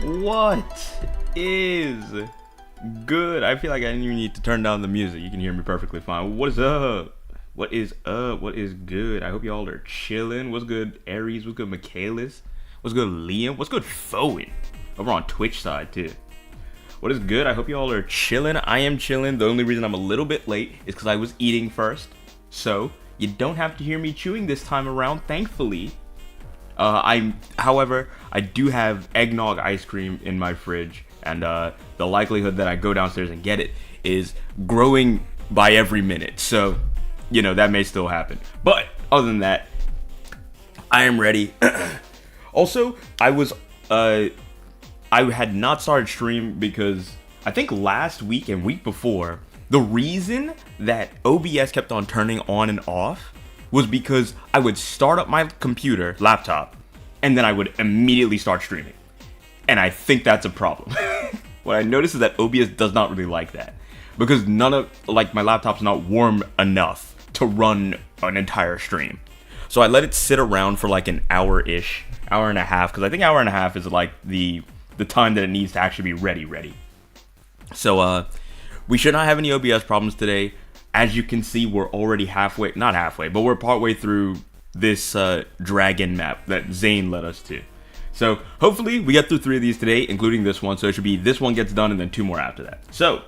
What is good? I feel like I didn't even need to turn down the music. You can hear me perfectly fine. What is up? What is up? What is good? I hope y'all are chilling. What's good, Aries? What's good, Michaelis? What's good, Liam? What's good, Fowen? Over on Twitch side, too. What is good? I hope y'all are chilling. I am chilling. The only reason I'm a little bit late is because I was eating first. So, you don't have to hear me chewing this time around, thankfully. However, I do have eggnog ice cream in my fridge, and the likelihood that I go downstairs and get it is growing by every minute. So, you know, that may still happen. But other than that, I am ready. Also, I had not started stream because I think last week and week before, the reason that OBS kept on turning on and off was because I would start up my laptop, and then I would immediately start streaming. And I think that's a problem. What I noticed is that OBS does not really like that, because my laptop's not warm enough to run an entire stream. So I let it sit around for like an hour-ish, hour and a half, because I think hour and a half is like the time that it needs to actually be ready. So we should not have any OBS problems today. As you can see, we're already not halfway, but we're partway through this dragon map that Zane led us to. So hopefully we get through 3 of these today, including this one. So it should be this one gets done and then 2 more after that. So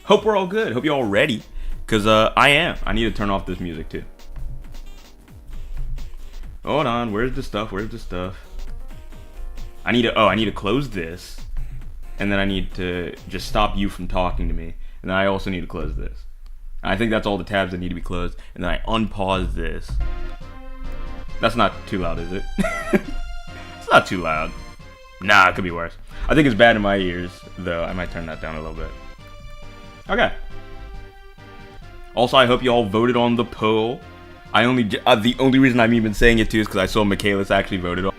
hope we're all good. Hope you're all ready, because I am. I need to turn off this music too. Hold on, where's the stuff? I need to close this, and then I need to just stop you from talking to me, and then I also need to close this. I think that's all the tabs that need to be closed, and then I unpause this. That's not too loud, is it? It's not too loud. Nah, it could be worse. I think it's bad in my ears, though. I might turn that down a little bit. Okay. Also, I hope you all voted on the poll. The only reason I'm even saying it too is because I saw Michaelis actually voted on.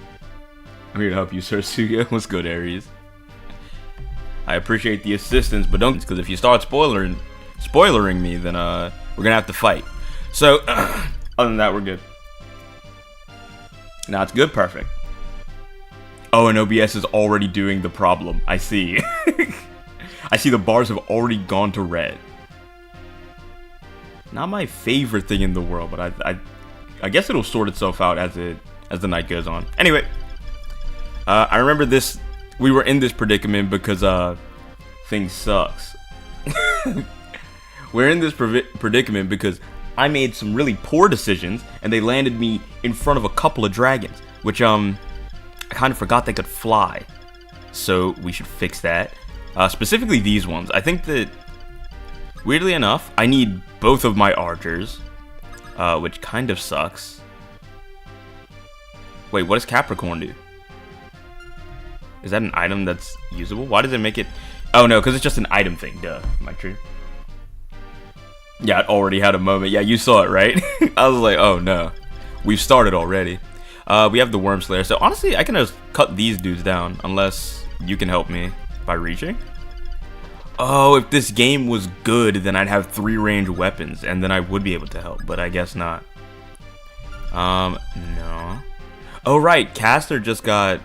I'm here to help you, Sir Tsugo. What's good, Aries? I appreciate the assistance, but don't, because if you start spoilering me, then we're gonna have to fight. So other than that, we're good. Now it's good, perfect. Oh, and OBS is already doing the problem. I see. I see the bars have already gone to red. Not my favorite thing in the world, but I guess it'll sort itself out as the night goes on. Anyway, I remember this. We were in this predicament because things sucks. We're in this predicament because I made some really poor decisions, and they landed me in front of a couple of dragons, which I kind of forgot they could fly. So we should fix that. Specifically these ones. I think that, weirdly enough, I need both of my archers, which kind of sucks. Wait, what does Capricorn do? Is that an item that's usable? Why does it make it... Oh no, because it's just an item thing. Duh. Am I true? Yeah, it already had a moment. Yeah, you saw it, right? I was like, oh no. We've started already. We have the Worm Slayer. So honestly, I can just cut these dudes down, unless you can help me by reaching. Oh, if this game was good, then I'd have 3 ranged weapons, and then I would be able to help, but I guess not. No. Oh right, Caster just got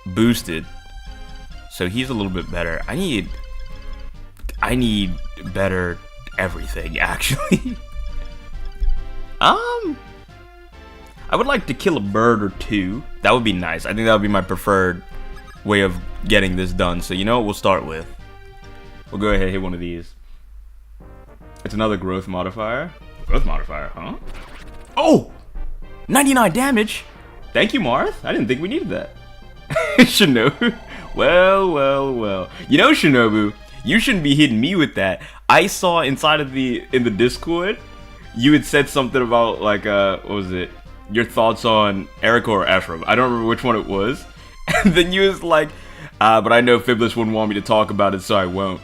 boosted. So he's a little bit better. I need better everything, actually. I would like to kill a bird or 2. That would be nice. I think that would be my preferred way of getting this done. So you know what we'll start with? We'll go ahead and hit one of these. It's another growth modifier. Growth modifier, huh? Oh! 99 damage! Thank you, Marth. I didn't think we needed that. Shinobu. Well. You know, Shinobu, you shouldn't be hitting me with that. I saw in the Discord, you had said something about, like, what was it? Your thoughts on Erica or Ephraim. I don't remember which one it was. And then you was like, but I know Fibless wouldn't want me to talk about it, so I won't.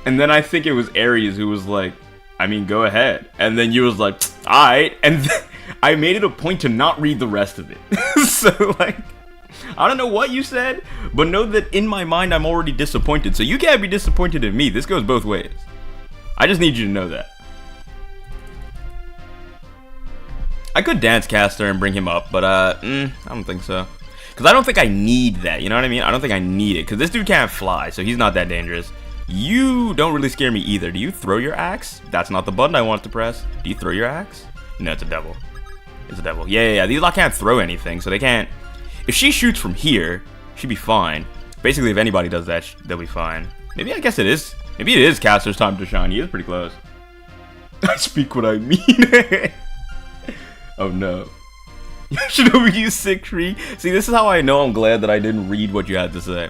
And then I think it was Aries who was like, I mean, go ahead. And then you was like, alright. And I made it a point to not read the rest of it. So, like, I don't know what you said, but know that in my mind, I'm already disappointed. So you can't be disappointed in me. This goes both ways. I just need you to know that. I could dance Caster and bring him up, but I don't think so. Because I don't think I need that, you know what I mean? I don't think I need it, because this dude can't fly, so he's not that dangerous. You don't really scare me either. Do you throw your axe? That's not the button I want to press. Do you throw your axe? No, it's a devil. It's a devil. Yeah. These lot can't throw anything, so they can't... If she shoots from here, she'd be fine. Basically, if anybody does that, they'll be fine. Maybe I guess it is. Maybe it is Caster's time to shine. He is pretty close. I speak what I mean. Oh no. Should we use sick tree? See, this is how I know I'm glad that I didn't read what you had to say.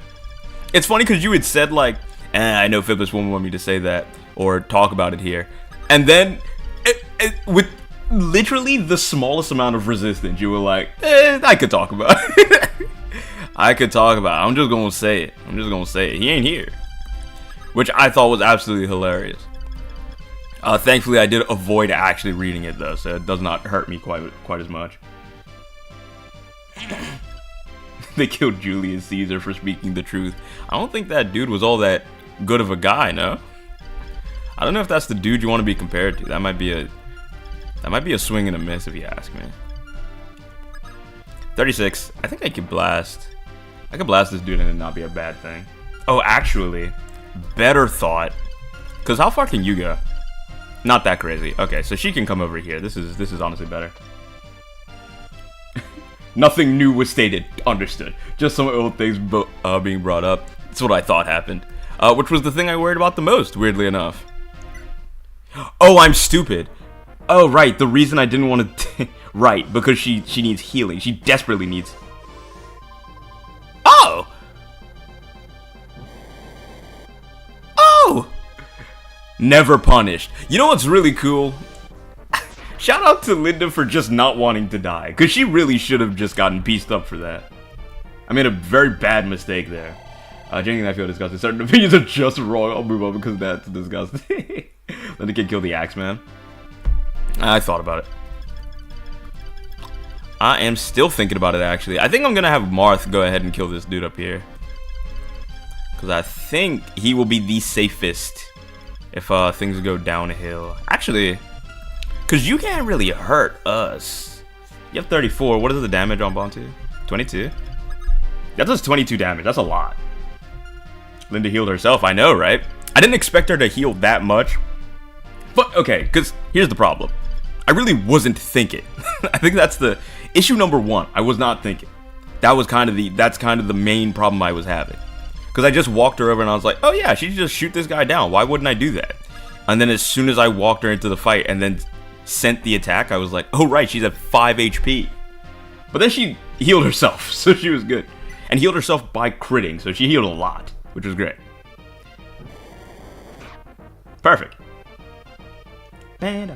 It's funny because you had said like, I know Fibless won't want me to say that or talk about it here. And then, with literally the smallest amount of resistance, you were like, I could talk about it. I could talk about it. I'm just gonna say it. I'm just gonna say it. He ain't here. Which I thought was absolutely hilarious. Thankfully, I did avoid actually reading it though, so it does not hurt me quite as much. They killed Julius Caesar for speaking the truth. I don't think that dude was all that good of a guy, no? I don't know if that's the dude you want to be compared to. That might be a swing and a miss if you ask me. 36. I think I could blast. I could blast this dude and it not be a bad thing. Oh, actually, better thought. Cause how far can you go? Not that crazy. Okay, so she can come over here. This is honestly better. Nothing new was stated. Understood. Just some old things being brought up. That's what I thought happened. Which was the thing I worried about the most, weirdly enough. Oh, I'm stupid. Oh, right. The reason I didn't want to... right, because she needs healing. She desperately needs... Oh! Oh! Never punished. You know what's really cool? Shout out to Linda for just not wanting to die. Because she really should have just gotten pieced up for that. I made a very bad mistake there. Genuinely, I feel disgusted. Certain opinions are just wrong. I'll move on because that's disgusting. Let the kid kill the Axeman. I thought about it. I am still thinking about it, actually. I think I'm going to have Marth go ahead and kill this dude up here. Because I think he will be the safest if things go downhill. Actually... Because you can't really hurt us. You have 34. What is the damage on Bantu? 22? That does 22 damage. That's a lot. Linda healed herself. I know, right? I didn't expect her to heal that much. But, okay, because here's the problem. I really wasn't thinking. I think that's the issue number one. I was not thinking. That's kind of the main problem I was having. Because I just walked her over and I was like, oh yeah, she just shoot this guy down. Why wouldn't I do that? And then as soon as I walked her into the fight and then sent the attack, I was like, oh right, she's at 5 HP. But then she healed herself, so she was good. And healed herself by critting, so she healed a lot, which was great. Perfect. I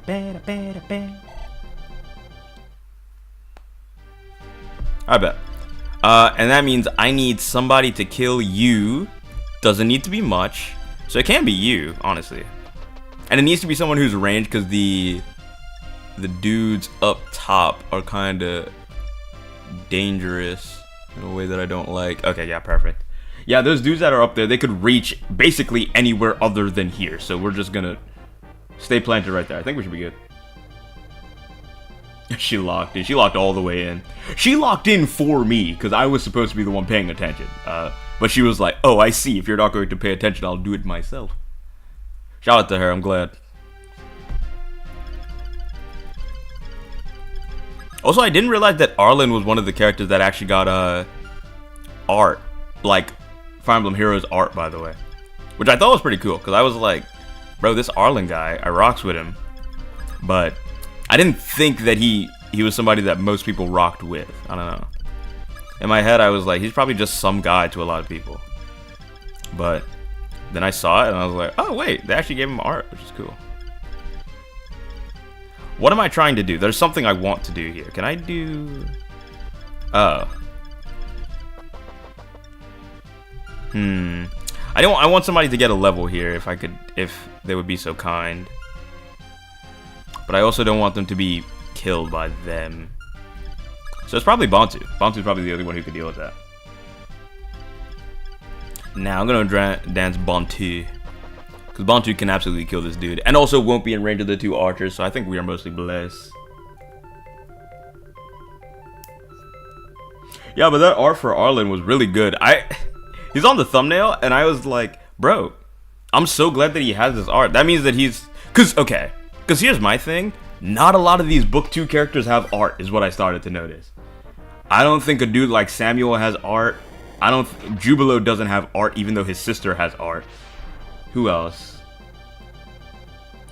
bet. And that means I need somebody to kill you. Doesn't need to be much. So it can be you, honestly. And it needs to be someone who's ranged, because the dudes up top are kind of dangerous in a way that I don't like. Okay, yeah, perfect. Yeah, those dudes that are up there, they could reach basically anywhere other than here. So we're just gonna stay planted right there. I think we should be good. She locked in. She locked all the way in. She locked in for me, because I was supposed to be the one paying attention. But she was like, oh, I see. If you're not going to pay attention, I'll do it myself. Shout out to her. I'm glad. Also, I didn't realize that Arlen was one of the characters that actually got art. Like, Fire Emblem Heroes art, by the way. Which I thought was pretty cool, because I was like, bro, this Arlen guy, I rocks with him. But I didn't think that he was somebody that most people rocked with. I don't know. In my head, I was like, he's probably just some guy to a lot of people. But then I saw it, and I was like, oh, wait, they actually gave him art, which is cool. What am I trying to do? There's something I want to do here. Can I do... Oh. I want somebody to get a level here if I could, if they would be so kind. But I also don't want them to be killed by them. So it's probably Bantu. Bantu's probably the only one who could deal with that. Now I'm gonna dance Bantu. Because Bantu can absolutely kill this dude. And also won't be in range of the two archers, so I think we are mostly blessed. Yeah, but that art for Arlen was really good. He's on the thumbnail, and I was like, bro, I'm so glad that he has this art. That means that he's... Because here's my thing. Not a lot of these Book 2 characters have art, is what I started to notice. I don't think a dude like Samuel has art. Jubilo doesn't have art, even though his sister has art. Who else?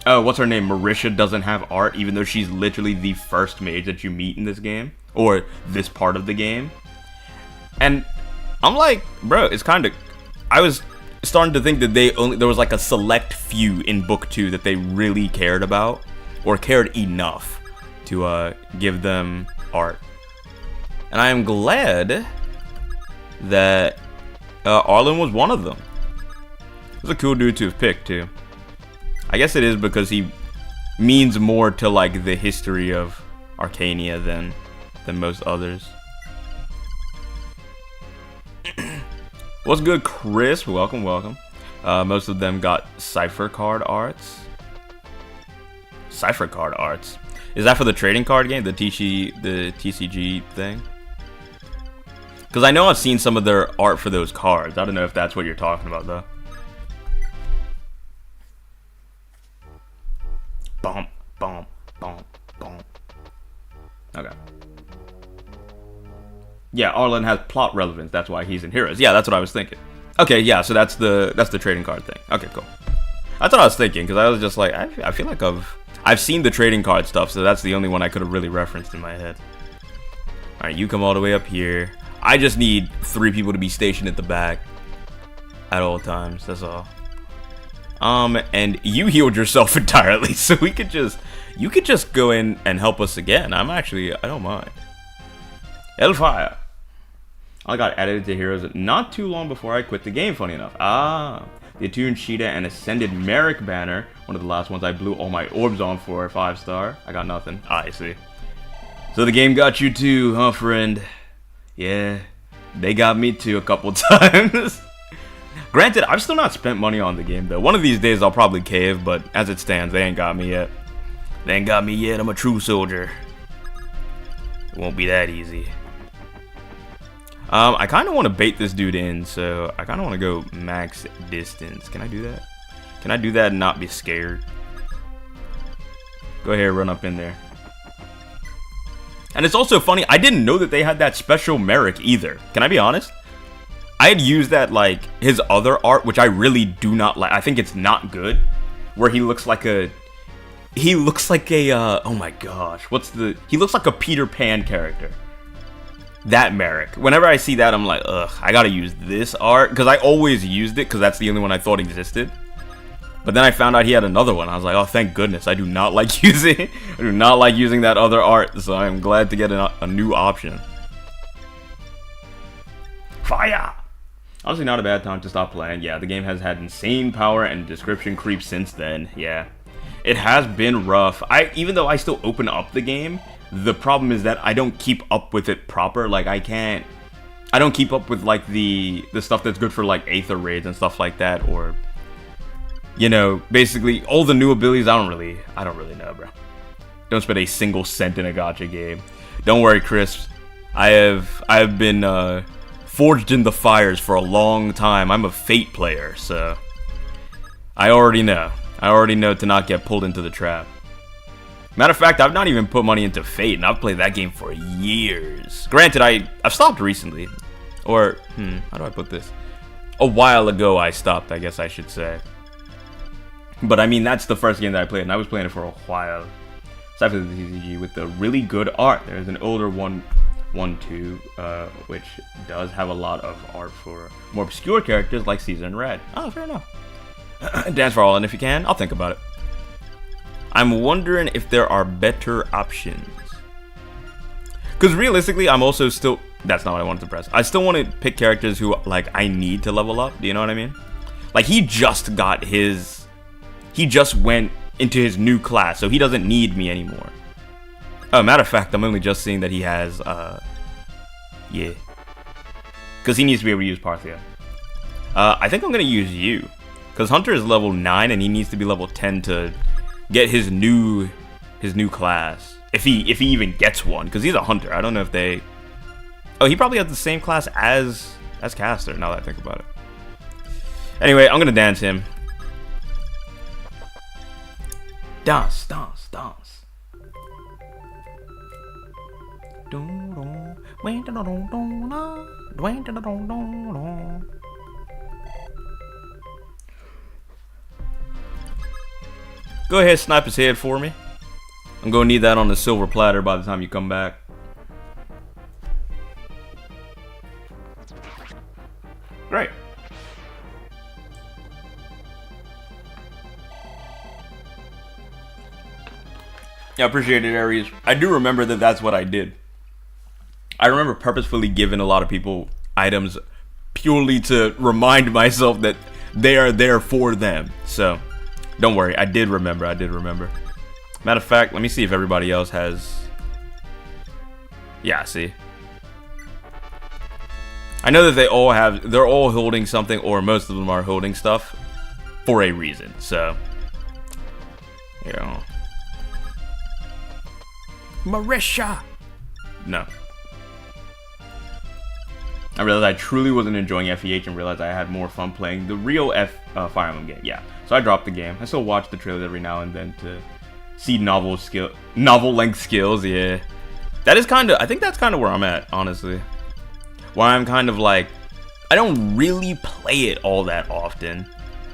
Oh, what's her name? Marisha doesn't have art, even though she's literally the first mage that you meet in this game. Or this part of the game. And I'm like, bro, it's kind of... I was starting to think that there was like a select few in Book 2 that they really cared about. Or cared enough to give them art. And I am glad that Arlen was one of them. It was a cool dude to have picked, too. I guess it is because he means more to like the history of Arcania than most others. What's good, Chris? Welcome, welcome. Most of them got cipher card arts. Cipher card arts. Is that for the trading card game, the TCG thing? Because I know I've seen some of their art for those cards. I don't know if that's what you're talking about, though. Bump, bump, bump, bump. Okay. Yeah, Arlen has plot relevance. That's why he's in Heroes. Yeah, that's what I was thinking. Okay, yeah, so that's the trading card thing. Okay, cool. That's what I was thinking, because I was just like, I feel like I've seen the trading card stuff, so that's the only one I could have really referenced in my head. Alright, you come all the way up here. I just need 3 people to be stationed at the back at all times, that's all. And you healed yourself entirely, so you could just go in and help us again. I don't mind. Hellfire. I got added to Heroes not too long before I quit the game, funny enough. The Attuned Sheeta and Ascended Merrick banner. One of the last ones I blew all my orbs on for a 5-star. I got nothing. I see. So the game got you too, huh, friend? Yeah, they got me too a couple times. Granted, I've still not spent money on the game, though. One of these days I'll probably cave, but as it stands, they ain't got me yet. They ain't got me yet. I'm a true soldier. It won't be that easy. I kind of want to bait this dude in, so I kind of want to go max distance. Can I do that? Can I do that and not be scared? Go ahead, run up in there. And it's also funny, I didn't know that they had that special Merrick either. Can I be honest? I had used that, like, his other art, which I really do not like. I think it's not good. Where he looks like a... oh my gosh. He looks like a Peter Pan character. That Merrick. Whenever I see that, I'm like, ugh, I gotta use this art. Because I always used it, because that's the only one I thought existed. But then I found out he had another one. I was like, oh, thank goodness. I do not like using that other art. So I'm glad to get a new option. Fire! Honestly, not a bad time to stop playing. Yeah, the game has had insane power and description creep since then. Yeah. It has been rough. Even though I still open up the game, the problem is that I don't keep up with it proper. Like, I don't keep up with, like, the stuff that's good for, like, Aether raids and stuff like that, or, you know, basically, all the new abilities, I don't really know, bro. Don't spend a single cent in a gacha game. Don't worry, Chris. I have been, forged in the fires for a long time. I'm a Fate player, so I already know. I already know to not get pulled into the trap. Matter of fact, I've not even put money into Fate, and I've played that game for years. Granted, I've stopped recently. Or, how do I put this? A while ago I stopped, I guess I should say. But I mean, that's the first game that I played, and I was playing it for a while. Aside from the TCG with the really good art. There's an older one too, which does have a lot of art for more obscure characters like Caesar and Red. Oh, fair enough. Dance for all, and if you can, I'll think about it. I'm wondering if there are better options. Because realistically, I'm also still... That's not what I wanted to press. I still want to pick characters who, like, I need to level up. Do you know what I mean? Like, he just got his... He just went into his new class, so he doesn't need me anymore. Oh, matter of fact, I'm only just seeing that he has, yeah. Because he needs to be able to use Parthia. I think I'm going to use you. Because Hunter is level 9, and he needs to be level 10 to get his new class. If he even gets one, because he's a Hunter. I don't know if they... Oh, he probably has the same class as Caster, now that I think about it. Anyway, I'm gonna dance him. Dance, dance, dance. Go ahead, snipe his head for me. I'm gonna need that on the silver platter by the time you come back. Great. Yeah, I appreciate it, Aries. I do remember that that's what I did. I remember purposefully giving a lot of people items purely to remind myself that they are there for them. So, don't worry. I did remember. Matter of fact, let me see if everybody else has... Yeah, see. I know that they're all holding something, or most of them are holding stuff for a reason. So, you know. Marisha! No. I realized I truly wasn't enjoying FEH and realized I had more fun playing the real Fire Emblem game. Yeah, so I dropped the game. I still watch the trailers every now and then to see novel length skills. Yeah, that is kind of. I think that's kind of where I'm at, honestly. Where I'm kind of like, I don't really play it all that often,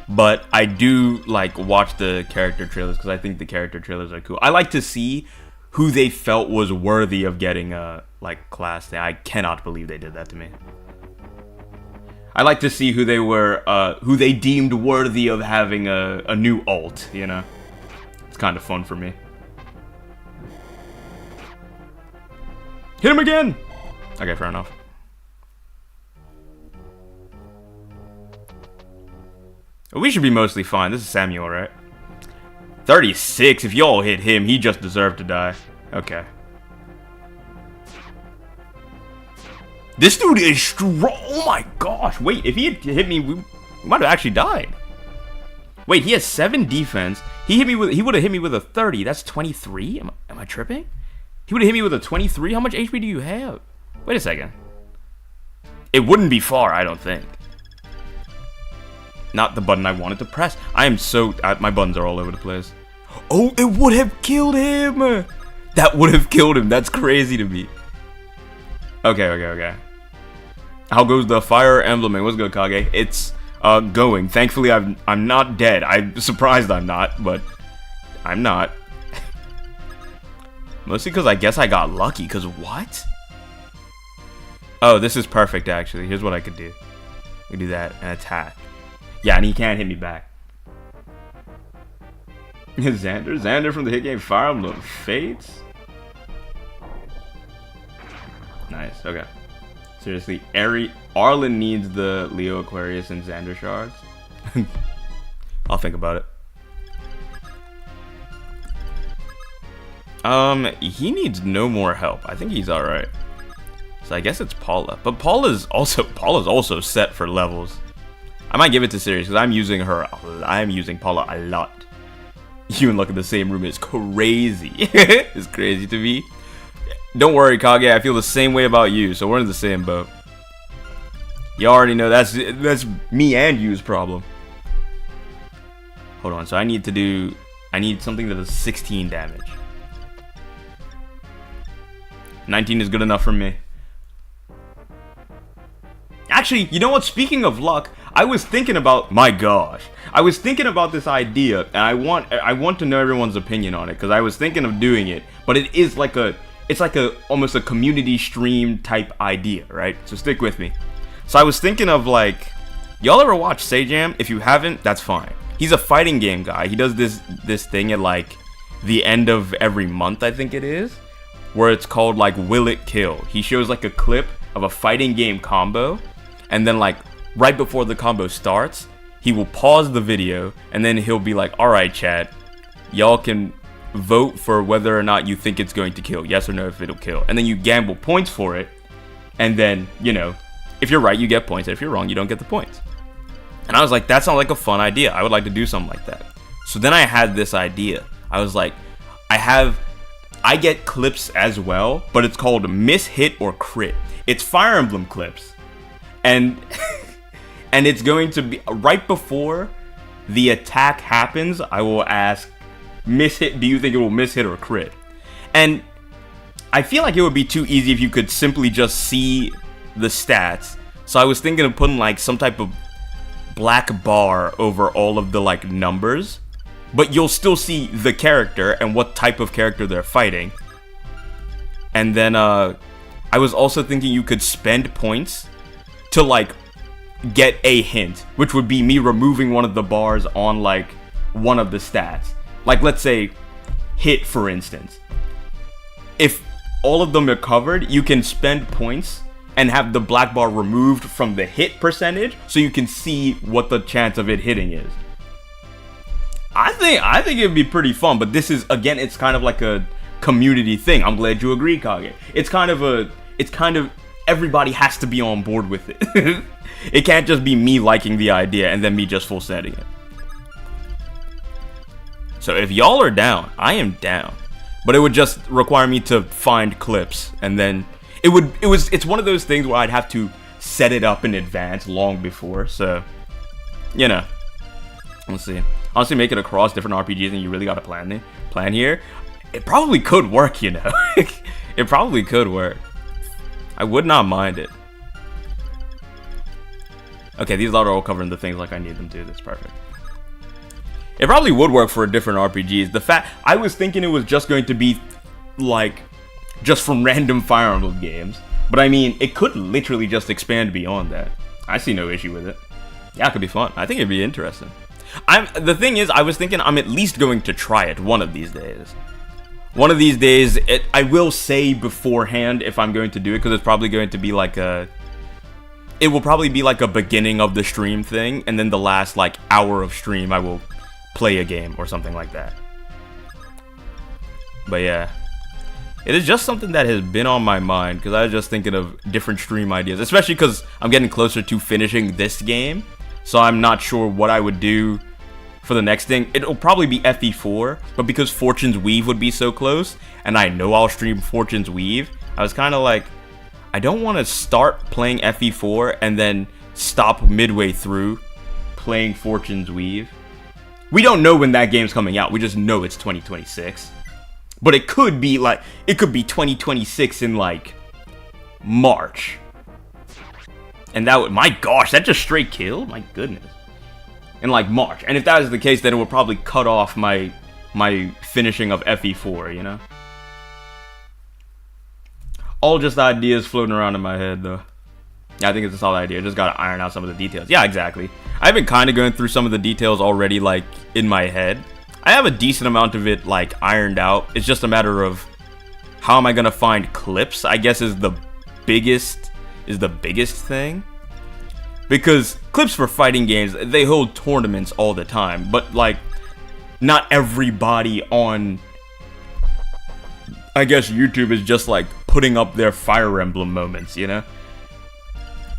but I do like watch the character trailers because I think the character trailers are cool. I like to see who they felt was worthy of getting a like class. I cannot believe they did that to me. I like to see who they were, who they deemed worthy of having a new ult. You know, it's kind of fun for me. Hit him again. Okay, fair enough. We should be mostly fine. This is Samuel, right? 36. If y'all hit him, he just deserved to die. Okay. This dude is strong. Oh my gosh. Wait, if he had hit me, we might have actually died. Wait, he has 7 defense. He would have hit me with a 30. That's 23? Am I tripping? He would have hit me with a 23? How much HP do you have? Wait a second. It wouldn't be far, I don't think. Not the button I wanted to press. I am so... my buttons are all over the place. Oh, it would have killed him! That would have killed him. That's crazy to me. Okay. How goes the Fire Emblem? What's good, Kage? It's going. Thankfully, I'm not dead. I'm surprised I'm not, but I'm not. Mostly because I guess I got lucky. Because what? Oh, this is perfect, actually. Here's what I could do. I could do that and attack. Yeah, and he can't hit me back. Xander from the hit game Fire Emblem Fates. Nice. Okay. Seriously, Arlen needs the Leo Aquarius and Xander shards. I'll think about it. He needs no more help. I think he's all right. So I guess it's Paula, but Paula's also set for levels. I might give it to Sirius because I'm using her. I'm using Paula a lot. You and Luck in the same room is crazy. It's crazy to me. Don't worry, Kage. I feel the same way about you, so we're in the same boat. You already know that's me and you's problem. Hold on. So I need something that does 16 damage. 19 is good enough for me. Actually, you know what? Speaking of luck, I was thinking about, my gosh, I was thinking about this idea, and I want to know everyone's opinion on it because I was thinking of doing it, but it's like almost a community stream type idea, right? So stick with me. So I was thinking of like, y'all ever watch Sajam? If you haven't, that's fine. He's a fighting game guy. He does this thing at like the end of every month, I think it is, where it's called like Will It Kill. He shows like a clip of a fighting game combo, and then like right before the combo starts, he will pause the video, and then he'll be like, alright chat, y'all can vote for whether or not you think it's going to kill, yes or no if it'll kill, and then you gamble points for it, and then, you know, if you're right you get points, and if you're wrong you don't get the points. And I was like, that sounds like a fun idea, I would like to do something like that. So then I had this idea. I was like, I have I get clips as well, but it's called miss, hit, or crit. It's Fire Emblem clips. And and it's going to be right before the attack happens, I will ask, miss hit, do you think it will miss hit or crit? And I feel like it would be too easy if you could simply just see the stats. So I was thinking of putting like some type of black bar over all of the like numbers, but you'll still see the character and what type of character they're fighting. And then I was also thinking you could spend points to like get a hint, which would be me removing one of the bars on like one of the stats. Like let's say hit, for instance. If all of them are covered, you can spend points and have the black bar removed from the hit percentage so you can see what the chance of it hitting is. I think it'd be pretty fun, but this is, again, it's kind of like a community thing. I'm glad you agree, Kage. It's kind of everybody has to be on board with it. It can't just be me liking the idea and then me just full setting it. So if y'all are down, I am down. But it would just require me to find clips, and then it's one of those things where I'd have to set it up in advance long before. So, you know, let's see. Honestly, make it across different RPGs, and you really got to plan here. It probably could work, you know. It probably could work. I would not mind it. Okay, these are all covering the things like I need them to. That's perfect. It probably would work for different RPGs. The fact I was thinking it was just going to be like just from random Fire Emblem games, but I mean it could literally just expand beyond that. I see no issue with it. Yeah, it could be fun. I think it'd be interesting. The thing is, I was thinking I'm at least going to try it one of these days. One of these days, I will say beforehand if I'm going to do it, because it's probably going to be like it will probably be like a beginning of the stream thing, and then the last like hour of stream I will play a game or something like that. But yeah, it is just something that has been on my mind because I was just thinking of different stream ideas, especially because I'm getting closer to finishing this game, so I'm not sure what I would do for the next thing. It'll probably be FE4, but because Fortune's Weave would be so close and I know I'll stream Fortune's Weave, I was kind of like, I don't want to start playing FE4 and then stop midway through playing Fortune's Weave. We don't know when that game's coming out. We just know it's 2026. But it could be 2026 in like March. And that would, my gosh, that just straight killed? My goodness. In like March. And if that is the case, then it would probably cut off my finishing of FE4, you know? All just ideas floating around in my head though. Yeah, I think it's a solid idea. Just gotta iron out some of the details. Yeah, exactly. I've been kind of going through some of the details already, like, in my head. I have a decent amount of it, like, ironed out. It's just a matter of how am I gonna find clips, I guess, is the biggest thing. Because clips for fighting games, they hold tournaments all the time. But, like, not everybody on, I guess, YouTube is just, like, putting up their Fire Emblem moments, you know?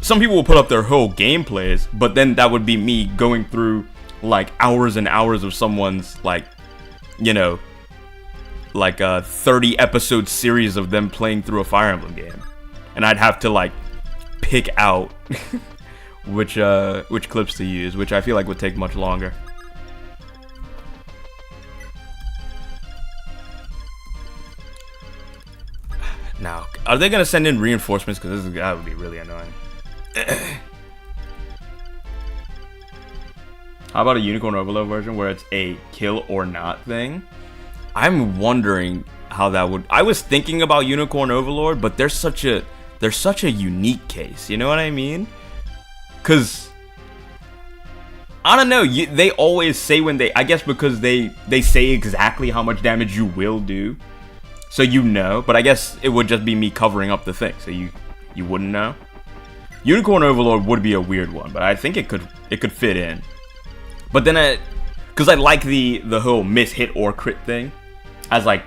Some people will put up their whole gameplays, but then that would be me going through like hours and hours of someone's like, you know, like a 30 episode series of them playing through a Fire Emblem game. And I'd have to like pick out which clips to use, which I feel like would take much longer. Now, are they gonna send in reinforcements? Because that would be really annoying. How about a Unicorn Overload version where it's a kill or not thing? I'm wondering how that would. I was thinking about Unicorn Overlord, but there's such a unique case. You know what I mean? Cause I don't know. They always say when they. I guess because they say exactly how much damage you will do, so you know. But I guess it would just be me covering up the thing, so you wouldn't know. Unicorn Overlord would be a weird one, but I think it could fit in. But then because I like the whole miss, hit, or crit thing as like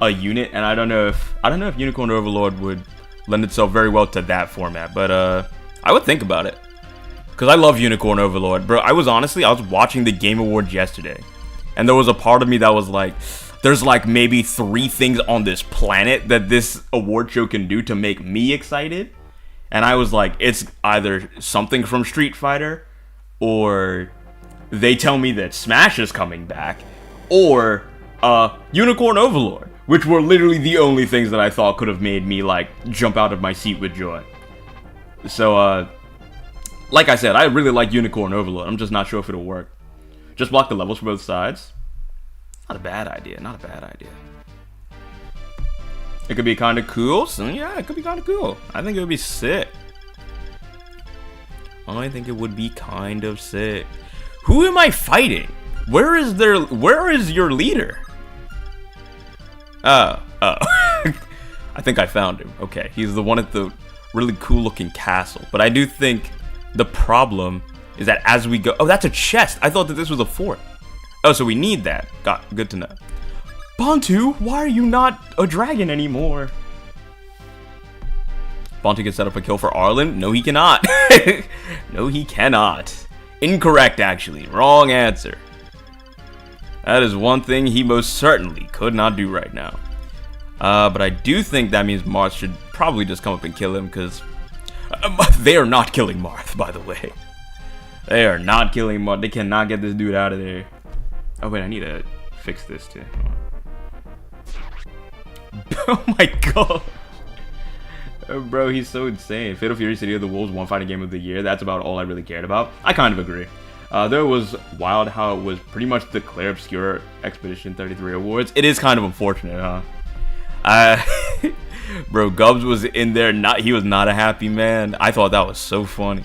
a unit, and I don't know if Unicorn Overlord would lend itself very well to that format, but I would think about it. Because I love Unicorn Overlord, bro. I was watching the Game Awards yesterday, and there was a part of me that was like, there's like maybe 3 things on this planet that this award show can do to make me excited. And I was like, it's either something from Street Fighter, or they tell me that Smash is coming back, or Unicorn Overlord, which were literally the only things that I thought could have made me like jump out of my seat with joy. So like I said, I really like Unicorn Overlord. I'm just not sure if it'll work. Just block the levels for both sides. Not a bad idea, not a bad idea. It could be kind of cool. So yeah, it could be kind of cool. I think it would be sick. I think it would be kind of sick. Who am I fighting? Where is your leader? Oh. I think I found him. Okay, he's the one at the really cool looking castle. But I do think the problem is that as we go... Oh, that's a chest. I thought that this was a fort. Oh, so we need that. Good to know. Bantu, why are you not a dragon anymore? Bantu can set up a kill for Arlen? No, he cannot. No, he cannot. Incorrect, actually. Wrong answer. That is one thing he most certainly could not do right now. But I do think that means Marth should probably just come up and kill him, because... they are not killing Marth, by the way. They are not killing Marth. They cannot get this dude out of there. Oh, wait, I need to fix this, too. Oh my god. Oh, bro, he's so insane. Fatal Fury City of the Wolves one fighting game of the year. That's about all I really cared about. I kind of agree. Though it was wild how it was pretty much the Claire Obscura Expedition 33 awards. It is kind of unfortunate, huh? Bro, Gubbs was in there. He was not a happy man. I thought that was so funny.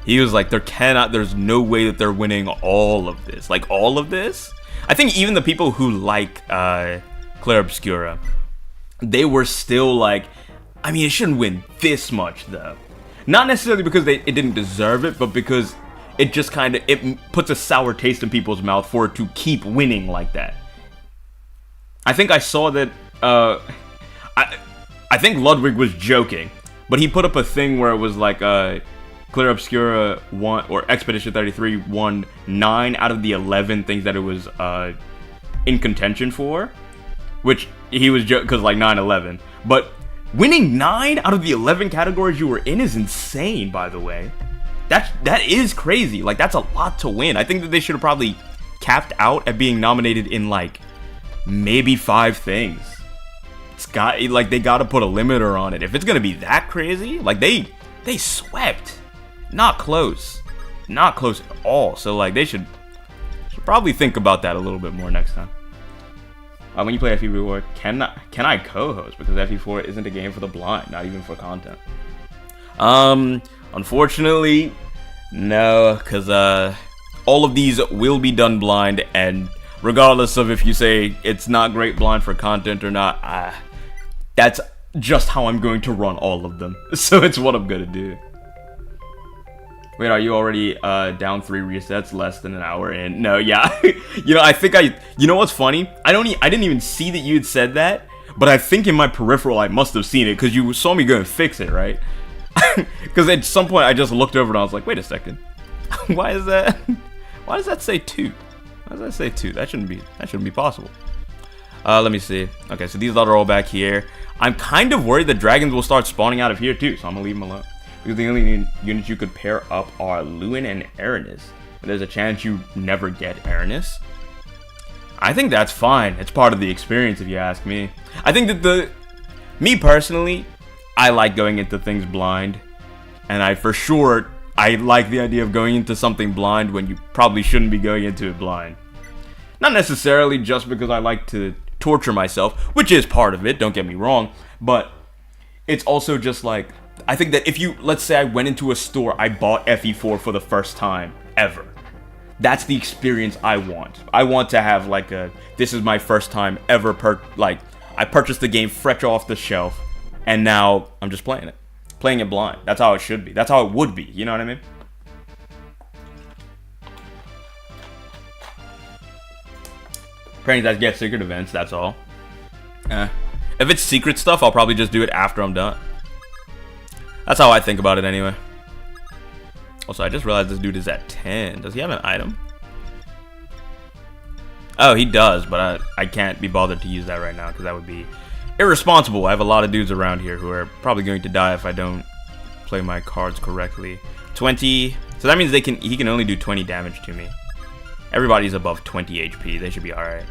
He was like, there's no way that they're winning all of this. Like, all of this? I think even the people who like Claire Obscura, they were still like, I mean, it shouldn't win this much, though. Not necessarily because it didn't deserve it, but because it just kind of, it puts a sour taste in people's mouth for it to keep winning like that. I think I saw that, I think Ludwig was joking, but he put up a thing where it was like, Claire Obscura won, or Expedition 33 won 9 out of the 11 things that it was in contention for, which he was joking because like 9/11. But winning 9 out of the 11 categories you were in is insane, by the way. That is crazy. Like, that's a lot to win. I think that they should have probably capped out at being nominated in like maybe 5 things. They gotta put a limiter on it. If it's gonna be that crazy, like they swept. Not close. Not close at all. So, like, they should probably think about that a little bit more next time. When you play FE3 can I co-host? Because FE4 isn't a game for the blind, not even for content. Unfortunately, no, because all of these will be done blind, and regardless of if you say it's not great blind for content or not, that's just how I'm going to run all of them. So it's what I'm gonna do. Wait, are you already down 3 resets less than an hour in? No, yeah. You know what's funny? I didn't even see that you had said that, but I think in my peripheral I must have seen it because you saw me go and fix it, right? Because at some point I just looked over and I was like, wait a second. Why does that say 2? Why does that say 2? That shouldn't be possible. Let me see. Okay, so these are all back here. I'm kind of worried that dragons will start spawning out of here too, so I'm gonna leave them alone. Because the only units you could pair up are Lewin and Aranis. And there's a chance you never get Aranis. I think that's fine. It's part of the experience if you ask me. I think that me personally, I like going into things blind. And I like the idea of going into something blind when you probably shouldn't be going into it blind. Not necessarily just because I like to torture myself, which is part of it, don't get me wrong. But it's also just like, I think that if let's say I went into a store, I bought FE4 for the first time ever. That's the experience I want. I want to have like this is my first time ever, I purchased the game fresh off the shelf, and now I'm just playing it blind. That's how it should be. That's how it would be. You know what I mean? Praying that get secret events, that's all. If it's secret stuff, I'll probably just do it after I'm done. That's how I think about it anyway. Also, I just realized this dude is at 10. Does he have an item? Oh, he does, but I can't be bothered to use that right now because that would be irresponsible. I have a lot of dudes around here who are probably going to die if I don't play my cards correctly. 20. So that means he can only do 20 damage to me. Everybody's above 20 HP. They should be alright.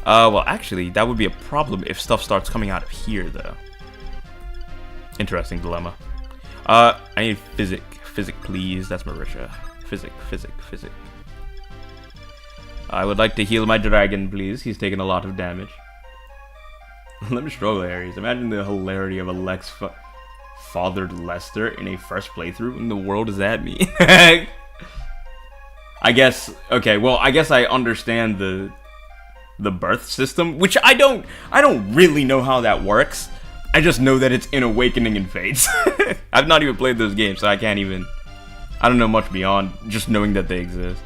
Well, actually, that would be a problem if stuff starts coming out of here, though. Interesting dilemma. I need physic. Physic, please. That's Marisha. Physic. I would like to heal my dragon, please. He's taking a lot of damage. Let me struggle, Ares. Imagine the hilarity of a Lex fathered Lester in a first playthrough. What in the world does that mean? I guess, okay, well, I guess I understand the birth system, which I don't really know how that works. I just know that it's in Awakening and Fates. I've not even played those games, so I don't know much beyond just knowing that they exist.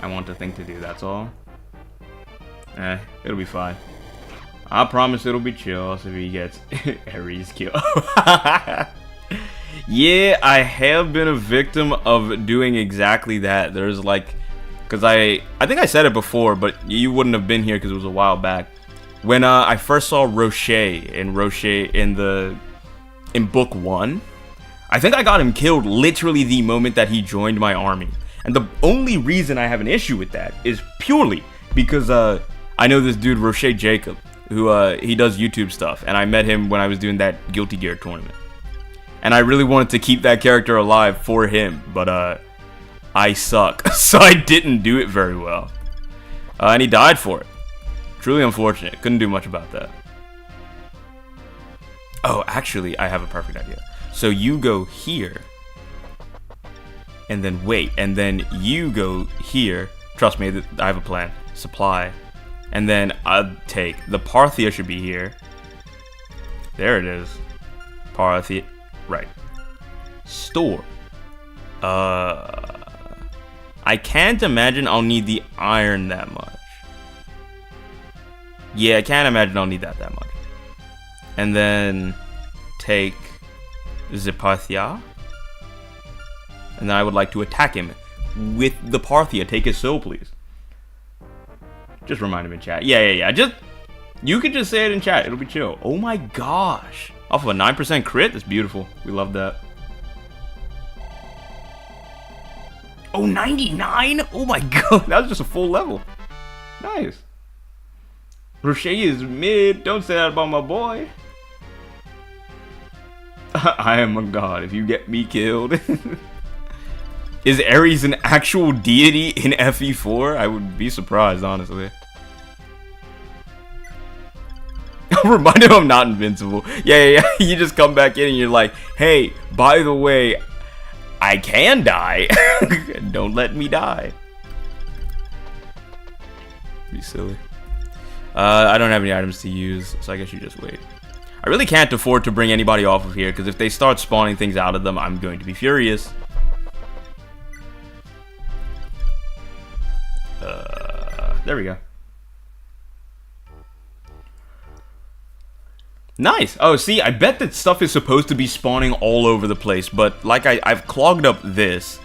I want the thing to do, that's all. It'll be fine. I promise it'll be chill if he gets Ares killed. Yeah, I have been a victim of doing exactly that. There's like, because I think I said it before, but you wouldn't have been here because it was a while back. When I first saw Roche in book 1, I think I got him killed literally the moment that he joined my army. And the only reason I have an issue with that is purely because I know this dude Roche Jacob, who he does YouTube stuff, and I met him when I was doing that Guilty Gear tournament. And I really wanted to keep that character alive for him, but I suck, so I didn't do it very well. And he died for it. Truly unfortunate. Couldn't do much about that. Oh, actually, I have a perfect idea. So you go here, and then wait, and then you go here. Trust me, I have a plan. Supply. And then I'll take, the Parthia should be here. There it is. Parthia, right. Store. I can't imagine I'll need the iron that much. Yeah, I can't imagine I'll need that much. And then take the Parthia. And then I would like to attack him with the Parthia. Take his soul, please. Just remind him in chat. Yeah. You could just say it in chat. It'll be chill. Oh my gosh. Off of a 9% crit? That's beautiful. We love that. Oh, 99? Oh my god. That was just a full level. Nice. Roche is mid. Don't say that about my boy. I am a god if you get me killed. Is Ares an actual deity in FE4? I would be surprised, honestly. Remind him I'm not invincible. Yeah. You just come back in and you're like, hey, by the way, I can die. Don't let me die. Be silly. I don't have any items to use, so I guess you just wait. I really can't afford to bring anybody off of here, because if they start spawning things out of them, I'm going to be furious. There we go. Nice. Oh, see, I bet that stuff is supposed to be spawning all over the place, but like I've clogged up this,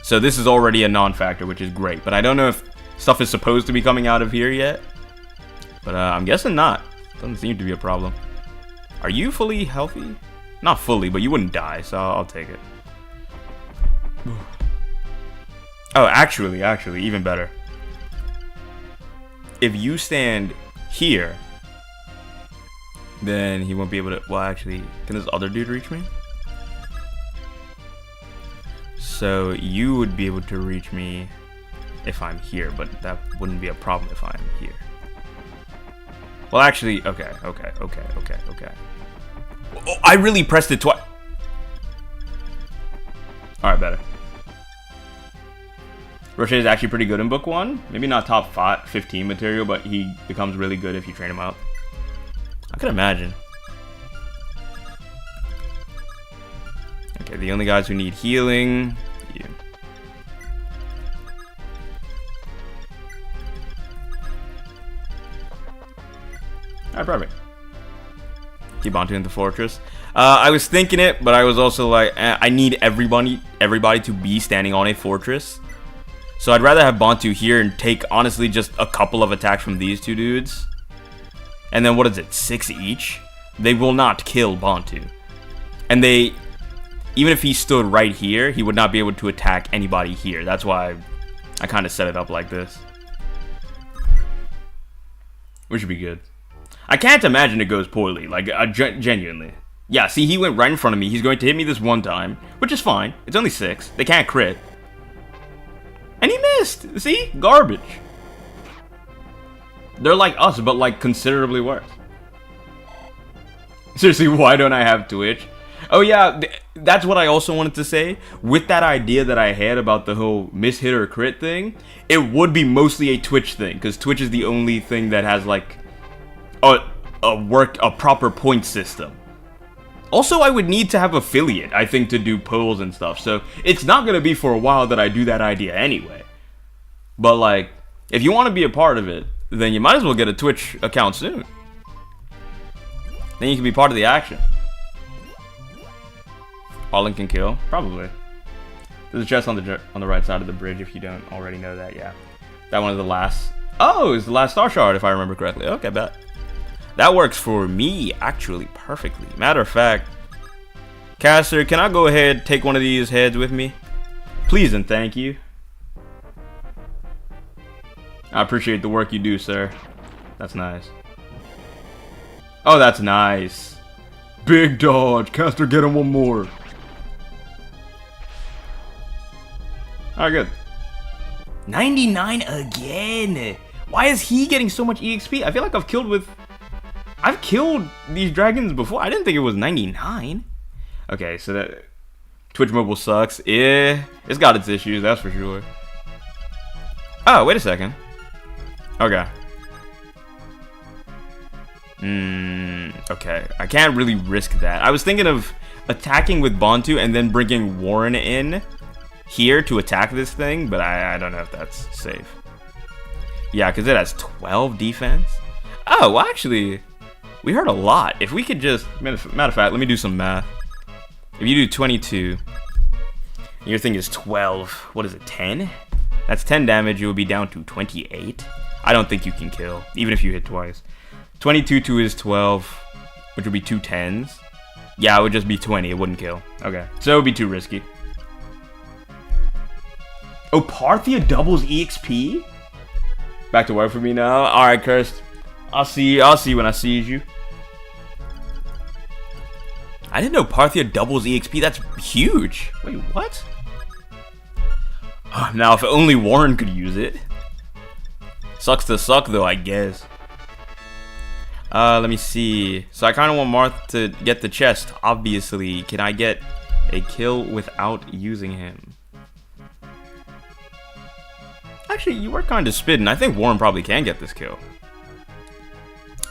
so this is already a non-factor, which is great. But I don't know if stuff is supposed to be coming out of here yet. But I'm guessing not. Doesn't seem to be a problem. Are you fully healthy? Not fully, but you wouldn't die, so I'll take it. Oh, actually, even better. If you stand here, then he won't be able to. Well, actually, can this other dude reach me? So you would be able to reach me if I'm here, but that wouldn't be a problem if I'm here. Well, actually, okay. Oh, I really pressed it twice. Alright, better. Roche is actually pretty good in book 1. Maybe not top 15 material, but he becomes really good if you train him out. I can imagine. Okay, the only guys who need healing. You. Alright, perfect. Keep Bantu in the fortress. I was thinking it, but I was also like, I need everybody to be standing on a fortress. So I'd rather have Bantu here and take, honestly, just a couple of attacks from these two dudes. And then what is it, 6 each? They will not kill Bantu. And they, even if he stood right here, he would not be able to attack anybody here. That's why I kind of set it up like this. Which should be good. I can't imagine it goes poorly, like, genuinely. Yeah, see, he went right in front of me. He's going to hit me this one time, which is fine. It's only 6. They can't crit. And he missed! See? Garbage. They're like us, but, like, considerably worse. Seriously, why don't I have Twitch? Oh, yeah, that's what I also wanted to say. With that idea that I had about the whole miss hit or crit thing, it would be mostly a Twitch thing, because Twitch is the only thing that has, like, a proper point system. Also, I would need to have affiliate, I think, to do polls and stuff. So it's not going to be for a while that I do that idea anyway. But, like, if you want to be a part of it, then you might as well get a Twitch account soon. Then you can be part of the action. All in can kill? Probably. There's a chest on the right side of the bridge if you don't already know that, yeah. That one is the last... Oh, it's the last star shard if I remember correctly. Okay, bet. That works for me, actually, perfectly. Matter of fact, Caster, can I go ahead take one of these heads with me? Please and thank you. I appreciate the work you do, sir. That's nice. Oh, that's nice. Big dodge. Caster, get him one more. Alright, good. 99 again. Why is he getting so much EXP? I feel like I've killed these dragons before. I didn't think it was 99. Okay, so that Twitch Mobile sucks. Yeah, it's got its issues, that's for sure. Oh, wait a second. Okay. Okay. I can't really risk that. I was thinking of attacking with Bantu and then bringing Warren in here to attack this thing, but I don't know if that's safe. Yeah, because it has 12 defense. Oh, well, actually, we heard a lot. If we could just... Matter of fact, let me do some math. If you do 22, and your thing is 12, what is it, 10? That's 10 damage, you will be down to 28. I don't think you can kill, even if you hit twice. 22 to his 12, which would be 2 10s. Yeah, it would just be 20, it wouldn't kill. Okay, so it would be too risky. Oh, Parthia doubles EXP? Back to work for me now. Alright, Cursed. I'll see you when I see you. I didn't know Parthia doubles EXP. That's huge. Wait, what? Now, if only Warren could use it. Sucks to suck, though, I guess. Let me see. So I kind of want Marth to get the chest, obviously. Can I get a kill without using him? Actually, you were kind of spitting. I think Warren probably can get this kill.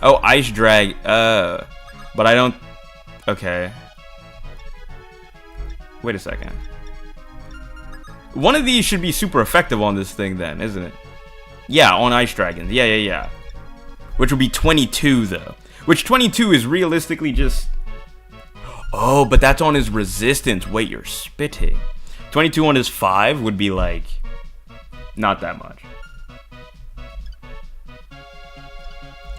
Oh, Ice Drag. But I don't... Okay. Wait a second. One of these should be super effective on this thing then, isn't it? Yeah, on Ice Dragons. Yeah. Which would be 22, though. Which 22 is realistically just... Oh, but that's on his resistance. Wait, you're spitting. 22 on his 5 would be like... Not that much.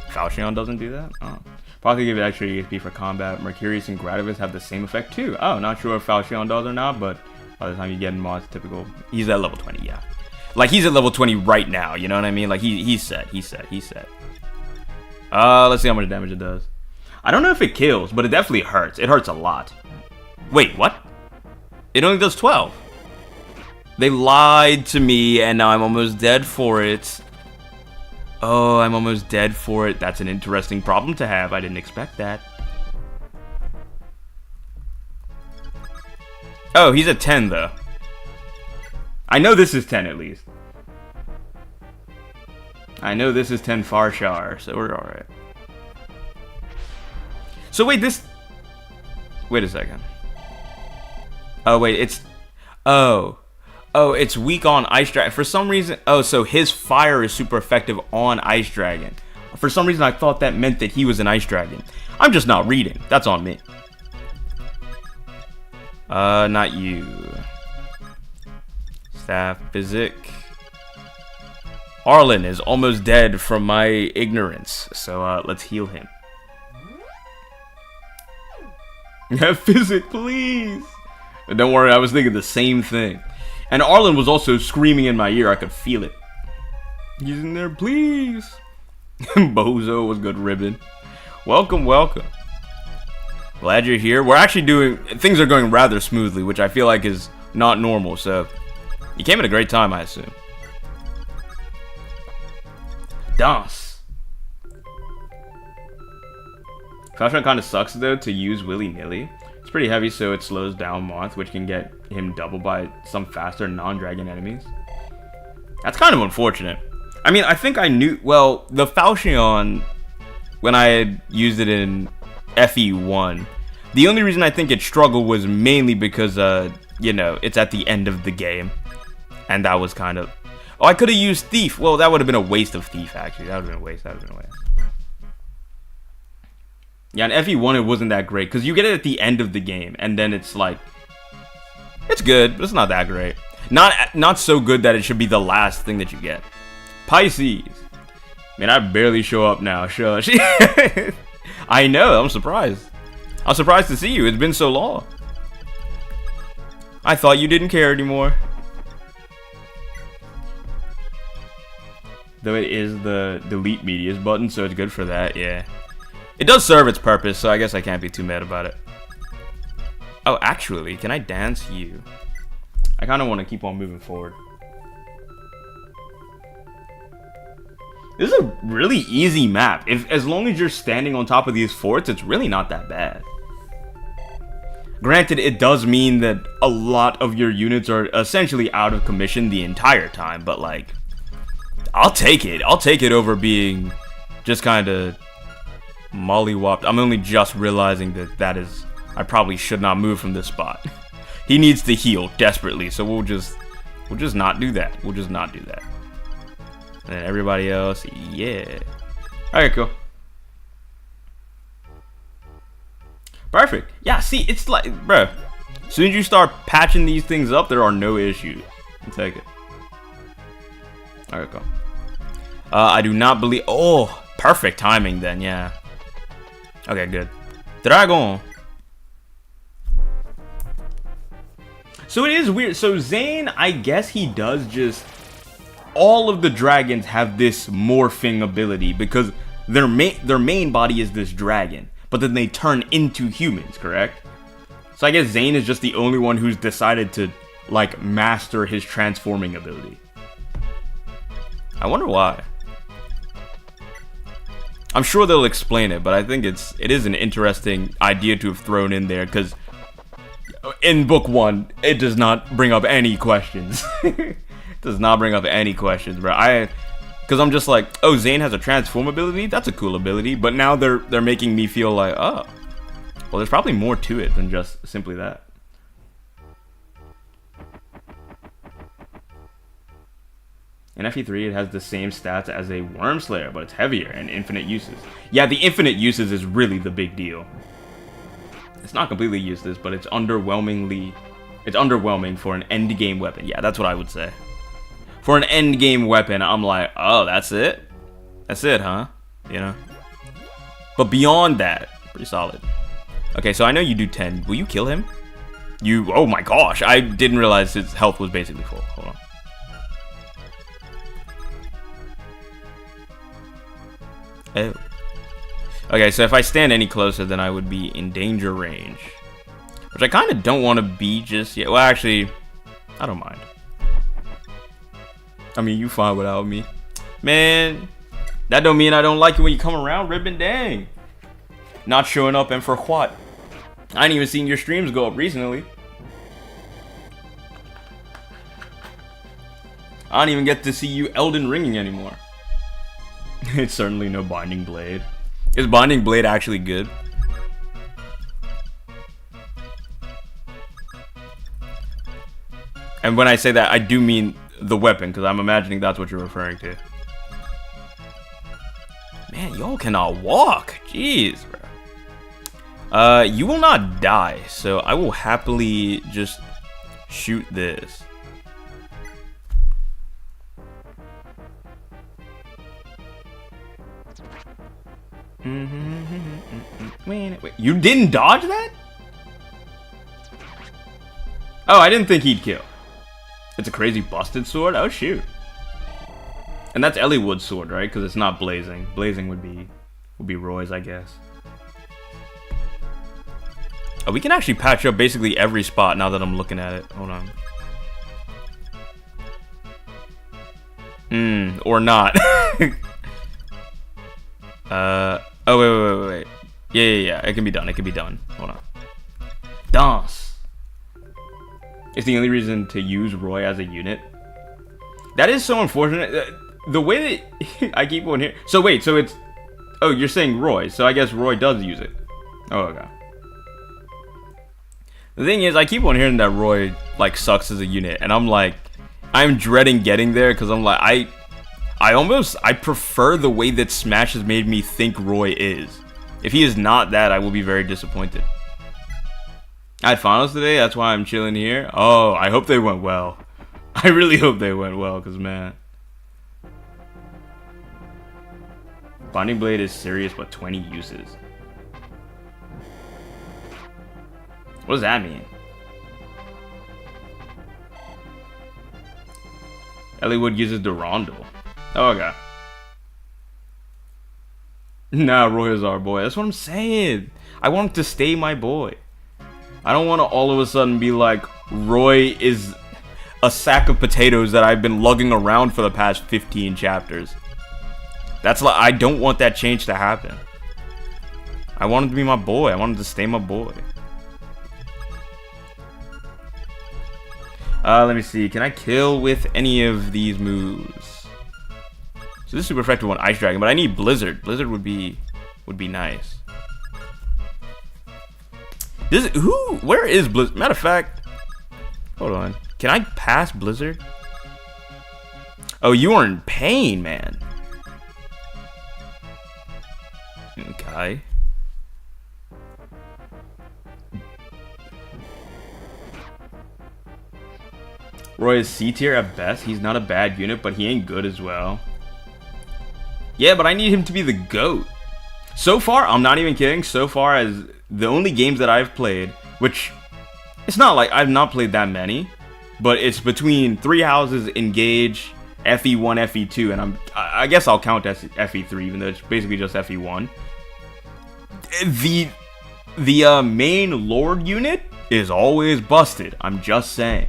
Falchion doesn't do that? Oh. Probably give it extra EXP for combat. Mercurius and Gradivis have the same effect too. Oh, not sure if Falchion does or not, but by the time you get in mods, typical. He's at level 20, yeah. Like, he's at level 20 right now, you know what I mean? Like, he's set. Let's see how much damage it does. I don't know if it kills, but it definitely hurts. It hurts a lot. Wait, what? It only does 12. They lied to me, and now I'm almost dead for it. Oh, I'm almost dead for it. That's an interesting problem to have. I didn't expect that. Oh, he's at 10, though. I know this is 10, at least. I know this is 10 Farshar, so we're alright. So wait, this... Wait a second. Oh, wait, it's... Oh, it's weak on Ice Dragon. For some reason... Oh, so his fire is super effective on Ice Dragon. For some reason, I thought that meant that he was an ice dragon. I'm just not reading. That's on me. Not you. Staff Physic. Arlen is almost dead from my ignorance, so let's heal him. Have Physic, please. And don't worry, I was thinking the same thing. And Arlen was also screaming in my ear. I could feel it. He's in there, please. Bozo was good ribbon. Welcome, welcome. Glad you're here. We're actually doing... Things are going rather smoothly, which I feel like is not normal, so... You came at a great time, I assume. Dance. Flashman kind of sucks, though, to use willy-nilly. It's pretty heavy, so it slows down Moth, which can get him doubled by some faster non-dragon enemies. That's kind of unfortunate. I mean, I think I knew... Well, the Falchion, when I had used it in FE1, the only reason I think it struggled was mainly because, you know, it's at the end of the game. And that was kind of... Oh, I could have used Thief. Well, that would have been a waste of Thief, actually. That would have been a waste. That would have been a waste. Yeah, in FE1, it wasn't that great. Because you get it at the end of the game. And then it's like... It's good, but it's not that great. Not so good that it should be the last thing that you get. Pisces. Man, I barely show up now. Shush. I know, I'm surprised. I'm surprised to see you. It's been so long. I thought you didn't care anymore. Though it is the delete medias button, so it's good for that, yeah. It does serve its purpose, so I guess I can't be too mad about it. Oh, actually, can I dance you? I kind of want to keep on moving forward. This is a really easy map. As long as you're standing on top of these forts, it's really not that bad. Granted, it does mean that a lot of your units are essentially out of commission the entire time, but like... I'll take it. I'll take it over being just kind of mollywopped. I'm only just realizing that is... I probably should not move from this spot. He needs to heal desperately, so we'll just not do that. We'll just not do that. And everybody else, yeah. Okay, cool. Perfect. Yeah, see, it's like, bro. As soon as you start patching these things up, there are no issues. I'll take it. Okay, cool. I do not believe... Oh, perfect timing then, yeah. Okay, good. Dragon. So it is weird. So Zane, I guess he does just... All of the dragons have this morphing ability because their main body is this dragon, but then they turn into humans, correct? So I guess Zane is just the only one who's decided to like master his transforming ability. I wonder why. I'm sure they'll explain it, but I think it is an interesting idea to have thrown in there because in book 1 it does not bring up any questions. Does not bring up any questions, bro. Because I'm just like, oh, Zane has a transform ability? That's a cool ability. But now they're making me feel like, oh, well, there's probably more to it than just simply that. In FE3, it has the same stats as a Worm Slayer, but it's heavier and infinite uses. Yeah, the infinite uses is really the big deal. It's not completely useless, but it's underwhelming for an end game weapon. Yeah, that's what I would say. For an end game weapon, I'm like, oh, that's it? That's it, huh? You know? But beyond that, pretty solid. Okay, so I know you do 10. Will you kill him? Oh my gosh, I didn't realize his health was basically full. Hold on. Oh. Okay, so if I stand any closer, then I would be in danger range. Which I kind of don't want to be just yet. Well, actually, I don't mind. I mean, you fine without me. Man, that don't mean I don't like you when you come around, Ribbon. Dang. Not showing up and for what? I ain't even seen your streams go up recently. I don't even get to see you Elden Ringing anymore. It's certainly no Binding Blade. Is Binding Blade actually good? And when I say that, I do mean the weapon, because I'm imagining that's what you're referring to. Man, y'all cannot walk. Jeez, bro. You will not die, so I will happily just shoot this. Wait, you didn't dodge that? Oh, I didn't think he'd kill. It's a crazy busted sword? Oh, shoot. And that's Eliwood's sword, right? Because it's not blazing. Blazing would be Roy's, I guess. Oh, we can actually patch up basically every spot now that I'm looking at it. Hold on. Or not. Oh, wait. Yeah. It can be done. It can be done. Hold on. Dance. It's the only reason to use Roy as a unit. That is so unfortunate. The way that I keep on here. So wait, so it's... Oh, you're saying Roy. So I guess Roy does use it. Oh, okay. The thing is, I keep on hearing that Roy, like, sucks as a unit. And I'm like... I'm dreading getting there because I'm like... I prefer the way that Smash has made me think Roy is. If he is not that, I will be very disappointed. I had finals today, that's why I'm chilling here. Oh, I hope they went well. I really hope they went well, because, man. Bonding Blade is serious, but 20 uses. What does that mean? Eliwood uses Durandal. Oh, okay. Nah, Roy is our boy. That's what I'm saying. I want him to stay my boy. I don't want to all of a sudden be like, Roy is a sack of potatoes that I've been lugging around for the past 15 chapters. That's like, I don't want that change to happen. I want him to be my boy. I want him to stay my boy. Let me see. Can I kill with any of these moves? So this is super effective on Ice Dragon, but I need Blizzard. Blizzard would be nice. Where is Blizzard? Matter of fact, hold on. Can I pass Blizzard? Oh, you are in pain, man. Okay. Roy is C tier at best. He's not a bad unit, but he ain't good as well. Yeah, but I need him to be the GOAT. So far, I'm not even kidding. So far as the only games that I've played, which it's not like I've not played that many, but it's between Three Houses, Engage, FE1, FE2, and I guess I'll count as FE3, even though it's basically just FE1. The main Lord unit is always busted. I'm just saying.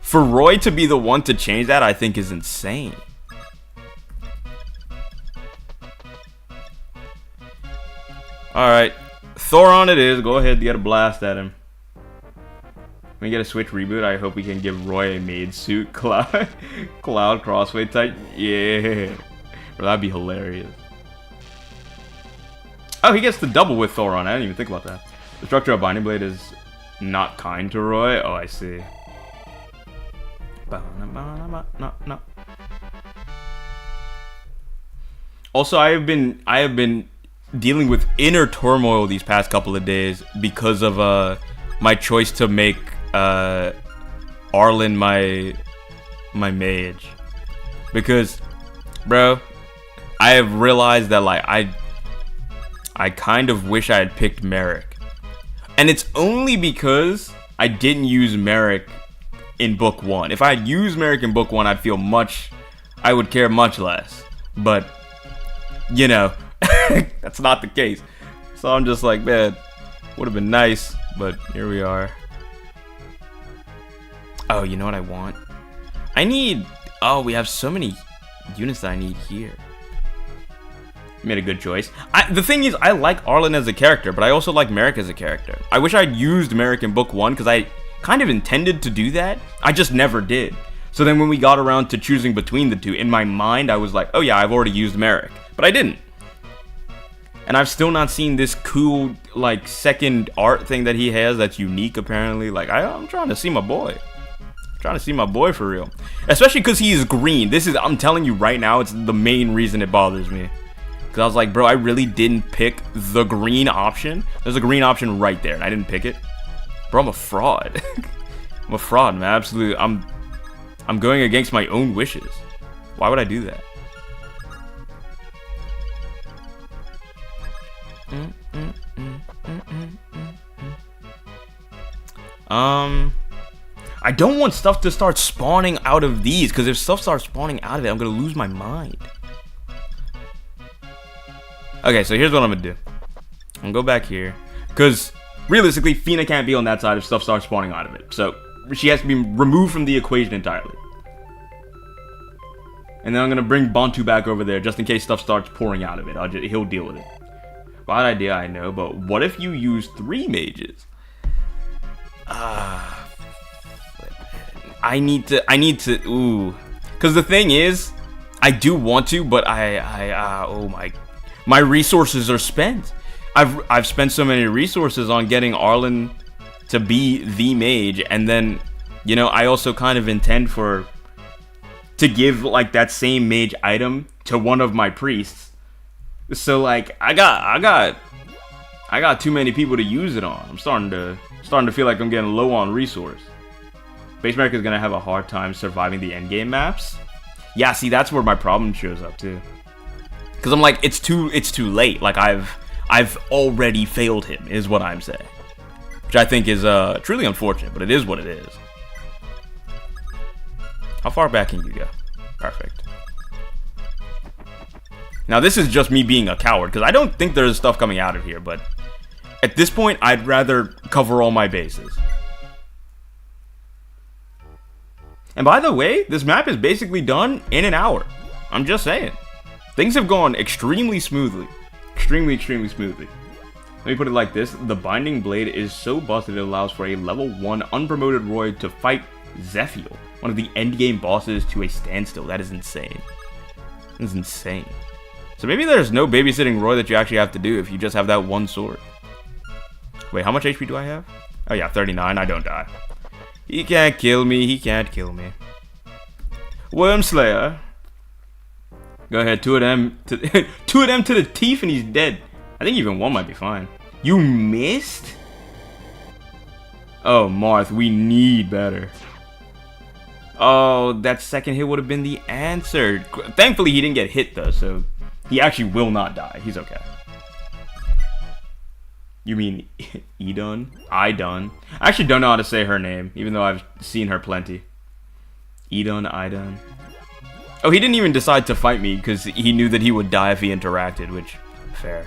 For Roy to be the one to change that, I think is insane. Alright, Thoron it is. Go ahead, get a blast at him. When we get a Switch reboot, I hope we can give Roy a maid suit. Cloud crossway type. Yeah. Bro, that'd be hilarious. Oh, he gets the double with Thoron. I didn't even think about that. The structure of Binding Blade is not kind to Roy. Oh, I see. No. Also, I have been dealing with inner turmoil these past couple of days because of my choice to make Arlen my mage. Because, bro, I have realized that like I kind of wish I had picked Merrick. And it's only because I didn't use Merrick in book 1. If I had used Merrick in book 1, I would care much less. But, you know, that's not the case. So I'm just like, man, would have been nice, but here we are. Oh, you know what I want? We have so many units that I need here. Made a good choice. The thing is, I like Arlen as a character, but I also like Merrick as a character. I wish I'd used Merrick in book 1, because I kind of intended to do that. I just never did. So then when we got around to choosing between the two, in my mind, I was like, oh yeah, I've already used Merrick. But I didn't. And I've still not seen this cool, like, second art thing that he has that's unique, apparently. Like, I'm trying to see my boy. I'm trying to see my boy for real. Especially because he is green. I'm telling you right now, it's the main reason it bothers me. Because I was like, bro, I really didn't pick the green option. There's a green option right there, and I didn't pick it. Bro, I'm a fraud. I'm a fraud, man. Absolutely. I'm going against my own wishes. Why would I do that? I don't want stuff to start spawning out of these, because if stuff starts spawning out of it, I'm gonna lose my mind. Okay, so here's what I'm gonna do. I'm gonna go back here, because realistically, Fina can't be on that side if stuff starts spawning out of it. So she has to be removed from the equation entirely. And then I'm gonna bring Bantu back over there just in case stuff starts pouring out of it. He'll deal with it. Bad idea, I know, but what if you use 3 mages? I need to, ooh. Because the thing is, I do want to, but oh my resources are spent. I've spent so many resources on getting Arlen to be the mage, and then, you know, I also kind of intend to give, like, that same mage item to one of my priests. So, like, I got too many people to use it on. I'm starting to feel like I'm getting low on resource. Base America is gonna have a hard time surviving the endgame maps. Yeah, see, that's where my problem shows up too. Cause I'm like, it's too late. Like I've already failed him, is what I'm saying. Which I think is truly unfortunate, but it is what it is. How far back can you go? Perfect. Now this is just me being a coward, because I don't think there's stuff coming out of here, but at this point, I'd rather cover all my bases. And by the way, this map is basically done in an hour. I'm just saying. Things have gone extremely smoothly. Extremely smoothly. Let me put it like this. The Binding Blade is so busted it allows for a level 1 unpromoted Roy to fight Zephiel, one of the endgame bosses, to a standstill. That is insane. That is insane. So maybe there's no babysitting Roy that you actually have to do if you just have that one sword. Wait, how much HP do I have? Oh yeah, 39. I don't die. He can't kill me. He can't kill me. Wormslayer. Go ahead, 2 of them to 2 of them to the teeth, and he's dead. I think even 1 might be fine. You missed? Oh, Marth, we need better. Oh, that second hit would have been the answer. Thankfully, he didn't get hit though, so he actually will not die. He's okay. You mean Idun? Idun. I actually don't know how to say her name, even though I've seen her plenty. Idun. Oh, he didn't even decide to fight me because he knew that he would die if he interacted, which, fair.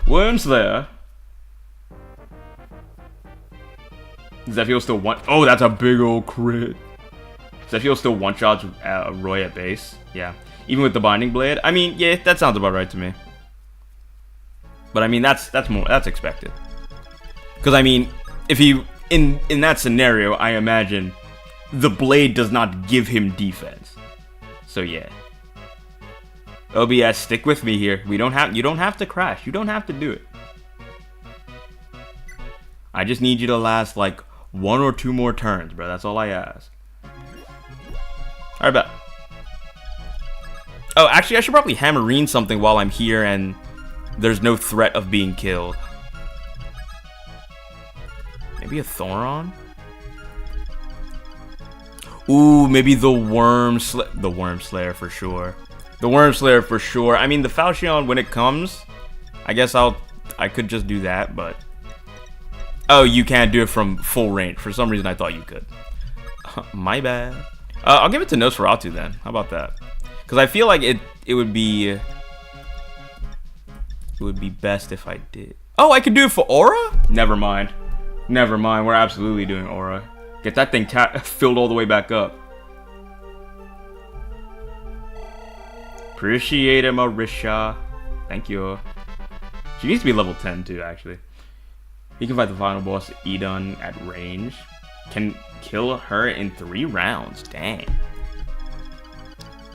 Wormslayer. Zephiel still one. Oh, that's a big old crit. Zephiel still one-shots Roy at base. Yeah. Even with the Binding Blade. I mean, yeah, that sounds about right to me. But I mean, that's expected. Because I mean, if he in that scenario, I imagine the blade does not give him defense. So yeah. OBS, stick with me here. You don't have to crash. You don't have to do it. I just need you to last like 1 or 2 more turns, bro. That's all I ask. Alright, bet. Oh, actually, I should probably hammerine something while I'm here and there's no threat of being killed. Maybe a Thoron? Ooh, maybe the Wormslayer for sure. The Wormslayer for sure. I mean, the Falchion, when it comes, I guess I could just do that, but... Oh, you can't do it from full range. For some reason, I thought you could. My bad. I'll give it to Nosferatu then. How about that? Because I feel like it would be best if I did. Oh, I could do it for Aura? Never mind. Never mind. We're absolutely doing Aura. Get that thing filled all the way back up. Appreciate it, Marisha. Thank you. She needs to be level 10 too, actually. He can fight the final boss, Idun, at range. Can kill her in 3 rounds. Dang.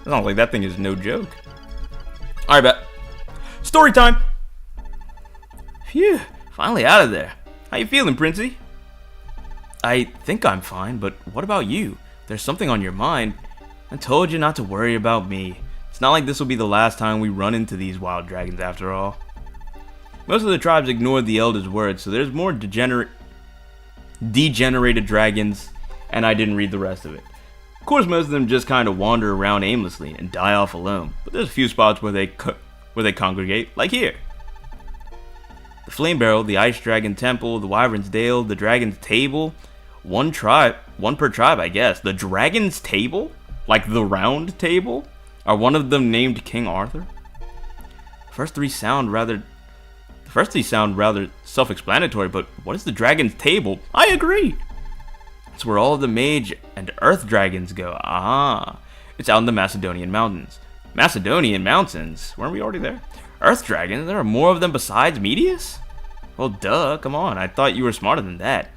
Sounds like that thing is no joke. Alright, bet. Story time! Phew, finally out of there. How you feeling, Princey? I think I'm fine, but what about you? There's something on your mind. I told you not to worry about me. It's not like this will be the last time we run into these wild dragons after all. Most of the tribes ignored the Elder's words, so there's more degenerated dragons, and I didn't read the rest of it. Of course, most of them just kind of wander around aimlessly and die off alone, but there's a few spots where they congregate, like here. The Flame Barrel, the Ice Dragon Temple, the Wyvern's Dale, the Dragon's Table. One per tribe, I guess. The Dragon's Table? Like the Round Table? Are one of them named King Arthur? The first three sound rather self-explanatory, but what is the Dragon's Table? I agree! It's where all of the mage and earth dragons go. Ah, it's out in the Macedonian Mountains. Macedonian Mountains? Weren't we already there? Earth dragons? There are more of them besides Medius? Well, duh, come on, I thought you were smarter than that.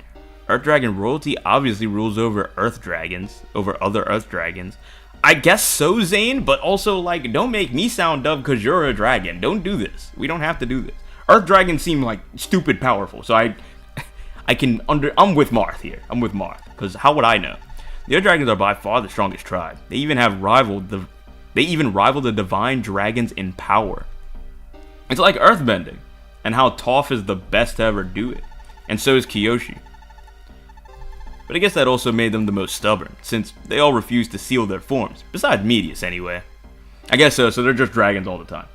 Earth dragon royalty obviously rules over other earth dragons. I guess so, Zane, but also, like, don't make me sound dumb because you're a dragon. Don't do this. We don't have to do this. Earth dragons seem, like, stupid powerful, so I'm with Marth here. I'm with Marth, because how would I know? The Earth dragons are by far the strongest tribe. They even rival the divine dragons in power. It's like earthbending, and how Toph is the best to ever do it, and so is Kyoshi. But I guess that also made them the most stubborn, since they all refuse to seal their forms, besides Medius anyway. I guess so they're just dragons all the time.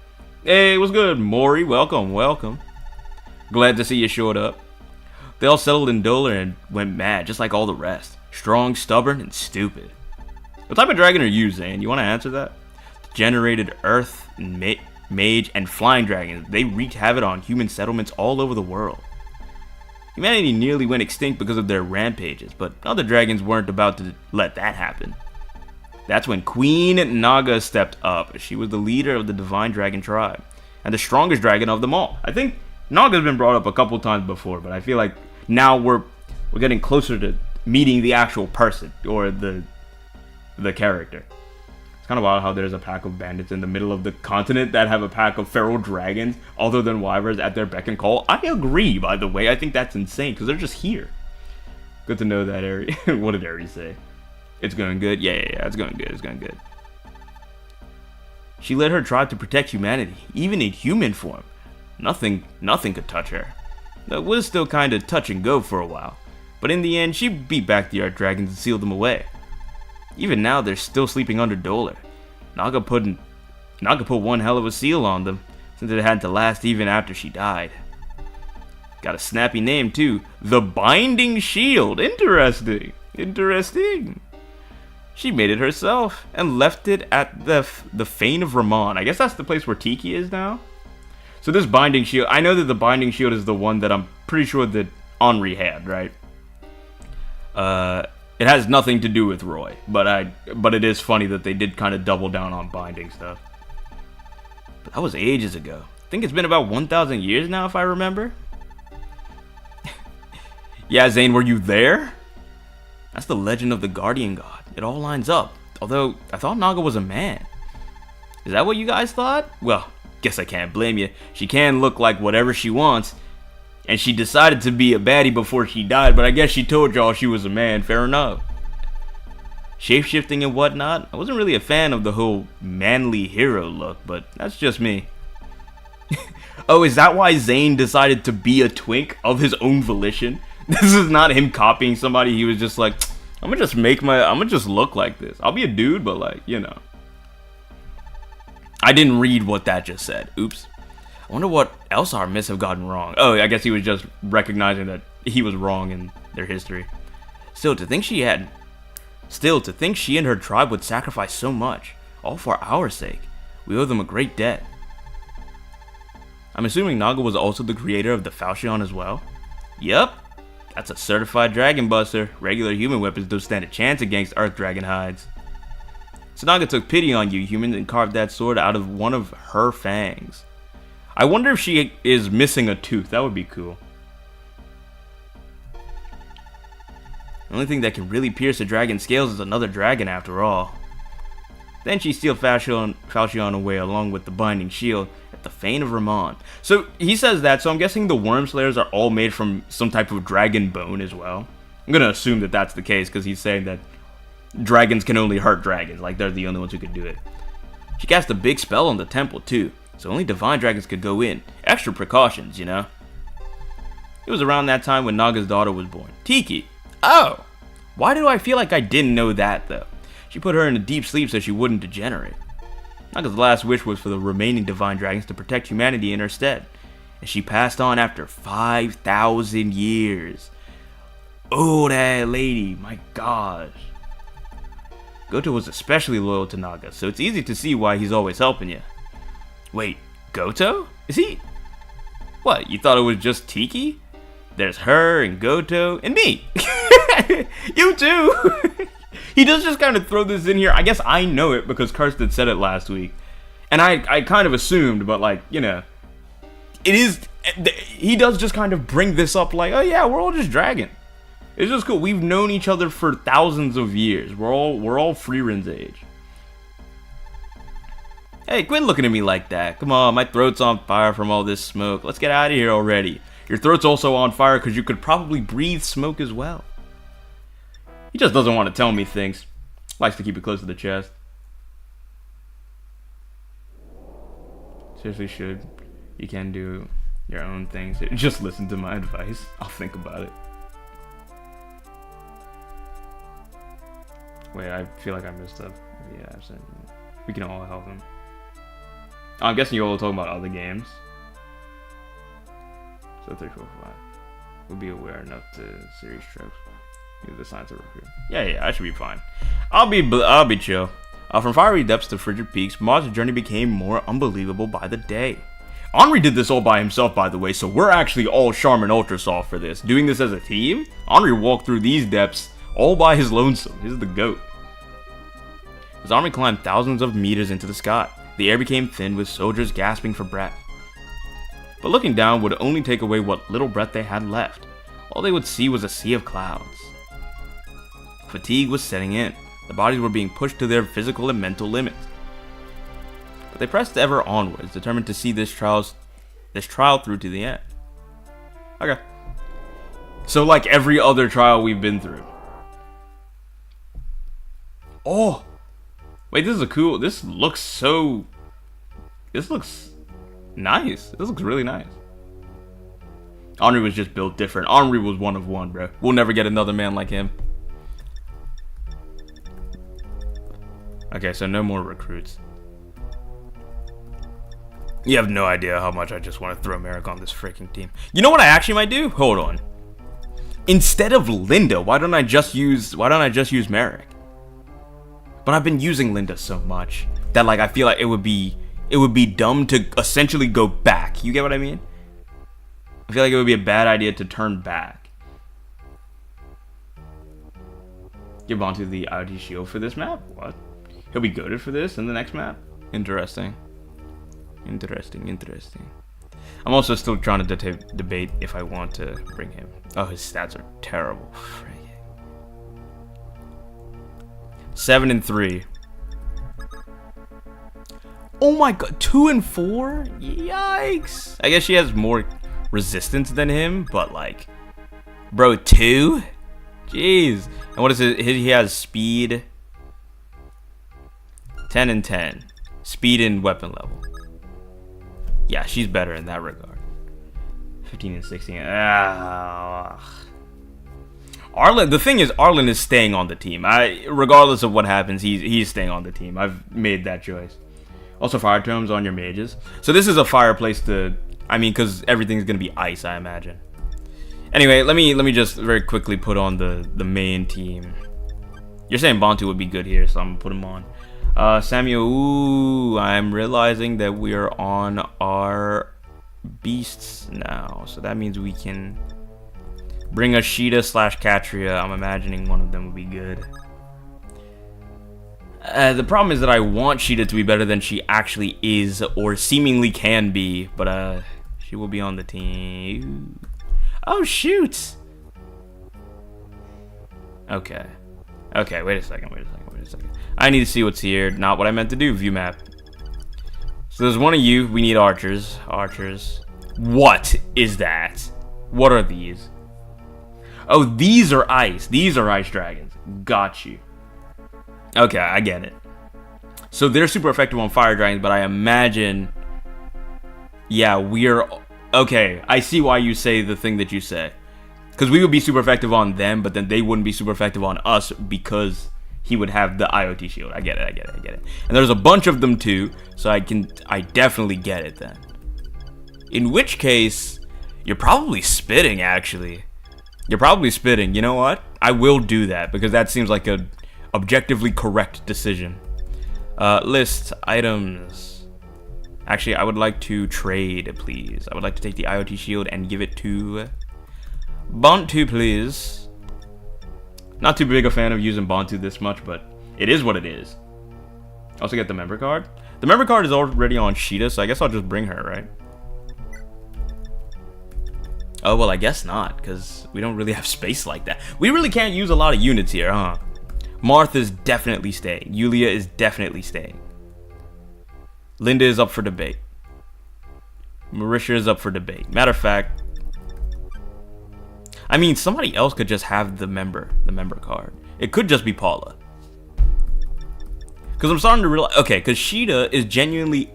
Hey, what's good, Mori? Welcome. Glad to see you showed up. They all settled in Dolar and went mad, just like all the rest. Strong, stubborn, and stupid. What type of dragon are you, Zane? You want to answer that? Generated earth, mage, and flying dragons. They wreaked havoc on human settlements all over the world. Humanity nearly went extinct because of their rampages, but other dragons weren't about to let that happen. That's when Queen Naga stepped up. She was the leader of the Divine Dragon tribe, and the strongest dragon of them all. I think Naga's been brought up a couple times before, but I feel like now we're getting closer to meeting the actual person, or the character. It's kind of wild how there's a pack of bandits in the middle of the continent that have a pack of feral dragons, other than wyverns, at their beck and call. I agree, by the way. I think that's insane, because they're just here. Good to know that, Aries. What did Aries say? It's going good? Yeah, it's going good. She led her tribe to protect humanity, even in human form. Nothing could touch her. It was still kind of touch and go for a while, but in the end, she beat back the Earth Dragons and sealed them away. Even now, they're still sleeping under Dolar. Naga put one hell of a seal on them, since it had to last even after she died. Got a snappy name too, the Binding Shield. Interesting. She made it herself and left it at the Fane of Ramon. I guess that's the place where Tiki is now. So this Binding Shield, I know that the Binding Shield is the one that I'm pretty sure that Henri had, right? It has nothing to do with Roy, but it is funny that they did kind of double down on binding stuff. But that was ages ago. I think it's been about 1,000 years now, if I remember. Yeah, Zane, were you there? That's the legend of the Guardian God. It all lines up. Although, I thought Naga was a man. Is that what you guys thought? Well, guess I can't blame you. She can look like whatever she wants. And she decided to be a baddie before she died, but I guess she told y'all she was a man. Fair enough. Shape-shifting and whatnot, I wasn't really a fan of the whole manly hero look, but that's just me. Oh, is that why Zane decided to be a twink of his own volition? This is not him copying somebody. He was just like, I'm gonna just look like this. I'll be a dude, but like, you know. I didn't read what that just said. Oops. I wonder what else our myths have gotten wrong. Oh, I guess he was just recognizing that he was wrong in their history. Still, to think she and her tribe would sacrifice so much, all for our sake. We owe them a great debt. I'm assuming Naga was also the creator of the Falchion as well? Yup. That's a certified dragon buster. Regular human weapons don't stand a chance against earth dragon hides. So Naga took pity on you humans and carved that sword out of one of her fangs. I wonder if she is missing a tooth. That would be cool. The only thing that can really pierce a dragon's scales is another dragon after all. Then she steals Falchion away along with the Binding Shield at the Fane of Ramon. So he says that, so I'm guessing the Worm Slayers are all made from some type of dragon bone as well. I'm gonna assume that that's the case because he's saying that dragons can only hurt dragons, like they're the only ones who can do it. She cast a big spell on the temple too, so only divine dragons could go in. Extra precautions, you know? It was around that time when Naga's daughter was born. Tiki. Oh! Why do I feel like I didn't know that, though? She put her in a deep sleep so she wouldn't degenerate. Naga's last wish was for the remaining divine dragons to protect humanity in her stead. And she passed on after 5,000 years. Oh, that lady. My gosh. Goto was especially loyal to Naga, so it's easy to see why he's always helping you. Wait, Goto? Is he... What, you thought it was just Tiki? There's her and Goto and me. You too. He does just kind of throw this in here. I guess I know it because Karsten said it last week. And I kind of assumed, but like, you know, it is... He does just kind of bring this up like, oh yeah, we're all just dragon. It's just cool. We've known each other for thousands of years. We're all Frierin's age. Hey, quit looking at me like that. Come on, my throat's on fire from all this smoke. Let's get out of here already. Your throat's also on fire because you could probably breathe smoke as well. He just doesn't want to tell me things. Likes to keep it close to the chest. Seriously should. You can do your own things. Just listen to my advice. I'll think about it. Wait, I feel like I messed up. Yeah, we can all help him. Oh, I'm guessing you're all talking about other games. So 3, 4, 5. We'll be aware enough to series tropes. Maybe the signs are recruit. Yeah, I should be fine. I'll be chill. From fiery depths to frigid peaks, Maud's journey became more unbelievable by the day. Henri did this all by himself, by the way, so we're actually all Charmin Ultra Soft for this. Doing this as a team, Henri walked through these depths all by his lonesome. He's the GOAT. His army climbed thousands of meters into the sky. The air became thin with soldiers gasping for breath. But looking down would only take away what little breath they had left. All they would see was a sea of clouds. Fatigue was setting in. The bodies were being pushed to their physical and mental limits. But they pressed ever onwards, determined to see this trial through to the end. Okay. So like every other trial we've been through. Oh! Wait, this is a cool... This looks nice. This looks really nice. Henri was just built different. Henri was one of one, bro. We'll never get another man like him. Okay, so no more recruits. You have no idea how much I just want to throw Merrick on this freaking team. You know what I actually might do? Hold on. Instead of Linda, why don't I just use Merrick? But I've been using Linda so much that like I feel like it would be dumb to essentially go back. You get what I mean? I feel like it would be a bad idea to turn back. Give Bantu the ID shield for this map? What? He'll be goated for this in the next map? Interesting. Interesting. I'm also still trying to debate if I want to bring him. Oh, his stats are terrible. 7 and 3. Oh my god, 2 and 4? Yikes. I guess she has more resistance than him, but like, bro, 2? Jeez. And what is it? He has speed 10 and 10. Speed and weapon level. Yeah, she's better in that regard. 15 and 16. Arlen, the thing is, Arlen is staying on the team. Regardless of what happens, he's staying on the team. I've made that choice. Also, fire totems on your mages. So this is a fireplace to, I mean, because everything's gonna be ice, I imagine. Anyway, let me just very quickly put on the main team. You're saying Bantu would be good here, so I'm gonna put him on. Samuel, ooh, I'm realizing that we are on our beasts now, so that means we can bring a Sheeta / Katria. I'm imagining one of them would be good. The problem is that I want Sheeta to be better than she actually is, or seemingly can be, but she will be on the team. Oh shoot! Okay, wait a second. I need to see what's here. Not what I meant to do. View map. So there's one of you. We need archers. What is that? What are these? Oh, these are ice. These are ice dragons. Got you. Okay, I get it. So they're super effective on fire dragons, but I imagine, yeah, we're okay. I see why you say the thing that you say, because we would be super effective on them, but then they wouldn't be super effective on us because he would have the IoT shield. I get it. And there's a bunch of them too, so I definitely get it then. In which case, you're probably spitting, actually. You're probably spitting. You know what? I will do that, because that seems like a objectively correct decision. List items. Actually, I would like to trade, please. I would like to take the IoT shield and give it to Bantu, please. Not too big a fan of using Bantu this much, but it is what it is. Also get the member card. The member card is already on Sheeta, so I guess I'll just bring her, right? Oh, well, I guess not, because we don't really have space like that. We really can't use a lot of units here, huh? Martha's definitely staying. Yulia is definitely staying. Linda is up for debate. Marisha is up for debate. Matter of fact, I mean, somebody else could just have the member card. It could just be Paula. Because I'm starting to realize, okay, because Sheeta is genuinely,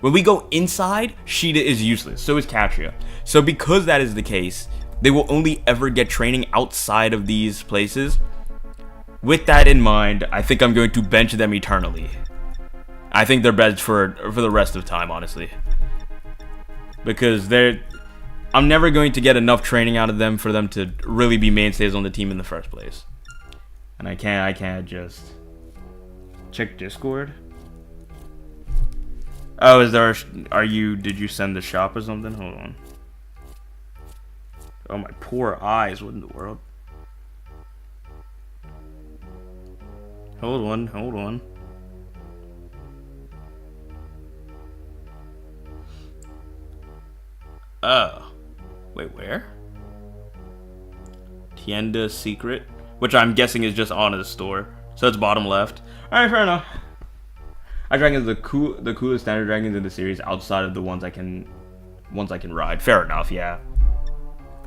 when we go inside, Sheeta is useless. So is Katria. So because that is the case, they will only ever get training outside of these places. With that in mind, I think I'm going to bench them eternally. I think they're best for the rest of time, honestly. Because I'm never going to get enough training out of them for them to really be mainstays on the team in the first place. And I can't just check Discord. Oh, did you send the shop or something? Hold on. Oh, my poor eyes. What in the world? Hold on. Oh. Wait, where? Tienda Secret? Which I'm guessing is just on his store. So it's bottom left. Alright, fair enough. I dragons the coolest standard dragons in the series outside of the ones I can ride. Fair enough, yeah.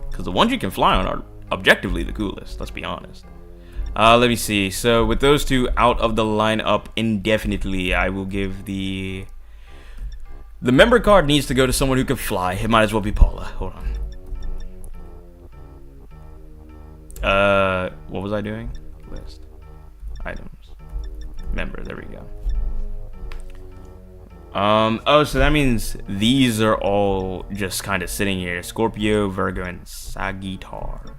Because the ones you can fly on are objectively the coolest, let's be honest. Let me see. So with those two out of the lineup indefinitely, I will give the member card needs to go to someone who can fly. It might as well be Paula. Hold on. What was I doing? List. Items. Member, there we go. Oh, so that means these are all just kind of sitting here. Scorpio, Virgo, and Sagitar.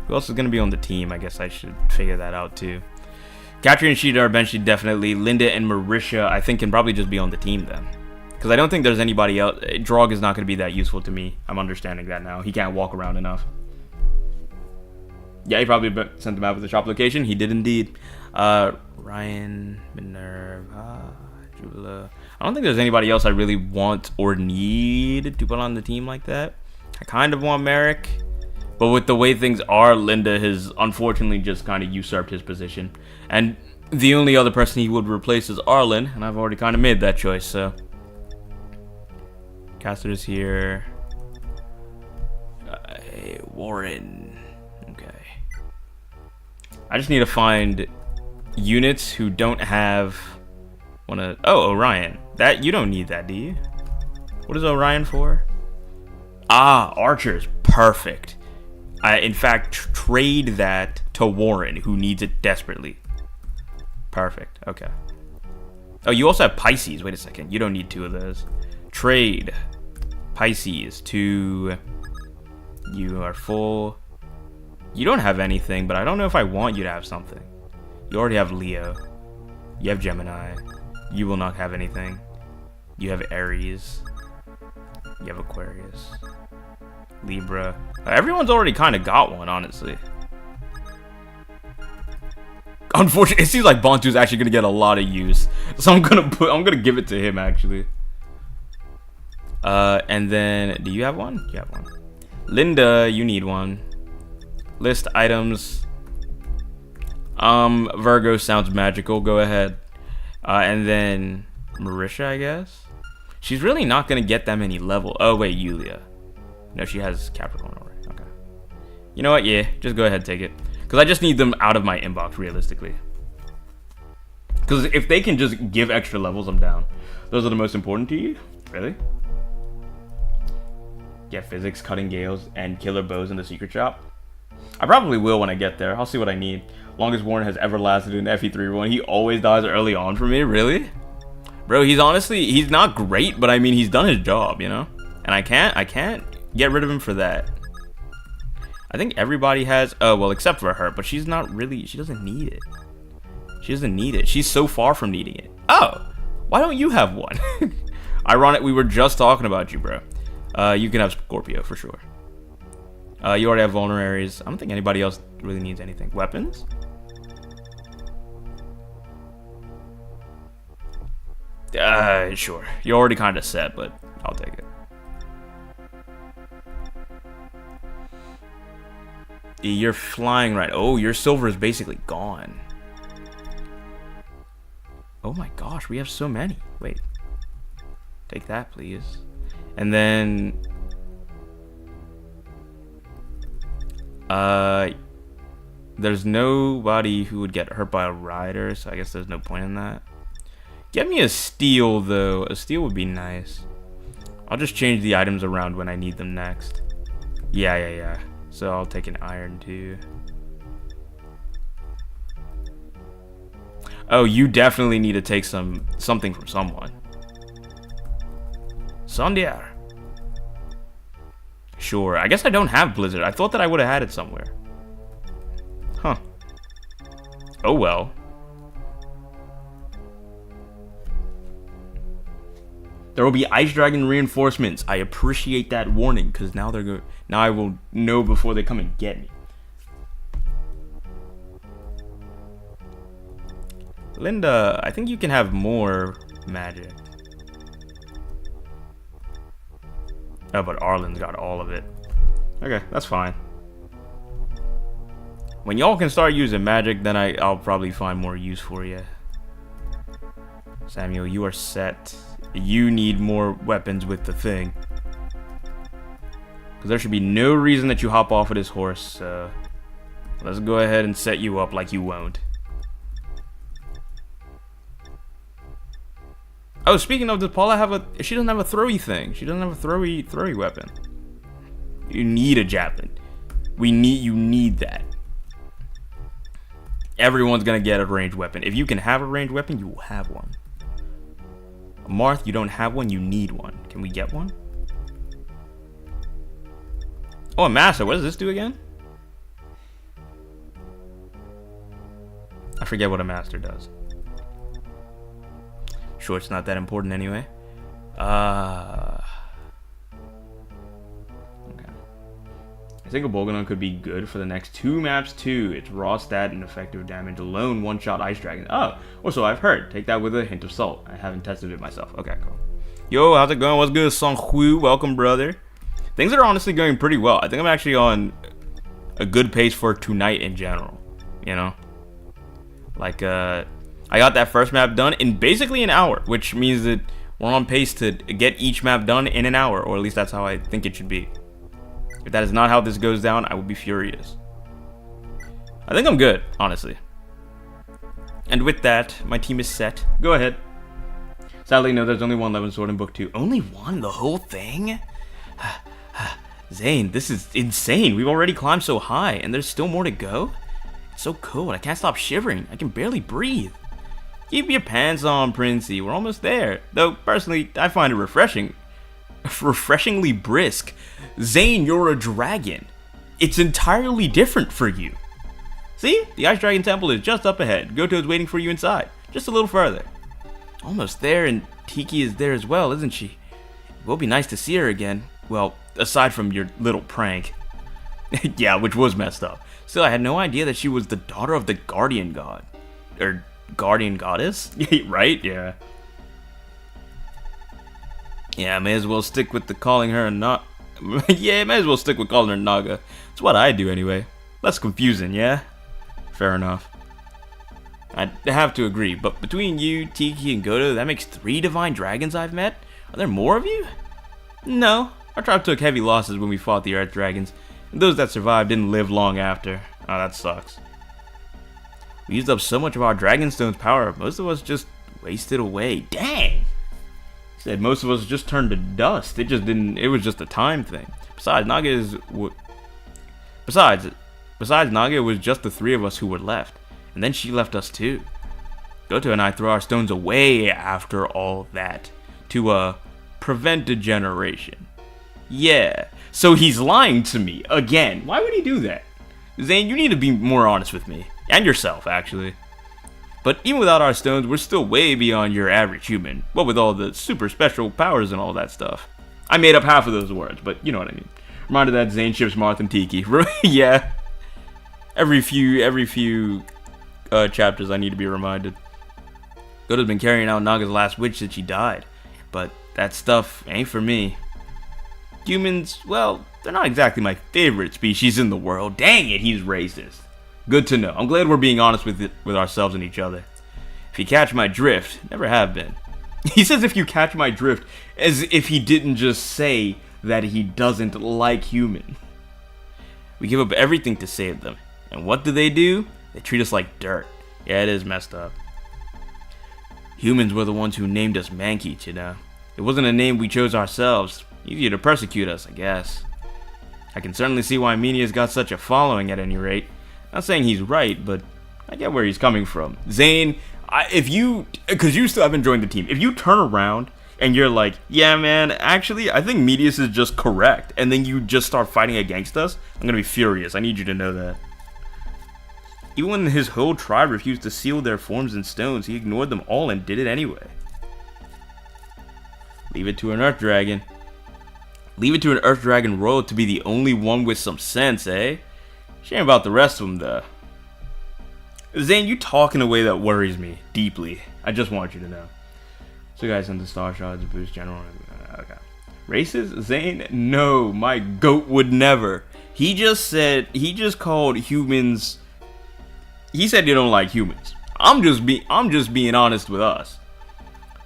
Who else is going to be on the team? I guess I should figure that out too. Katria and Sheeta are eventually definitely. Linda and Marisha, I think, can probably just be on the team then. Because I don't think there's anybody else. Drog is not going to be that useful to me. I'm understanding that now. He can't walk around enough. Yeah, he probably sent them out with the shop location. He did indeed. Ryan, Minerva, Jubila. I don't think there's anybody else I really want or need to put on the team like that. I kind of want Merrick. But with the way things are, Linda has unfortunately just kind of usurped his position. And the only other person he would replace is Arlen, and I've already kind of made that choice, so. Caster is here. Warren. Okay. I just need to find units who don't have oh, Orion. That you don't need that, do you? What is Orion for? Ah, archers. Perfect. In fact, trade that to Warren, who needs it desperately. Perfect. Okay. Oh, you also have Pisces. Wait a second. You don't need two of those. Trade Pisces to... You are full. You don't have anything, but I don't know if I want you to have something. You already have Leo. You have Gemini. You will not have anything. You have Aries. You have Aquarius. Libra. Everyone's already kind of got one, honestly. Unfortunately, it seems like Bantu's actually gonna get a lot of use, so I'm gonna give it to him actually. And then, do you have one? You have one. Linda, you need one. List items. Virgo sounds magical. Go ahead. And then Marisha, I guess. She's really not gonna get that many level. Oh wait, Yulia. No, she has Capricorn already. Okay. You know what? Yeah, just go ahead, take it. Because I just need them out of my inbox, realistically. Because if they can just give extra levels, I'm down. Those are the most important to you? Really? Get physics, cutting gales, and killer bows in the secret shop? I probably will when I get there. I'll see what I need. Longest Warren has ever lasted in FE3 1. He always dies early on for me? Really? Bro, he's not great, but I mean, he's done his job, you know? And I can't get rid of him for that. I think everybody has, oh, well, except for her, but she's not really, she doesn't need it. She doesn't need it. She's so far from needing it. Oh, why don't you have one? Ironic, we were just talking about you, bro. You can have Scorpio for sure. You already have vulneraries. I don't think anybody else really needs anything. Weapons? Sure. You're already kind of set, but I'll take it. You're flying right. Oh, your silver is basically gone. Oh my gosh, we have so many. Wait. Take that, please. And then... there's nobody who would get hurt by a rider, so I guess there's no point in that. Get me a steel, though. A steel would be nice. I'll just change the items around when I need them next. Yeah. So I'll take an iron, too. Oh, you definitely need to take something from someone. Sondier. Sure. I guess I don't have Blizzard. I thought that I would have had it somewhere. Huh. Oh well. There will be Ice Dragon reinforcements. I appreciate that warning, because now they're good. Now I will know before they come and get me. Linda, I think you can have more magic. Oh, but Arlen's got all of it. Okay, that's fine. When y'all can start using magic, then I'll probably find more use for you. Samuel, you are set. You need more weapons with the thing. Because there should be no reason that you hop off of this horse, so... let's go ahead and set you up like you won't. Oh, speaking of, does Paula have a... she doesn't have a throwy thing. She doesn't have a throwy weapon. You need a javelin. You need that. Everyone's gonna get a ranged weapon. If you can have a ranged weapon, you will have one. Marth, you don't have one, you need one. Can we get one? Oh, a master. What does this do again? I forget what a master does. Sure, it's not that important anyway. Okay. I think a Bolganon could be good for the next 2 maps too. It's raw stat and effective damage alone, one-shot Ice Dragon. Oh, also I've heard. Take that with a hint of salt. I haven't tested it myself. Okay, cool. Yo, how's it going? What's good, Song Hu? Welcome, brother. Things are honestly going pretty well. I think I'm actually on a good pace for tonight in general. You know? Like, I got that first map done in basically an hour, which means that we're on pace to get each map done in an hour, or at least that's how I think it should be. If that is not how this goes down, I will be furious. I think I'm good, honestly. And with that, my team is set. Go ahead. Sadly, no, there's only one 11 sword in book 2. Only one? The whole thing? Zane, this is insane. We've already climbed so high, and there's still more to go? It's so cold. I can't stop shivering. I can barely breathe. Keep your pants on, Princey. We're almost there. Though, personally, I find it refreshing. Refreshingly brisk. Zane, you're a dragon. It's entirely different for you. See? The Ice Dragon Temple is just up ahead. Goto is waiting for you inside. Just a little further. Almost there, and Tiki is there as well, isn't she? It will be nice to see her again. Well, aside from your little prank. Yeah, which was messed up. Still, I had no idea that she was the daughter of the Guardian God. Or Guardian Goddess? Right? Yeah. Yeah, may as well stick with calling her yeah, may as well stick with calling her Naga. It's what I do anyway. Less confusing, yeah? Fair enough. I have to agree, but between you, Tiki, and Goto, that makes 3 divine dragons I've met? Are there more of you? No. Our tribe took heavy losses when we fought the Earth Dragons, and those that survived didn't live long after. Oh, that sucks. We used up so much of our Dragonstone's power, most of us just wasted away. Dang! He said most of us just turned to dust. It just didn't, it was just a time thing. Besides, Naga, it was just the three of us who were left. And then she left us too. Goto and I threw our stones away after all that. To, prevent degeneration. Yeah. So he's lying to me again. Why would he do that? Zane, you need to be more honest with me. And yourself, actually. But even without our stones, we're still way beyond your average human. What with all the super special powers and all that stuff. I made up half of those words, but you know what I mean. Reminded that Zane ships Marth and Tiki. Yeah. Every few chapters I need to be reminded. Goto's been carrying out Naga's last wish since she died. But that stuff ain't for me. Humans, well, they're not exactly my favorite species in the world. Dang it, he's racist. Good to know. I'm glad we're being honest with ourselves and each other. If you catch my drift, never have been. He says if you catch my drift, as if he didn't just say that he doesn't like human. We give up everything to save them. And what do? They treat us like dirt. Yeah, it is messed up. Humans were the ones who named us Mankeet, you know. It wasn't a name we chose ourselves. Easier to persecute us, I guess. I can certainly see why Menia's got such a following at any rate. Not saying he's right, but I get where he's coming from. Zane, because you still haven't joined the team, if you turn around and you're like, yeah man, actually, I think Medius is just correct, and then you just start fighting against us, I'm gonna be furious. I need you to know that. Even when his whole tribe refused to seal their forms in stones, he ignored them all and did it anyway. Leave it to an Earth Dragon. Leave it to an Earth Dragon Royal to be the only one with some sense, eh? Shame about the rest of them, though. Zane, you talk in a way that worries me deeply. I just want you to know. So guys, send the star shards, boost general. Okay. Racist? Zane? No, my goat would never. He just called humans. He said you don't like humans. I'm just being honest with us.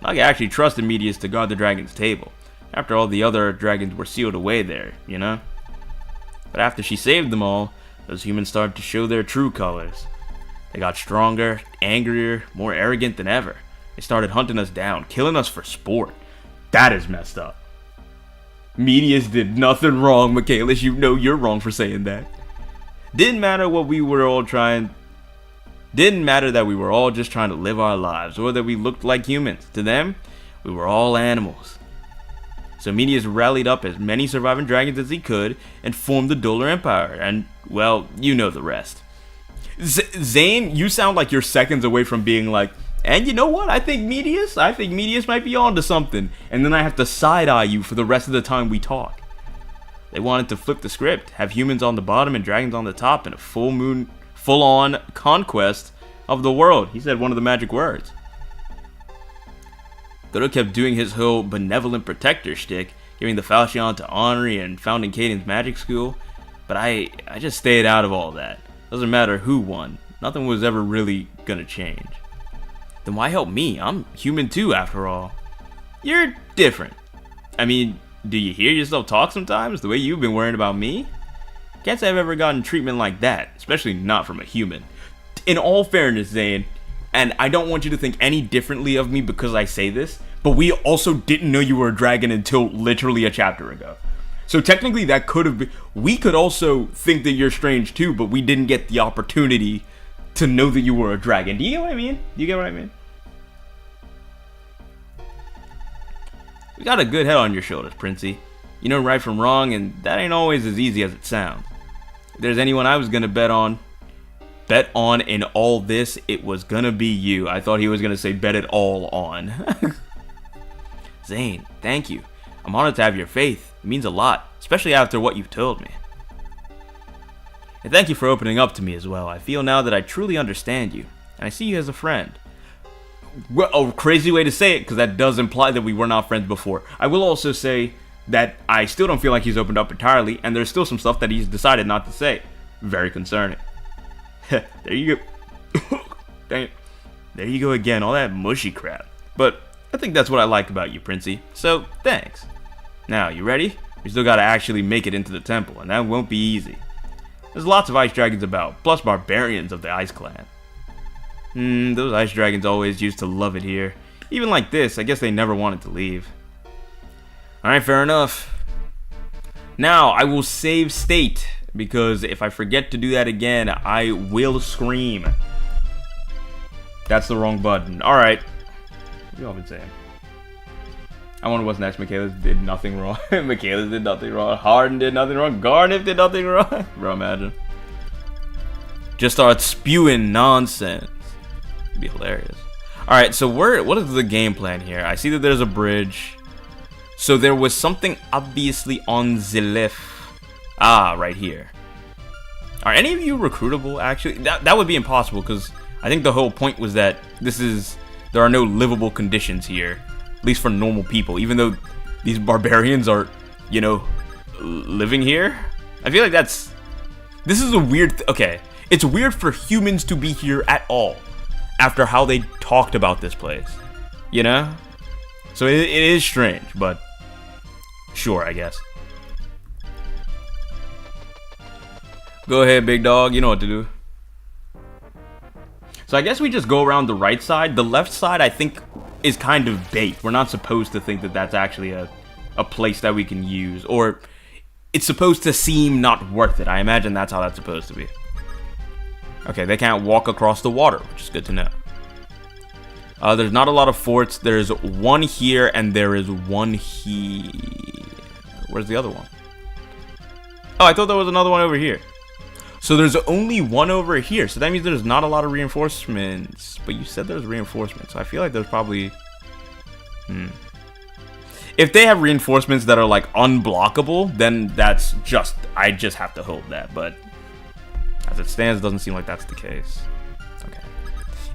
Naga actually trusted Medius to guard the dragon's table. After all the other dragons were sealed away there, you know? But after she saved them all, those humans started to show their true colors. They got stronger, angrier, more arrogant than ever. They started hunting us down, killing us for sport. That is messed up. Medius did nothing wrong, Michaelis. You know you're wrong for saying that. Didn't matter that we were all just trying to live our lives, or that we looked like humans. To them, we were all animals. So Medius rallied up as many surviving dragons as he could and formed the Dolar Empire, and, well, you know the rest. Zane, you sound like you're seconds away from being like, and you know what, I think Medius might be onto something, and then I have to side-eye you for the rest of the time we talk. They wanted to flip the script, have humans on the bottom and dragons on the top in a full-on conquest of the world. He said one of the magic words. Goto kept doing his whole benevolent protector shtick, giving the Falchion to Henri and founding Caiden's magic school, but I just stayed out of all that. Doesn't matter who won. Nothing was ever really gonna change. Then why help me? I'm human too, after all. You're different. I mean, do you hear yourself talk sometimes, the way you've been worrying about me? Can't say I've ever gotten treatment like that, especially not from a human. In all fairness, Zane, and I don't want you to think any differently of me because I say this, but we also didn't know you were a dragon until literally a chapter ago. So technically that could have been, we could also think that you're strange too, but we didn't get the opportunity to know that you were a dragon. Do you get what I mean? Do you get what I mean? You got a good head on your shoulders, Princey. You know right from wrong, and that ain't always as easy as it sounds. If there's anyone I was gonna bet on in all this, it was gonna be you. I thought he was gonna say bet it all on. Zane, thank you. I'm honored to have your faith. It means a lot, especially after what you've told me. And thank you for opening up to me as well. I feel now that I truly understand you, and I see you as a friend. Well, a crazy way to say it, because that does imply that we were not friends before. I will also say that I still don't feel like he's opened up entirely, and there's still some stuff that he's decided not to say. Very concerning. There you go. Dang it. There you go again, all that mushy crap. But I think that's what I like about you, Princey. So, thanks. Now, you ready? We still gotta actually make it into the temple, and that won't be easy. There's lots of ice dragons about, plus barbarians of the Ice Clan. Those ice dragons always used to love it here. Even like this, I guess they never wanted to leave. Alright, fair enough. Now, I will save state, because if I forget to do that again, I will scream. That's the wrong button. Alright. What have y'all been saying? I wonder what's next. Michaelis did nothing wrong. Michaelis did nothing wrong. Harden did nothing wrong. Garniff did nothing wrong. Bro, imagine. Just start spewing nonsense. It'd be hilarious. Alright, so what is the game plan here? I see that there's a bridge. So there was something obviously on the left. Ah, right here. Are any of you recruitable, actually? That would be impossible, because I think the whole point was that there are no livable conditions here. At least for normal people. Even though these barbarians are, you know, living here. I feel like this is a weird, okay. It's weird for humans to be here at all. After how they talked about this place. You know? So it is strange, but sure, I guess. Go ahead, big dog. You know what to do. So I guess we just go around the right side. The left side, I think, is kind of bait. We're not supposed to think that that's actually a place that we can use. Or it's supposed to seem not worth it. I imagine that's how that's supposed to be. Okay, they can't walk across the water, which is good to know. There's not a lot of forts. There's one here, and there is one here. Where's the other one? Oh, I thought there was another one over here. So there's only one over here. So that means there's not a lot of reinforcements. But you said there's reinforcements. So I feel like there's probably... If they have reinforcements that are, like, unblockable, then that's just... I just have to hold that. But as it stands, it doesn't seem like that's the case. Okay.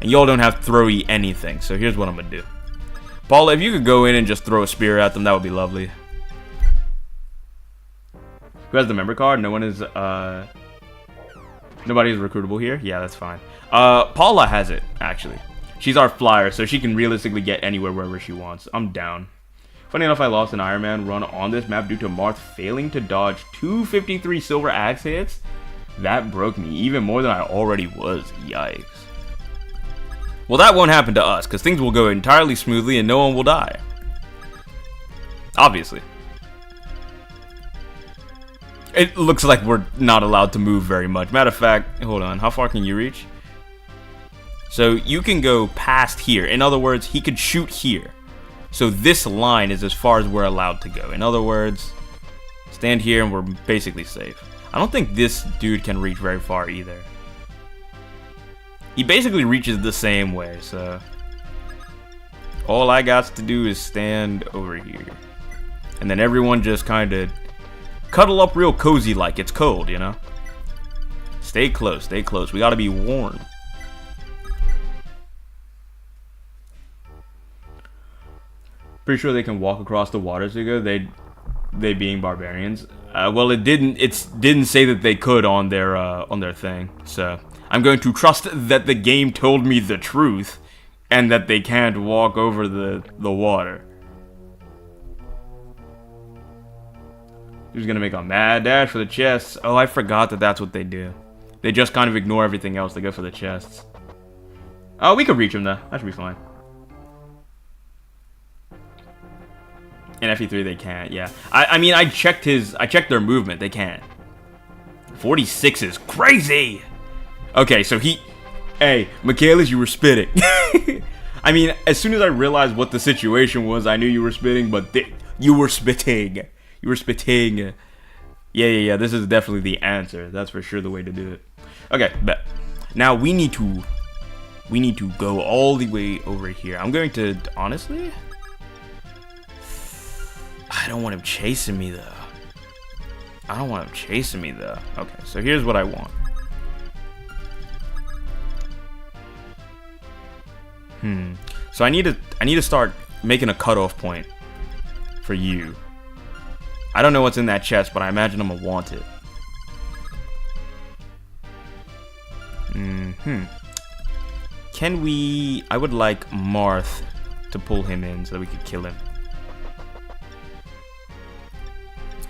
And y'all don't have throwy anything. So here's what I'm going to do. Paula, if you could go in and just throw a spear at them, that would be lovely. Who has the member card? No one is... Nobody is recruitable here? Yeah, that's fine. Paula has it, actually. She's our flyer, so she can realistically get anywhere wherever she wants. I'm down. Funny enough, I lost an Iron Man run on this map due to Marth failing to dodge 253 silver axe hits. That broke me even more than I already was. Yikes. Well, that won't happen to us, because things will go entirely smoothly and no one will die. Obviously. It looks like we're not allowed to move very much. Matter of fact, hold on. How far can you reach? So you can go past here. In other words, he could shoot here. So this line is as far as we're allowed to go. In other words, stand here and we're basically safe. I don't think this dude can reach very far either. He basically reaches the same way, so... all I got to do is stand over here. And then everyone just kind of... cuddle up real cozy like it's cold, you know? Stay close, stay close. We gotta be warm. Pretty sure they can walk across the water, Tsugo. They being barbarians. Well, it didn't say that they could on their thing. So I'm going to trust that the game told me the truth and that they can't walk over the water. He was gonna make a mad dash for the chests. Oh, I forgot that that's what they do. They just kind of ignore everything else. They go for the chests. Oh, we could reach him though. That should be fine. In FE3 they can't. Yeah. I mean, I checked their movement. They can't. 46 is crazy. Okay, so hey, Michaelis, you were spitting. I mean, as soon as I realized what the situation was, I knew you were spitting. But you were spitting. You were spitting. Yeah. This is definitely the answer. That's for sure the way to do it. Okay, bet. Now we need to go all the way over here. I'm going to, honestly, I don't want him chasing me though. Okay, so here's what I want. So I need to start making a cutoff point for you. I don't know what's in that chest, but I imagine I'm gonna want it. Can we... I would like Marth to pull him in so that we could kill him.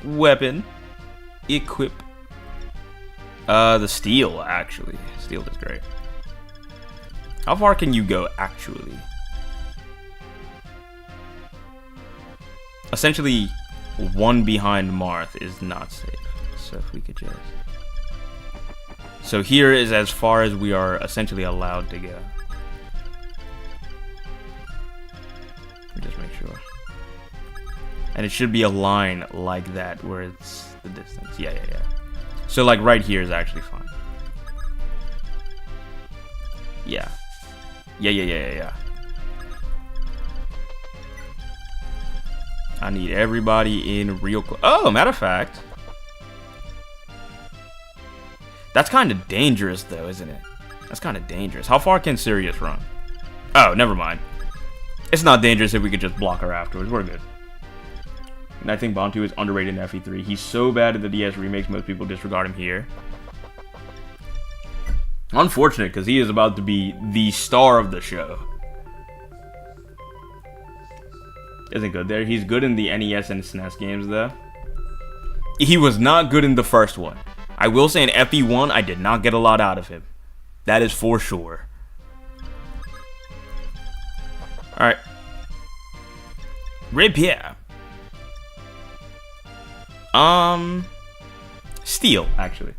Weapon. Equip. The steel, actually. Steel is great. How far can you go, actually? Essentially, one behind Marth is not safe. So if we could just... So here is as far as we are essentially allowed to go. Let me just make sure. And it should be a line like that where it's the distance. Yeah. So like right here is actually fine. Yeah. I need everybody in real close. Oh, matter of fact. That's kind of dangerous, though, isn't it? That's kind of dangerous. How far can Sirius run? Oh, never mind. It's not dangerous if we could just block her afterwards. We're good. And I think Bantu is underrated in FE3. He's so bad at the DS remakes, most people disregard him here. Unfortunate, because he is about to be the star of the show. Isn't good there. He's good in the NES and SNES games, though. He was not good in the first one. I will say in FE1, I did not get a lot out of him. That is for sure. Alright. Rapier. Steel, actually.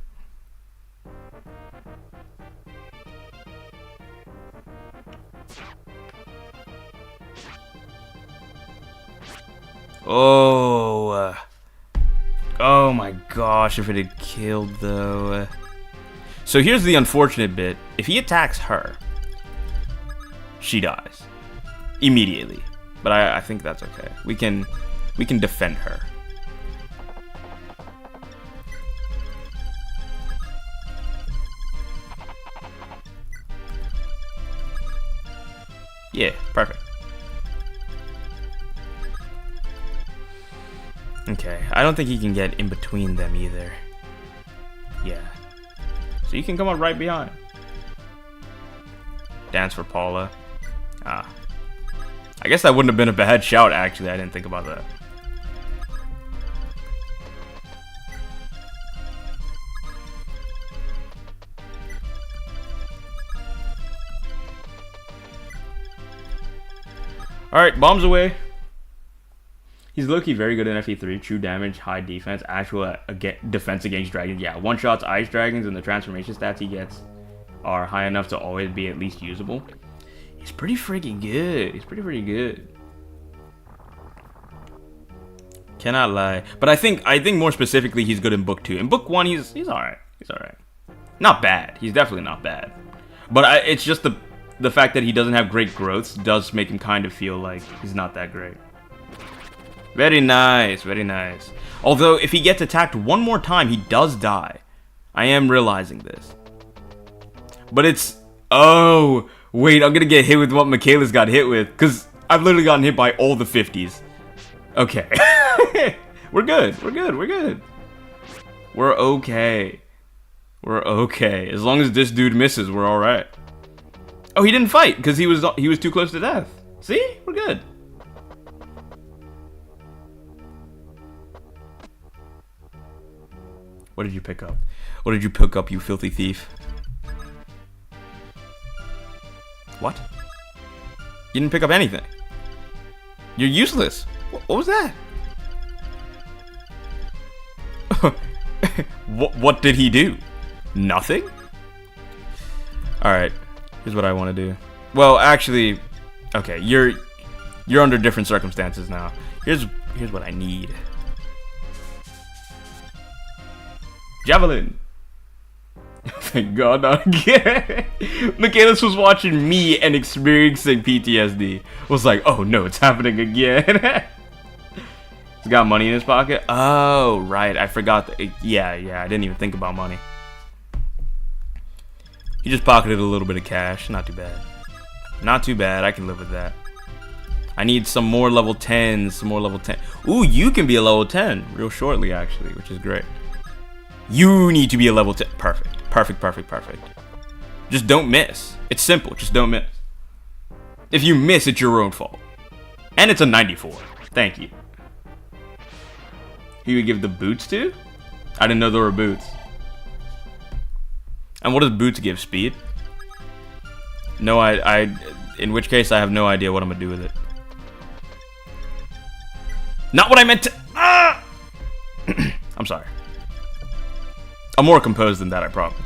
Oh my gosh, if it had killed though. So here's the unfortunate bit. If he attacks her, she dies immediately. But I think that's okay. We can defend her. Yeah, perfect. Okay, I don't think he can get in between them either. Yeah. So you can come up right behind. Dance for Paula. Ah. I guess that wouldn't have been a bad shout, actually. I didn't think about that. Alright, bombs away. He's low-key very good in FE3. True damage, high defense, actual defense against dragons. Yeah, one-shots ice dragons, and the transformation stats he gets are high enough to always be at least usable. He's pretty freaking good. He's pretty good. Cannot lie. But I think more specifically he's good in Book 2. In Book 1, he's alright. He's alright. Not bad. He's definitely not bad. But it's just the fact that he doesn't have great growths does make him kind of feel like he's not that great. Very nice, very nice. Although, if he gets attacked one more time, he does die. I am realizing this. But it's... Oh, wait, I'm gonna get hit with what Michaela's got hit with. Because I've literally gotten hit by all the 50s. Okay. We're good, we're good, we're good. We're okay. We're okay. As long as this dude misses, we're alright. Oh, he didn't fight, because he was too close to death. See? We're good. What did you pick up? What did you pick up, you filthy thief? What? You didn't pick up anything. You're useless. What was that? What did he do? Nothing? Alright. Here's what I want to do. Well, actually... Okay, you're under different circumstances now. Here's what I need. Javelin. Thank God, not again. Michaelis was watching me and experiencing PTSD. Was like, oh no, it's happening again. He's got money in his pocket. Oh, right. I forgot that. Yeah, I didn't even think about money. He just pocketed a little bit of cash. Not too bad. Not too bad. I can live with that. I need some more level 10s. Some more level 10. Ooh, you can be a level 10 real shortly, actually, which is great. You need to be a level 10. Perfect. Perfect. Just don't miss. It's simple. Just don't miss. If you miss, it's your own fault. And it's a 94. Thank you. Who you give the boots to? I didn't know there were boots. And what does boots give? Speed? No, in which case I have no idea what I'm gonna do with it. Not what I meant to. Ah! I'm sorry. I'm more composed than that, I promise.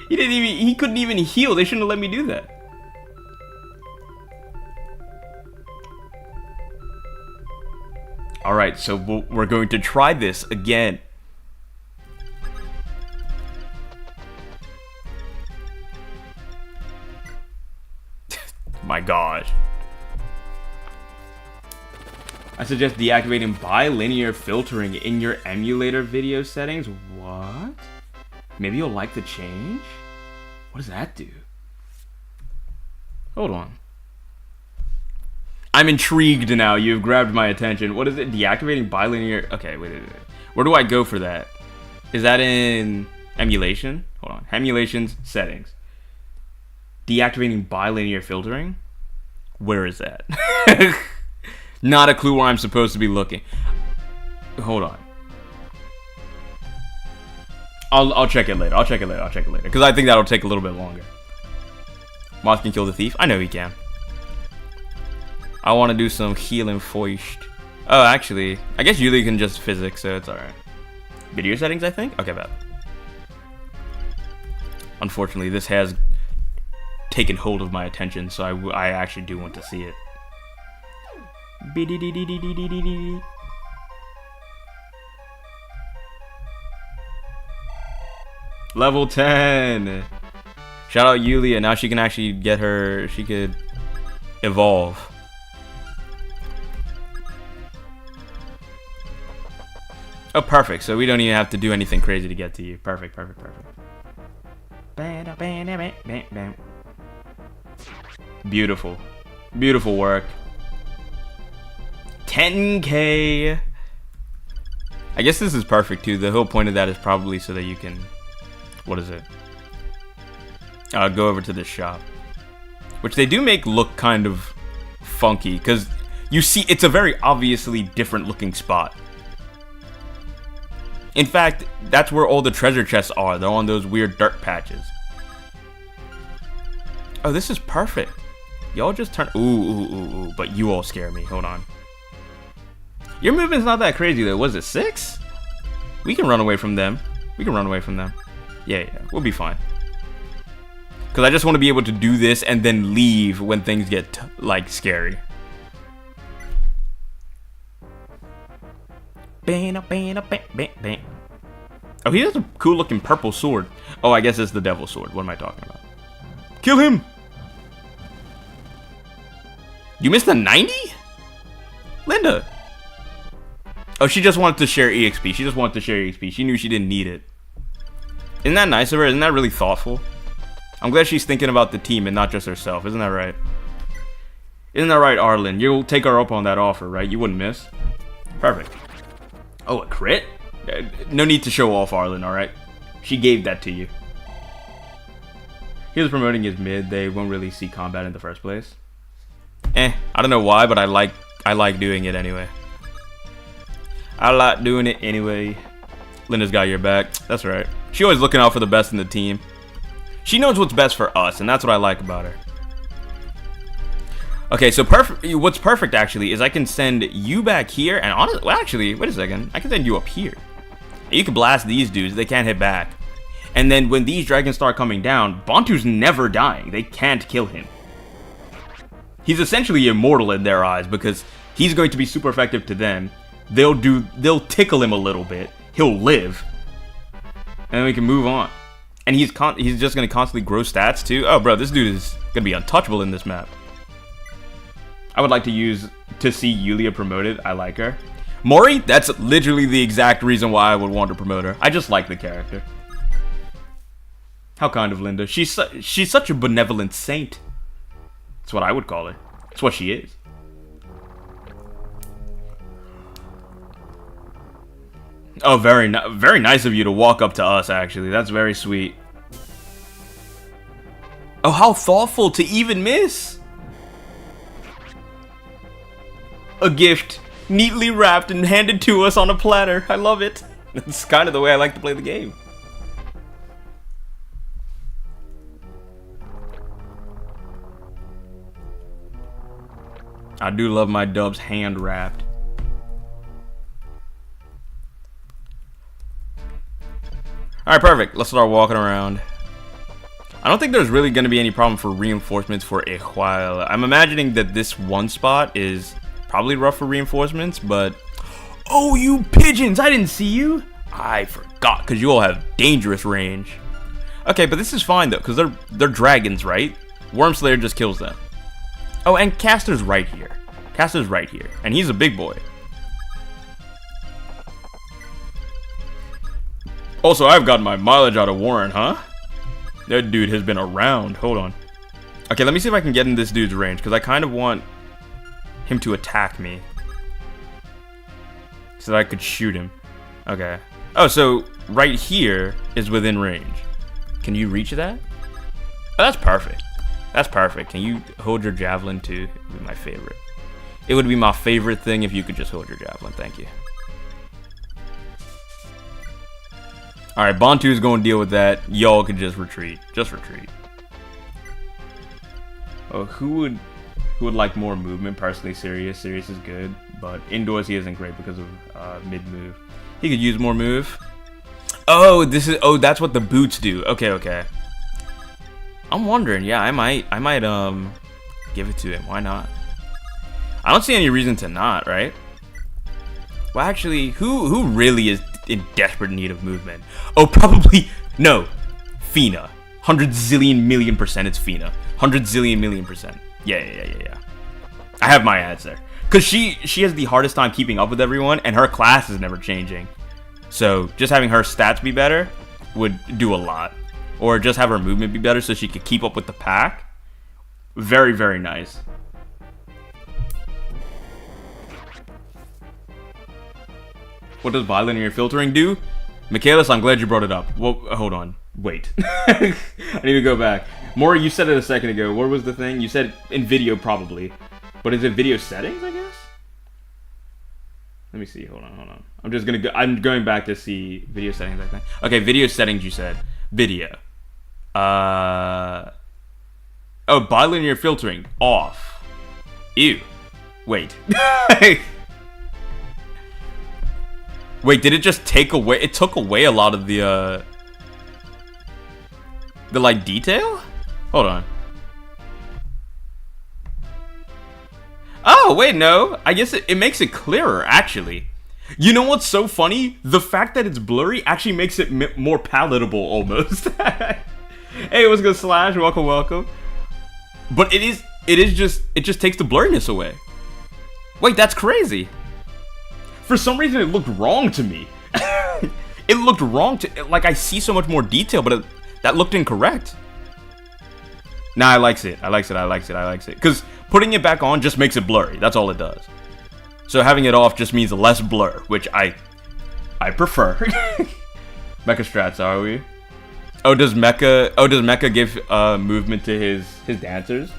He couldn't even heal. They shouldn't have let me do that. Alright, so we're going to try this again. My gosh. I suggest deactivating bilinear filtering in your emulator video settings. What? Maybe you'll like the change? What does that do? Hold on. I'm intrigued now. You've grabbed my attention. What is it? Deactivating bilinear... Okay, wait. Where do I go for that? Is that in emulation? Hold on. Emulations, settings. Deactivating bilinear filtering? Where is that? Not a clue where I'm supposed to be looking. Hold on. I'll check it later. I'll check it later. Because I think that'll take a little bit longer. Moth can kill the thief? I know he can. I want to do some healing first. Oh, actually, I guess Yuli can just physics, so it's alright. Video settings, I think? Okay, bad. Unfortunately, this has taken hold of my attention, so I actually do want to see it. Level 10! Shout out Yulia, now she can actually get her, she could evolve. Oh, perfect. So we don't even have to do anything crazy to get to you. Perfect. Beautiful. Beautiful work. 10K. I guess this is perfect, too. The whole point of that is probably so that you can... What is it? Go over to this shop. Which they do make look kind of funky. Because you see, it's a very obviously different looking spot. In fact, that's where all the treasure chests are. They're on those weird dirt patches. Oh, this is perfect. Y'all just turn... Ooh. But you all scare me. Hold on. Your movement's not that crazy, though. Was it 6? We can run away from them. Yeah. We'll be fine. Because I just want to be able to do this and then leave when things get, like, scary. Oh, he has a cool looking purple sword. Oh, I guess it's the devil's sword. What am I talking about? Kill him! You missed a 90? Linda! Oh, she just wanted to share EXP. She knew she didn't need it. Isn't that nice of her? Isn't that really thoughtful? I'm glad she's thinking about the team and not just herself. Isn't that right? Isn't that right, Arlen? You'll take her up on that offer, right? You wouldn't miss. Perfect. Oh, a crit? No need to show off, Arlen, alright? She gave that to you. He was promoting his mid. They won't really see combat in the first place. I don't know why, but I like doing it anyway. Linda's got your back. That's right. She always looking out for the best in the team. She knows what's best for us, and that's what I like about her. Okay, so what's perfect actually is I can send you back here, and honestly, well, actually, wait a second. I can send you up here. You can blast these dudes. They can't hit back. And then when these dragons start coming down, Bantu's never dying. They can't kill him. He's essentially immortal in their eyes because he's going to be super effective to them. They'll tickle him a little bit. He'll live. And then we can move on. And he's just going to constantly grow stats too. Oh, bro, this dude is going to be untouchable in this map. I would like to see Yulia promoted. I like her. Mori, that's literally the exact reason why I would want to promote her. I just like the character. How kind of Linda. She's such a benevolent saint. That's what I would call her. That's what she is. Oh, very nice of you to walk up to us, actually. That's very sweet. Oh, how thoughtful to even miss. A gift, neatly wrapped and handed to us on a platter. I love it. That's kind of the way I like to play the game. I do love my dubs hand wrapped. Alright, perfect. Let's start walking around. I don't think there's really going to be any problem for reinforcements for a while. I'm imagining that this one spot is probably rough for reinforcements, but... Oh, you pigeons! I didn't see you! I forgot, because you all have dangerous range. Okay, but this is fine, though, because they're dragons, right? Wormslayer just kills them. Oh, and Caster's right here. Caster's right here, and he's a big boy. Also, I've got my mileage out of Warren, huh? That dude has been around. Hold on. Okay, let me see if I can get in this dude's range, because I kind of want him to attack me. So that I could shoot him. Okay. Oh, so right here is within range. Can you reach that? Oh, that's perfect. That's perfect. Can you hold your javelin too? It would be my favorite. It would be my favorite thing if you could just hold your javelin. Thank you. Alright, Bantu is going to deal with that. Y'all could just retreat. Just retreat. Oh, who would like more movement? Personally, Sirius. Sirius is good, but indoors he isn't great because of mid-move. He could use more move. Oh, that's what the boots do. Okay, okay. I'm wondering, yeah, I might give it to him. Why not? I don't see any reason to not, right? Well, actually, who really is in desperate need of movement? Oh, probably no. Fina. 100 zillion million percent it's Fina. 100 zillion million percent. Yeah. I have my ads there. Cause she has the hardest time keeping up with everyone, and her class is never changing. So just having her stats be better would do a lot. Or just have her movement be better so she could keep up with the pack. Very, very nice. What does bilinear filtering do? Michaelis, I'm glad you brought it up. Well, hold on. Wait. I need to go back. Maury, you said it a second ago. What was the thing? You said in video, probably. But is it video settings, I guess? Let me see. Hold on. I'm going back to see video settings, I think. Okay, video settings, you said. Video. Oh, bilinear filtering. Off. Ew. Wait. Wait, did it just take away? It took away a lot of the like detail? Hold on. Oh, wait, no. I guess it makes it clearer, actually. You know what's so funny? The fact that it's blurry actually makes it more palatable, almost. Hey, what's good, Slash? Welcome. But it just takes the blurriness away. Wait, that's crazy. For some reason, it looked wrong to me. It looked wrong to... Like, I see so much more detail, but that looked incorrect. Nah, I likes it. Because putting it back on just makes it blurry. That's all it does. So having it off just means less blur, which I prefer. Mecha strats, are we? Oh, does Mecha give movement to his dancers?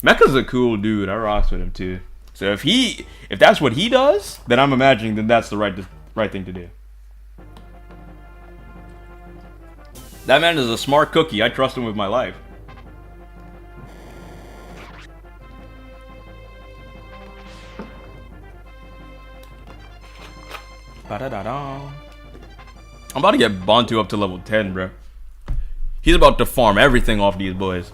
Mecha's a cool dude. I rocks with him too. So if that's what he does, then I'm imagining that that's the right thing to do. That man is a smart cookie. I trust him with my life. Ba-da-da-da. I'm about to get Bantu up to level 10, bro. He's about to farm everything off these boys.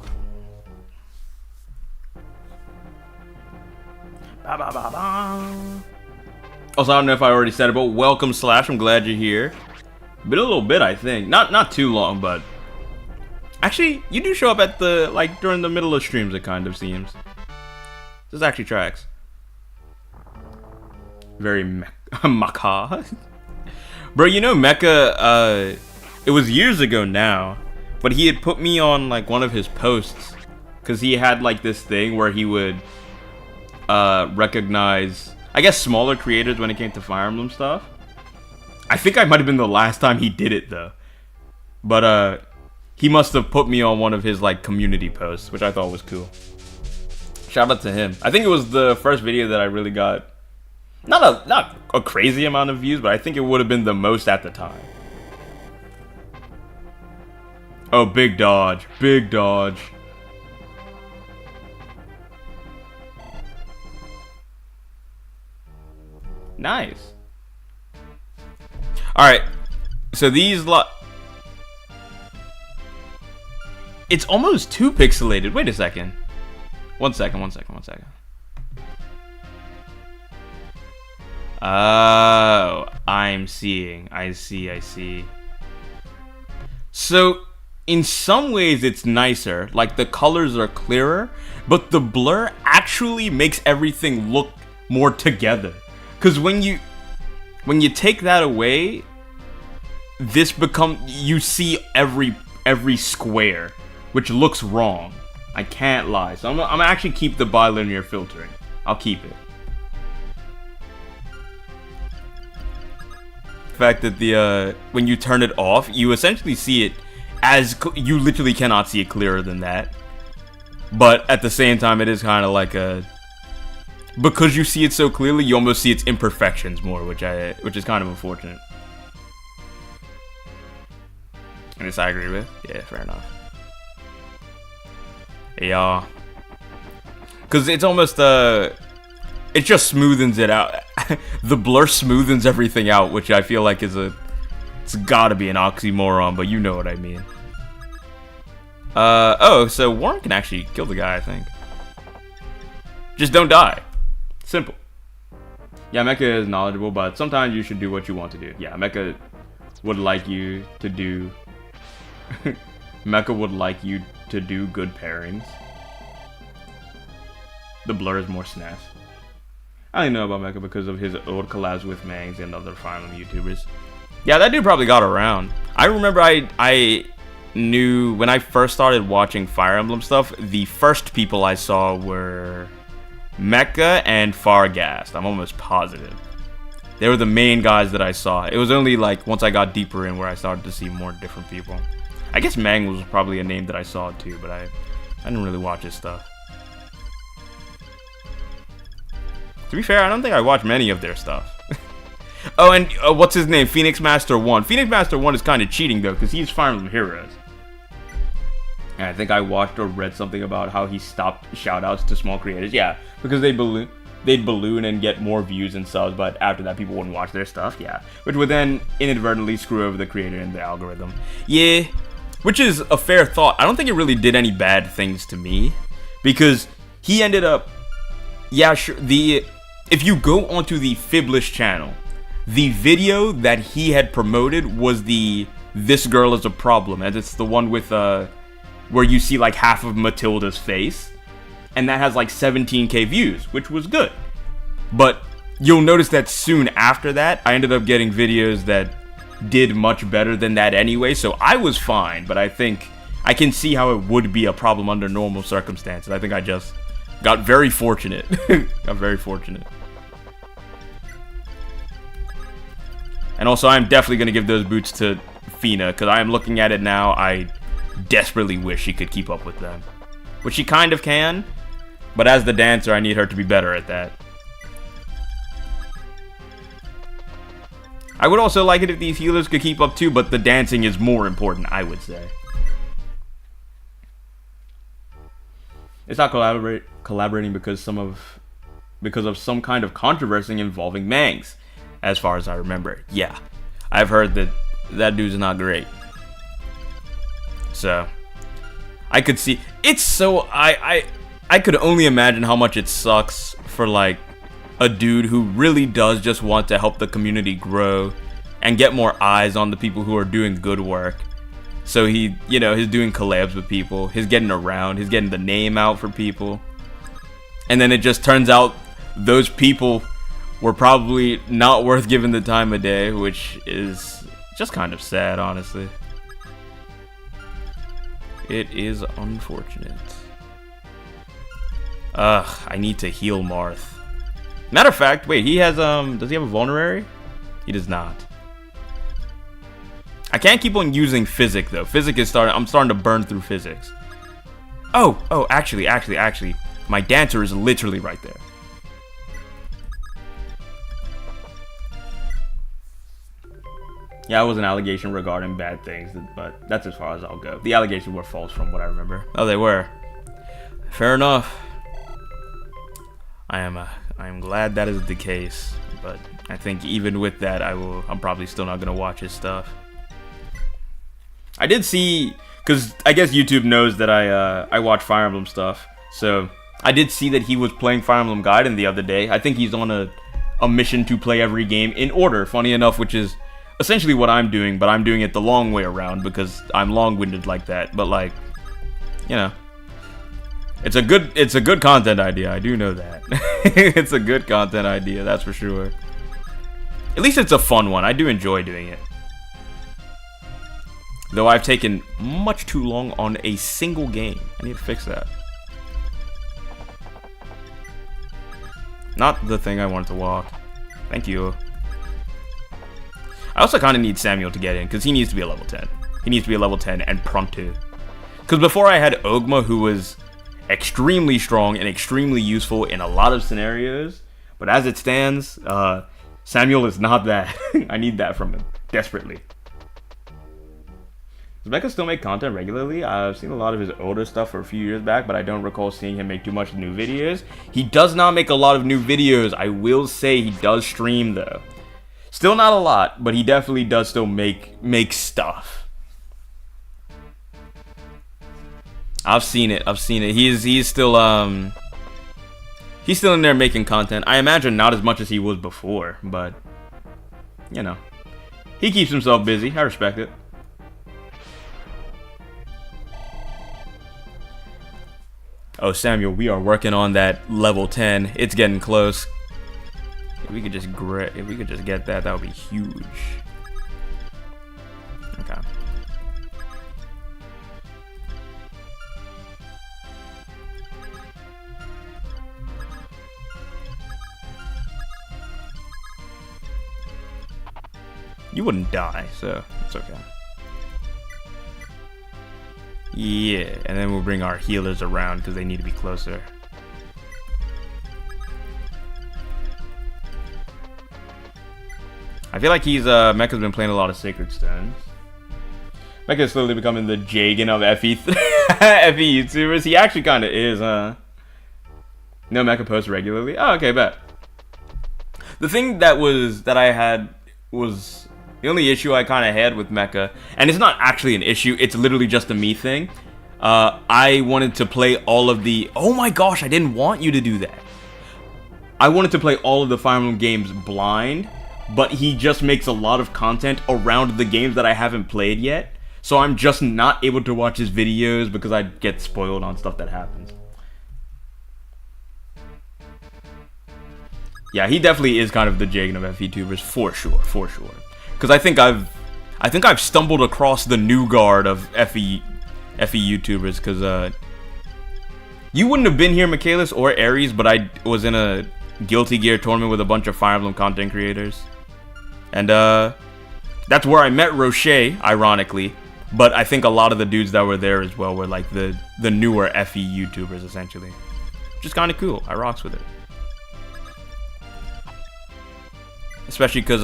Ba-ba-ba-ba. Also, I don't know if I already said it, but welcome, Slash. I'm glad you're here. Been a little bit, I think. Not too long, but actually, you do show up at the during the middle of streams. It kind of seems. This actually tracks. Very Mecha. Bro, you know Mecha, it was years ago now, but he had put me on one of his posts because he had this thing where he would recognize, I guess, smaller creators when it came to Fire Emblem stuff. I think I might have been the last time he did it though, but he must have put me on one of his community posts, which I thought was cool. Shout out to him. I think it was the first video that I really got not a crazy amount of views, but I think it would have been the most at the time. Oh, big dodge. Nice. Alright. So these it's almost too pixelated. Wait a second. One second. Oh, I'm seeing. I see. So, in some ways it's nicer. Like, the colors are clearer, but the blur actually makes everything look more together. Because when you take that away, you see every square, which looks wrong. I can't lie. So I'm gonna actually keep the bilinear filtering. I'll keep it. The fact that when you turn it off, you essentially see it as you literally cannot see it clearer than that. But at the same time, it is kind of like because you see it so clearly, you almost see its imperfections more, which is kind of unfortunate. And this I agree with. Yeah, fair enough. Yeah, because it's almost it just smoothens it out. The blur smoothens everything out, which I feel like it's gotta be an oxymoron, but you know what I mean. Oh, so Warren can actually kill the guy, I think. Just don't die. Simple. Yeah, Mecha is knowledgeable, but sometimes you should do what you want to do. Yeah, Mecha would like you to do Mecha would like you to do good pairings. The blur is more SNES. I only know about Mecha because of his old collabs with Mangs and other Fire Emblem YouTubers. Yeah, that dude probably got around. I remember I knew when I first started watching Fire Emblem stuff, the first people I saw were Mecha and Farghast. I'm almost positive. They were the main guys that I saw. It was only like once I got deeper in where I started to see more different people. I guess Mang was probably a name that I saw too, but I didn't really watch his stuff. To be fair, I don't think I watched many of their stuff. Oh, and what's his name? Phoenix Master 1. Phoenix Master 1 is kind of cheating, though, because he's Fire Emblem Heroes. And I think I watched or read something about how he stopped shoutouts to small creators. Yeah, because they'd balloon and get more views and subs, but after that, people wouldn't watch their stuff. Yeah, which would then inadvertently screw over the creator and the algorithm. Yeah, which is a fair thought. I don't think it really did any bad things to me, because he ended up... Yeah, sure, if you go onto the Fibless channel, the video that he had promoted was the "This Girl is a Problem," and it's the one with where you see like half of Matilda's face, and that has like 17k views, which was good. But you'll notice that soon after that, I ended up getting videos that did much better than that anyway, so I was fine. But I think I can see how it would be a problem under normal circumstances. I think I just got very fortunate. Got very fortunate. And also, I'm definitely going to give those boots to Fina, because I am looking at it now. I desperately wish she could keep up with them. Which she kind of can, but as the dancer, I need her to be better at that. I would also like it if these healers could keep up too, but the dancing is more important, I would say. It's not collaborating because of some kind of controversy involving Mangs. As far as I remember. Yeah. I've heard that dude's not great. So I could see it's so I could only imagine how much it sucks for like a dude who really does just want to help the community grow and get more eyes on the people who are doing good work. So he's doing collabs with people, he's getting around, he's getting the name out for people. And then it just turns out those people were probably not worth giving the time of day, which is just kind of sad, honestly. It is unfortunate. Ugh, I need to heal Marth. Matter of fact, wait, he has, does he have a vulnerary? He does not. I can't keep on using Physic, though. Physic is I'm starting to burn through Physics. Oh, actually, my dancer is literally right there. Yeah, it was an allegation regarding bad things, but that's as far as I'll go. The allegations were false from what I remember. Oh, they were. Fair enough. I am glad that is the case. but I think even with that, I'm probably still not gonna watch his stuff. I did see, because I guess YouTube knows that I watch Fire Emblem stuff, so I did see that he was playing Fire Emblem Gaiden the other day. I think he's on a mission to play every game in order, funny enough, which is essentially what I'm doing, but I'm doing it the long way around because I'm long-winded like that. But like, you know, it's a good content idea. I do know that. It's a good content idea, that's for sure. At least it's a fun one. I do enjoy doing it. Though I've taken much too long on a single game. I need to fix that. Not the thing I wanted to walk. Thank you. I also kind of need Samuel to get in, because he needs to be a level 10. He needs to be a level 10 and pronto. Because before I had Ogma, who was extremely strong and extremely useful in a lot of scenarios. But as it stands, Samuel is not that. I need that from him, desperately. Does Mecha still make content regularly? I've seen a lot of his older stuff for a few years back, but I don't recall seeing him make too much new videos. He does not make a lot of new videos. I will say he does stream, though. Still not a lot, but he definitely does still make stuff. I've seen it. He's still in there making content. I imagine not as much as he was before, but you know, he keeps himself busy. I respect it. Oh, Samuel, we are working on that level 10. It's getting close. If we could just get that, that would be huge. Okay. You wouldn't die, so it's okay. Yeah, and then we'll bring our healers around because they need to be closer. I feel like Mecha's been playing a lot of Sacred Stones. Mecha's slowly becoming the Jagan of FE FE YouTubers. He actually kind of is, huh? No, Mecha posts regularly. Oh, okay, bet. The thing that I had was the only issue I kind of had with Mecha, and it's not actually an issue, it's literally just a me thing. I wanted to play all of the... Oh my gosh, I didn't want you to do that. I wanted to play all of the Fire Emblem games blind, but he just makes a lot of content around the games that I haven't played yet. So I'm just not able to watch his videos because I get spoiled on stuff that happens. Yeah, he definitely is kind of the Jagan of FE-tubers, for sure. Because I think I've stumbled across the new guard of FE YouTubers. Because you wouldn't have been here, Michaelis or Aries, but I was in a Guilty Gear tournament with a bunch of Fire Emblem content creators, and that's where I met Rocher, ironically. But I think a lot of the dudes that were there as well were like the newer FE YouTubers, essentially, which is kind of cool. I rocks with it. Especially because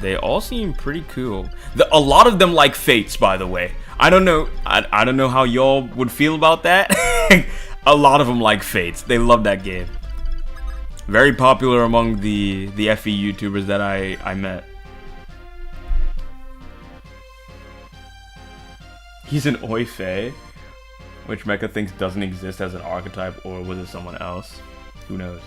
they all seem pretty cool. A lot of them like Fates, by the way. I don't know. I don't know how y'all would feel about that. A lot of them like Fates. They love that game. Very popular among the FE YouTubers that I met. He's an Oi Fei, which Mecha thinks doesn't exist as an archetype, or was it someone else? Who knows?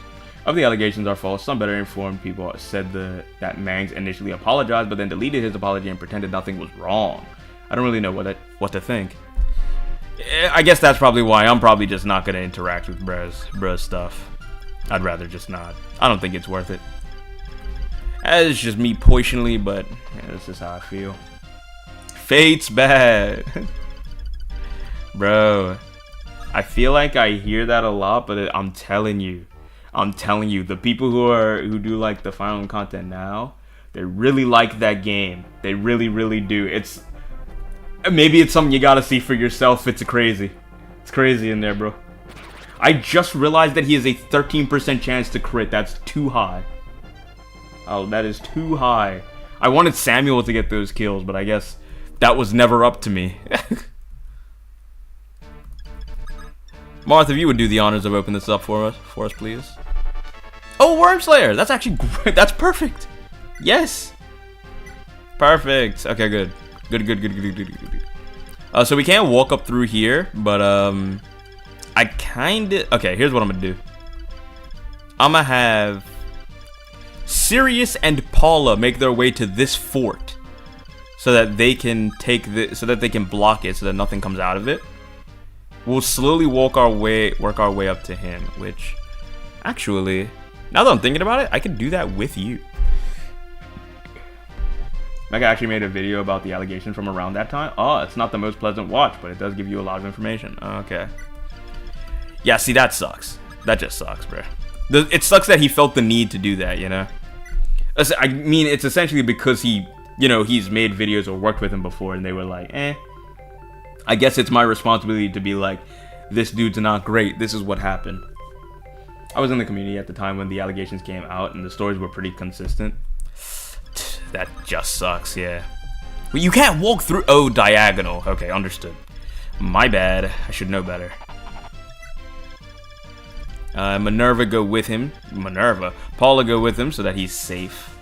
Of the allegations are false, some better informed people said that Mangs initially apologized, but then deleted his apology and pretended nothing was wrong. I don't really know what to think. I guess that's probably why I'm probably just not going to interact with Brez stuff. I'd rather just not. I don't think it's worth it. It's just me poisionally, but yeah, this is how I feel. Fate's bad. Bro, I feel like I hear that a lot, but I'm telling you, the people who do like the Fire Emblem content now, they really like that game. They really, really do. Maybe it's something you gotta see for yourself. It's crazy in there, bro. I just realized that he has a 13% chance to crit. That's too high. Oh, that is too high. I wanted Samuel to get those kills, but I guess that was never up to me. Martha, if you would do the honors of opening this up for us, please. Oh, Worm Slayer. That's actually great. That's perfect. Yes. Perfect. Okay, good. Good. So we can't walk up through here, but I kinda... Okay, here's what I'm gonna do. I'm gonna have Sirius and Paula make their way to this fort so that they can so that they can block it so that nothing comes out of it. We'll slowly work our way up to him, which actually, now that I'm thinking about it, I could do that with you. Mega actually made a video about the allegations from around that time. Oh, it's not the most pleasant watch, but it does give you a lot of information. Okay. Yeah, see, that sucks. That just sucks, bro. It sucks that he felt the need to do that, you know? I mean, it's essentially because he, you know, he's made videos or worked with him before, and they were like, I guess it's my responsibility to be like, this dude's not great. This is what happened. I was in the community at the time when the allegations came out, and the stories were pretty consistent. That just sucks, yeah. Well, you can't walk through... Oh, diagonal. Okay, understood. My bad. I should know better. Minerva go with him. Paula go with him so that he's safe.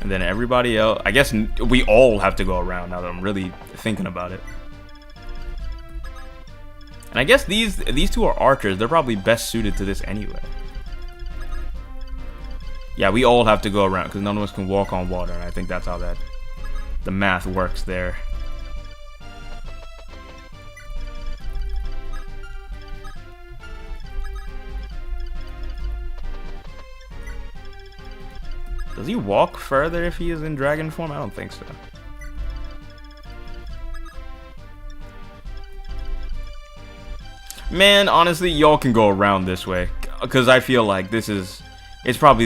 And then everybody else... I guess we all have to go around now that I'm really thinking about it. And I guess these two are archers. They're probably best suited to this anyway. Yeah, we all have to go around because none of us can walk on water. And I think that's how the math works there. Does he walk further if he is in dragon form? I don't think so. Man, honestly, y'all can go around this way. Because I feel like this is... It's probably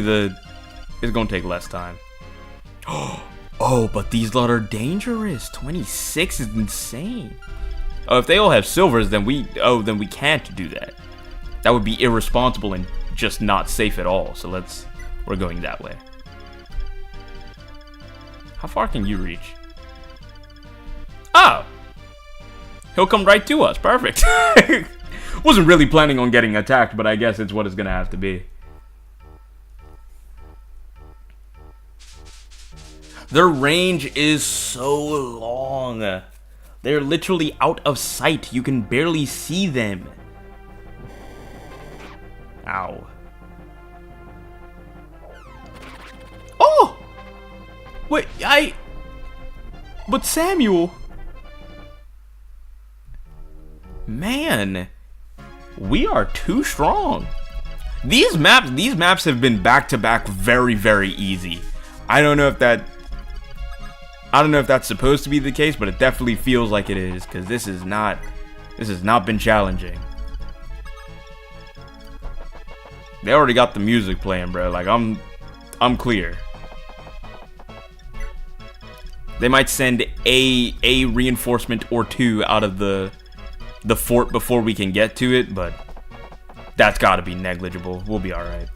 it's gonna take less time. Oh, but these lot are dangerous. 26 is insane. Oh, if they all have silvers, then we can't do that. That would be irresponsible and just not safe at all. So we're going that way. How far can you reach? Oh! He'll come right to us. Perfect. Wasn't really planning on getting attacked, but I guess it's what it's gonna have to be. Their range is so long. They're literally out of sight. You can barely see them. Ow. Oh! Wait, But Samuel... Man, we are too strong. These maps have been back-to-back very, very easy. I don't know if that's supposed to be the case, but it definitely feels like it is, because this has not been challenging. They already got the music playing, bro. Like I'm clear. They might send a reinforcement or two out of the fort before we can get to it, but that's got to be negligible. We'll be all right.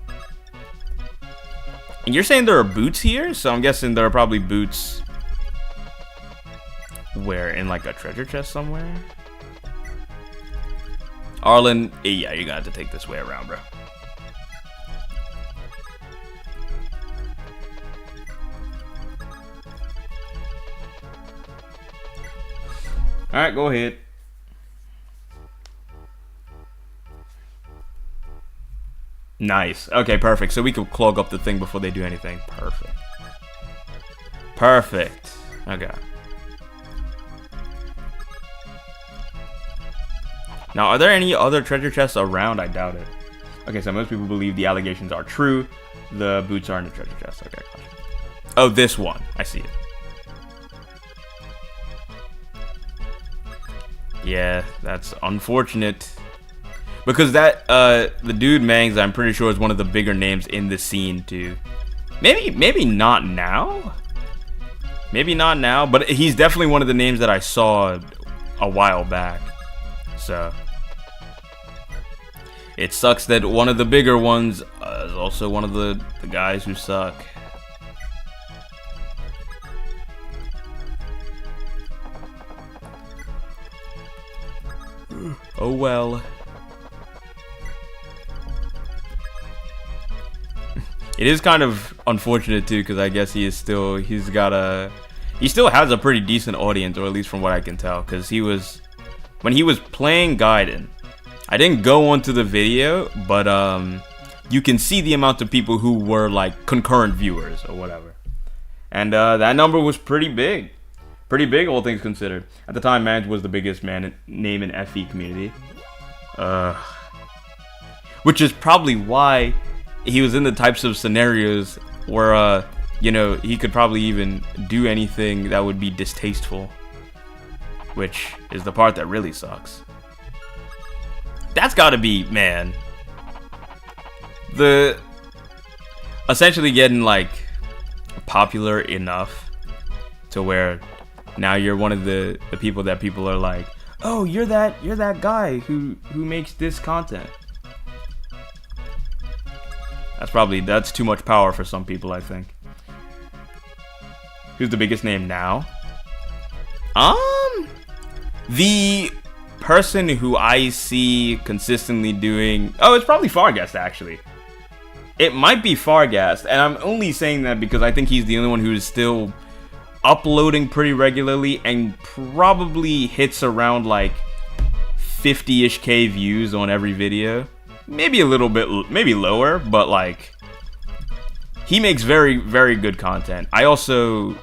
And you're saying there are boots here, so I'm guessing there are probably boots. Where? In like a treasure chest somewhere? Arlen, yeah, you're gonna have to take this way around, bro. Alright, go ahead. Nice. Okay, perfect. So we can clog up the thing before they do anything. Perfect. Perfect. Okay. Now, are there any other treasure chests around? I doubt it. Okay, so most people believe the allegations are true. The boots are in the treasure chest. Okay, gotcha. Oh, this one. I see it. Yeah, that's unfortunate. Because the dude Mangs, I'm pretty sure is one of the bigger names in the scene too. Maybe not now. Maybe not now, but he's definitely one of the names that I saw a while back. So it sucks that one of the bigger ones is also one of the guys who suck. Oh well. It is kind of unfortunate too, because I guess he still has a pretty decent audience, or at least from what I can tell, because when he was playing Gaiden, I didn't go onto the video, but you can see the amount of people who were like concurrent viewers or whatever. And that number was pretty big. Pretty big, all things considered. At the time, Mans was the biggest name in FE community. Which is probably why he was in the types of scenarios where, he could probably even do anything that would be distasteful. Which is the part that really sucks. That's gotta be, man. Essentially getting, like, popular enough to where now you're one of the people that people are like, oh, you're that guy who makes this content. That's too much power for some people, I think. Who's the biggest name now? The person who I see consistently doing... Oh, it's probably Farghast, actually. It might be Farghast, and I'm only saying that because I think he's the only one who is still uploading pretty regularly and probably hits around like 50-ish K views on every video. Maybe a little bit, maybe lower, but like he makes very, very good content. I also,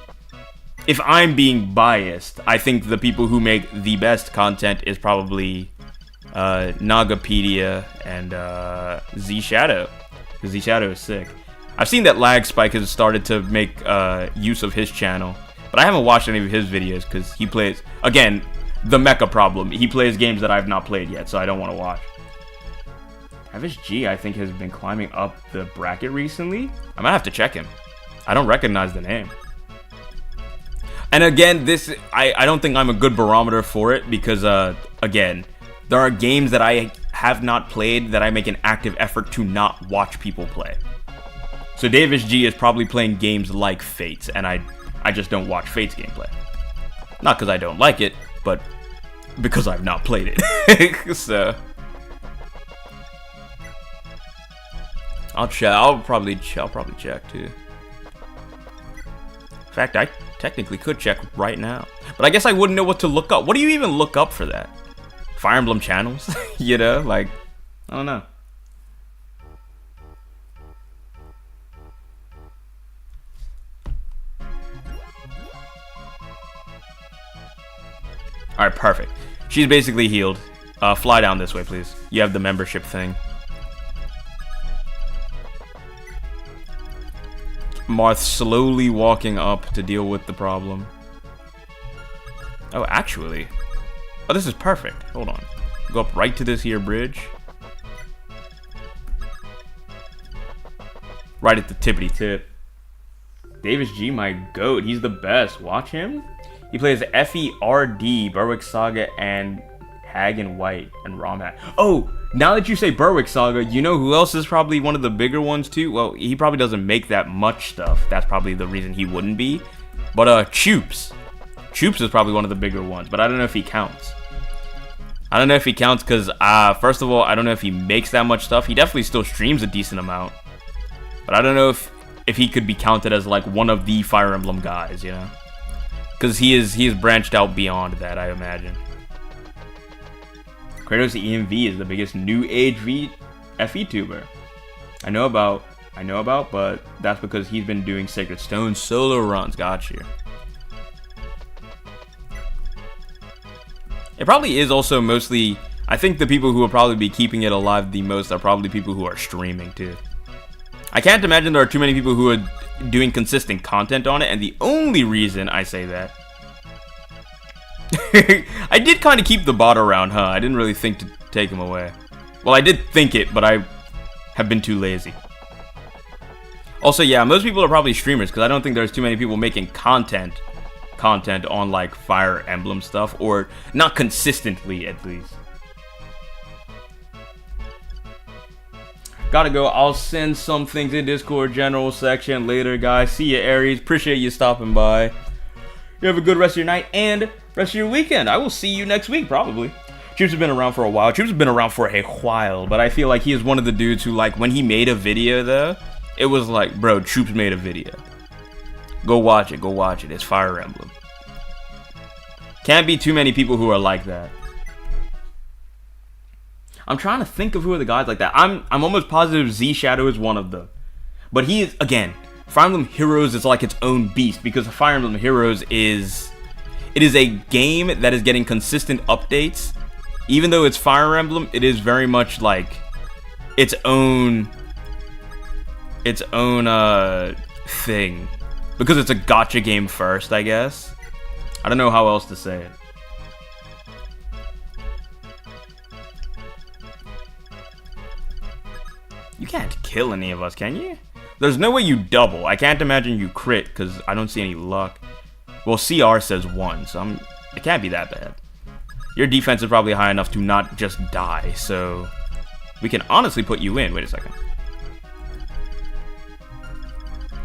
if I'm being biased, I think the people who make the best content is probably Nagapedia and Z Shadow. Because Z Shadow is sick. I've seen that Lag Spike has started to make use of his channel, but I haven't watched any of his videos because he plays, again, the mecha problem. He plays games that I've not played yet, so I don't want to watch. Travis G, I think, has been climbing up the bracket recently. I might have to check him. I don't recognize the name. And again, I don't think I'm a good barometer for it because, again, there are games that I have not played that I make an active effort to not watch people play. So Davis G is probably playing games like Fates, and I just don't watch Fates gameplay. Not because I don't like it, but because I've not played it. So I'll check. I'll probably check too. In fact, I technically could check right now, but I guess I wouldn't know what to look up. What do you even look up for that? Fire Emblem channels? You know, like, I don't know. Alright, perfect. She's basically healed. Fly down this way, please. You have the membership thing. Marth slowly walking up to deal with the problem. Oh, actually. Oh, this is perfect. Hold on. Go up right to this here bridge. Right at the tippity tip. Davis G, my goat. He's the best. Watch him. He plays FE3 Berwick Saga and Hag and White and Romhat. Oh, now that you say Berwick Saga, you know who else is probably one of the bigger ones too? Well, he probably doesn't make that much stuff. That's probably the reason he wouldn't be. But Choops. Choops is probably one of the bigger ones, but I don't know if he counts. I don't know if he counts because, first of all, I don't know if he makes that much stuff. He definitely still streams a decent amount. But I don't know if he could be counted as like one of the Fire Emblem guys, you know? Because he is branched out beyond that, I imagine. Kratos EMV is the biggest new age FE tuber. I know about, but that's because he's been doing Sacred Stone solo runs. Gotcha. It probably is also mostly, I think the people who will probably be keeping it alive the most are probably people who are streaming too. I can't imagine there are too many people who are doing consistent content on it, and the only reason I say that... I did kind of keep the bot around, huh? I didn't really think to take him away. Well, I did think it, but I have been too lazy. Also, yeah, most people are probably streamers, because I don't think there's too many people making content on, like, Fire Emblem stuff, or not consistently, at least. Gotta go. I'll send some things in Discord general section later, guys. See you, Aries. Appreciate you stopping by. You have a good rest of your night and rest of your weekend. I will see you next week, probably. Troops has been around for a while. Troops has been around for a while, but I feel like he is one of the dudes who, like, when he made a video, though, It was like, bro, Troops made a video. Go watch it. Go watch it. It's Fire Emblem. Can't be too many people who are like that. I'm trying to think of who are the guys like that. I'm almost positive Z Shadow is one of them. But he is, again, Fire Emblem Heroes is like its own beast, because Fire Emblem Heroes is a game that is getting consistent updates. Even though it's Fire Emblem, it is very much like its own thing, because it's a gacha game first, I guess. I don't know how else to say it. You can't kill any of us, can you? There's no way you double. I can't imagine you crit, because I don't see any luck. Well, CR says 1, so it can't be that bad. Your defense is probably high enough to not just die, so we can honestly put you in. Wait a second.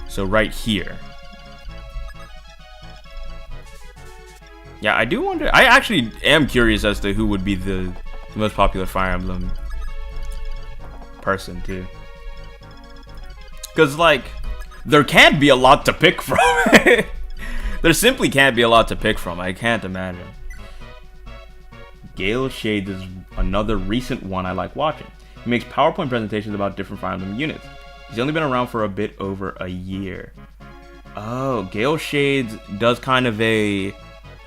So right here. Yeah, I do wonder. I actually am curious as to who would be the most popular Fire Emblem person, too. Because, like, there can't be a lot to pick from. There simply can't be a lot to pick from. I can't imagine. Gale Shades is another recent one I like watching. He makes PowerPoint presentations about different Fire Emblem units. He's only been around for a bit over a year. Oh, Gale Shades does kind of a...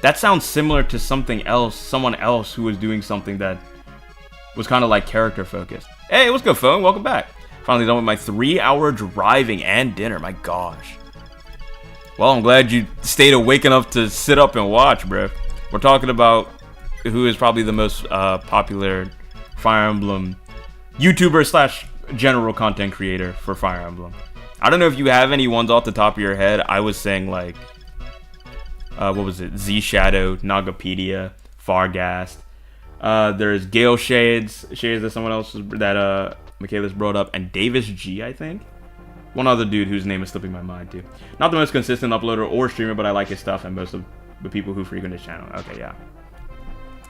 That sounds similar to something else, someone else who was doing something that was kind of like character focused. Hey, what's good, phone? Welcome back. Finally done with my 3-hour driving and dinner. My gosh. Well, I'm glad you stayed awake enough to sit up and watch, bro. We're talking about who is probably the most popular Fire Emblem YouTuber slash general content creator for Fire Emblem. I don't know if you have any ones off the top of your head. I was saying, like, what was it? Z Shadow, Nagapedia, Fargast. There's Gale Shades. Shades that someone else that Michaelis brought up, and Davis G, I think. One other dude whose name is slipping my mind too. Not the most consistent uploader or streamer, but I like his stuff and most of the people who frequent his channel. Okay, yeah.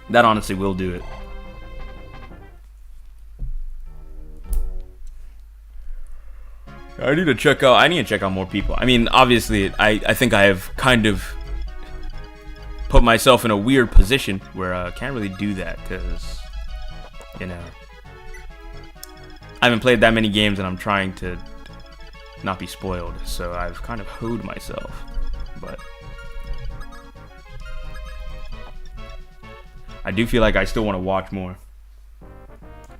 That honestly will do it. I need to check out more people. I mean, obviously, I think I have kind of put myself in a weird position where I can't really do that because, you know, I haven't played that many games and I'm trying to not be spoiled, so I've kind of hoed myself. But I do feel like I still want to watch more.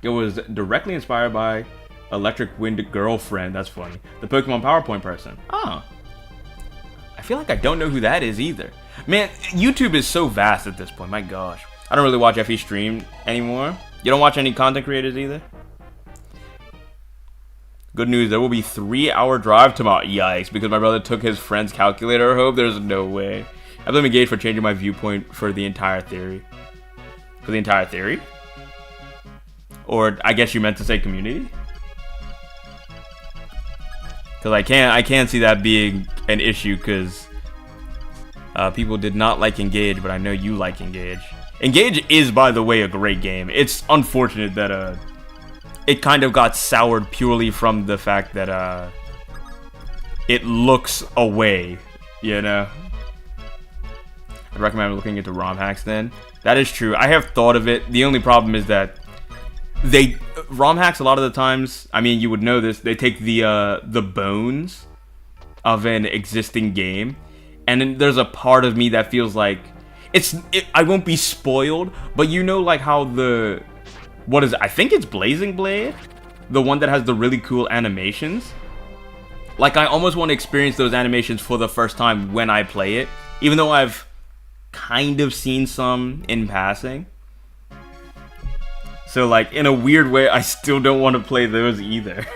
It was directly inspired by Electric Wind Girlfriend. That's funny. The Pokemon PowerPoint person. Oh. I feel like I don't know who that is either. Man, YouTube is so vast at this point. My gosh. I don't really watch FE stream anymore. You don't watch any content creators either? Good news, there will be 3-hour drive tomorrow. Yikes, because my brother took his friend's calculator. I hope there's no way. I've been engaged for changing my viewpoint for the entire theory. For the entire theory? Or I guess you meant to say community? Because I can't see that being an issue, because people did not like Engage, but I know you like Engage. Engage is, by the way, a great game. It's unfortunate that it kind of got soured purely from the fact that it looks away, you know? I'd recommend looking into ROM hacks then. That is true. I have thought of it. The only problem is that ROM hacks a lot of the times, I mean, you would know this, they take the bones of an existing game, and then there's a part of me that feels like I won't be spoiled, but you know, like how what is it? I think it's Blazing Blade, the one that has the really cool animations. Like, I almost want to experience those animations for the first time when I play it, even though I've kind of seen some in passing. So, like, in a weird way, I still don't want to play those either.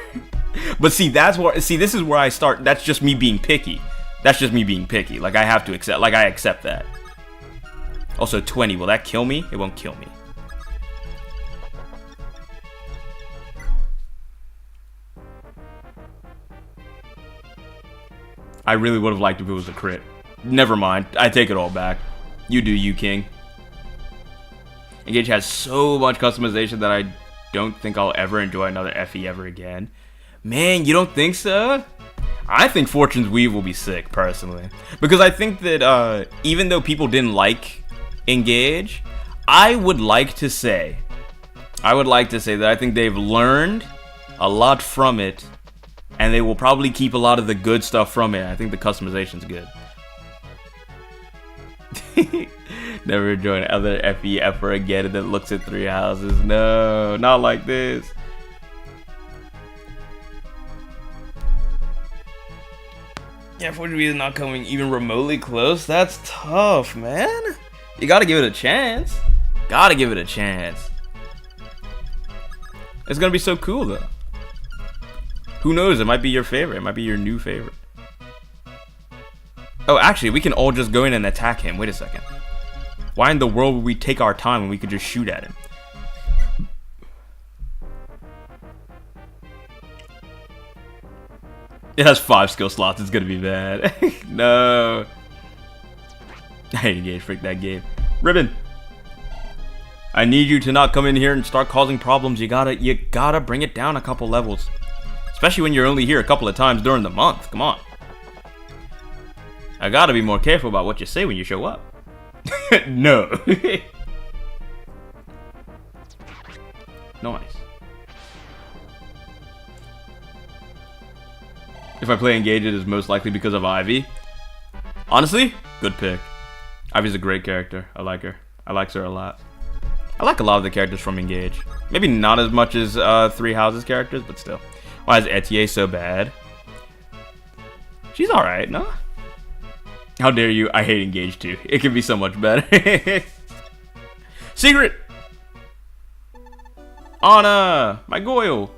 But see, this is where I start. That's just me being picky. Like, I have to accept, I accept that. Also, 20, will that kill me? It won't kill me. I really would have liked if it was a crit. Never mind. I take it all back. You do you, King. Engage has so much customization that I don't think I'll ever enjoy another FE ever again. Man, you don't think so? I think Fortune's Weave will be sick, personally. Because I think that even though people didn't like Engage, I would like to say that I think they've learned a lot from it, and they will probably keep a lot of the good stuff from it. I think the customization's good. Never join other FE ever again that looks at 3 houses. No, not like this. Yeah, Fortune is not coming even remotely close. That's tough, man. You gotta give it a chance. Gotta give it a chance. It's gonna be so cool, though. Who knows? It might be your favorite. It might be your new favorite. Oh, actually, we can all just go in and attack him. Wait a second. Why in the world would we take our time when we could just shoot at him? It has 5 skill slots. It's gonna be bad. No. I hate Engage. Freak that game. Ribbon. I need you to not come in here and start causing problems. You gotta bring it down a couple levels. Especially when you're only here a couple of times during the month. Come on. I gotta be more careful about what you say when you show up. No. Nice. If I play Engage, it is most likely because of Ivy. Honestly, good pick. Ivy's a great character. I like her. I like her a lot. I like a lot of the characters from Engage. Maybe not as much as 3 Houses characters, but still. Why is Etier so bad? She's alright, no? How dare you? I hate Engage too. It can be so much better. Secret! Anna! My Goyle!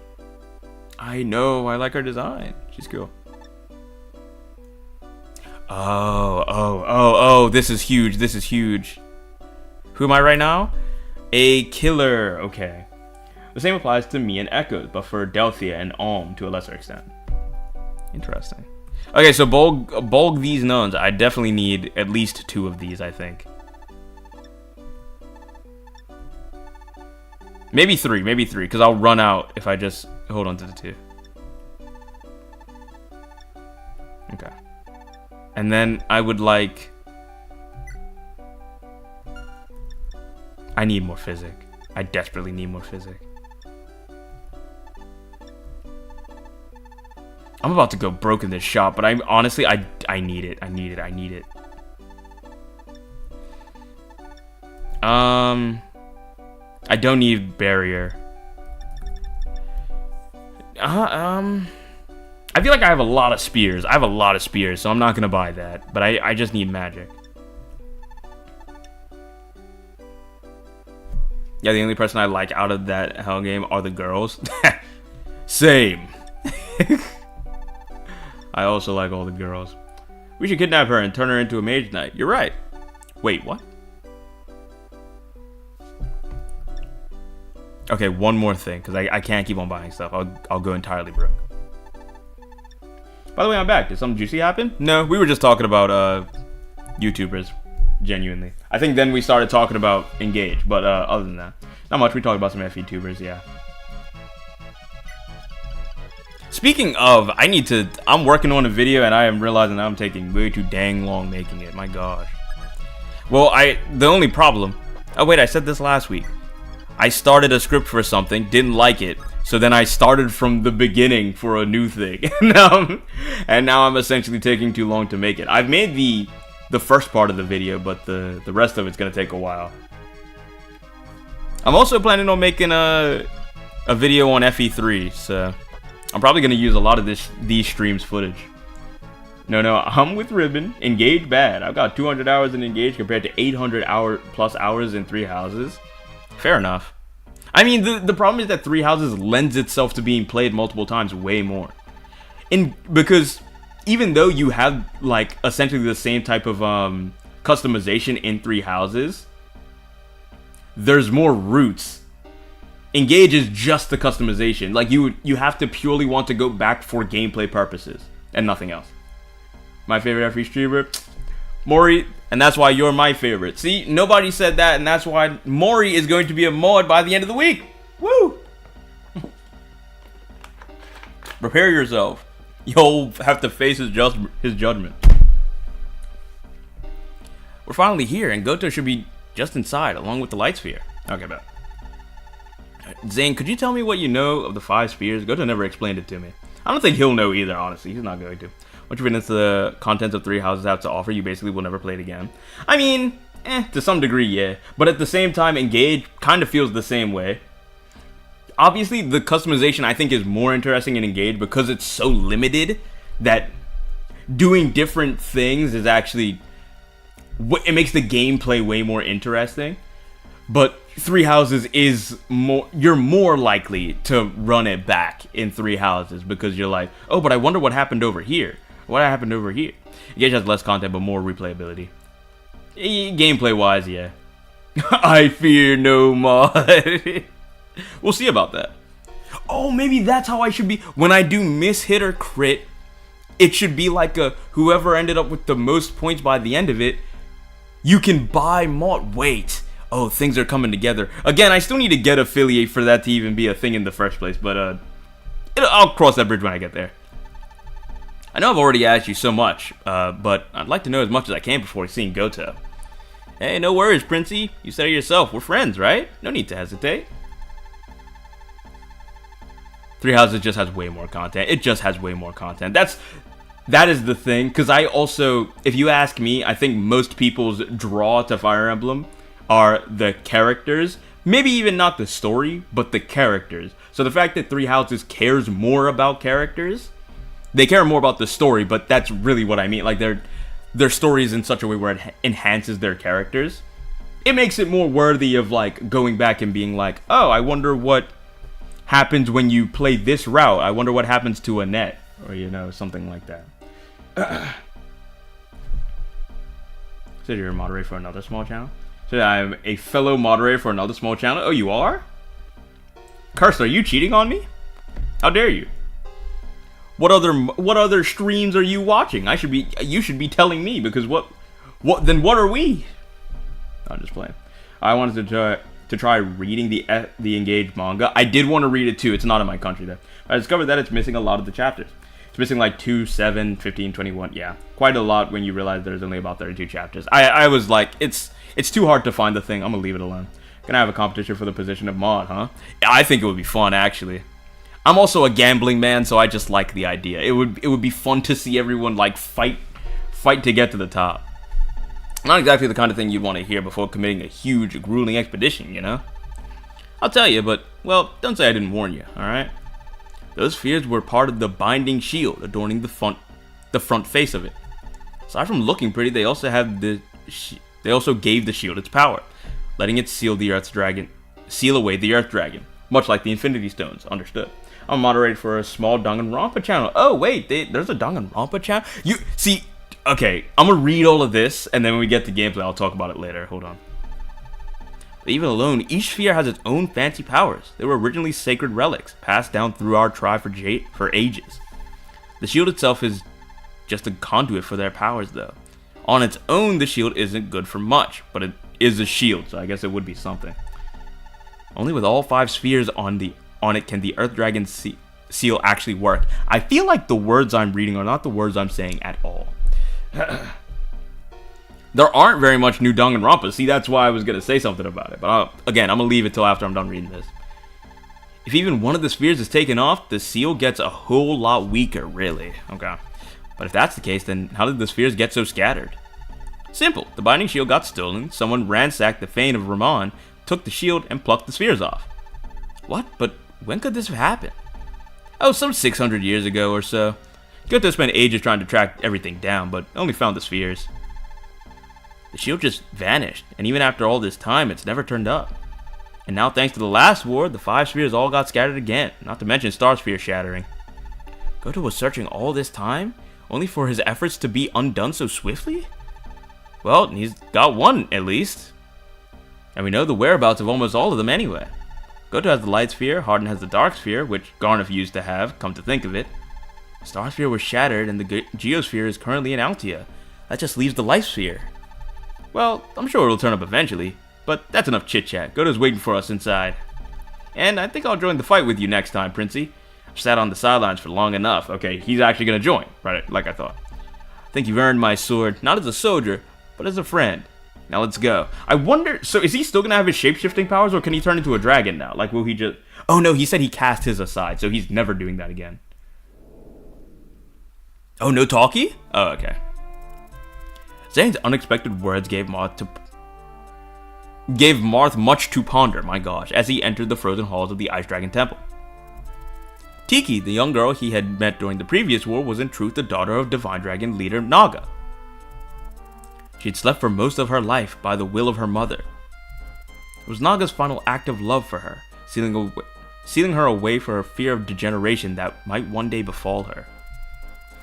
I know, I like her design. She's cool. Oh, this is huge. This is huge. Who am I right now? A killer. Okay. The same applies to me and Echoes, but for Delphia and Alm to a lesser extent. Interesting. Okay, so bulk these nuns. I definitely need at least 2 of these, I think. Maybe 3, because I'll run out if I just hold on to the 2. Okay. And then I would like... I need more physic. I desperately need more physic. I'm about to go broke in this shop, but I'm honestly, I need it. I need it. I don't need barrier. I feel like I have a lot of spears. So I'm not gonna buy that. But I just need magic. Yeah, the only person I like out of that hell game are the girls. Same. I also like all the girls. We should kidnap her and turn her into a mage knight. You're right. Wait, what? Okay, one more thing, because I can't keep on buying stuff. I'll go entirely broke. By the way, I'm back. Did something juicy happen? No, we were just talking about YouTubers. Genuinely. I think then we started talking about Engage, but other than that, not much. We talked about some FE-tubers, yeah. Speaking of, I'm working on a video and I am realizing that I'm taking way too dang long making it. My gosh. Well, the only problem... Oh, wait, I said this last week. I started a script for something, didn't like it, so then I started from the beginning for a new thing. And now I'm essentially taking too long to make it. I've made the first part of the video, but the rest of it's going to take a while. I'm also planning on making a video on FE3, so... I'm probably going to use a lot of these streams footage. No, I'm with Ribbon. Engage bad. I've got 200 hours in Engage compared to 800 plus hours in 3 Houses. Fair enough. I mean, the problem is that 3 Houses lends itself to being played multiple times way more. Because even though you have, like, essentially the same type of customization in 3 Houses, there's more routes. Engage is just the customization. Like, you have to purely want to go back for gameplay purposes and nothing else. My favorite FE streamer, Mori, and that's why you're my favorite. See, nobody said that, and that's why Mori is going to be a mod by the end of the week. Woo! Prepare yourself. You'll have to face his judgment. We're finally here, and Goto should be just inside, along with the light sphere. Okay, bet. Zane, could you tell me what you know of the 5 spheres? Goto never explained it to me. I don't think he'll know either, honestly. He's not going to. Once you've been into the contents of 3 houses have to offer, you basically will never play it again. I mean, to some degree, yeah. But at the same time, Engage kind of feels the same way. Obviously, the customization, I think, is more interesting in Engage because it's so limited that doing different things is actually... it makes the gameplay way more interesting. But 3 houses is more... you're more likely to run it back in 3 houses because you're like, oh, but I wonder what happened over here. What happened over here? Engage has less content, but more replayability. Gameplay-wise, yeah. I fear no mod. We'll see about that. Oh, maybe that's how I should be. When I do miss, hit, or crit, it should be like a whoever ended up with the most points by the end of it, you can buy mod. Wait. Oh, things are coming together. Again, I still need to get affiliate for that to even be a thing in the first place, but I'll cross that bridge when I get there. I know I've already asked you so much, but I'd like to know as much as I can before seeing Goto. Hey, no worries, Princey. You said it yourself. We're friends, right? No need to hesitate. 3 houses just has way more content. It just has way more content. That is the thing, because I also, if you ask me, I think most people's draw to Fire Emblem are the characters. Maybe even not the story, but the characters. So the fact that 3 houses cares more about characters, they care more about the story, but that's really what I mean. Like, their story is in such a way where it enhances their characters. It makes it more worthy of, like, going back and being like, oh, I wonder what happens when you play this route. I wonder what happens to Annette, or, you know, something like that. So you're a moderator for another small channel? So I'm a fellow moderator for another small channel? Oh, you are? Cursed, are you cheating on me? How dare you? What other streams are you watching? You should be telling me, because what are we? I'm just playing. I wanted to try reading the Engage manga. I did want to read it too. It's not in my country though. I discovered that it's missing a lot of the chapters. It's missing like 2, 7, 15, 21. Yeah, quite a lot when you realize there's only about 32 chapters. I was like, it's too hard to find the thing. I'm gonna leave it alone. Gonna have a competition for the position of mod, huh? I think it would be fun actually. I'm also a gambling man, so I just like the idea. It would be fun to see everyone like fight to get to the top. Not exactly the kind of thing you'd want to hear before committing a huge, grueling expedition, you know? I'll tell you, but, well, don't say I didn't warn you, alright? Those spheres were part of the binding shield adorning the front face of it. Aside from looking pretty, they also gave the shield its power, letting it seal away the Earth Dragon, much like the Infinity Stones, understood. I'm moderated for a small Danganronpa channel. Oh, wait, there's a Danganronpa channel? See... Okay, I'm gonna read all of this, and then when we get to gameplay, I'll talk about it later. Hold on. But even alone, each sphere has its own fancy powers. They were originally sacred relics, passed down through our tribe for ages. The shield itself is just a conduit for their powers, though. On its own, the shield isn't good for much, but it is a shield, so I guess it would be something. Only with all 5 spheres on it can the Earth Dragon seal actually work. I feel like the words I'm reading are not the words I'm saying at all. There aren't very much new Danganronpa. See, that's why I was gonna say something about it. But again, I'm gonna leave it till after I'm done reading this. If even one of the spheres is taken off, the seal gets a whole lot weaker, really. Okay. But if that's the case, then how did the spheres get so scattered? Simple. The binding shield got stolen, someone ransacked the fane of Ramon, took the shield, and plucked the spheres off. What? But when could this have happened? Oh, some 600 years ago or so. Goto spent ages trying to track everything down, but only found the spheres. The shield just vanished, and even after all this time, it's never turned up. And now, thanks to the last war, the 5 spheres all got scattered again, not to mention Star Sphere shattering. Goto was searching all this time, only for his efforts to be undone so swiftly? Well, he's got one, at least. And we know the whereabouts of almost all of them anyway. Goto has the Light Sphere, Hardin has the Dark Sphere, which Garneth used to have, come to think of it. Star Sphere was shattered, and the Geosphere is currently in Altia. That just leaves the Life Sphere. Well, I'm sure it'll turn up eventually, but that's enough chit-chat. Goto's waiting for us inside. And I think I'll join the fight with you next time, Princey. I've sat on the sidelines for long enough. Okay, he's actually gonna join, right? Like I thought. I think you've earned my sword, not as a soldier, but as a friend. Now let's go. I wonder, so is he still gonna have his shape-shifting powers, or can he turn into a dragon now? Like, will he just... Oh no, he said he cast his aside, so he's never doing that again. Oh, no talkie? Oh, okay. Zane's unexpected words gave Marth much to ponder, my gosh, as he entered the frozen halls of the Ice Dragon Temple. Tiki, the young girl he had met during the previous war, was in truth the daughter of Divine Dragon leader Naga. She had slept for most of her life by the will of her mother. It was Naga's final act of love for her, sealing her away for a fear of degeneration that might one day befall her.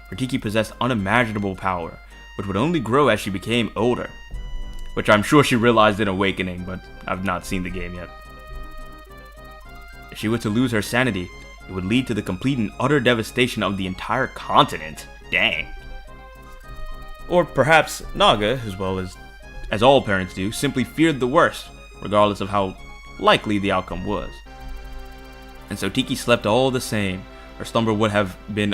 For Tiki possessed unimaginable power, which would only grow as she became older. Which I'm sure she realized in Awakening, but I've not seen the game yet. If she were to lose her sanity, it would lead to the complete and utter devastation of the entire continent. Dang. Or perhaps Naga, as well as all parents do, simply feared the worst, regardless of how likely the outcome was. And so Tiki slept all the same. Her slumber would have been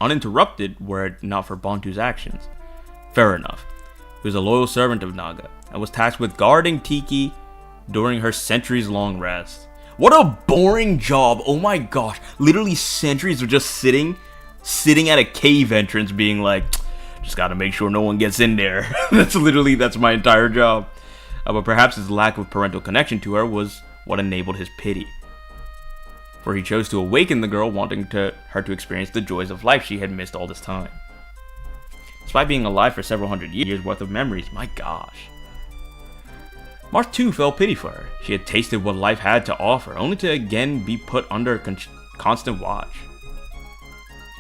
uninterrupted were it not for Bantu's actions. Fair enough. He was a loyal servant of Naga, and was tasked with guarding Tiki during her centuries-long rest. What a boring job! Oh my gosh, literally centuries of just sitting at a cave entrance being like, just gotta make sure no one gets in there. That's my entire job. But perhaps his lack of parental connection to her was what enabled his pity. For he chose to awaken the girl, wanting her to experience the joys of life she had missed all this time. Despite being alive for several hundred years worth of memories, my gosh. Marth too felt pity for her. She had tasted what life had to offer, only to again be put under constant watch.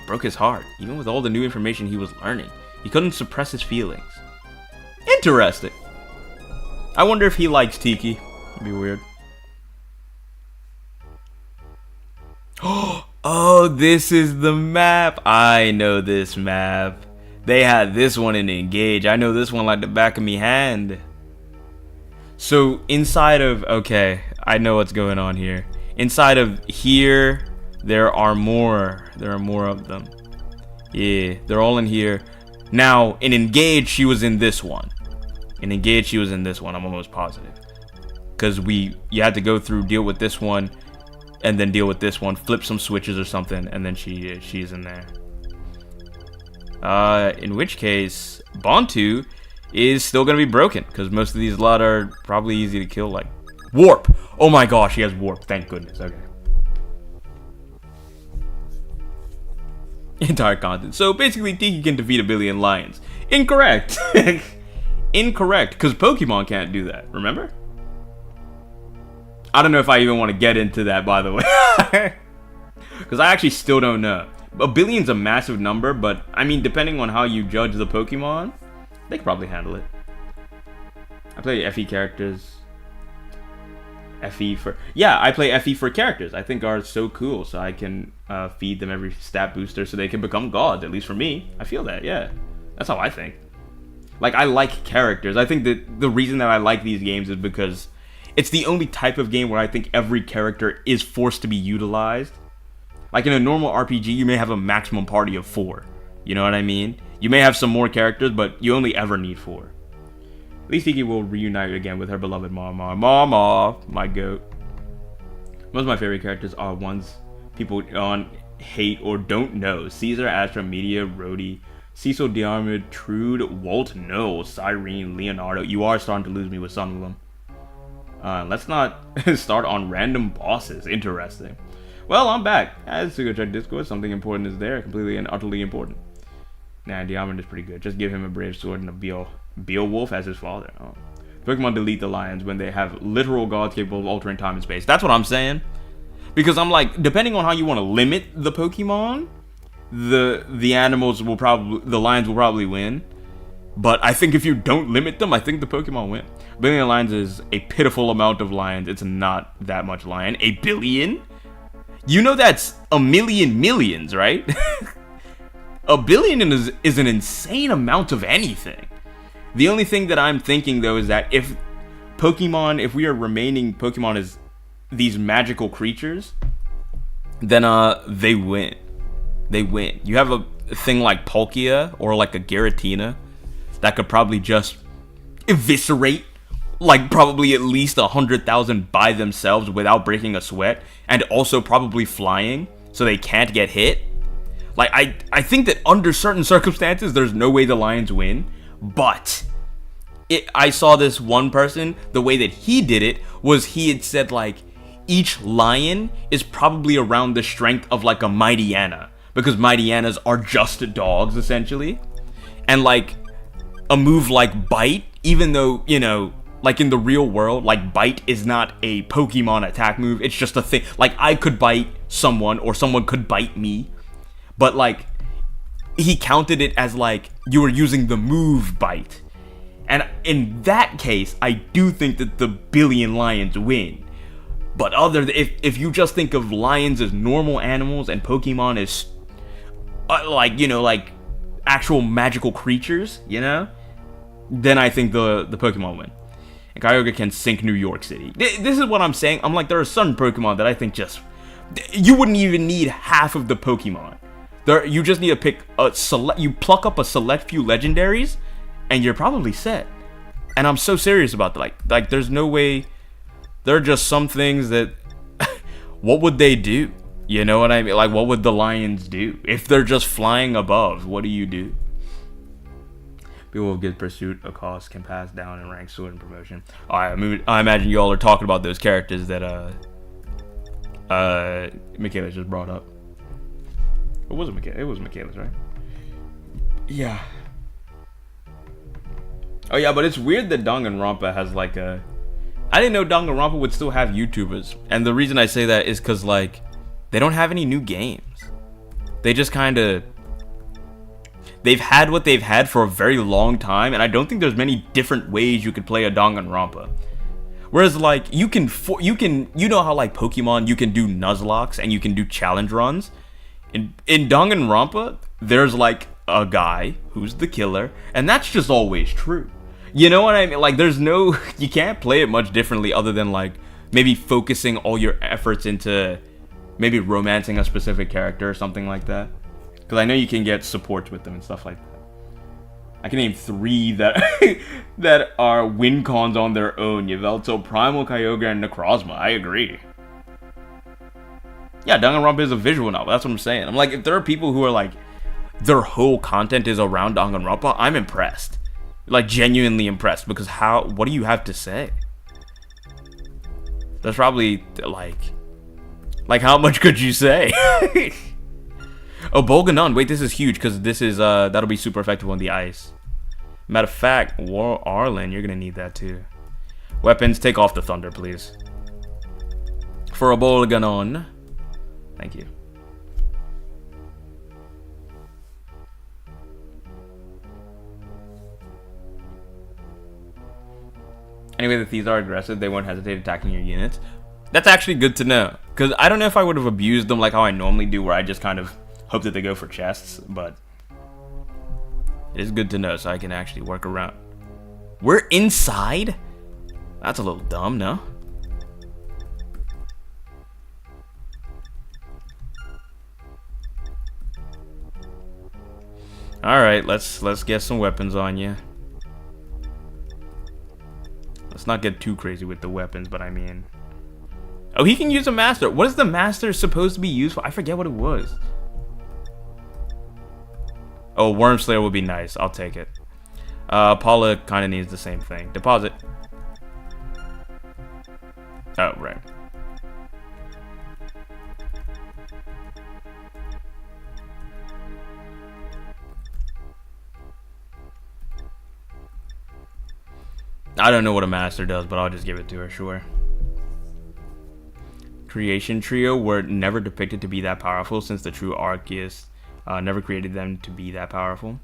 It broke his heart, even with all the new information he was learning. He couldn't suppress his feelings. Interesting. I wonder if he likes Tiki. It'd be weird. Oh, this is the map. I know this map. They had this one in Engage. I know this one like the back of me hand. So inside of, okay, I know what's going on here. Inside of here, there are more of them. Yeah, they're all in here. Now, in Engage, she was in this one. In Engage, she was in this one, I'm almost positive. Because you had to go through, deal with this one, and then deal with this one, flip some switches or something, and then she's in there. In which case, Bantu is still gonna be broken, because most of these lot are probably easy to kill, like Warp! Oh my gosh, he has Warp, thank goodness, okay. Entire content. So basically, Tiki can defeat a billion lions. Incorrect! Incorrect, because Pokemon can't do that, remember? I don't know if I even want to get into that, by the way. Because I actually still don't know. A billion's a massive number, but I mean, depending on how you judge the Pokemon, they could probably handle it. I play FE characters. I play FE for characters. I think are so cool, so I can feed them every stat booster so they can become gods, at least for me. I feel that, yeah. That's how I think. Like, I like characters. I think that the reason that I like these games is because it's the only type of game where I think every character is forced to be utilized. Like in a normal RPG, you may have a maximum party of 4. You know what I mean? You may have some more characters, but you only ever need 4. At least Tiki will reunite again with her beloved Mama. Mama, my goat. Most of my favorite characters are ones people hate or don't know. Caesar, Astra, Media, Rhodey, Cecil, Diarmid, Trude, Walt, No, Cyrene, Leonardo. You are starting to lose me with some of them. Let's not start on random bosses. Interesting. Well, I'm back. As to go check Discord, something important is there. Completely and utterly important. Nah, Diamond is pretty good. Just give him a brave sword and a Beowulf as his father. Oh. Pokemon delete the lions when they have literal gods capable of altering time and space. That's what I'm saying. Because I'm like, depending on how you want to limit the Pokemon, the lions will probably win. But I think if you don't limit them, I think the Pokemon win. A billion lions is a pitiful amount of lions. It's not that much lion. A billion? You know that's a million millions, right? A billion is an insane amount of anything. The only thing that I'm thinking, though, is that if we are remaining Pokemon as these magical creatures, then they win. They win. You have a thing like Palkia or like a Giratina that could probably just eviscerate like probably at least 100,000 by themselves without breaking a sweat, and also probably flying so they can't get hit. Like I think that under certain circumstances there's no way the Lions win, but I saw this one person, the way that he did it was he had said like each lion is probably around the strength of like a Mightyena, because Mightyenas are just dogs essentially. And like a move like Bite, even though, you know, like in the real world, like Bite is not a Pokemon attack move, it's just a thing. Like I could bite someone or someone could bite me, but like he counted it as like you were using the move Bite. And in that case, I do think that the billion lions win. But if you just think of lions as normal animals and Pokemon as like, you know, like actual magical creatures, you know, then I think the Pokemon win. And Kyogre can sink New York City. This is what I'm saying. I'm like, there are some Pokemon that I think just you wouldn't even need half of the Pokemon. You just need to pick a select. You pluck up a select few legendaries, and you're probably set. And I'm so serious about that. Like there's no way. There are just some things that. What would they do? You know what I mean? Like, what would the lions do if they're just flying above? What do you do? People with good pursuit of cost can pass down in rank, sword, and promotion. I imagine you all are talking about those characters that Michaela just brought up. It was Michaela's, right? Yeah. Oh yeah, but it's weird that Danganronpa has like a. I didn't know Danganronpa would still have YouTubers, and the reason I say that is because like they don't have any new games. They just kind of. They've had what they've had for a very long time, and I don't think there's many different ways you could play a Danganronpa. Whereas like you know how like Pokemon you can do Nuzlocke and you can do challenge runs. In Danganronpa, there's like a guy who's the killer, and that's just always true. You know what I mean? Like there's no, you can't play it much differently other than like maybe focusing all your efforts into maybe romancing a specific character or something like that. Because I know you can get supports with them and stuff like that. I can name 3 that that are win cons on their own. Yveltal, Primal, Kyogre, and Necrozma. I agree. Yeah, Danganronpa is a visual novel. That's what I'm saying. I'm like, if there are people who are like, their whole content is around Danganronpa, I'm impressed. Like, genuinely impressed. Because what do you have to say? That's probably, like how much could you say? Oh, Bolganon. Wait, this is huge because this is, that'll be super effective on the ice. Matter of fact, War Arlen, you're going to need that too. Weapons, take off the thunder, please. For a Bolganon. Thank you. Anyway, the thieves are aggressive. They won't hesitate attacking your units. That's actually good to know. Because I don't know if I would have abused them like how I normally do, where I just kind of hope that they go for chests. But it is good to know so I can actually work around. We're inside? That's a little dumb, no? Alright, let's get some weapons on you. Let's not get too crazy with the weapons, but I mean... Oh, he can use a master. What is the master supposed to be used for? I forget what it was. Oh, Wormslayer would be nice. I'll take it. Paula kind of needs the same thing. Deposit. Oh, right. I don't know what a master does, but I'll just give it to her, sure. Creation Trio were never depicted to be that powerful since the true Arceus never created them to be that powerful.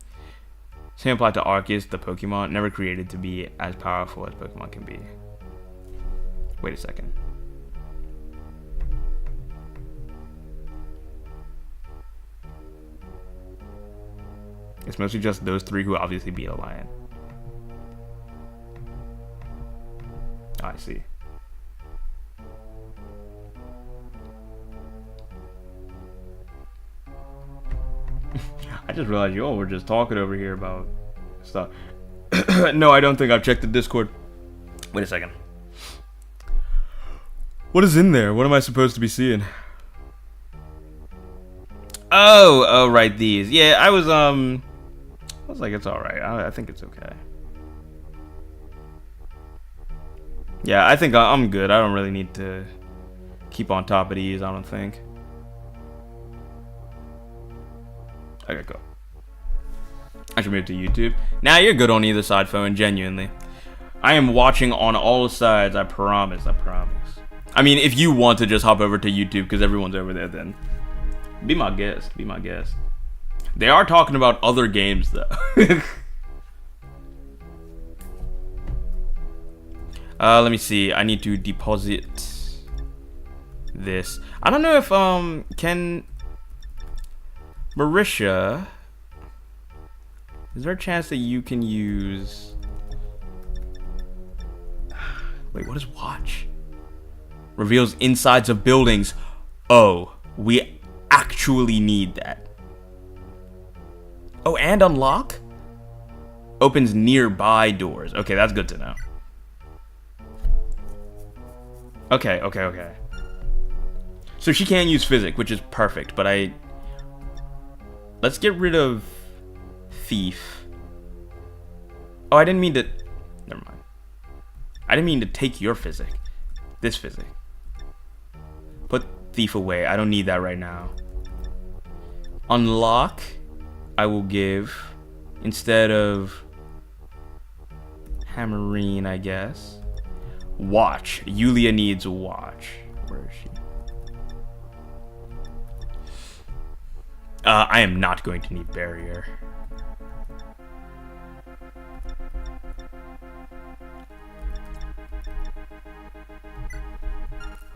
Same applied to Arceus, the Pokemon, never created to be as powerful as Pokemon can be. Wait a second. It's mostly just those 3 who obviously beat a lion. Oh, I see. I just realized you all were just talking over here about stuff. No, I don't think I've checked the Discord. Wait a second. What is in there? What am I supposed to be seeing? Oh, right, these. Yeah, I was like, it's alright. I think it's okay. Yeah, I think I'm good. I don't really need to keep on top of these, I don't think. Okay, go. I should move to YouTube. Nah, you're good on either side, phone, genuinely. I am watching on all sides, I promise, I promise. I mean, if you want to just hop over to YouTube because everyone's over there, then be my guest, be my guest. They are talking about other games, though. Let me see. I need to deposit this. I don't know if, can Marisha, is there a chance that you can use, wait, what is watch? Reveals insides of buildings. Oh, we actually need that. Oh, and unlock? Opens nearby doors. Okay, that's good to know. Okay. So she can use physic, which is perfect, but let's get rid of thief. Oh, I didn't mean to, never mind. I didn't mean to take your physic. This physic. Put thief away. I don't need that right now. Unlock, I will give, instead of hammerine, I guess. Watch. Yulia needs a watch. Where is she? I am not going to need barrier.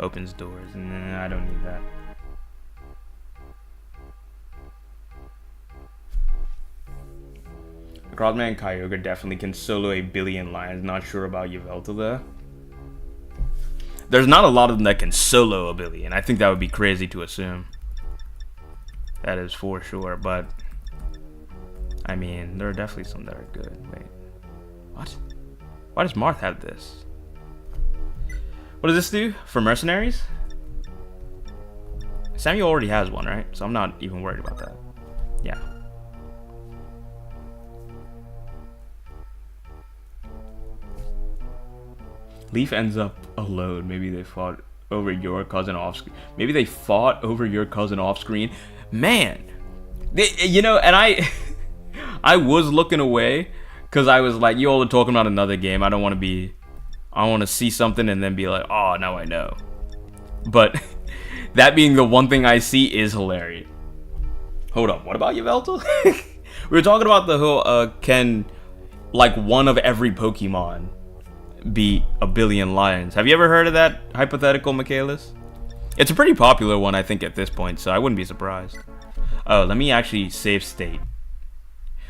Opens doors. Nah, I don't need that. Crossman and Kyogre definitely can solo a billion lions. Not sure about Yveltal though. There's not a lot of them that can solo a billion. I think that would be crazy to assume. That is for sure, but I mean, there are definitely some that are good. Wait, what? Why does Marth have this? What does this do for mercenaries? Samuel already has one, right? So I'm not even worried about that. Yeah. Leaf ends up alone. Maybe they fought over your cousin off screen. Maybe they fought over your cousin off screen. Man, you know, and I was looking away because I was like, you all are talking about another game. I want to see something and then be like, oh, now I know. But that being the one thing I see is hilarious. Hold up, what about Yveltal? We were talking about the whole, can, like, one of every Pokemon be a billion lions. Have you ever heard of that hypothetical, Michaelis? It's a pretty popular one, I think, at this point, so I wouldn't be surprised. Oh, let me actually save state.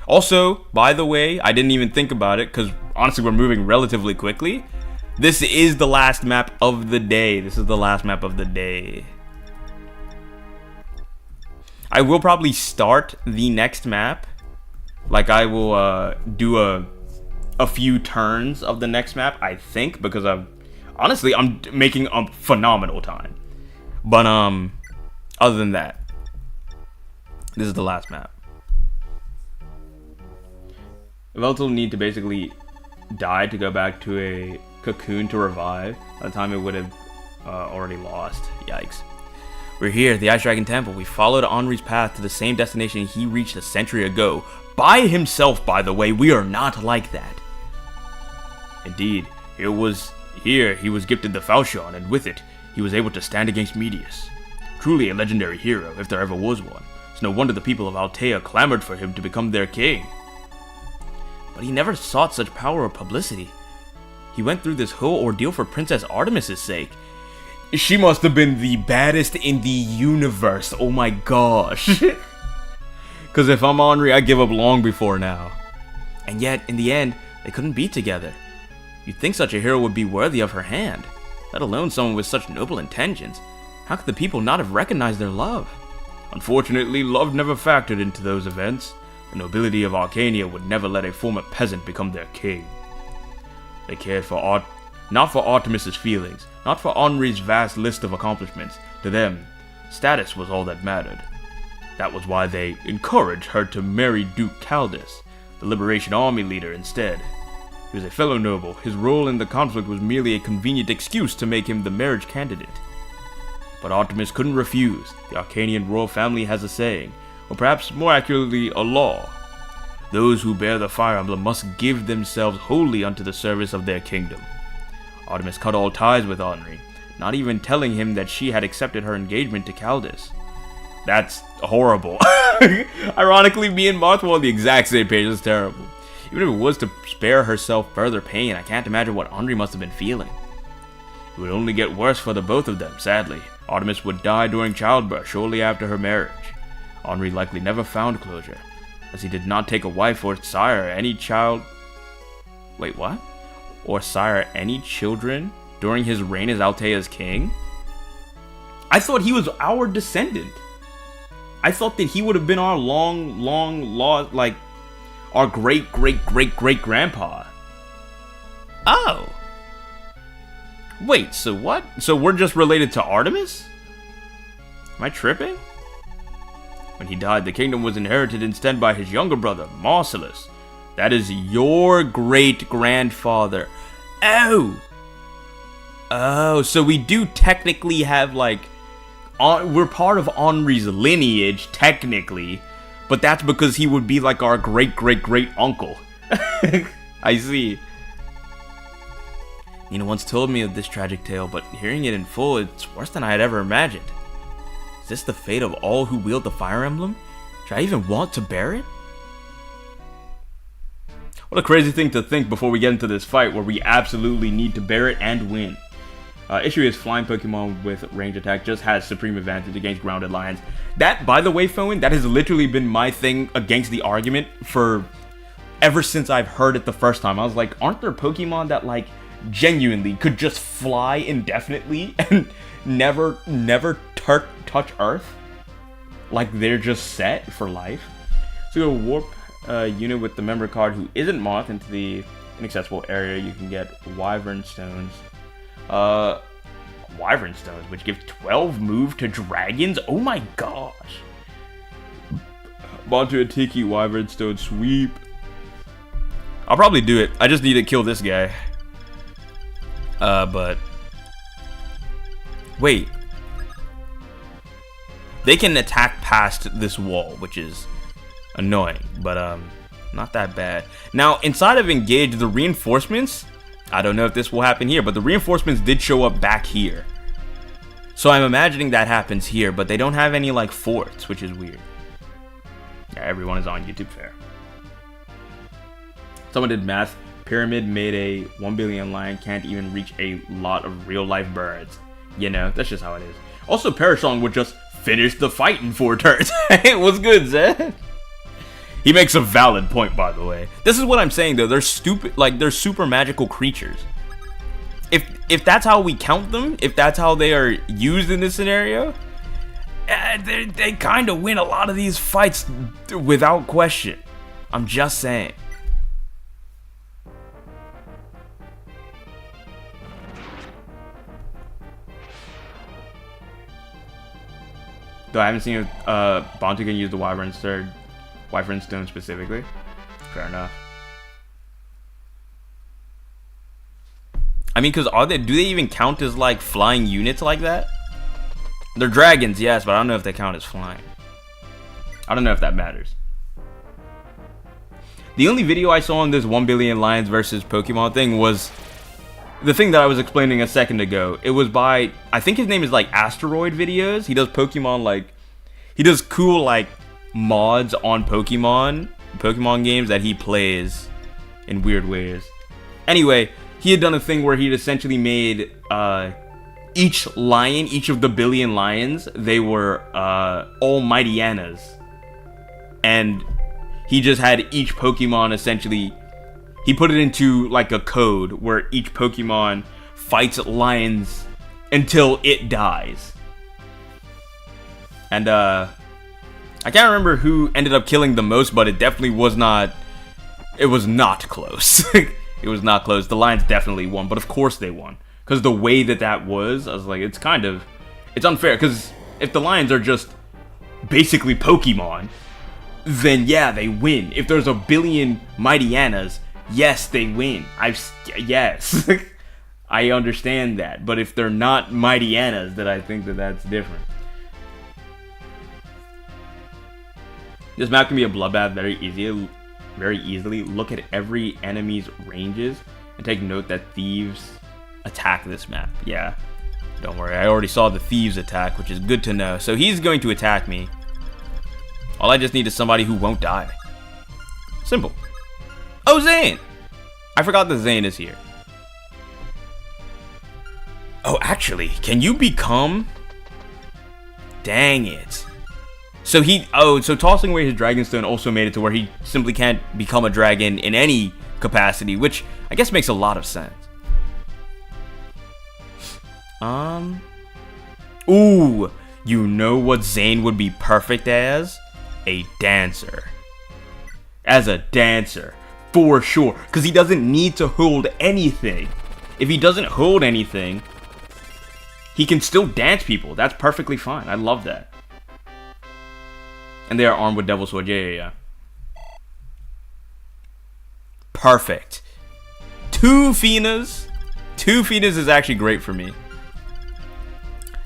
Also, by the way, I didn't even think about it, because honestly, we're moving relatively quickly. This is the last map of the day. This is the last map of the day. I will probably start the next map. Like, I will do a few turns of the next map, I think, because honestly, I'm making a phenomenal time. But, other than that, this is the last map. Yveltal need to basically die to go back to a cocoon to revive. By the time it would have already lost. Yikes. We're here at the Ice Dragon Temple. We followed Henri's path to the same destination he reached a century ago. By himself, by the way. We are not like that. Indeed, it was here he was gifted the falchion, and with it, he was able to stand against Medius. Truly a legendary hero, if there ever was one. It's no wonder the people of Altea clamored for him to become their king. But he never sought such power or publicity. He went through this whole ordeal for Princess Artemis' sake. She must have been the baddest in the universe, oh my gosh. Because if I'm Henri, I give up long before now. And yet, in the end, they couldn't be together. You'd think such a hero would be worthy of her hand, let alone someone with such noble intentions. How could the people not have recognized their love? Unfortunately, love never factored into those events. The nobility of Arcania would never let a former peasant become their king. They cared for not for Artemis's feelings, not for Henri's vast list of accomplishments. To them, status was all that mattered. That was why they encouraged her to marry Duke Caldus, the Liberation Army leader, instead. He was a fellow noble. His role in the conflict was merely a convenient excuse to make him the marriage candidate. But Artemis couldn't refuse. The Arcanian royal family has a saying, or perhaps more accurately, a law. Those who bear the fire emblem must give themselves wholly unto the service of their kingdom. Artemis cut all ties with Henri, not even telling him that she had accepted her engagement to Caldus. That's horrible. Ironically, me and Martha were on the exact same page. It's terrible. Even if it was to spare herself further pain, I can't imagine what Henri must have been feeling. It would only get worse for the both of them, sadly. Artemis would die during childbirth shortly after her marriage. Henri likely never found closure, as he did not take a wife or sire any child... Wait, what? Or sire any children during his reign as Altea's king? I thought he was our descendant. I thought that he would have been our long lost, like, our great-great-great-great-grandpa. Oh. Wait, so what? So we're just related to Artemis? Am I tripping? When he died, the kingdom was inherited instead by his younger brother, Marcellus. That is your great-grandfather. Oh! Oh, so we do technically have, like... we're part of Henri's lineage, technically. But that's because he would be like our great-great-great-uncle. I see. Nina once told me of this tragic tale, but hearing it in full, it's worse than I had ever imagined. Is this the fate of all who wield the fire emblem? Should I even want to bear it? What a crazy thing to think before we get into this fight where we absolutely need to bear it and win. Issue is flying Pokemon with range attack just has supreme advantage against grounded lions. That, by the way, Foen, that has literally been my thing against the argument for ever since I've heard it the first time. I was like, aren't there Pokemon that, like, genuinely could just fly indefinitely and never touch Earth? Like, they're just set for life. So go warp a unit with the member card who isn't Moth into the inaccessible area. You can get Wyvern Stones. Wyvern Stones, which give 12 move to dragons? Oh my gosh. Onto a Tiki Wyvern Stone sweep. I'll probably do it. I just need to kill this guy. But... wait. They can attack past this wall, which is annoying, but, not that bad. Now, inside of Engage, the reinforcements... I don't know if this will happen here, but the reinforcements did show up back here. So I'm imagining that happens here, but they don't have any, like, forts, which is weird. Yeah, everyone is on YouTube Fair. Someone did math. Pyramid made a 1 billion lion can't even reach a lot of real-life birds. You know, that's just how it is. Also, Parashon would just finish the fight in 4 turns. It was good, Zed. He makes a valid point, by the way. This is what I'm saying, though. They're stupid, like, they're super magical creatures. If that's how we count them, if that's how they are used in this scenario, they kind of win a lot of these fights without question. I'm just saying. Though I haven't seen Bontu can use the Wyvern Stone specifically. Fair enough. I mean, because do they even count as, like, flying units like that? They're dragons, yes, but I don't know if they count as flying. I don't know if that matters. The only video I saw on this 1 billion lions versus Pokemon thing was the thing that I was explaining a second ago. It was by, I think his name is, like, Asteroid Videos. He does Pokemon, like, he does cool, like, mods on Pokemon games that he plays in weird ways. Anyway, he had done a thing where he'd essentially made each of the billion lions, they were Almighty-Annas. And he just had each Pokemon essentially, he put it into like a code where each Pokemon fights lions until it dies. And I can't remember who ended up killing the most, but it definitely was not... It was not close. It was not close. The Lions definitely won, but of course they won. Because the way that was, I was like, it's kind of... It's unfair, because if the Lions are just basically Pokemon, then yeah, they win. If there's a billion Mighty-Annas, yes, they win. Yes. I understand that. But if they're not Mighty-Annas, then I think that's different. This map can be a bloodbath very easily. Look at every enemy's ranges and take note that thieves attack this map. Yeah, don't worry. I already saw the thieves attack, which is good to know. So he's going to attack me. All I just need is somebody who won't die. Simple. Oh, Zane! I forgot that Zane is here. Oh, actually, can you become... Dang it. So so tossing away his Dragonstone also made it to where he simply can't become a dragon in any capacity, which I guess makes a lot of sense. Ooh, you know what Zane would be perfect as? A dancer. As a dancer, for sure, because he doesn't need to hold anything. If he doesn't hold anything, he can still dance people. That's perfectly fine. I love that. And they are armed with Devil Sword. Yeah. Perfect. 2 Finas. 2 Finas is actually great for me.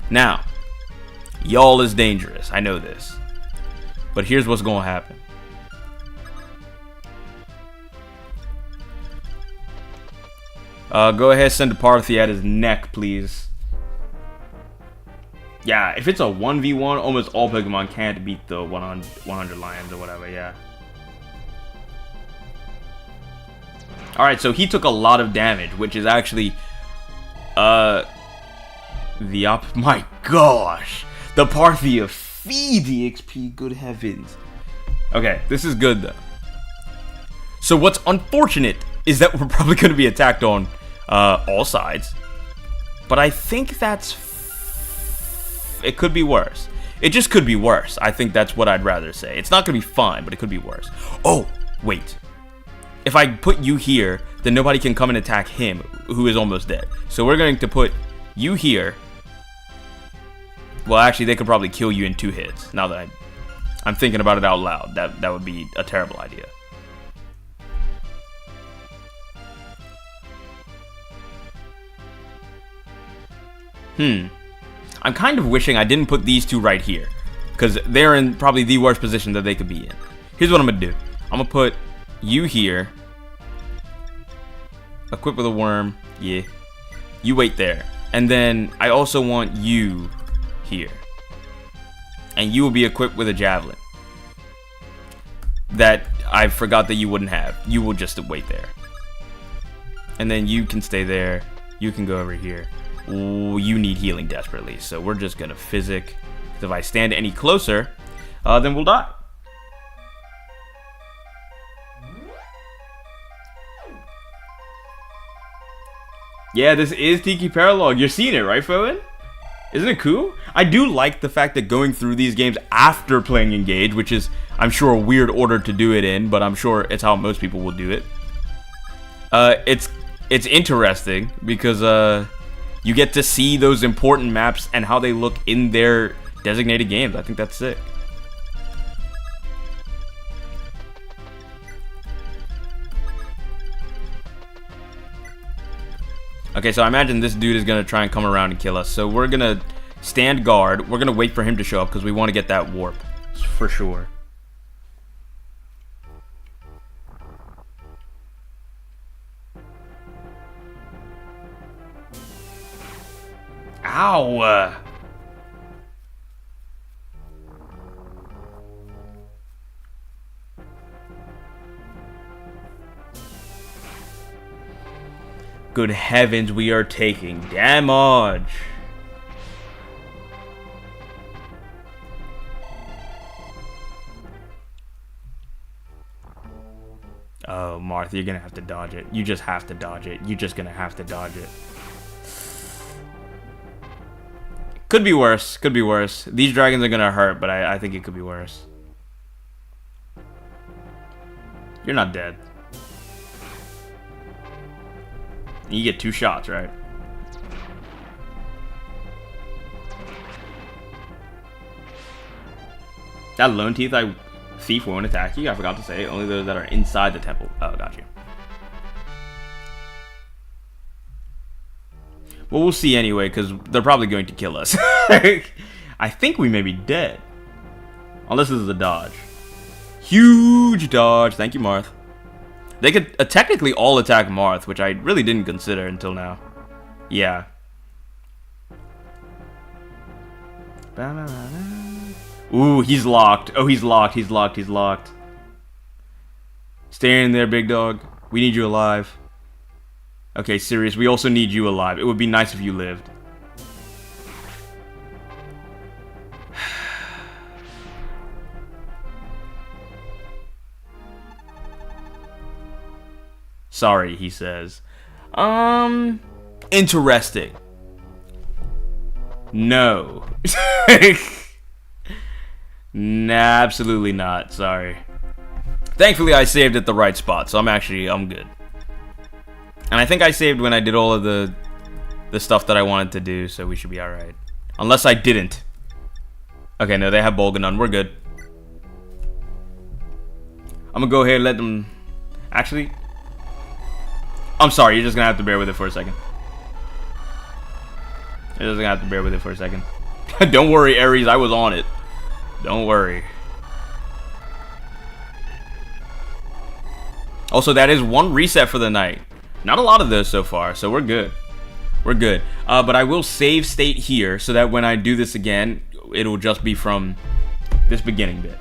Now, y'all is dangerous. I know this. But here's what's going to happen. Go ahead, send a Parthy at his neck, please. Yeah, if it's a 1v1, almost all Pokemon can't beat the 100 Lions or whatever, yeah. Alright, so he took a lot of damage, which is actually... My gosh! The Parthy of feed the XP, good heavens. Okay, this is good, though. So what's unfortunate is that we're probably going to be attacked on all sides. But I think that's... It could be worse. It just could be worse. I think that's what I'd rather say. It's not going to be fine, but it could be worse. Oh, wait. If I put you here, then nobody can come and attack him, who is almost dead. So we're going to put you here. Well, actually, they could probably kill you in 2 hits. Now that I'm thinking about it out loud. That would be a terrible idea. I'm kind of wishing I didn't put these 2 right here, because they're in probably the worst position that they could be in. Here's what I'm going to do. I'm going to put you here. Equip with a worm. Yeah. You wait there. And then I also want you here. And you will be equipped with a javelin. That I forgot that you wouldn't have. You will just wait there. And then you can stay there. You can go over here. Ooh, you need healing desperately, so we're just gonna physic. If I stand any closer, then we'll die. Yeah, this is Tiki Paralog. You're seeing it, right, Foen? Isn't it cool? I do like the fact that going through these games after playing Engage, which is, I'm sure, a weird order to do it in, but I'm sure it's how most people will do it. It's interesting because you get to see those important maps and how they look in their designated games. I think that's sick. Okay, so I imagine this dude is going to try and come around and kill us. So we're going to stand guard. We're going to wait for him to show up because we want to get that warp. For sure. Ow! Good heavens, we are taking damage. Oh, Martha, you're gonna have to dodge it. You just have to dodge it. You're just gonna have to dodge it. Could be worse. Could be worse. These dragons are gonna hurt, but I think it could be worse. You're not dead. You get 2 shots, right? That lone thief won't attack you. I forgot to say. Only those that are inside the temple. Oh, got you. Well, we'll see anyway, because they're probably going to kill us. I think we may be dead. Unless this is a dodge. Huge dodge. Thank you, Marth. They could technically all attack Marth, which I really didn't consider until now. Yeah. Ooh, he's locked. Oh, he's locked. He's locked. He's locked. Stay in there, big dog. We need you alive. Okay, Sirius, we also need you alive. It would be nice if you lived. Sorry, he says. Interesting. No. Nah, absolutely not. Sorry. Thankfully, I saved at the right spot, so I'm good. And I think I saved when I did all of the stuff that I wanted to do, so we should be alright. Unless I didn't. Okay, no, they have Bolganun. We're good. I'm gonna go ahead and let them... Actually... I'm sorry, you're just gonna have to bear with it for a second. You're just gonna have to bear with it for a second. Don't worry, Ares, I was on it. Don't worry. Also, that is 1 reset for the night. Not a lot of those so far, so we're good. We're good. But I will save state here so that when I do this again, it'll just be from this beginning bit.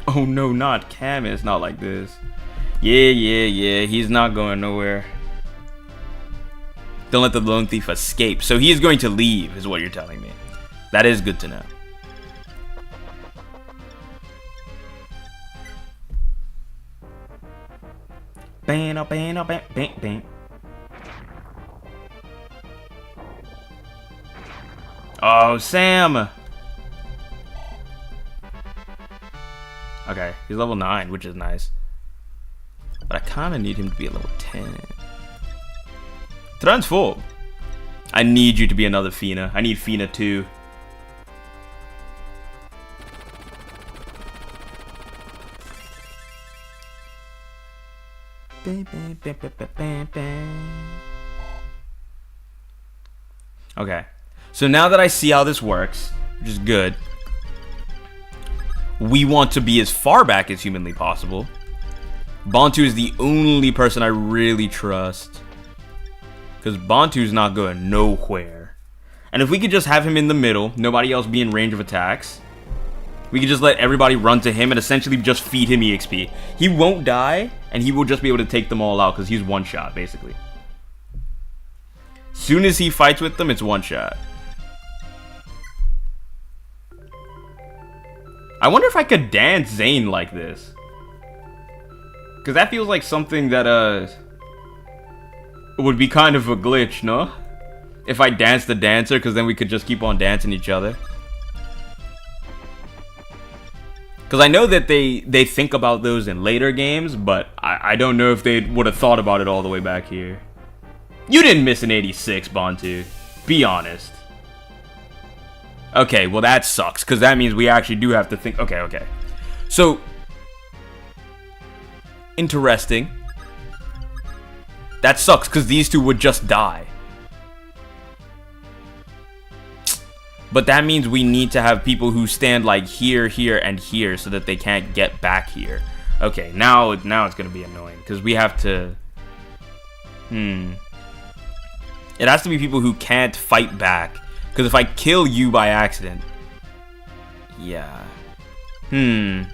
Oh no, not Cam. It's not like this. Yeah. He's not going nowhere. Don't let the lone thief escape. So he is going to leave, is what you're telling me. That is good to know. Bang. Oh, Sam. Okay, he's level 9, which is nice. But I kind of need him to be a level 10. Transform. I need you to be another Fina. I need Fina too. Okay. So now that I see how this works, which is good, we want to be as far back as humanly possible. Bantu is the only person I really trust. Because Bantu's not going nowhere. And if we could just have him in the middle, nobody else be in range of attacks, we could just let everybody run to him and essentially just feed him EXP. He won't die, and he will just be able to take them all out because he's one shot, basically. Soon as he fights with them, it's one shot. I wonder if I could dance Zane like this. Because that feels like something that, would be kind of a glitch, no? If I dance the dancer, because then we could just keep on dancing each other. Because I know that they think about those in later games, but I don't know if they would have thought about it all the way back here. You didn't miss an 86, Bantu. Be honest. Okay, well that sucks, because that means we actually do have to think... Okay. So... Interesting. That sucks, because these two would just die. But that means we need to have people who stand like here, and here, so that they can't get back here. Okay, now it's going to be annoying, because we have to... It has to be people who can't fight back. Because if I kill you by accident... Yeah. Well,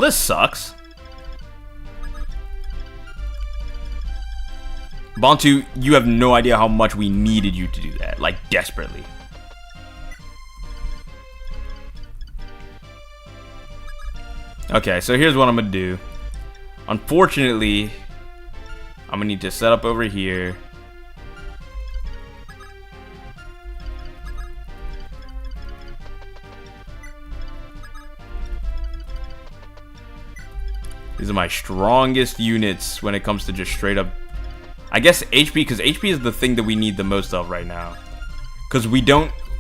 this sucks. Bantu, you have no idea how much we needed you to do that. Like, desperately. Okay, so here's what I'm gonna do. Unfortunately, I'm gonna need to set up over here. These are my strongest units when it comes to just straight up, I guess, HP, because HP is the thing that we need the most of right now. Because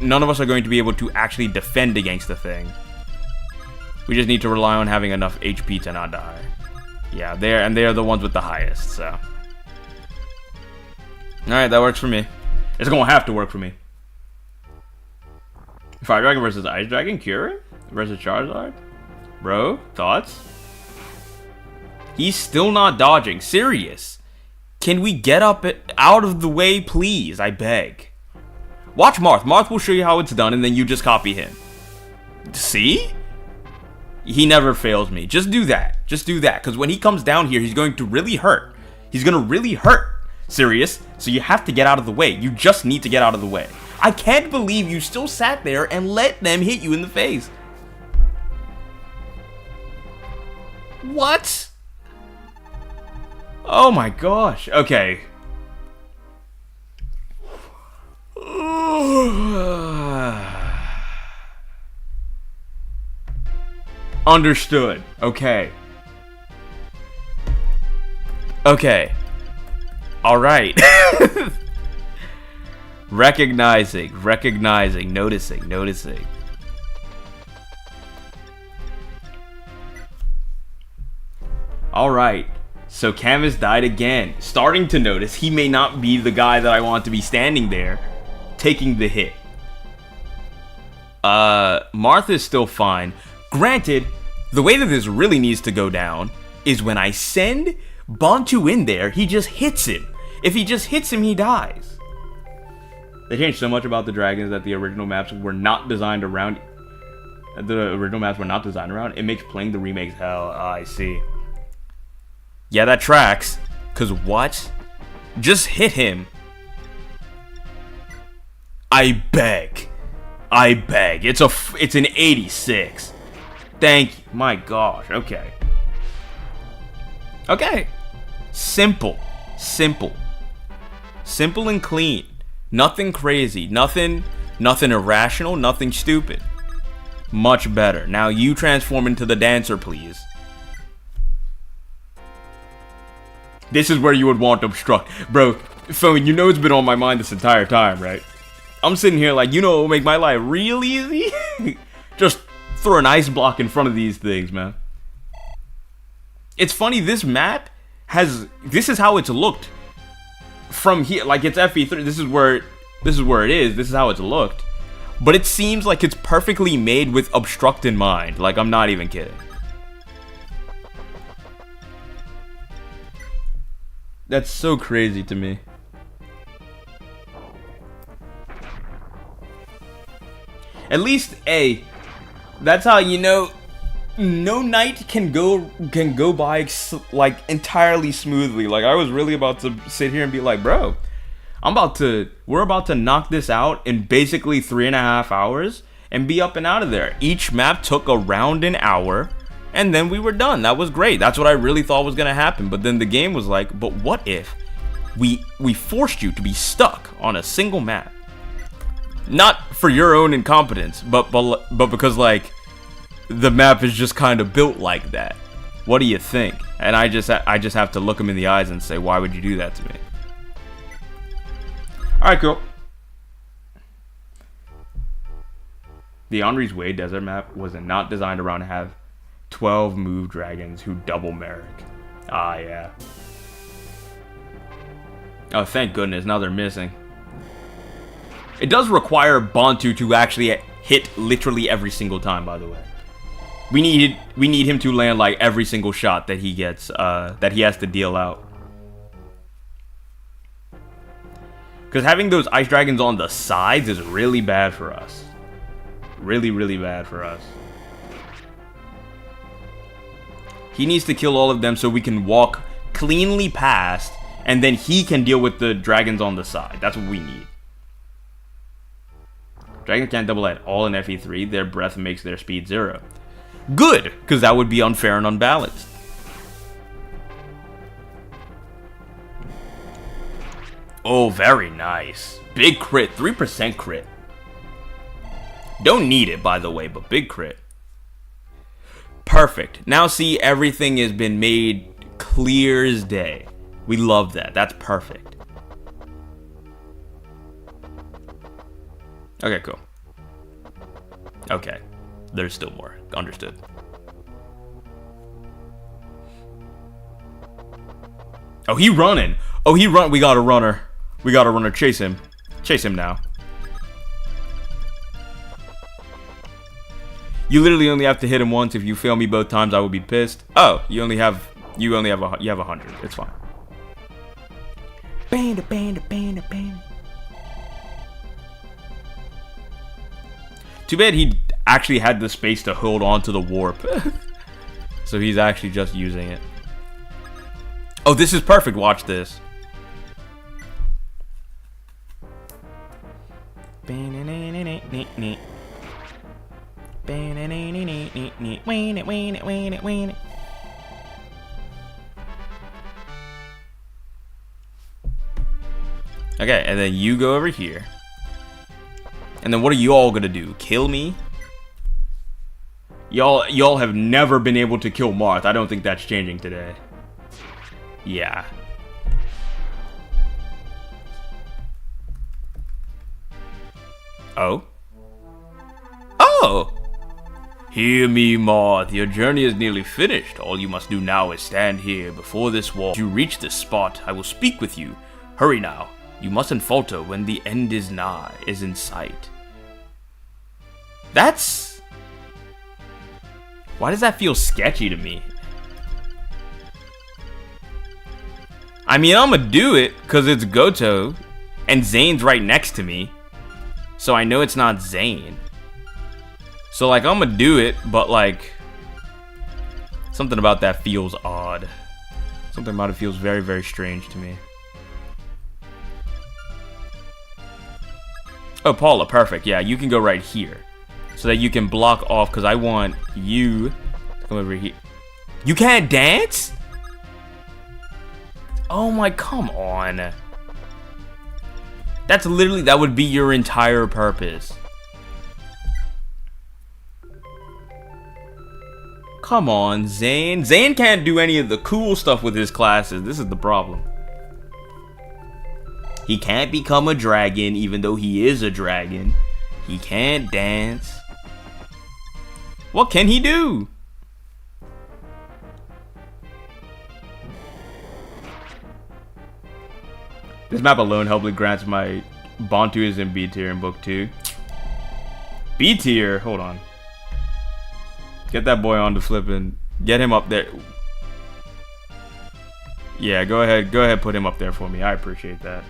none of us are going to be able to actually defend against the thing. We just need to rely on having enough HP to not die. Yeah, they are the ones with the highest, so. Alright, that works for me. It's gonna have to work for me. Fire Dragon versus Ice Dragon? Cure versus Charizard? Bro, thoughts? He's still not dodging. Serious. Can we get out of the way, please? I beg. Watch Marth. Marth will show you how it's done, and then you just copy him. See? He never fails me. Just do that. Just do that. Because when he comes down here, he's going to really hurt. He's going to really hurt. Serious. So you have to get out of the way. You just need to get out of the way. I can't believe you still sat there and let them hit you in the face. What? Oh my gosh. Okay. Understood. Okay. Okay. All right. Recognizing, noticing. All right. So Camus died again. Starting to notice he may not be the guy that I want to be standing there taking the hit. Martha's still fine. Granted, the way that this really needs to go down is when I send Bantu in there, he just hits him. If he just hits him, he dies. They changed so much about the dragons that the original maps were not designed around. It makes playing the remakes hell. I see. Yeah, that tracks. Cause what? Just hit him. I beg. It's an 86. Thank you. My gosh. Okay. Simple and clean. Nothing crazy. Nothing irrational. Nothing stupid. Much better. Now you transform into the dancer, please. This is where you would want to obstruct. Bro, Phone, you know it's been on my mind this entire time, right? I'm sitting here like, you know what will make my life real easy? Just throw an ice block in front of these things, man. It's funny, this map this is how it's looked from here. Like, it's FE3, this is where it is, this is how it's looked. But it seems like it's perfectly made with obstruct in mind. Like, I'm not even kidding. That's so crazy to me. At least, that's how you know no night can go by like entirely smoothly. Like, I was really about to sit here and be like, bro, we're about to knock this out in basically 3.5 hours and be up and out of there. Each map took around an hour. And then we were done. That was great. That's what I really thought was gonna happen. But then the game was like, but what if we forced you to be stuck on a single map? Not for your own incompetence, but because, like, the map is just kind of built like that. What do you think? And I just have to look him in the eyes and say, why would you do that to me? All right, cool. The Henri's Way desert map was not designed around to have 12 move dragons who double Merrick. Ah, yeah. Oh, thank goodness. Now they're missing. It does require Bantu to actually hit literally every single time, by the way. We need him to land like every single shot that he gets, that he has to deal out. Because having those ice dragons on the sides is really bad for us. Really, really bad for us. He needs to kill all of them so we can walk cleanly past, and then he can deal with the dragons on the side. That's what we need. Dragons can't double at all in FE3. Their breath makes their speed 0. Good, because that would be unfair and unbalanced. Oh, very nice. Big crit. 3% crit. Don't need it, by the way, but big crit. Perfect. Now see, everything has been made clear as day. We love that. That's perfect. Okay, cool. Okay. There's still more. Understood. Oh, he running. Oh, he run. We got a runner. We got a runner. Chase him. Chase him now. You literally only have to hit him once. If you fail me both times, I will be pissed. Oh, you have 100. It's fine. Banda, banda, banda, banda. Too bad he actually had the space to hold on to the warp. So he's actually just using it. Oh, this is perfect. Watch this. Okay, and then you go over here. And then what are you all gonna do? Kill me? Y'all have never been able to kill Marth. I don't think that's changing today. Yeah. Oh? Oh! Hear me, Marth. Your journey is nearly finished. All you must do now is stand here before this wall. As you reach this spot, I will speak with you. Hurry now. You mustn't falter when the end is in sight. That's... Why does that feel sketchy to me? I mean, I'm gonna do it because it's Goto and Zane's right next to me. So I know it's not Zane. So like, I'm gonna do it, but like, something about that feels odd. Something about it feels very, very strange to me. Oh, Paula, perfect. Yeah, you can go right here. So that you can block off, because I want you to come over here. You can't dance? Oh my, come on. That's literally, that would be your entire purpose. Come on, Zane. Zane can't do any of the cool stuff with his classes. This is the problem. He can't become a dragon, even though he is a dragon. He can't dance. What can he do? This map alone helpfully grants my Bantu is in B tier in book 2. B tier? Hold on. Get that boy on to flipping. Get him up there. Yeah, go ahead, put him up there for me. I appreciate that.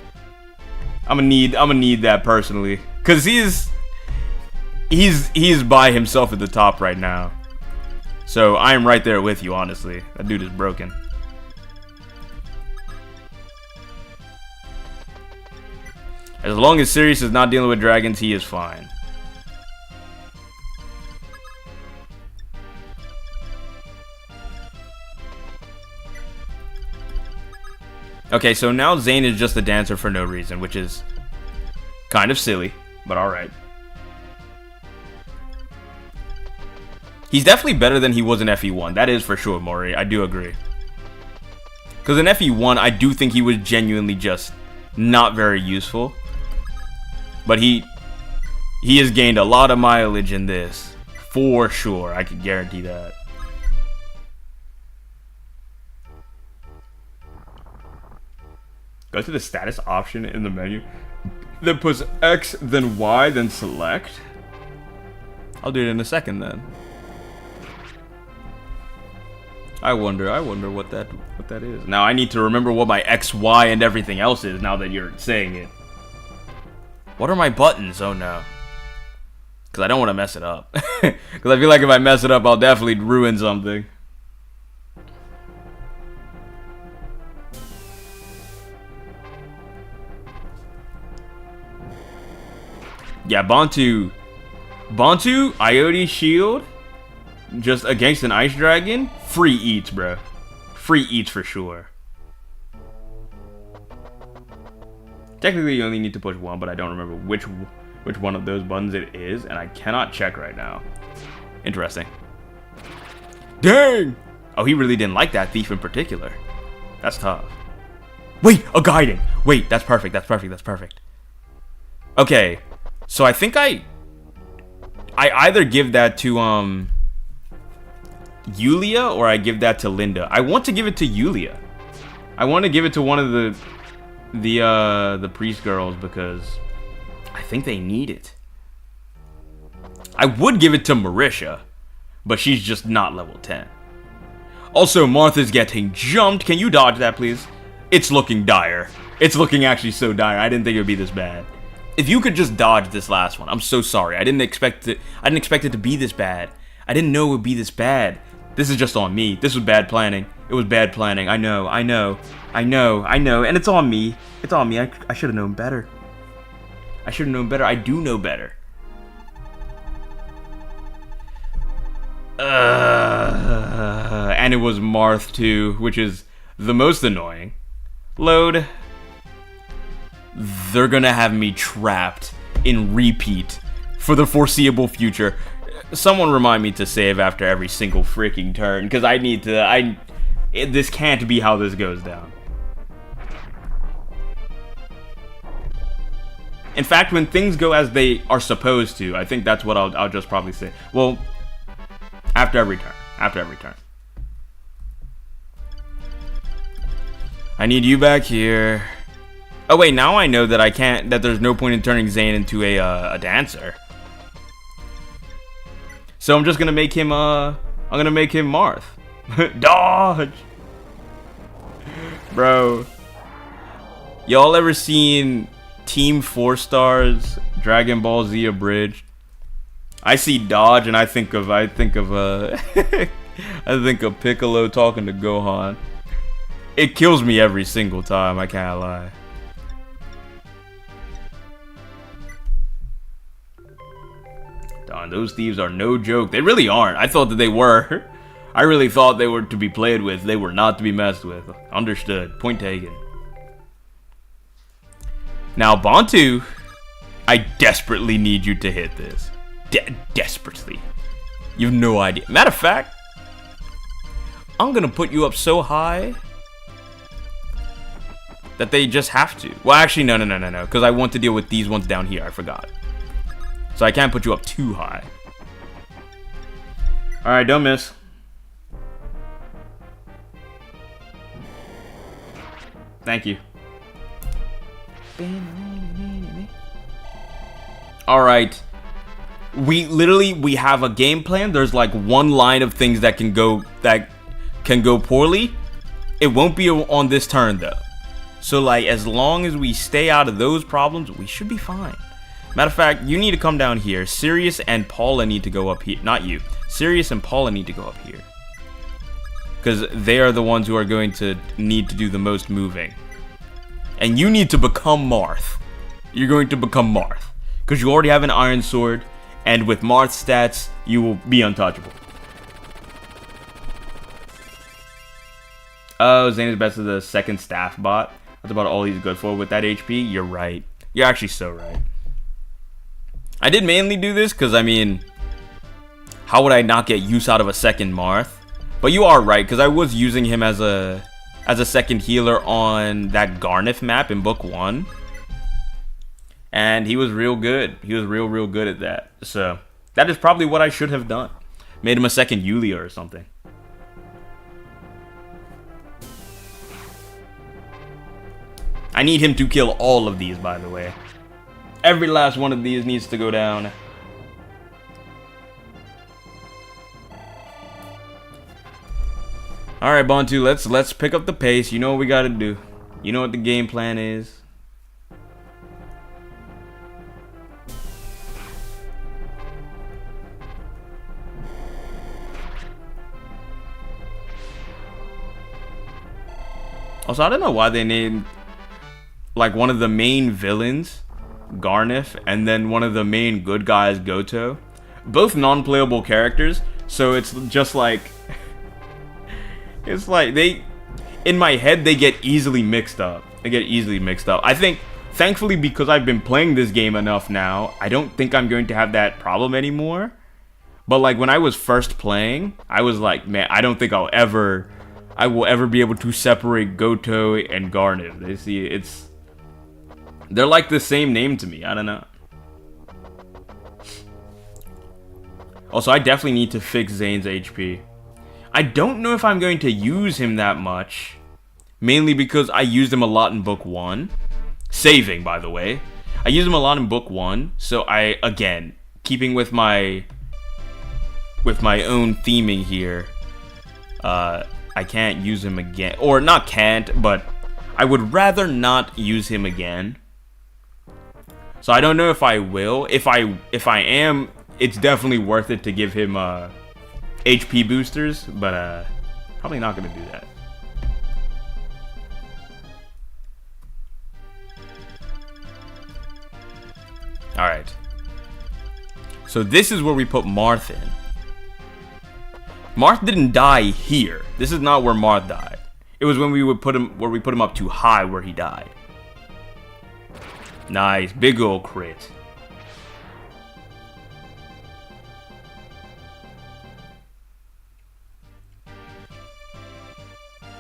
I'm gonna need that personally, cause he's by himself at the top right now. So I am right there with you, honestly. That dude is broken. As long as Sirius is not dealing with dragons, he is fine. Okay, so now Zane is just a dancer for no reason, which is kind of silly, but alright. He's definitely better than he was in FE1. That is for sure, Maury. I do agree. Because in FE1, I do think he was genuinely just not very useful. But he has gained a lot of mileage in this. For sure. I can guarantee that. Go to the status option in the menu. Then push X, then Y, then select. I'll do it in a second then. I wonder what that is. Now I need to remember what my X, Y, and everything else is now that you're saying it. What are my buttons? Oh no. Because I don't want to mess it up. Because I feel like if I mess it up, I'll definitely ruin something. Yeah, Bantu, Iote Shield, just against an Ice Dragon, free eats, bro. Free eats for sure. Technically, you only need to push one, but I don't remember which one of those buttons it is, and I cannot check right now. Interesting. Dang! Oh, he really didn't like that thief in particular. That's tough. Wait, a guiding! Wait, that's perfect, that's perfect, that's perfect. Okay, so I think I either give that to, Yulia, or I give that to Linda. I want to give it to Yulia. I want to give it to one of the priest girls because I think they need it. I would give it to Marisha, but she's just not level 10. Also, Martha's getting jumped. Can you dodge that, please? It's looking dire. It's looking actually so dire. I didn't think it would be this bad. If you could just dodge this last one. I'm so sorry. I didn't expect it to be this bad. I didn't know it would be this bad. This is just on me. This was bad planning. It was bad planning. I know. And it's on me. It's on me. I should have known better. I should have known better. I do know better. And it was Marth too, which is the most annoying. Load. They're gonna have me trapped in repeat for the foreseeable future. Someone remind me to save after every single freaking turn, because I need to. This can't be how this goes down. In fact, when things go as they are supposed to, I think that's what I'll just probably say. Well, after every turn. After every turn. I need you back here. Oh wait, now I know that I can't. That there's no point in turning Zane into a dancer. So I'm just gonna make him. I'm gonna make him Marth. Dodge, bro. Y'all ever seen Team 4 Stars Dragon Ball Z Abridged? I see Dodge and I think of I think of Piccolo talking to Gohan. It kills me every single time, I can't lie. Darn, those thieves are no joke. They really aren't. I thought that they were. I really thought they were to be played with. They were not to be messed with. Understood. Point taken. Now, Bantu, I desperately need you to hit this. Desperately. You have no idea. Matter of fact, I'm gonna put you up so high that they just have to. Well, actually, no. Because I want to deal with these ones down here. I forgot. So I can't put you up too high. Alright, don't miss. Thank you. Alright. We have a game plan. There's like one line of things that can go poorly. It won't be on this turn though. So like as long as we stay out of those problems, we should be fine. Matter of fact, you need to come down here. Sirius and Paula need to go up here. Not you. Sirius and Paula need to go up here. Because they are the ones who are going to need to do the most moving. And you need to become Marth. You're going to become Marth. Because you already have an Iron Sword. And with Marth's stats, you will be untouchable. Oh, Zane is best of the second staff bot. That's about all he's good for with that HP. You're right. You're actually so right. I did mainly do this because, I mean, how would I not get use out of a second Marth? But you are right, because I was using him as a second healer on that Garnith map in Book 1. And he was real good. He was real good at that. So, that is probably what I should have done. Made him a second Yulia or something. I need him to kill all of these, by the way. Every last one of these needs to go down. Alright, Bantu, let's pick up the pace. You know what we gotta do. You know what the game plan is. Also, I don't know why they named like one of the main villains Garnith, and then one of the main good guys, Goto. Both non-playable characters, so it's just like... it's like they... in my head, they get easily mixed up. I think, thankfully, because I've been playing this game enough now, I don't think I'm going to have that problem anymore. But like when I was first playing, I was like, man, I don't think I will ever be able to separate Goto and Garnet. They see they're like the same name to me. I don't know. Also, I definitely need to fix Zane's HP. I don't know if I'm going to use him that much. Mainly because I used him a lot in Book 1. Saving, by the way. I used him a lot in Book 1. So again, keeping with my own theming here, I can't use him again. Or not can't, but I would rather not use him again. So I don't know if I will. If I am, it's definitely worth it to give him HP boosters, but probably not gonna do that. Alright. So this is where we put Marth in. Marth didn't die here. This is not where Marth died. It was when we would put him up too high where he died. Nice, big ol' crit.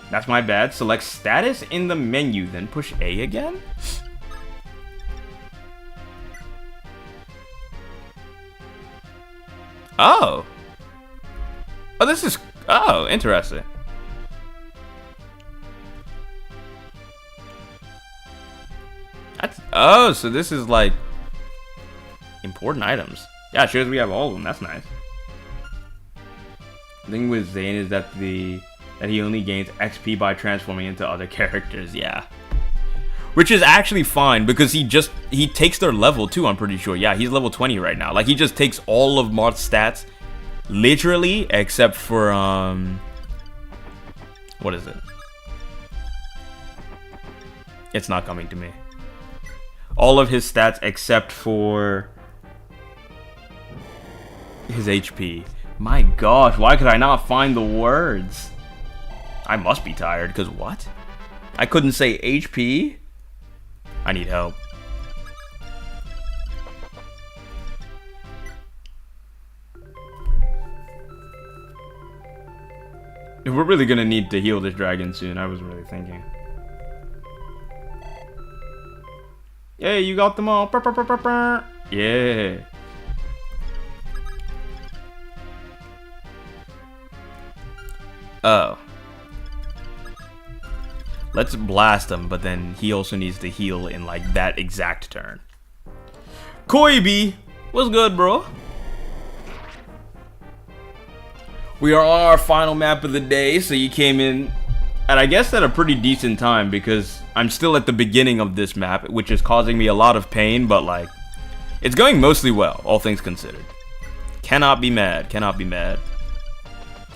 That's my bad. Select status in the menu, then push A again? Oh. Oh, this is... Oh, interesting. That's... Oh, so this is like... important items. Yeah, it shows we have all of them. That's nice. The thing with Zane is that he only gains XP by transforming into other characters. Yeah. Which is actually fine, because he takes their level too, I'm pretty sure. Yeah, he's level 20 right now. Like, he just takes all of Marth's stats, literally, except for, what is it? It's not coming to me. All of his stats except for his HP. My gosh, why could I not find the words? I must be tired, because what? I couldn't say HP? I need help. We're really gonna need to heal this dragon soon, I was really thinking. Yeah, you got them all. Yeah. Oh. Let's blast him, but then he also needs to heal in like that exact turn. Koibi, what's good, bro? We are on our final map of the day, so you came in, and I guess at a pretty decent time, because I'm still at the beginning of this map, which is causing me a lot of pain, but like, it's going mostly well, all things considered. Cannot be mad, cannot be mad.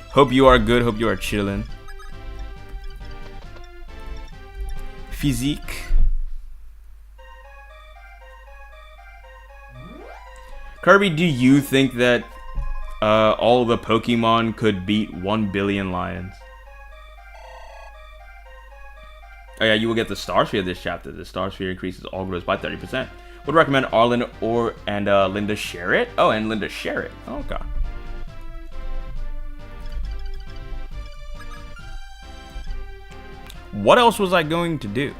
Hope you are good, hope you are chilling. Physique. Kirby, do you think that all the Pokemon could beat 1 billion lions? Oh yeah, you will get the Star Sphere this chapter. The Star Sphere increases all growth by 30%. Would recommend Arlen and Linda share it. Oh, and Linda share it. Oh, okay. What else was I going to do?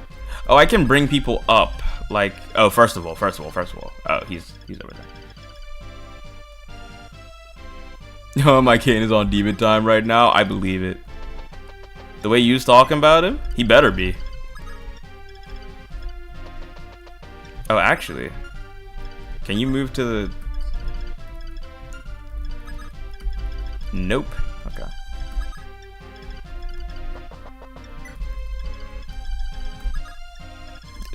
Oh, I can bring people up. Like, oh, first of all. Oh, he's over there. Oh, my Kane is on demon time right now. I believe it. The way you was talking about him, he better be. Oh, actually, can you move to the... Nope. Okay.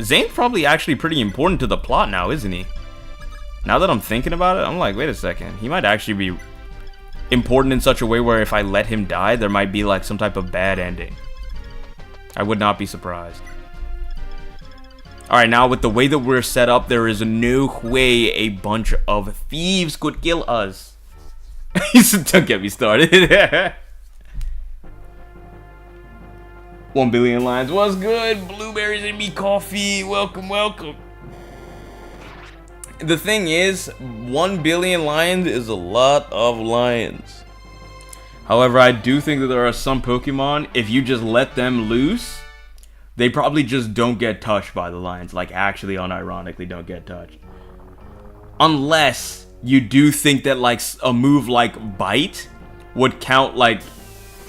Zane's probably actually pretty important to the plot now, isn't he? Now that I'm thinking about it, I'm like, wait a second. He might actually be important in such a way where if I let him die, there might be like some type of bad ending. I would not be surprised. Alright, now with the way that we're set up, there is no way a bunch of thieves could kill us. Don't get me started. 1 billion lines was good. Blueberries and me coffee. Welcome, welcome. the thing is, 1 billion lions is a lot of lions. However, I do think that there are some Pokemon, if you just let them loose, they probably just don't get touched by the lions. Like, actually, unironically, don't get touched. Unless you do think that, like, a move like Bite would count, like,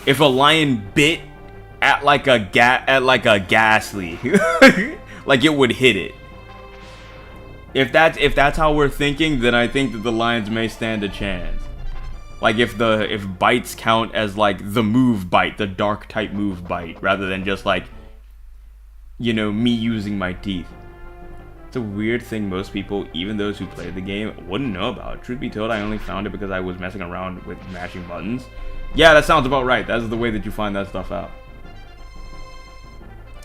if a lion bit at, like, a Ghastly. Like, it would hit it. If that's how we're thinking, then I think that the lions may stand a chance. Like, if bites count as, like, the move bite, the dark type move bite, rather than just, like, you know, me using my teeth. It's a weird thing most people, even those who play the game, wouldn't know about. Truth be told, I only found it because I was messing around with mashing buttons. Yeah, that sounds about right. That's the way that you find that stuff out.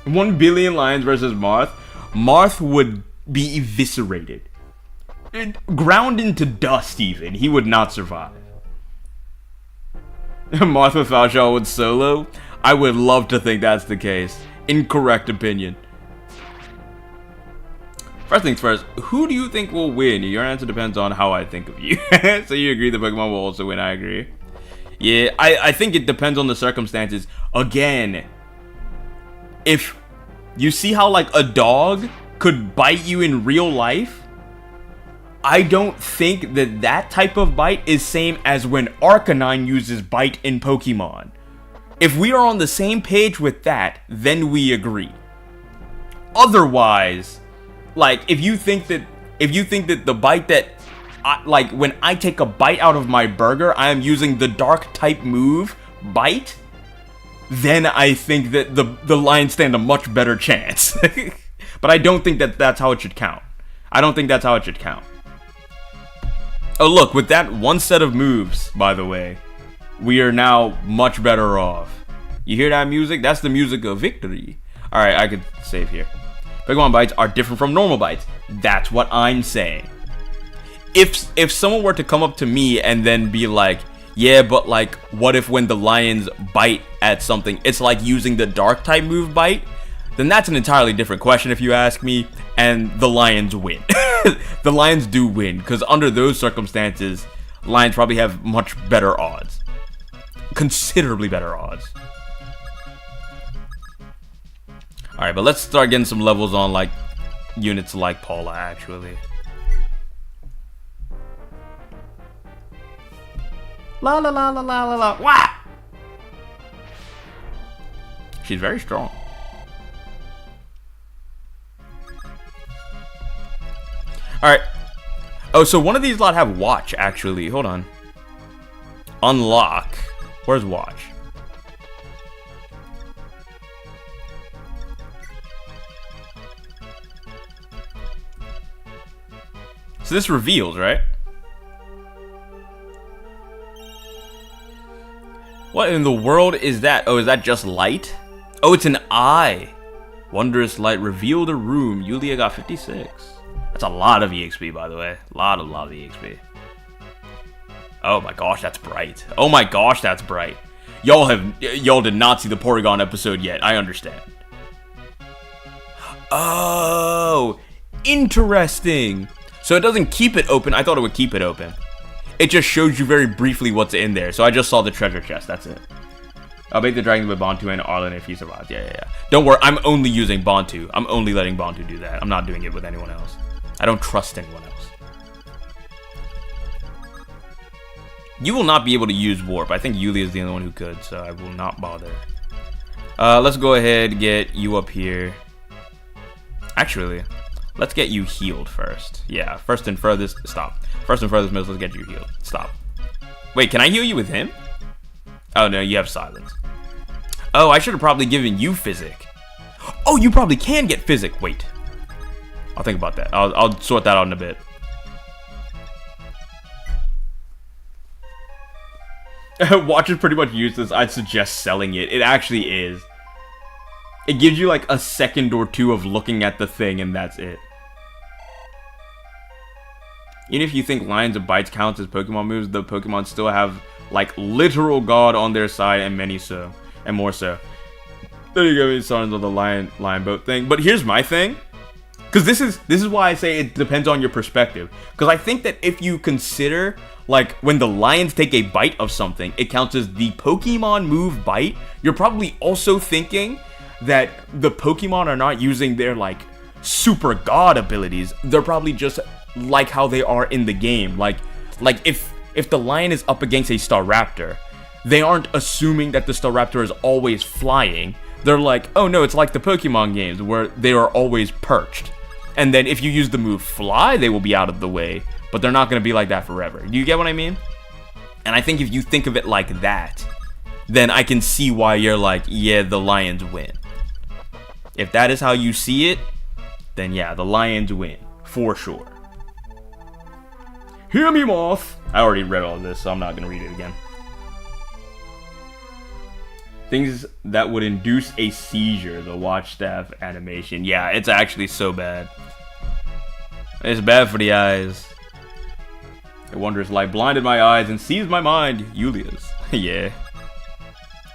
1 billion lions versus Marth. Marth would be eviscerated. Ground into dust, even. He would not survive. Marth with Falshall would solo? I would love to think that's the case. Incorrect opinion. First things first, who do you think will win? Your answer depends on how I think of you. So you agree the Pokemon will also win, I agree. Yeah, I think it depends on the circumstances. Again, if you see how, like, a dog could bite you in real life, I don't think that that type of bite is same as when Arcanine uses bite in Pokemon. If we are on the same page with that, then we agree. Otherwise, like, if you think that the bite that, like, when I take a bite out of my burger, I am using the dark type move, bite, then I think that the lions stand a much better chance. But I don't think that that's how it should count. I don't think that's how it should count. Oh, look, with that one set of moves, by the way, we are now much better off. You hear that music? That's the music of victory. Alright, I could save here. Pokemon bites are different from normal bites. That's what I'm saying. If someone were to come up to me and then be like, yeah, but, like, what if when the lions bite at something, it's like using the dark type move bite? Then that's an entirely different question if you ask me, and the lions win. The lions do win, because under those circumstances, lions probably have much better odds. Considerably better odds. Alright, but let's start getting some levels on, like, units like Paula, actually. La la la la la la la. Wah! She's very strong. Alright. Oh, so one of these lot have watch, actually. Hold on. Unlock. Where's watch? So this reveals, right? What in the world is that? Oh, is that just light? Oh, it's an eye. Wondrous light revealed a room. Yulia got 56. That's a lot of EXP, by the way. A lot of EXP. Oh my gosh, that's bright. Oh my gosh, that's bright. Y'all did not see the Porygon episode yet. I understand. Oh, interesting. So it doesn't keep it open. I thought it would keep it open. It just shows you very briefly what's in there. So I just saw the treasure chest. That's it. I'll bait the dragon with Bantu and Arlen if he survives. Yeah. Don't worry. I'm only using Bantu. I'm only letting Bantu do that. I'm not doing it with anyone else. I don't trust anyone else. You will not be able to use Warp. I think Yulia is the only one who could, so I will not bother. Let's go ahead and get you up here. Actually, let's get you healed first. Yeah, first and furthest. Stop. First and furthest miss, let's get you healed. Stop. Wait, can I heal you with him? Oh, no, you have silence. Oh, I should have probably given you Physic. Oh, you probably can get Physic. Wait. I'll think about that. I'll sort that out in a bit. Watch is pretty much useless. I'd suggest selling it. It actually is. It gives you like a second or two of looking at the thing, and that's it. Even if you think Lions and Bites counts as Pokemon moves, the Pokemon still have like literal God on their side, and many so, and more so. There you go, signs of the lion boat thing. But here's my thing. Because this is why I say it depends on your perspective. Because I think that if you consider, like, when the lions take a bite of something, it counts as the Pokemon move bite. You're probably also thinking that the Pokemon are not using their, like, super god abilities. They're probably just like how they are in the game. Like if the lion is up against a Staraptor, they aren't assuming that the Staraptor is always flying. They're like, oh no, it's like the Pokemon games where they are always perched. And then if you use the move Fly, they will be out of the way. But they're not going to be like that forever. Do you get what I mean? And I think if you think of it like that, then I can see why you're like, yeah, the Lions win. If that is how you see it, then yeah, the Lions win. For sure. Hear me, Moth! I already read all this, so I'm not going to read it again. Things that would induce a seizure, the watch staff animation. Yeah, it's actually so bad. It's bad for the eyes. A wondrous light blinded my eyes and seized my mind. Yulia's. Yeah.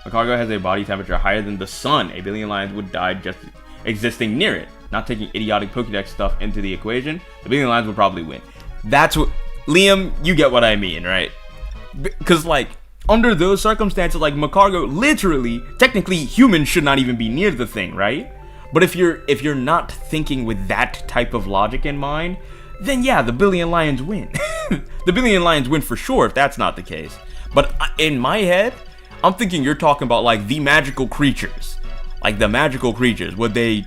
Macargo has a body temperature higher than the sun. A billion lions would die just existing near it. Not taking idiotic Pokédex stuff into the equation, the billion lions would probably win. That's what... Liam, you get what I mean, right? Because, like, under those circumstances, like, Macargo, literally, technically, humans should not even be near the thing, right? But if you're not thinking with that type of logic in mind, then yeah, the billion lions win. The billion lions win for sure if that's not the case. But in my head, I'm thinking you're talking about, like, the magical creatures. Like, the magical creatures. Would they,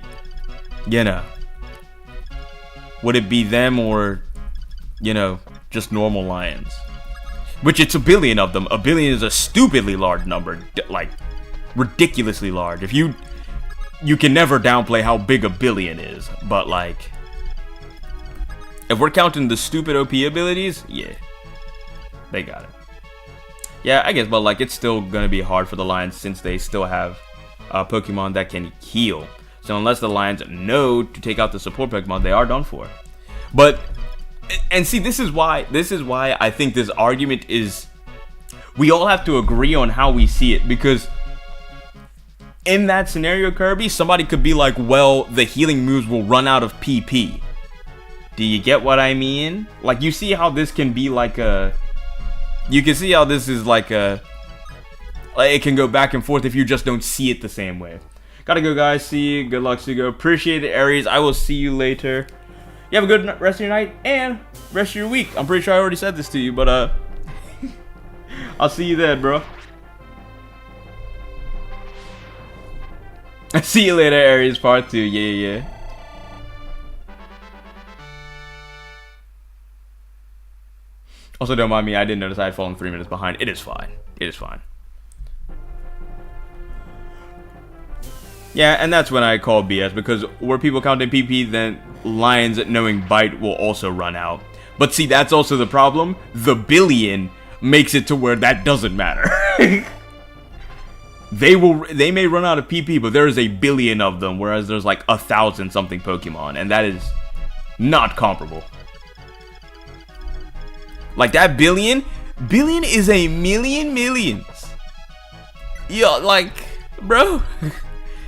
you know, would it be them or, you know, just normal lions? Which it's a billion of them. A billion is a stupidly large number. Like, ridiculously large. If you can never downplay how big a billion is. But, like, if we're counting the stupid OP abilities, yeah, they got it. Yeah, I guess, but, like, it's still gonna be hard for the lions since they still have Pokemon that can heal. So unless the lions know to take out the support Pokemon, they are done for. But, and see, this is why I think this argument is, we all have to agree on how we see it, because in that scenario, Kirby, somebody could be like, well, the healing moves will run out of PP. Do you get what I mean? Like, you see how this can be like a... You can see how this is like a... Like, it can go back and forth if you just don't see it the same way. Gotta go, guys. See you. Good luck, Tsugo. Appreciate it, Aries. I will see you later. You have a good rest of your night and rest of your week. I'm pretty sure I already said this to you, but I'll see you then, bro. See you later, Aries. Part 2. Yeah. Also, don't mind me. I didn't notice I had fallen 3 minutes behind. It is fine. It is fine. Yeah, and that's when I call BS, because were people counting PP, then lions knowing bite will also run out. But see, that's also the problem. The billion makes it to where that doesn't matter. They may run out of PP, but there is a billion of them, whereas there's like 1,000 something Pokemon, and that is not comparable. Like, that billion is a million millions. Yeah, like, bro,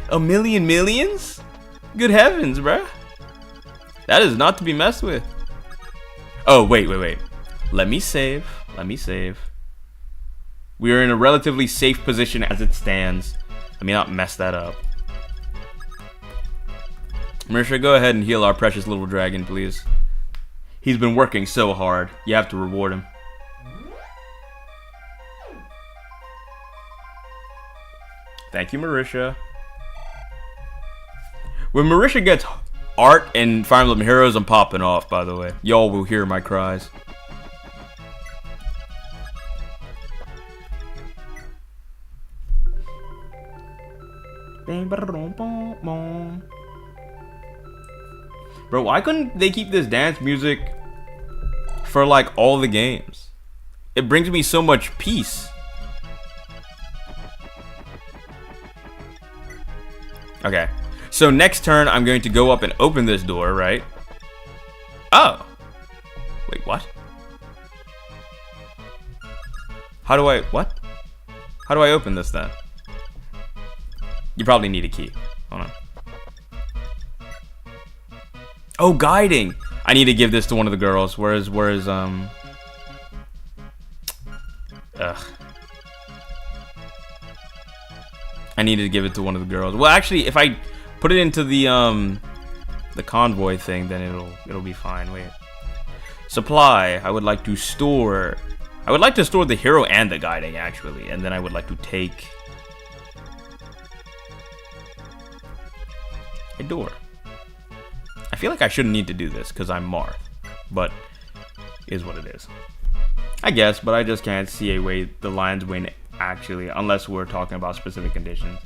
a million millions? Good heavens, bro. That is not to be messed with. Oh, wait. Let me save. We are in a relatively safe position as it stands. Let me not mess that up. Marisha, go ahead and heal our precious little dragon, please. He's been working so hard. You have to reward him. Thank you, Marisha. When Marisha gets art in Fire Emblem Heroes, I'm popping off, by the way. Y'all will hear my cries. Bro, why couldn't they keep this dance music for, like, all the games? It brings me so much peace. Okay. So next turn, I'm going to go up and open this door, right? Oh. Wait, what? How do I... What? How do I open this, then? You probably need a key. Hold on. Oh, guiding. I need to give this to one of the girls. Where's Ugh. I needed to give it to one of the girls. Well, actually, if I put it into the convoy thing, then it'll be fine. Wait. Supply. I would like to store. I would like to store the hero and the guiding, actually, and then I would like to take a door. I feel like I shouldn't need to do this because I'm Marth, but is what it is. I guess, but I just can't see a way the Lions win, actually, unless we're talking about specific conditions.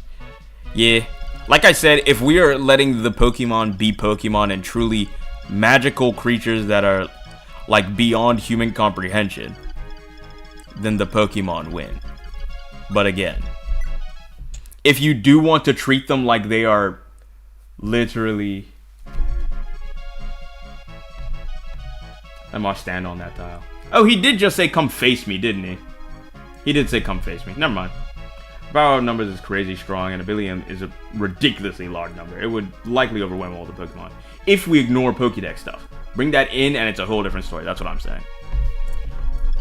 Yeah, like I said, if we are letting the Pokemon be Pokemon and truly magical creatures that are, like, beyond human comprehension, then the Pokemon win. But again, if you do want to treat them like they are literally... I must stand on that tile. Oh, he did just say come face me, didn't he? He did say come face me. Never mind. Power of numbers is crazy strong, and a billion is a ridiculously large number. It would likely overwhelm all the Pokemon. If we ignore Pokédex stuff. Bring that in, and it's a whole different story. That's what I'm saying.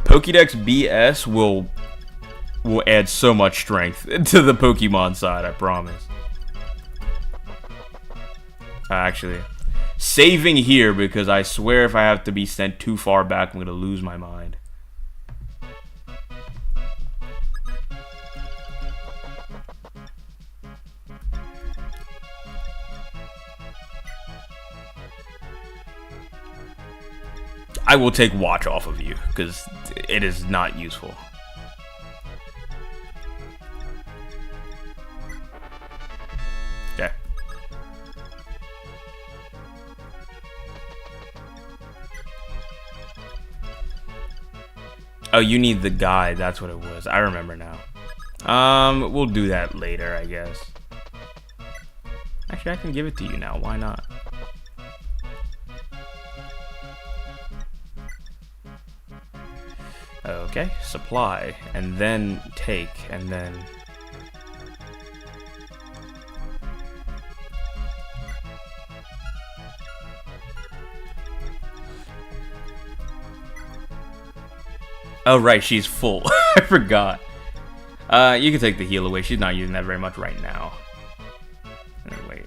Pokédex BS will add so much strength to the Pokemon side, I promise. Actually... saving here, because I swear if I have to be sent too far back, I'm going to lose my mind. I will take watch off of you, because it is not useful. Okay. Oh, you need the guide. That's what it was. I remember now. We'll do that later, I guess. Actually, I can give it to you now. Why not? Okay, supply, and then take, and then... Oh, right, she's full. I forgot. You can take the heal away. She's not using that very much right now. Wait.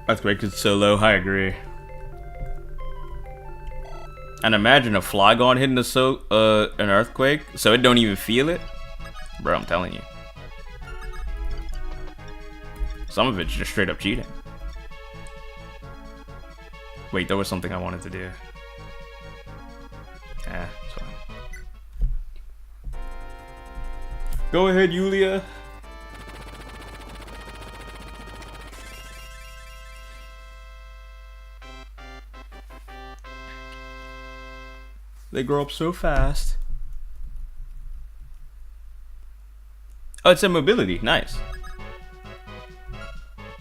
That's great because it's so low. I agree. And imagine a Flygon hitting an earthquake, so it don't even feel it. Bro, I'm telling you. Some of it's just straight up cheating. Wait, there was something I wanted to do. Yeah, it's fine. Go ahead, Yulia. They grow up so fast. Oh, it's a mobility. Nice.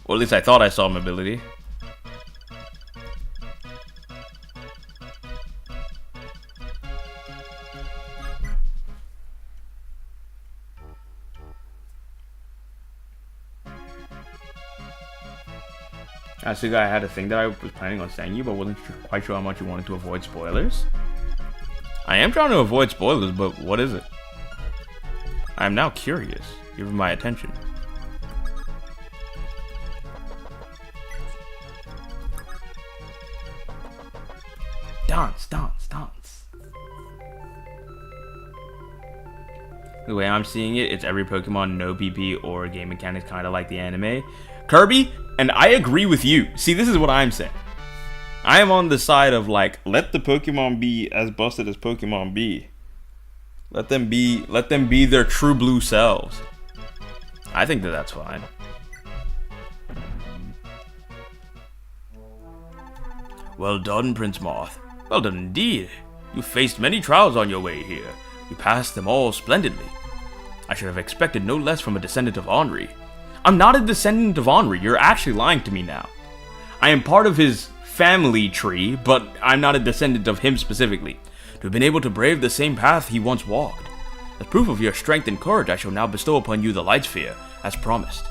Well, at least I thought I saw mobility. Tsugo, I had a thing that I was planning on saying you, but wasn't quite sure how much you wanted to avoid spoilers. I am trying to avoid spoilers, but what is it? I am now curious. Give my attention. Dance, dance, dance. The way I'm seeing it, it's every Pokemon, no PP or game mechanics, kind of like the anime. Kirby, and I agree with you. See, this is what I'm saying. I am on the side of, like, let the Pokemon be as busted as Pokemon be. Let them be their true blue selves. I think that that's fine. Well done, Prince Marth. Well done indeed. You faced many trials on your way here. You passed them all splendidly. I should have expected no less from a descendant of Henri. I'm not a descendant of Henri. You're actually lying to me now. I am part of his family tree, but I'm not a descendant of him specifically. To have been able to brave the same path he once walked. As proof of your strength and courage, I shall now bestow upon you the Light Sphere, as promised.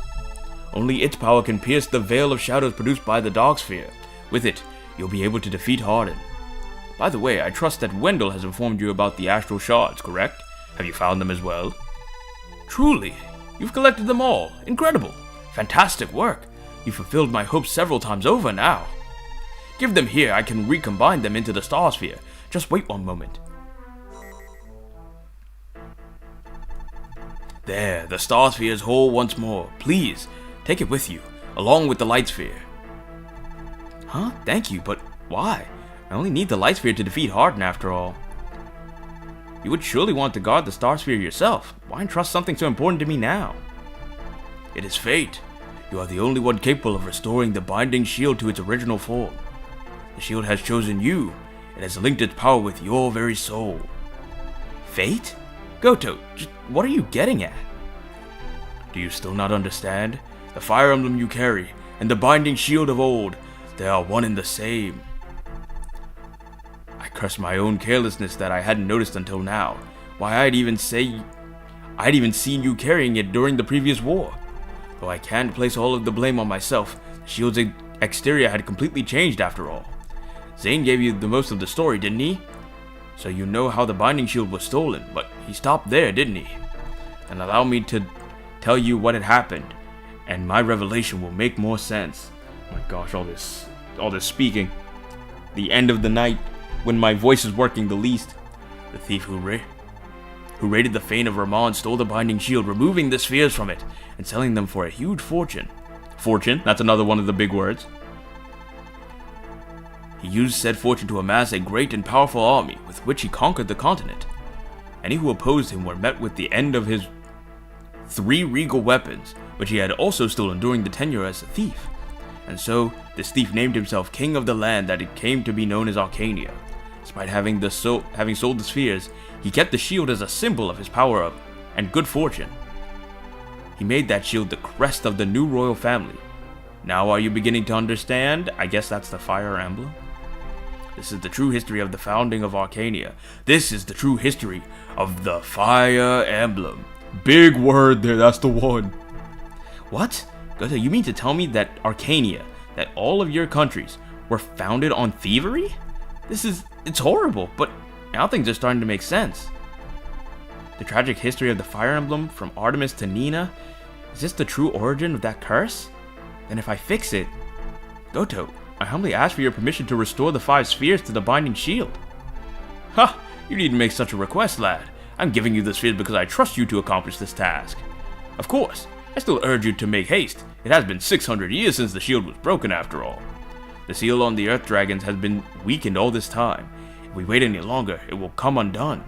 Only its power can pierce the veil of shadows produced by the Dark Sphere. With it, you'll be able to defeat Hardin. By the way, I trust that Wendell has informed you about the Astral Shards, correct? Have you found them as well? Truly, you've collected them all. Incredible. Fantastic work. You've fulfilled my hopes several times over now. Give them here, I can recombine them into the Star Sphere. Just wait one moment. There, the Star Sphere is whole once more. Please, take it with you, along with the Light Sphere. Huh? Thank you, but why? I only need the Light Sphere to defeat Hardin after all. You would surely want to guard the Star Sphere yourself. Why entrust something so important to me now? It is fate. You are the only one capable of restoring the binding shield to its original form. The shield has chosen you. It has linked its power with your very soul. Fate? Goto, just what are you getting at? Do you still not understand? The Fire Emblem you carry, and the binding shield of old, they are one and the same. I curse my own carelessness that I hadn't noticed until now. Why, I'd even seen you carrying it during the previous war. Though I can't place all of the blame on myself, the shield's exterior had completely changed after all. Zane gave you the most of the story, didn't he? So you know how the binding shield was stolen, but he stopped there, didn't he? And allow me to tell you what had happened, and my revelation will make more sense. Oh my gosh, all this speaking. The end of the night, when my voice is working the least. The thief who raided the fane of Ramon stole the binding shield, removing the spheres from it, and selling them for a huge fortune. Fortune? That's another one of the big words. He used said fortune to amass a great and powerful army, with which he conquered the continent. Any who opposed him were met with the end of his 3 regal weapons, which he had also stolen during the tenure as a thief. And so, this thief named himself king of the land that it came to be known as Arcania. Despite having sold the spheres, he kept the shield as a symbol of his power and good fortune. He made that shield the crest of the new royal family. Now are you beginning to understand? I guess that's the Fire Emblem. This is the true history of the founding of Arcania. This is the true history of the Fire Emblem. Big word there, that's the one. What? Goto, you mean to tell me that Arcania, that all of your countries, were founded on thievery? It's horrible, but now things are starting to make sense. The tragic history of the Fire Emblem, from Artemis to Nina, is this the true origin of that curse? Then if I fix it... Goto, I humbly ask for your permission to restore the 5 spheres to the binding shield. Ha! You needn't make such a request, lad. I'm giving you the spheres because I trust you to accomplish this task. Of course, I still urge you to make haste. It has been 600 years since the shield was broken after all. The seal on the Earth Dragons has been weakened all this time. If we wait any longer, it will come undone.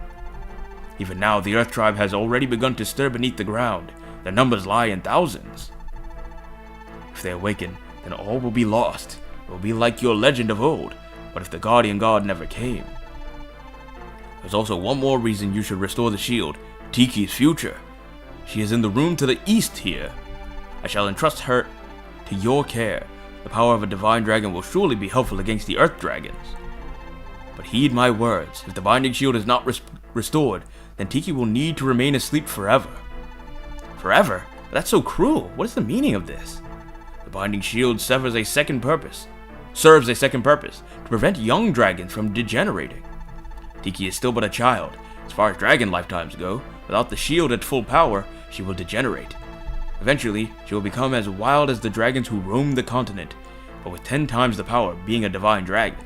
Even now, the Earth Tribe has already begun to stir beneath the ground. Their numbers lie in thousands. If they awaken, then all will be lost. It will be like your legend of old. But if the Guardian God never came... There's also one more reason you should restore the shield. Tiki's future. She is in the room to the east here. I shall entrust her to your care. The power of a divine dragon will surely be helpful against the Earth Dragons. But heed my words. If the binding shield is not restored, then Tiki will need to remain asleep forever. Forever? That's so cruel. What is the meaning of this? The binding shield serves a second purpose. To prevent young dragons from degenerating. Tiki is still but a child. As far as dragon lifetimes go, without the shield at full power, she will degenerate. Eventually, she will become as wild as the dragons who roam the continent, but with 10 times the power, being a divine dragon.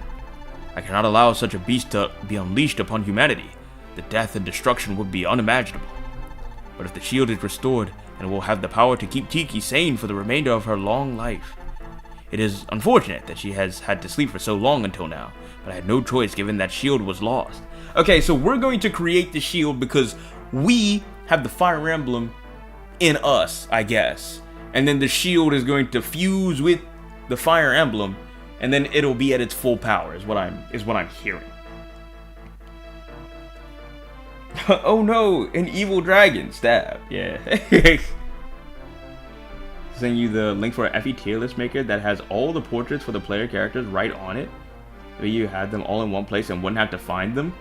I cannot allow such a beast to be unleashed upon humanity. The death and destruction would be unimaginable. But if the shield is restored, then it will have the power to keep Tiki sane for the remainder of her long life. It is unfortunate that she has had to sleep for so long until now, but I had no choice given that shield was lost. Okay, so we're going to create the shield because we have the Fire Emblem in us, I guess. And then the shield is going to fuse with the Fire Emblem, and then it'll be at its full power, is what I'm hearing. Oh no, an evil dragon stab. Yeah. Send you the link for an FE tier list maker that has all the portraits for the player characters right on it. Maybe you had them all in one place and wouldn't have to find them.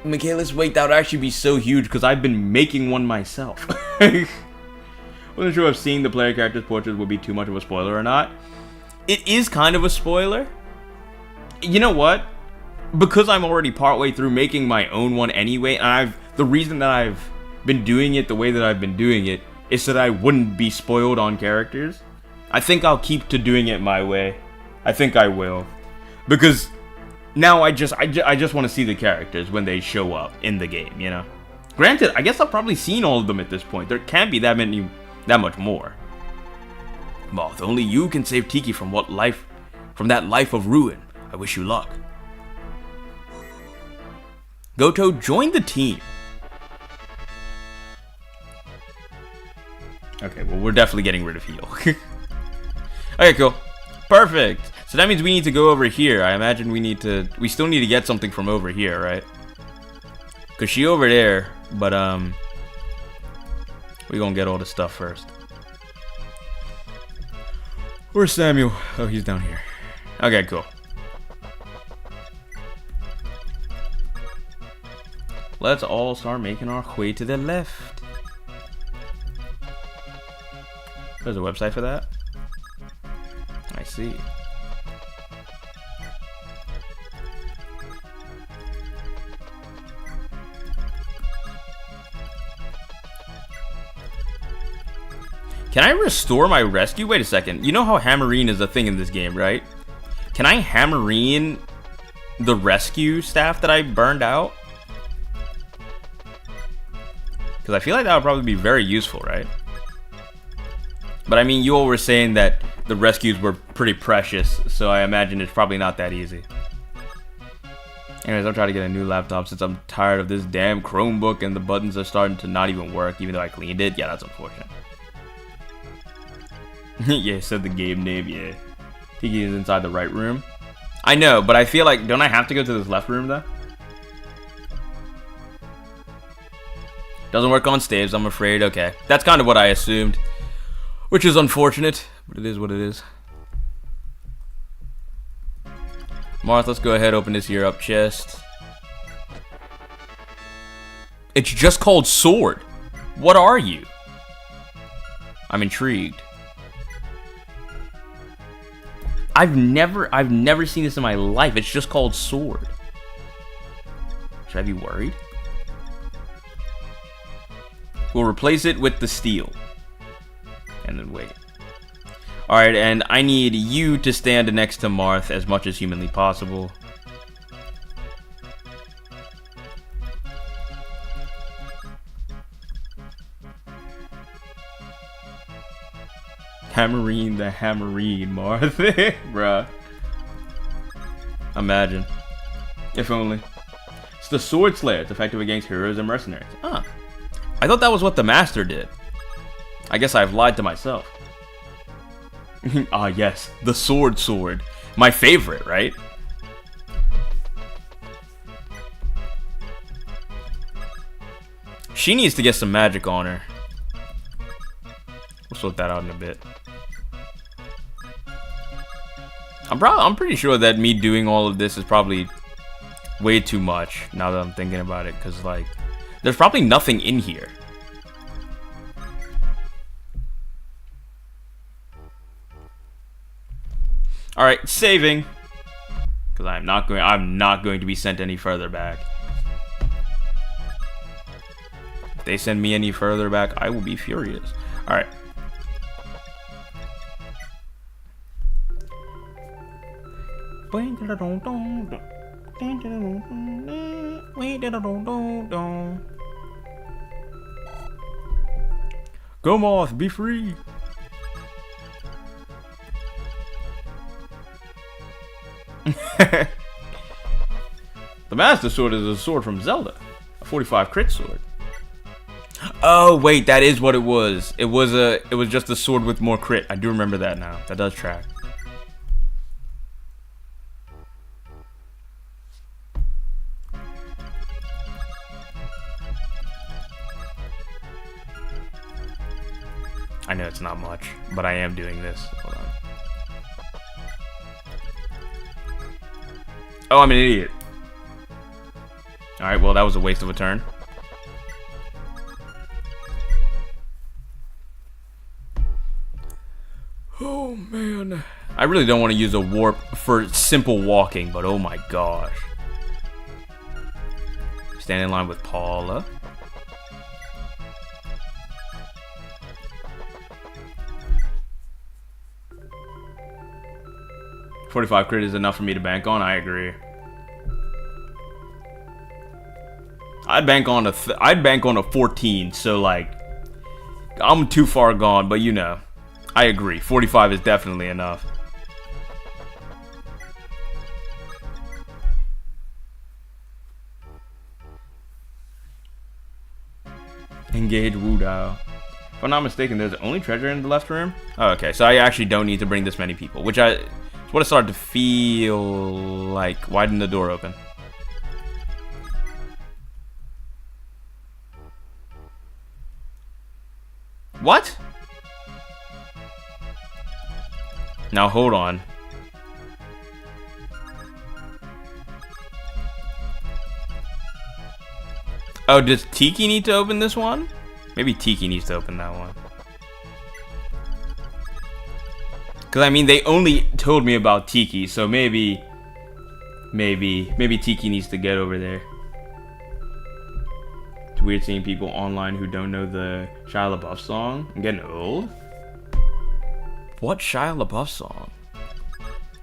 Michaelis, wait, that would actually be so huge because I've been making one myself. Wasn't sure if seeing the player character's portraits would be too much of a spoiler or not. It is kind of a spoiler. You know what? Because I'm already partway through making my own one anyway, and the reason that I've been doing it the way that I've been doing it is so that I wouldn't be spoiled on characters. I think I'll keep to doing it my way. I think I will. Because now I just want to see the characters when they show up in the game, you know? Granted, I guess I've probably seen all of them at this point. There can't be that much more. Moth, only you can save Tiki from that life of ruin. I wish you luck. Goto, join the team. Okay, well, we're definitely getting rid of heal. Okay, cool. Perfect. So that means we need to go over here. I imagine we still need to get something from over here, right? Because she over there, but, we're gonna get all the stuff first. Where's Samuel? Oh, he's down here. Okay, cool. Let's all start making our way to the left. There's a website for that? I see. Can I restore my rescue? Wait a second. You know how hammering is a thing in this game, right? Can I hammerine the rescue staff that I burned out? Because I feel like that would probably be very useful, right? But I mean, you all were saying that the rescues were pretty precious, so I imagine it's probably not that easy. Anyways, I'm trying to get a new laptop since I'm tired of this damn Chromebook and the buttons are starting to not even work, even though I cleaned it. Yeah, that's unfortunate. Yeah, said the game name, yeah. Tiki is inside the right room. I know, but I feel like, don't I have to go to this left room, though? Doesn't work on staves, I'm afraid. Okay, that's kind of what I assumed. Which is unfortunate, but it is what it is. Marth, let's go ahead, open this here up chest. It's just called sword. What are you? I'm intrigued. I've never seen this in my life. It's just called sword. Should I be worried? We'll replace it with the steel. And then wait. Alright, and I need you to stand next to Marth as much as humanly possible. Hammerine the Hammerine, Marth. Bruh. Imagine. If only. It's the Sword Slayer. It's effective against heroes and mercenaries. Ah. I thought that was what the Master did. I guess I've lied to myself. Ah, yes. The Sword. My favorite, right? She needs to get some magic on her. We'll sort that out in a bit. I'm pretty sure that me doing all of this is probably way too much now that I'm thinking about it, because like there's probably nothing in here. All right, saving, because I'm not going to be sent any further back. If they send me any further back, I will be furious. All right. Go Moth, be free. The Master Sword is a sword from Zelda, a 45 crit sword. Oh wait, that is what it was. It was just a sword with more crit. I do remember that now. That does track. I know it's not much, but I am doing this. Hold on. Oh, I'm an idiot. Alright, well, that was a waste of a turn. Oh, man. I really don't want to use a warp for simple walking, but oh my gosh. Stand in line with Paula. $45 crit is enough for me to bank on. I agree. I'd bank on a 14. So like, I'm too far gone. But you know, I agree. 45 is definitely enough. Engage Wu Dao. If I'm not mistaken, there's only treasure in the left room. Oh, okay, so I actually don't need to bring this many people, which it's what it started to feel like. Why didn't the door open? What? Now hold on. Oh, does Tiki need to open this one? Maybe Tiki needs to open that one. Because, I mean, they only told me about Tiki, so maybe Tiki needs to get over there. It's weird seeing people online who don't know the Shia LaBeouf song. I'm getting old. What Shia LaBeouf song?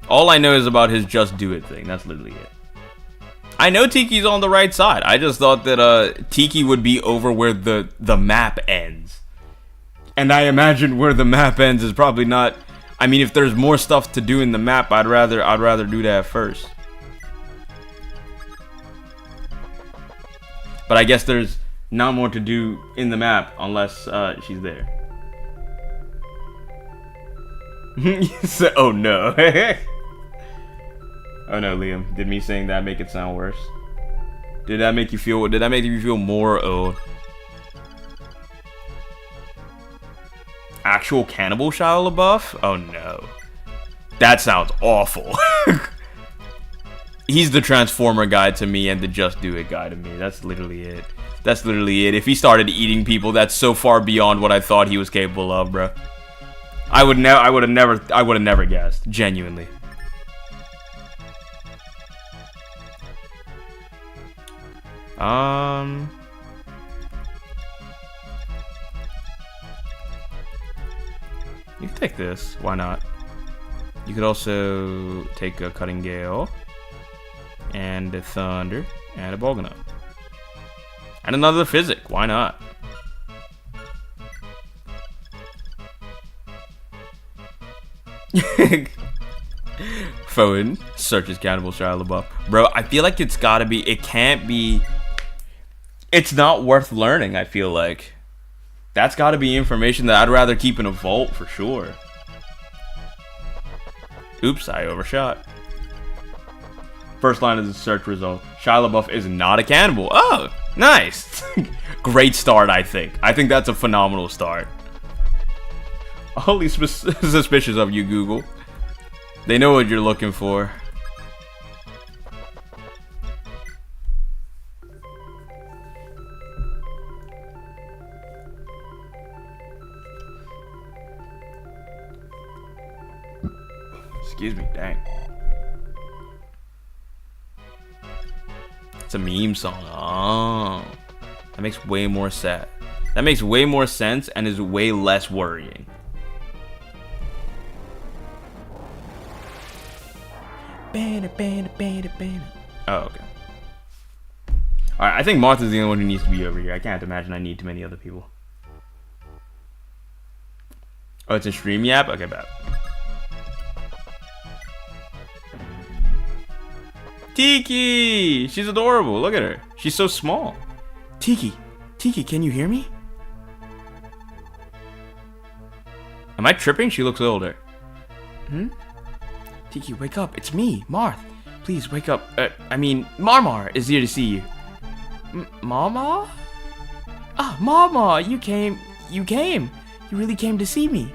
All I know is about his Just Do It thing. That's literally it. I know Tiki's on the right side. I just thought that Tiki would be over where the map ends. And I imagine where the map ends is probably not. I mean, if there's more stuff to do in the map, I'd rather do that first. But I guess there's not more to do in the map unless she's there. So, oh no. Oh no, Liam. Did me saying that make it sound worse? Did that make you feel more old? Actual cannibal Shia LaBeouf? Oh no. That sounds awful. He's the Transformer guy to me and the Just Do It guy to me. That's literally it. That's literally it. If he started eating people, that's so far beyond what I thought he was capable of, bro. I would have never guessed. Genuinely. You can take this. Why not? You could also take a Cutting Gale, and a Thunder, and a Bolganut. And another Physic. Why not? Phone searches Cannibal Shia LaBeouf. Bro, I feel like it's gotta be. It can't be. It's not worth learning, I feel like. That's gotta be information that I'd rather keep in a vault for sure. Oops, I overshot. First line of the search result. Shia LaBeouf is not a cannibal. Oh, nice. Great start, I think. I think that's a phenomenal start. Only suspicious of you, Google. They know what you're looking for. Excuse me, dang. It's a meme song. Oh, that makes way more sense. That makes way more sense and is way less worrying. Oh, okay. Alright, I think Martha's the only one who needs to be over here. I can't imagine I need too many other people. Oh, it's a stream yap? Okay, bad. Tiki! She's adorable. Look at her. She's so small. Tiki, can you hear me? Am I tripping? She looks older. Tiki, wake up. It's me, Marth. Please, wake up. I mean, Marmar is here to see you. Mama? Ah, Mama, you came. You really came to see me.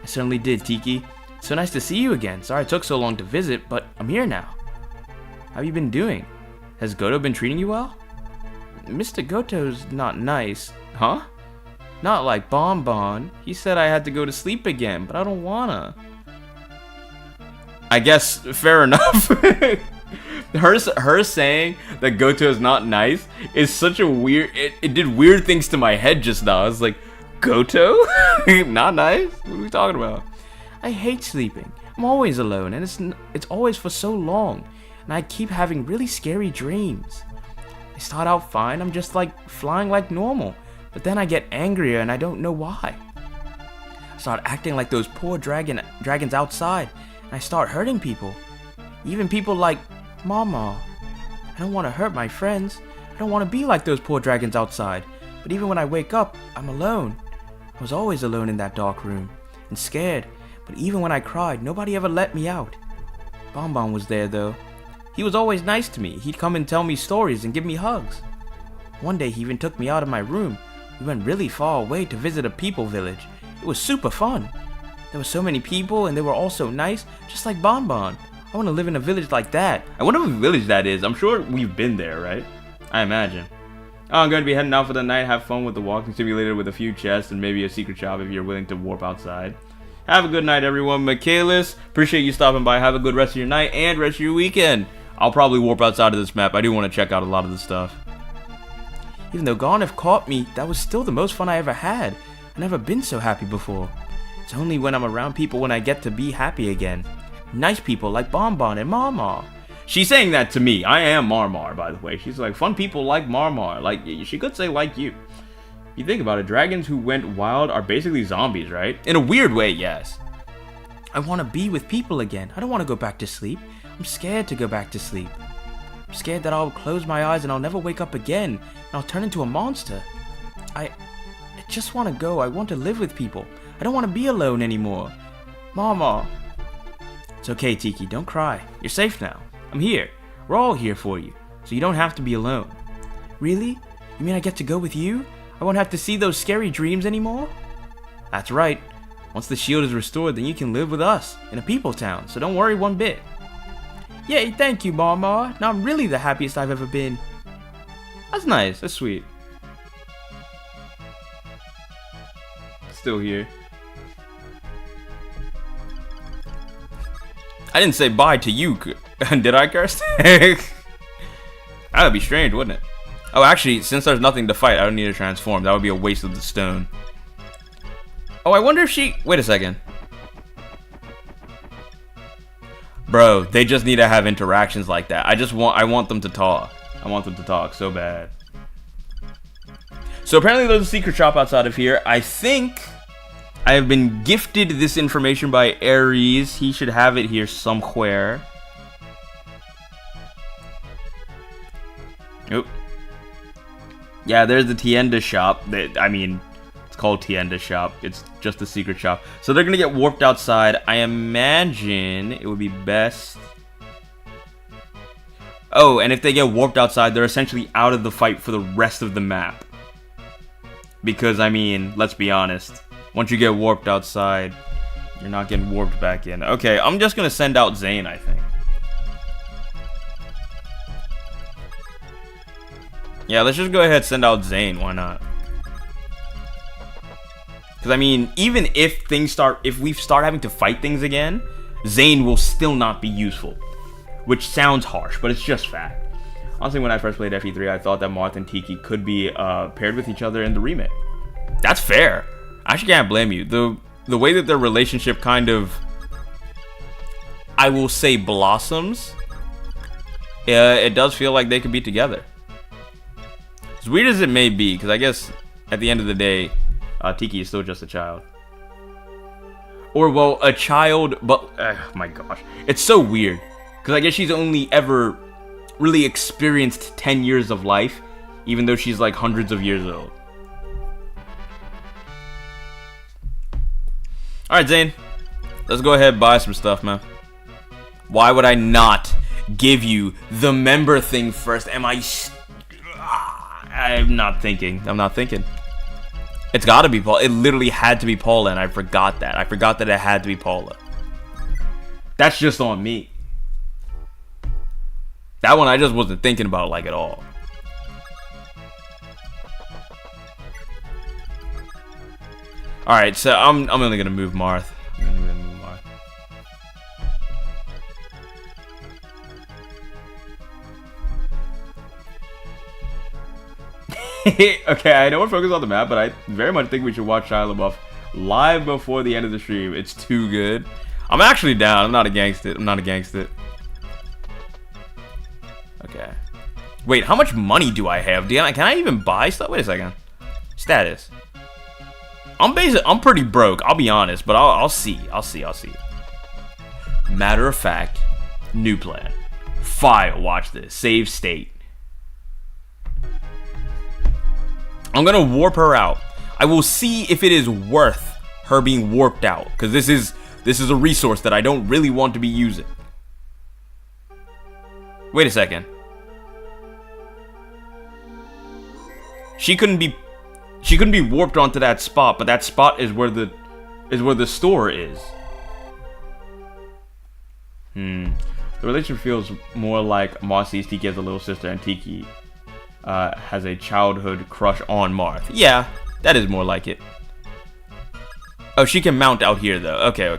I certainly did, Tiki. So nice to see you again. Sorry it took so long to visit, but I'm here now. How have you been doing? Has Goto been treating you well? Mr. Goto's not nice. Huh? Not like Bonbon. He said I had to go to sleep again, but I don't wanna. I guess fair enough. her saying that Goto is not nice is such a weird. It did weird things to my head just now. I was like, Goto? Not nice? What are we talking about? I hate sleeping. I'm always alone, and it's always for so long, and I keep having really scary dreams. I start out fine. I'm just like flying like normal, but then I get angrier, and I don't know why. I start acting like those poor dragons outside. I start hurting people, even people like Mama. I don't want to hurt my friends. I don't want to be like those poor dragons outside. But even when I wake up, I'm alone. I was always alone in that dark room and scared. But even when I cried, nobody ever let me out. Bonbon was there though. He was always nice to me. He'd come and tell me stories and give me hugs. One day he even took me out of my room. We went really far away to visit a people village. It was super fun. There were so many people, and they were all so nice, just like Bonbon. I want to live in a village like that. I wonder what village that is. I'm sure we've been there, right? I imagine. Oh, I'm going to be heading out for the night. Have fun with the walking simulator with a few chests and maybe a secret shop if you're willing to warp outside. Have a good night, everyone. Michaelis, appreciate you stopping by. Have a good rest of your night and rest of your weekend. I'll probably warp outside of this map. I do want to check out a lot of the stuff. Even though Garneth caught me, that was still the most fun I ever had. I've never been so happy before. It's only when I'm around people when I get to be happy again. Nice people like Bonbon and Marmar. She's saying that to me. I am Marmar, by the way. She's like, fun people like Marmar. Like, she could say like you. You think about it, dragons who went wild are basically zombies, right? In a weird way, yes. I want to be with people again. I don't want to go back to sleep. I'm scared to go back to sleep. I'm scared that I'll close my eyes and I'll never wake up again. And I'll turn into a monster. I just want to go. I want to live with people. I don't want to be alone anymore. Mama. It's okay, Tiki. Don't cry. You're safe now. I'm here. We're all here for you. So you don't have to be alone. Really? You mean I get to go with you? I won't have to see those scary dreams anymore? That's right. Once the shield is restored, then you can live with us in a people town. So don't worry one bit. Yay, thank you, Mama. Now I'm really the happiest I've ever been. That's nice. That's sweet. Still here. I didn't say bye to you. Did I, curse? That would be strange, wouldn't it? Oh, actually, since there's nothing to fight, I don't need to transform. That would be a waste of the stone. Oh, I wonder if she... Wait a second. Bro, they just need to have interactions like that. I want them to talk. I want them to talk so bad. So apparently there's a secret shop outside of here. I think I have been gifted this information by Ares. He should have it here somewhere. Oop. Yeah, there's the Tienda shop. I mean, it's called Tienda shop. It's just a secret shop. So they're gonna get warped outside. I imagine it would be best. Oh, and if they get warped outside, they're essentially out of the fight for the rest of the map. Because, I mean, let's be honest. Once you get warped outside, you're not getting warped back in. Okay, I'm just gonna send out Zane, I think. Yeah, let's just go ahead and send out Zane. Why not? Because, I mean, even if we start having to fight things again, Zane will still not be useful. Which sounds harsh, but it's just fact. Honestly, when I first played FE3, I thought that Marth and Tiki could be paired with each other in the remake. That's fair. I actually can't blame you. The way that their relationship kind of, I will say, blossoms, it does feel like they could be together. As weird as it may be, because I guess at the end of the day, Tiki is still just a child. Or, well, a child, but, my gosh. It's so weird. Because I guess she's only ever really experienced 10 years of life, even though she's like hundreds of years old. Alright, Zane. Let's go ahead and buy some stuff, man. Why would I not give you the member thing first? I'm not thinking. It's gotta be Paula. It literally had to be Paula, and I forgot that. I forgot that it had to be Paula. That's just on me. That one I just wasn't thinking about like at all. Alright, so I'm only gonna move Marth. I'm only gonna move Marth. Okay, I know we're focused on the map, but I very much think we should watch Shia LaBeouf live before the end of the stream. It's too good. I'm actually down. I'm not against it. I'm not against it. Okay. Wait, how much money do I have? Can I even buy stuff? Wait a second. Status. I'm pretty broke. I'll be honest, but I'll see. I'll see. Matter of fact, new plan. File. Watch this. Save state. I'm gonna warp her out. I will see if it is worth her being warped out, because this is a resource that I don't really want to be using. Wait a second. She couldn't be warped onto that spot, but that spot is where the store is. The relationship feels more like Moss sees Tiki as a little sister and Tiki has a childhood crush on Marth. Yeah, that is more like it. Oh, she can mount out here though. Okay.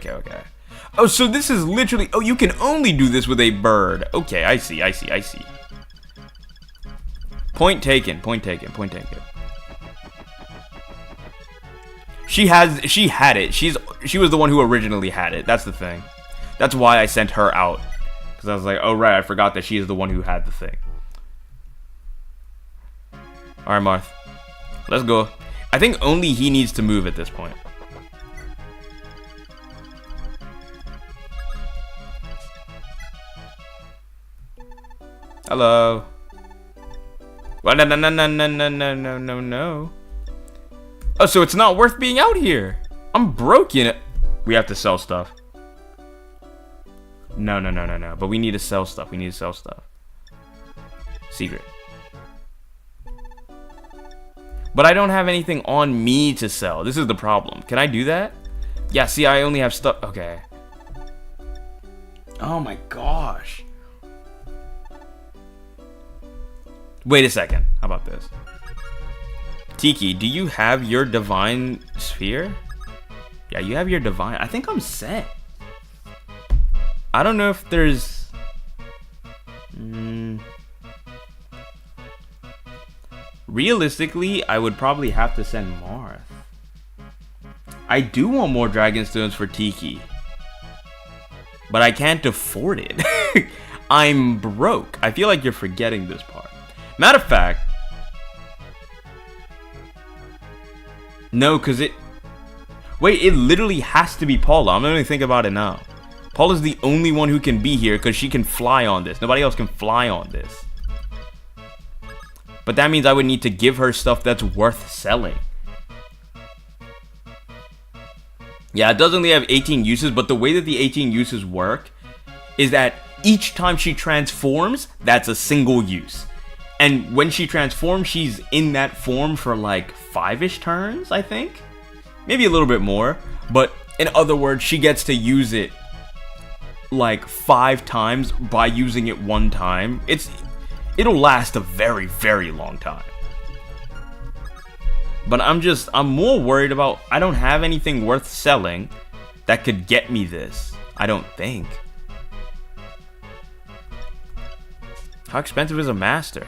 Oh, so this is literally... Oh, you can only do this with a bird. Okay, I see. Point taken. She had it. She was the one who originally had it. That's the thing. That's why I sent her out. Because I was like, oh right, I forgot that she is the one who had the thing. Alright, Marth. Let's go. I think only he needs to move at this point. Hello. Well, no. Oh, so it's not worth being out here. I'm broken. We have to sell stuff. No. But we need to sell stuff. Secret. But I don't have anything on me to sell. This is the problem. Can I do that? Yeah, see, I only have stuff. Okay. Oh my gosh. Wait a second. How about this? Tiki, do you have your divine sphere? Yeah, you have your divine. I think I'm set. I don't know if there's... Realistically, I would probably have to send Marth. I do want more dragon stones for Tiki, but I can't afford it. I'm broke. I feel like you're forgetting this part. Matter of fact, no, because it... Wait, it literally has to be Paula. I'm only thinking about it now. Paula's the only one who can be here because she can fly on this. Nobody else can fly on this. But that means I would need to give her stuff that's worth selling. Yeah, it does only have 18 uses, but the way that the 18 uses work is that each time she transforms, that's a single use. And when she transforms, she's in that form for like 5-ish turns, I think. Maybe a little bit more. But in other words, she gets to use it like 5 times by using it 1 time. It'll last a very, very long time. But I'm more worried about... I don't have anything worth selling that could get me this. I don't think. How expensive is a master?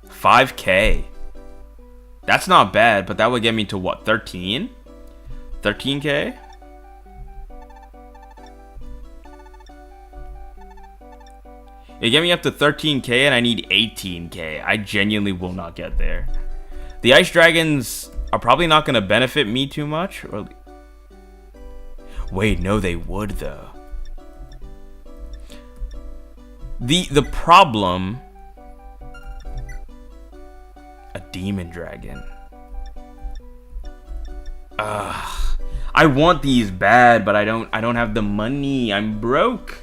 $5K. That's not bad, but that would get me to what, 13? 13K? It get me up to 13K and I need 18K. I genuinely will not get there. The ice dragons are probably not going to benefit me too much. Or... Wait, no, they would though. The problem... A demon dragon. I want these bad, but I don't have the money. I'm broke.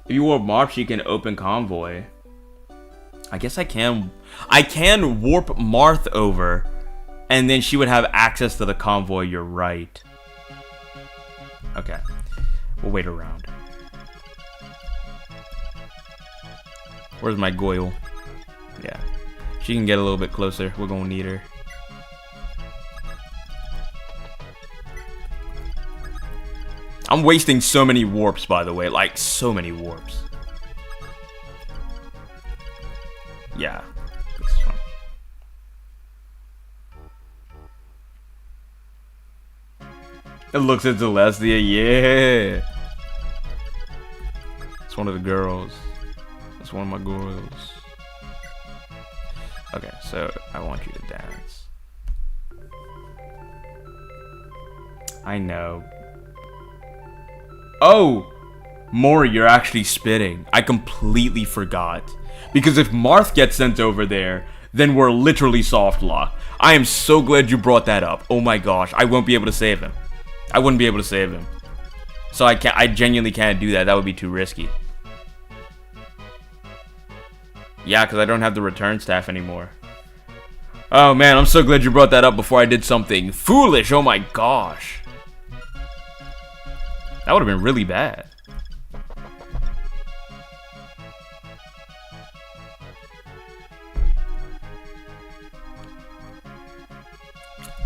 If you warp Marth, she can open convoy. I guess I can warp Marth over, and then she would have access to the convoy. You're right. Okay, we'll wait around. Where's my Goyle? Yeah, she can get a little bit closer. We're gonna need her. I'm wasting so many warps, by the way. Like, so many warps. Yeah. This is fun. It looks at Celestia. Yeah. It's one of the girls. It's one of my girls. Okay, so I want you to dance. I know. Oh! Mori, you're actually spitting. I completely forgot. Because if Marth gets sent over there, then we're literally soft locked. I am so glad you brought that up. Oh my gosh, I won't be able to save him. I wouldn't be able to save him. So I genuinely can't do that. That would be too risky. Yeah, because I don't have the return staff anymore. Oh man, I'm so glad you brought that up before I did something foolish. Oh my gosh. That would have been really bad.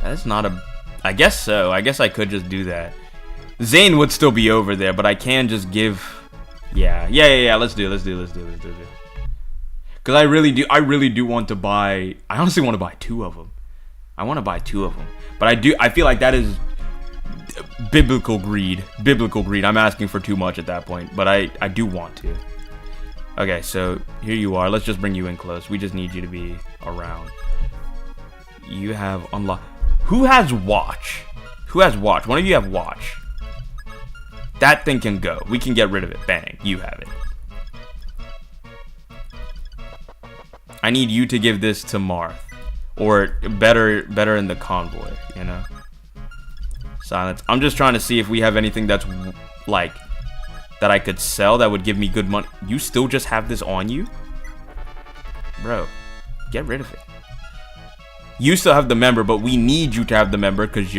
That's not a... I guess so. I guess I could just do that. Zane would still be over there, but I can just give... Yeah. Let's do it. Because I really do want to buy... I honestly want to buy 2 of them. I want to buy 2 of them. But I feel like that is... biblical greed. I'm asking for too much at that point, but I do want to. Okay, so here you are. Let's just bring you in close. We just need you to be around. You have unlocked... Who has watch? One of you have watch. That thing can go. We can get rid of it. Bang. You have it. I need you to give this to Marth. Or better in the convoy, you know? Silence. I'm just trying to see if we have anything that's like that I could sell that would give me good money. You still just have this on you? Bro, get rid of it. You still have the member, but we need you to have the member because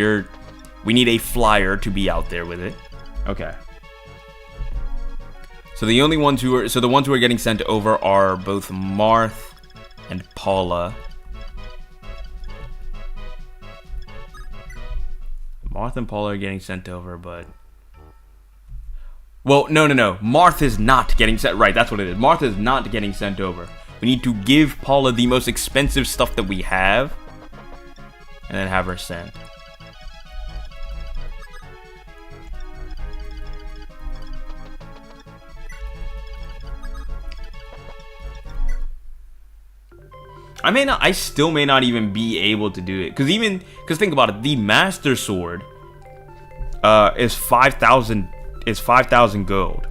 we need a flyer to be out there with it. Okay. So the ones who are getting sent over are both Marth and Paula. Marth and Paula are getting sent over, but... Well, no. Marth is not getting sent... Right, that's what it is. Marth is not getting sent over. We need to give Paula the most expensive stuff that we have, and then have her sent. I still may not even be able to do it. Because think about it, the Master Sword is 5,000 gold.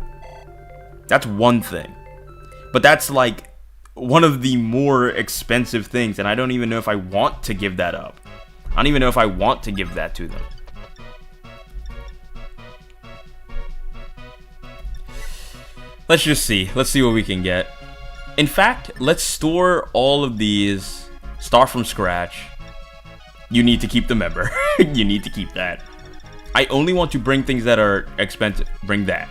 That's one thing. But that's like one of the more expensive things, and I don't even know if I want to give that up. I don't even know if I want to give that to them. Let's just see. Let's see what we can get. In fact, let's store all of these. Start from scratch. You need to keep the member. You need to keep that. I only want to bring things that are expensive. Bring that.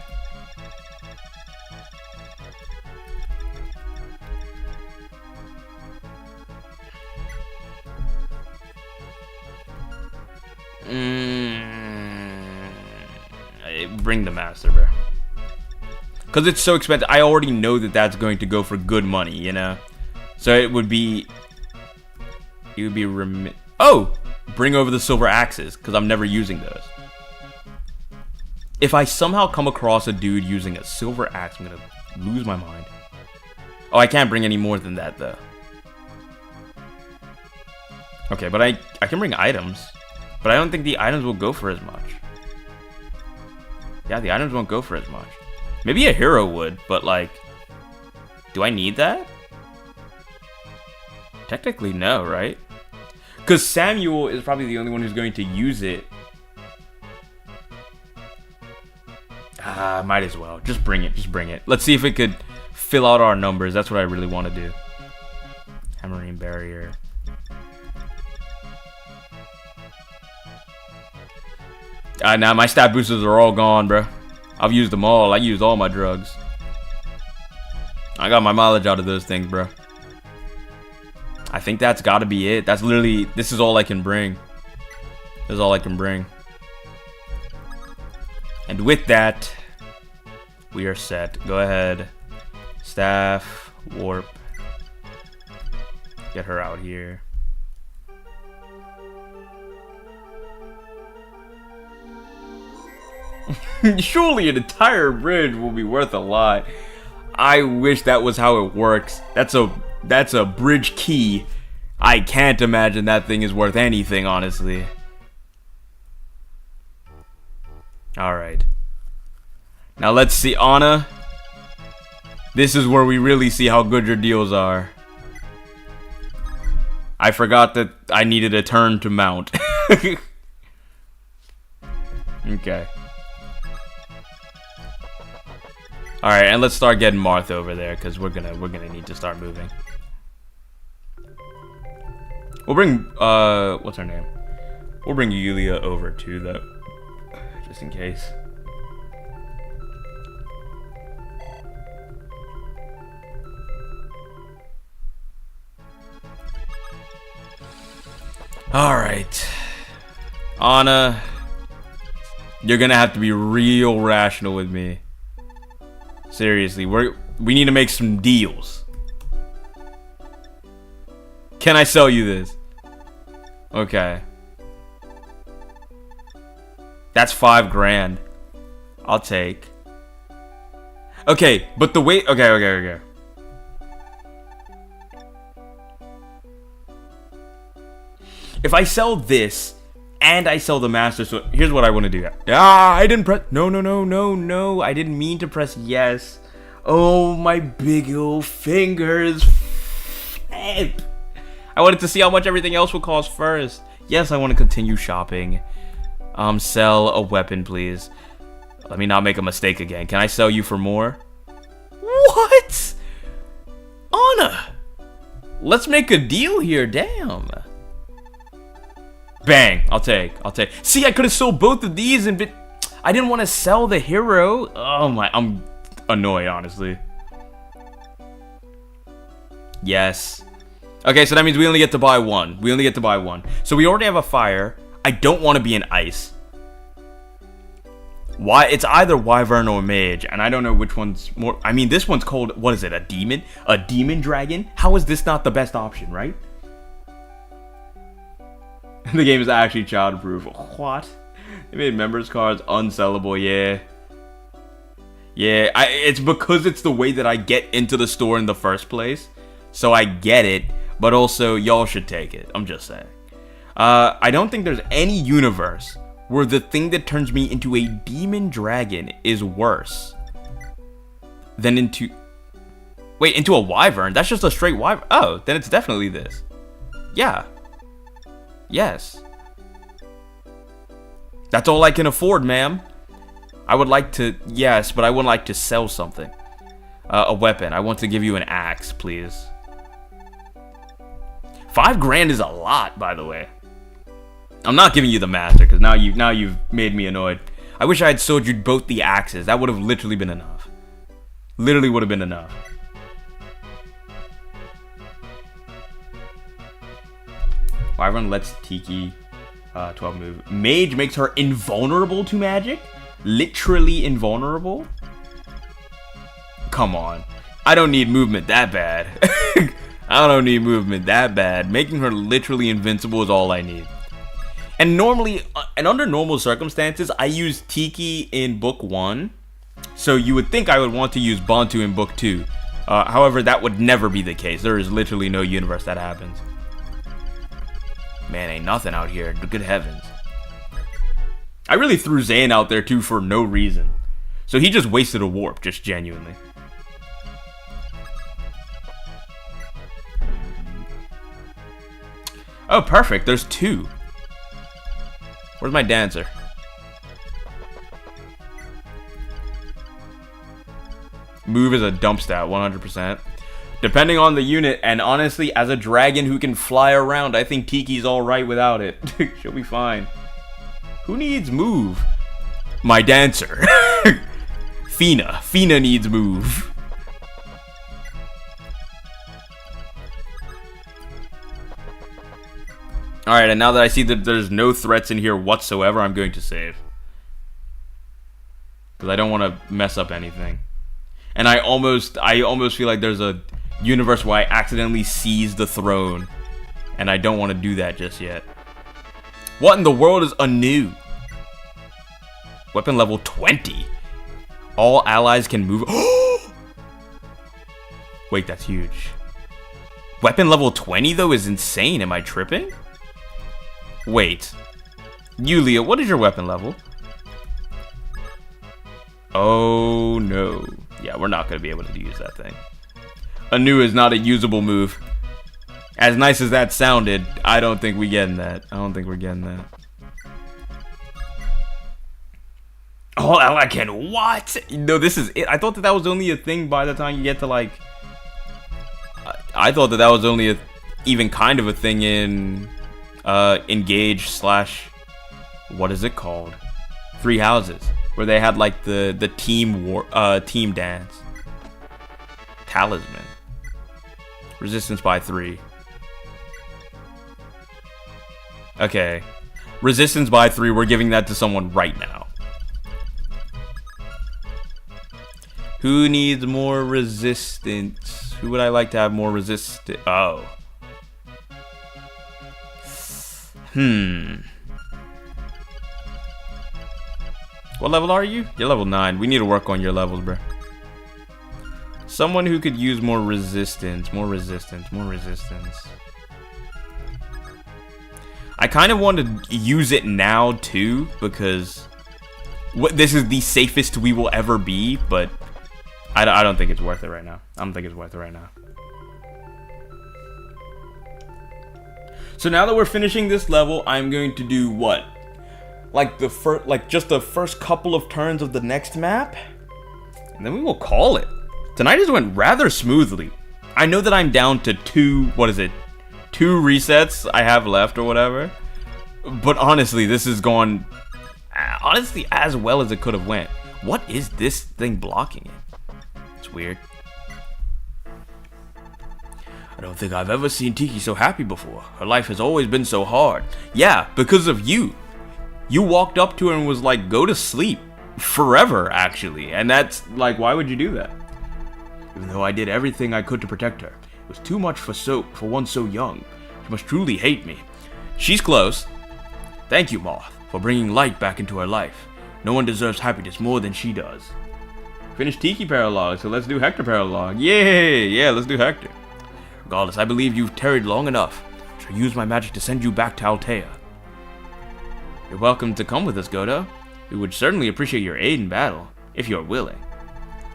Bring the master, bro. Because it's so expensive. I already know that that's going to go for good money, you know? So it would be... Oh! Bring over the silver axes, because I'm never using those. If I somehow come across a dude using a silver axe, I'm going to lose my mind. Oh, I can't bring any more than that, though. Okay, but I can bring items. But I don't think the items will go for as much. Yeah, the items won't go for as much. Maybe a hero would, but like... Do I need that? Technically, no, right? Because Samuel is probably the only one who's going to use it. Might as well. Just bring it. Just bring it. Let's see if it could fill out our numbers. That's what I really want to do. Hammering barrier. Nah, my stat boosters are all gone, bro. I've used them all. I used all my drugs. I got my mileage out of those things, bro. I think that's got to be it. That's literally... This is all I can bring. This is all I can bring. And with that, we are set. Go ahead. Staff. Warp. Get her out here. Surely an entire bridge will be worth a lot. I wish that was how it works. That's a bridge key. I can't imagine that thing is worth anything, honestly. Alright. Now let's see, Anna. This is where we really see how good your deals are. I forgot that I needed a turn to mount. Okay. Alright, and let's start getting Marth over there, because we're gonna need to start moving. We'll bring what's her name? We'll bring Yulia over too, though. Just in case. Alright. Anna, you're gonna have to be real rational with me. Seriously, we need to make some deals. Can I sell you this? Okay. That's $5 grand. I'll take. Okay, but the way... Okay. If I sell this and I sell the Master Sword, here's what I want to do. I didn't press... No. I didn't mean to press yes. Oh, my big old fingers. Flip. I wanted to see how much everything else would cost first. Yes, I want to continue shopping. Sell a weapon, please. Let me not make a mistake again. Can I sell you for more? What? Anna! Let's make a deal here, damn. Bang! I'll take. See, I could have sold both of these and I didn't want to sell the hero. Oh my, I'm annoyed, honestly. Yes. Okay, so that means we only get to buy one. So we already have a fire. I don't want to be an ice. Why? It's either Wyvern or Mage, and I don't know which one's more. I mean, this one's called, what is it, a demon? A demon dragon? How is this not the best option, right? The game is actually child-proof. What? They made members cards unsellable, yeah. Yeah, it's because it's the way that I get into the store in the first place. So I get it, but also y'all should take it. I'm just saying. I don't think there's any universe where the thing that turns me into a demon dragon is worse than into... Wait, into a wyvern? That's just a straight wyvern. Oh, then it's definitely this. Yeah. Yes. That's all I can afford, ma'am. I would like to... Yes, but I would like to sell something. A weapon. I want to give you an axe, please. $5 grand is a lot, by the way. I'm not giving you the master, because now you've made me annoyed. I wish I had sold you both the axes. That would have literally been enough. Literally would have been enough. Wyvern lets Tiki 12 move. Mage makes her invulnerable to magic? Literally invulnerable? Come on. I don't need movement that bad. I don't need movement that bad. Making her literally invincible is all I need. And normally, and under normal circumstances, I use Tiki in book 1. So you would think I would want to use Bantu in book 2. However, that would never be the case. There is literally no universe that happens. Man, ain't nothing out here. Good heavens. I really threw Zane out there too for no reason. So he just wasted a warp, just genuinely. Oh, perfect. There's 2. Where's my dancer? Move is a dump stat, 100%. Depending on the unit, and honestly, as a dragon who can fly around, I think Tiki's alright without it. She'll be fine. Who needs move? My dancer. Fina. Fina needs move. Alright, and now that I see that there's no threats in here whatsoever, I'm going to save. Because I don't want to mess up anything. And I almost feel like there's a universe where I accidentally seize the throne. And I don't want to do that just yet. What in the world is anew? Weapon level 20. All allies can move. Wait, that's huge. Weapon level 20 though is insane. Am I tripping? Wait. Yulia, what is your weapon level? Oh no. Yeah, we're not going to be able to use that thing. Anu is not a usable move. As nice as that sounded, I don't think we're getting that. I don't think we're getting that. Oh, I can what? No, this is it. I thought that was only a thing by the time you get to like... I thought that was only even kind of a thing in Engage / what is it called? Three Houses, where they had like the team dance. Talisman. Resistance by 3. Okay. Resistance by 3, we're giving that to someone right now. Who needs more resistance? Who would I like to have more resistance? Oh. What level are you? You're level 9. We need to work on your levels, bro. Someone who could use more resistance. More resistance. More resistance. I kind of want to use it now, too, because this is the safest we will ever be, but I don't think it's worth it right now. I don't think it's worth it right now. So now that we're finishing this level, I'm going to do what? Like just the first couple of turns of the next map? And then we will call it. Tonight just went rather smoothly. I know that I'm down to 2 resets I have left or whatever. But honestly, this has gone honestly as well as it could have went. What is this thing blocking it? It's weird. I don't think I've ever seen Tiki so happy before. Her life has always been so hard. Yeah, because of you. You walked up to her and was like, go to sleep. Forever, actually. And that's like, why would you do that? Even though I did everything I could to protect her, it was too much for one so young. She must truly hate me. She's close. Thank you, Moth, for bringing light back into her life. No one deserves happiness more than she does. Finished Tiki Paralogue, so let's do Hector Paralogue. Yay! Yeah, let's do Hector. Regardless, I believe you've tarried long enough. I shall use my magic to send you back to Altea. You're welcome to come with us, Goto. We would certainly appreciate your aid in battle, if you're willing.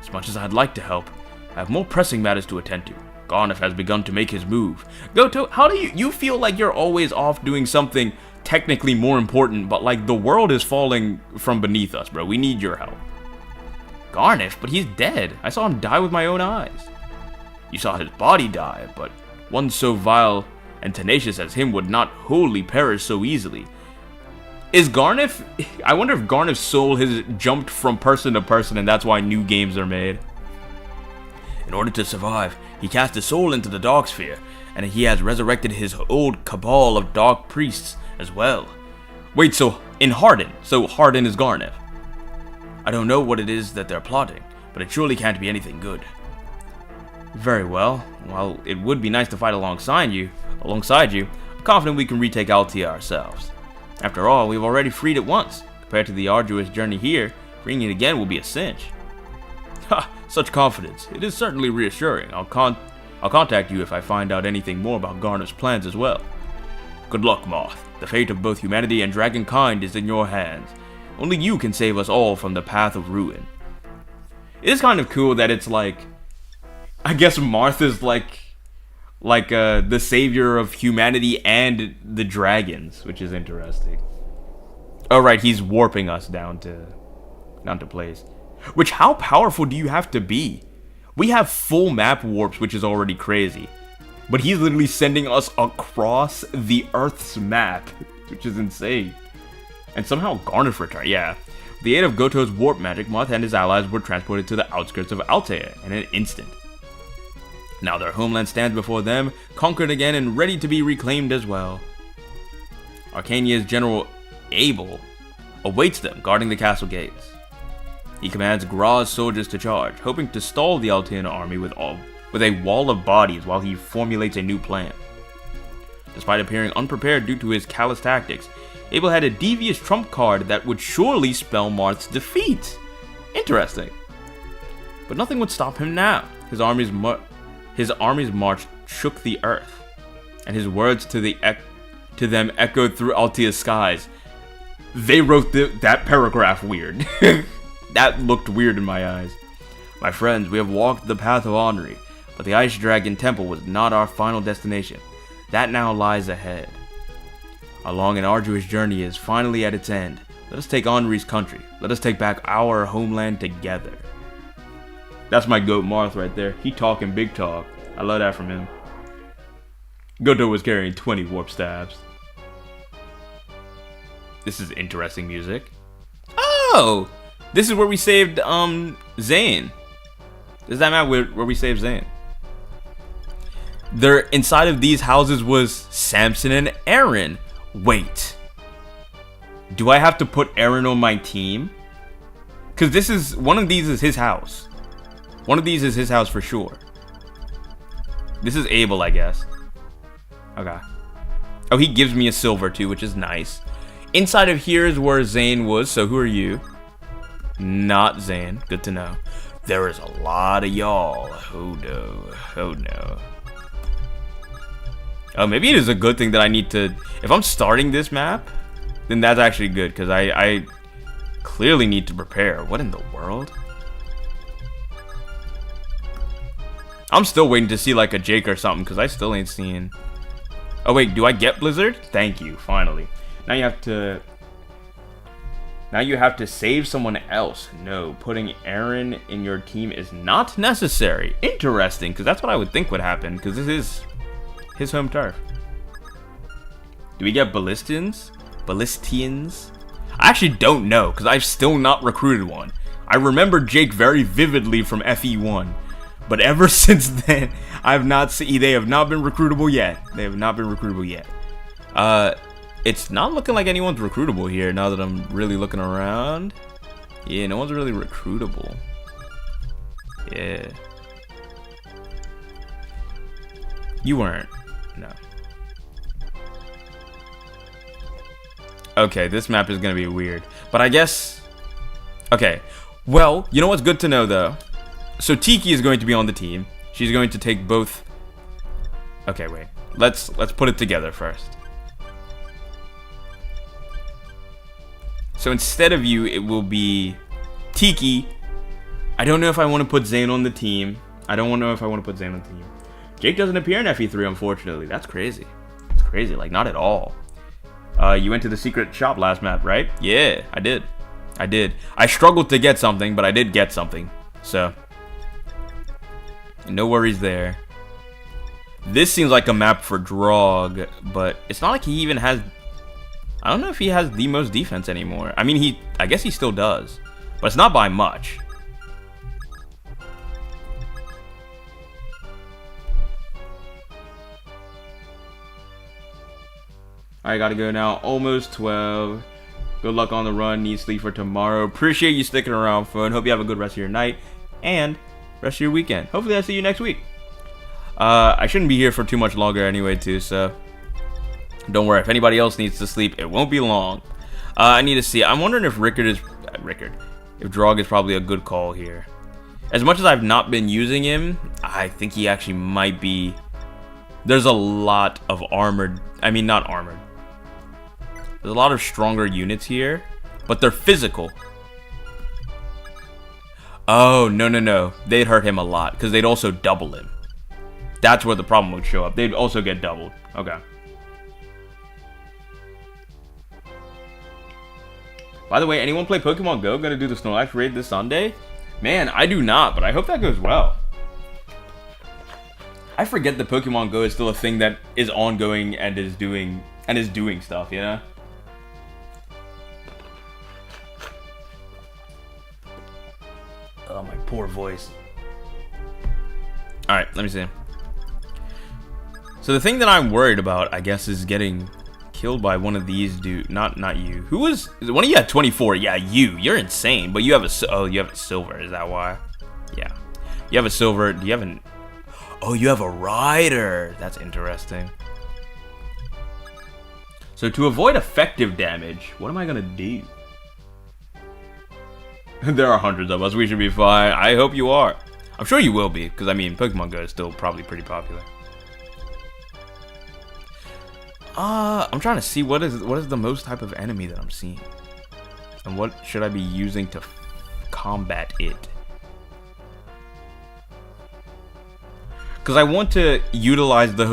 As much as I'd like to help, I have more pressing matters to attend to. Garneth has begun to make his move. Goto, how do you feel like you're always off doing something technically more important, but like the world is falling from beneath us, bro. We need your help. Garneth, but he's dead. I saw him die with my own eyes. You saw his body die, but one so vile and tenacious as him would not wholly perish so easily. Is Garneth... I wonder if Garneth's soul has jumped from person to person and that's why new games are made. In order to survive, he cast his soul into the Dark Sphere, and he has resurrected his old cabal of dark priests as well. Wait, so in Hardin? So Hardin is Garneth? I don't know what it is that they're plotting, but it surely can't be anything good. Very well. While it would be nice to fight alongside you, I'm confident we can retake Altea ourselves. After all, we've already freed it once. Compared to the arduous journey here, freeing it again will be a cinch. Ha! Such confidence. It is certainly reassuring. I'll contact you if I find out anything more about Garneth's plans as well. Good luck, Moth. The fate of both humanity and dragonkind is in your hands. Only you can save us all from the path of ruin. It is kind of cool that it's like... I guess Martha's like the savior of humanity and the dragons, which is interesting. Oh right, he's warping us down to place. Which, how powerful do you have to be We have full map warps, which is already crazy. But he's literally sending us across the Earth's map, which is insane. And somehow Garnish returned, yeah. With the aid of Goto's warp magic, Moth and his allies were transported to the outskirts of Altea in an instant. Now their homeland stands before them, conquered again and ready to be reclaimed as well. Arcania's General Abel awaits them, guarding the castle gates. He commands Gra's soldiers to charge, hoping to stall the Altean army with a wall of bodies while he formulates a new plan. Despite appearing unprepared due to his callous tactics, Abel had a devious trump card that would surely spell Marth's defeat. Interesting. But nothing would stop him now. His army's march shook the earth, and his words to them echoed through Altea's skies. They wrote that paragraph weird. That looked weird in my eyes. My friends, we have walked the path of Henri, but the Ice Dragon Temple was not our final destination. That now lies ahead. Our long and arduous journey is finally at its end. Let us take Henri's country. Let us take back our homeland together. That's my goat Marth right there. He talking big talk. I love that from him. Goto was carrying 20 warp stabs. This is interesting music. Oh! This is where we saved, Zane. This is that map where we saved Zane. There, inside of these houses was Samson and Aaron. Wait. Do I have to put Aaron on my team? Because this is, one of these is his house. One of these is his house for sure. This is Abel, I guess. Okay. Oh, he gives me a silver too, which is nice. Inside of here is where Zane was, so who are you? Not Zane. Good to know. There is a lot of y'all. Oh no. Oh no. Oh, maybe it is a good thing that I need to... If I'm starting this map, then that's actually good, because I clearly need to prepare. What in the world? I'm still waiting to see like a Jake or something, because I still ain't seen... Oh wait, do I get Blizzard? Thank you, finally. Now you have to... Now you have to save someone else. No, putting Aaron in your team is not necessary. Interesting, because that's what I would think would happen, because this is his home turf. Do we get Ballistians? Ballistians? I actually don't know, because I've still not recruited one. I remember Jake very vividly from FE1. But ever since then, I've not seen... They have not been recruitable yet. They have not been recruitable yet. It's not looking like anyone's recruitable here now that I'm really looking around. Yeah, no one's really recruitable. Yeah. You weren't. No. Okay, this map is going to be weird. But I guess... Okay. Well, you know what's good to know, though? So Tiki is going to be on the team. She's going to take both... Okay, wait. Let's put it together first. So instead of you, it will be Tiki. I don't know if I want to put Zane on the team. I don't know if I want to put Zane on the team. Jake doesn't appear in FE3, unfortunately. That's crazy. It's crazy. Like, not at all. You went to the secret shop last map, right? Yeah, I did. I did. I struggled to get something, but I did get something. So, no worries there. This seems like a map for Drog, but it's not like he even has... I don't know if he has the most defense anymore. I mean, I guess he still does, but it's not by much. I gotta go now. Almost 12. Good luck on the run. Need sleep for tomorrow. Appreciate you sticking around, fun. Hope you have a good rest of your night and rest of your weekend. Hopefully I see you next week. I shouldn't be here for too much longer anyway, too, so don't worry. If anybody else needs to sleep, it won't be long. I need to see. I'm wondering if if Drog is probably a good call here. As much as I've not been using him, I think he actually might be. There's a lot of armored. I mean, not armored. There's a lot of stronger units here, but they're physical. Oh, no. They'd hurt him a lot, because they'd also double him. That's where the problem would show up. They'd also get doubled. Okay. By the way, anyone play Pokemon Go? Gonna do the Snorlax raid this Sunday? Man, I do not, but I hope that goes well. I forget that Pokemon Go is still a thing that is ongoing and is doing stuff, you know? Oh, my poor voice. Alright, let me see. So the thing that I'm worried about, I guess, is getting killed by one of these dudes. Not you. Who was one of you had 24? Yeah, you. You're insane. But you have you have a silver. Is that why? Yeah. You have a silver. Do you have an? Oh, you have a rider. That's interesting. So to avoid effective damage, what am I gonna do? There are hundreds of us. We should be fine. I hope you are. I'm sure you will be, because I mean, Pokemon Go is still probably pretty popular. I'm trying to see what is the most type of enemy that I'm seeing, and what should I be using to combat it? Because I want to utilize the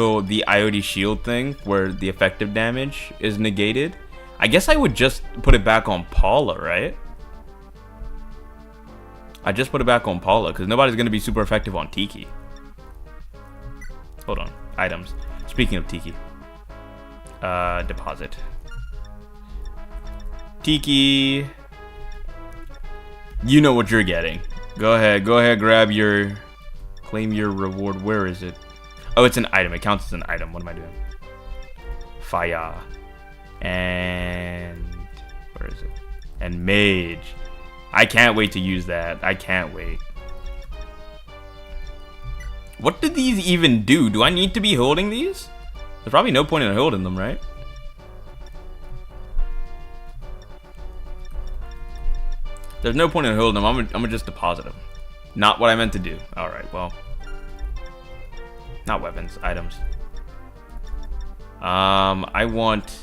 IoT shield thing where the effective damage is negated. I guess I would just put it back on Paula, right? I just put it back on Paula because nobody's gonna be super effective on Tiki. Hold on, items. Speaking of Tiki. Deposit. Tiki. You know what you're getting. Go ahead, grab your... Claim your reward. Where is it? Oh, it's an item. It counts as an item. What am I doing? Fire. And... Where is it? And Mage. I can't wait to use that. I can't wait. What did these even do? Do I need to be holding these? There's probably no point in holding them, right? There's no point in holding them. I'm gonna just deposit them. Not what I meant to do. Alright, well. Not weapons, items. I want...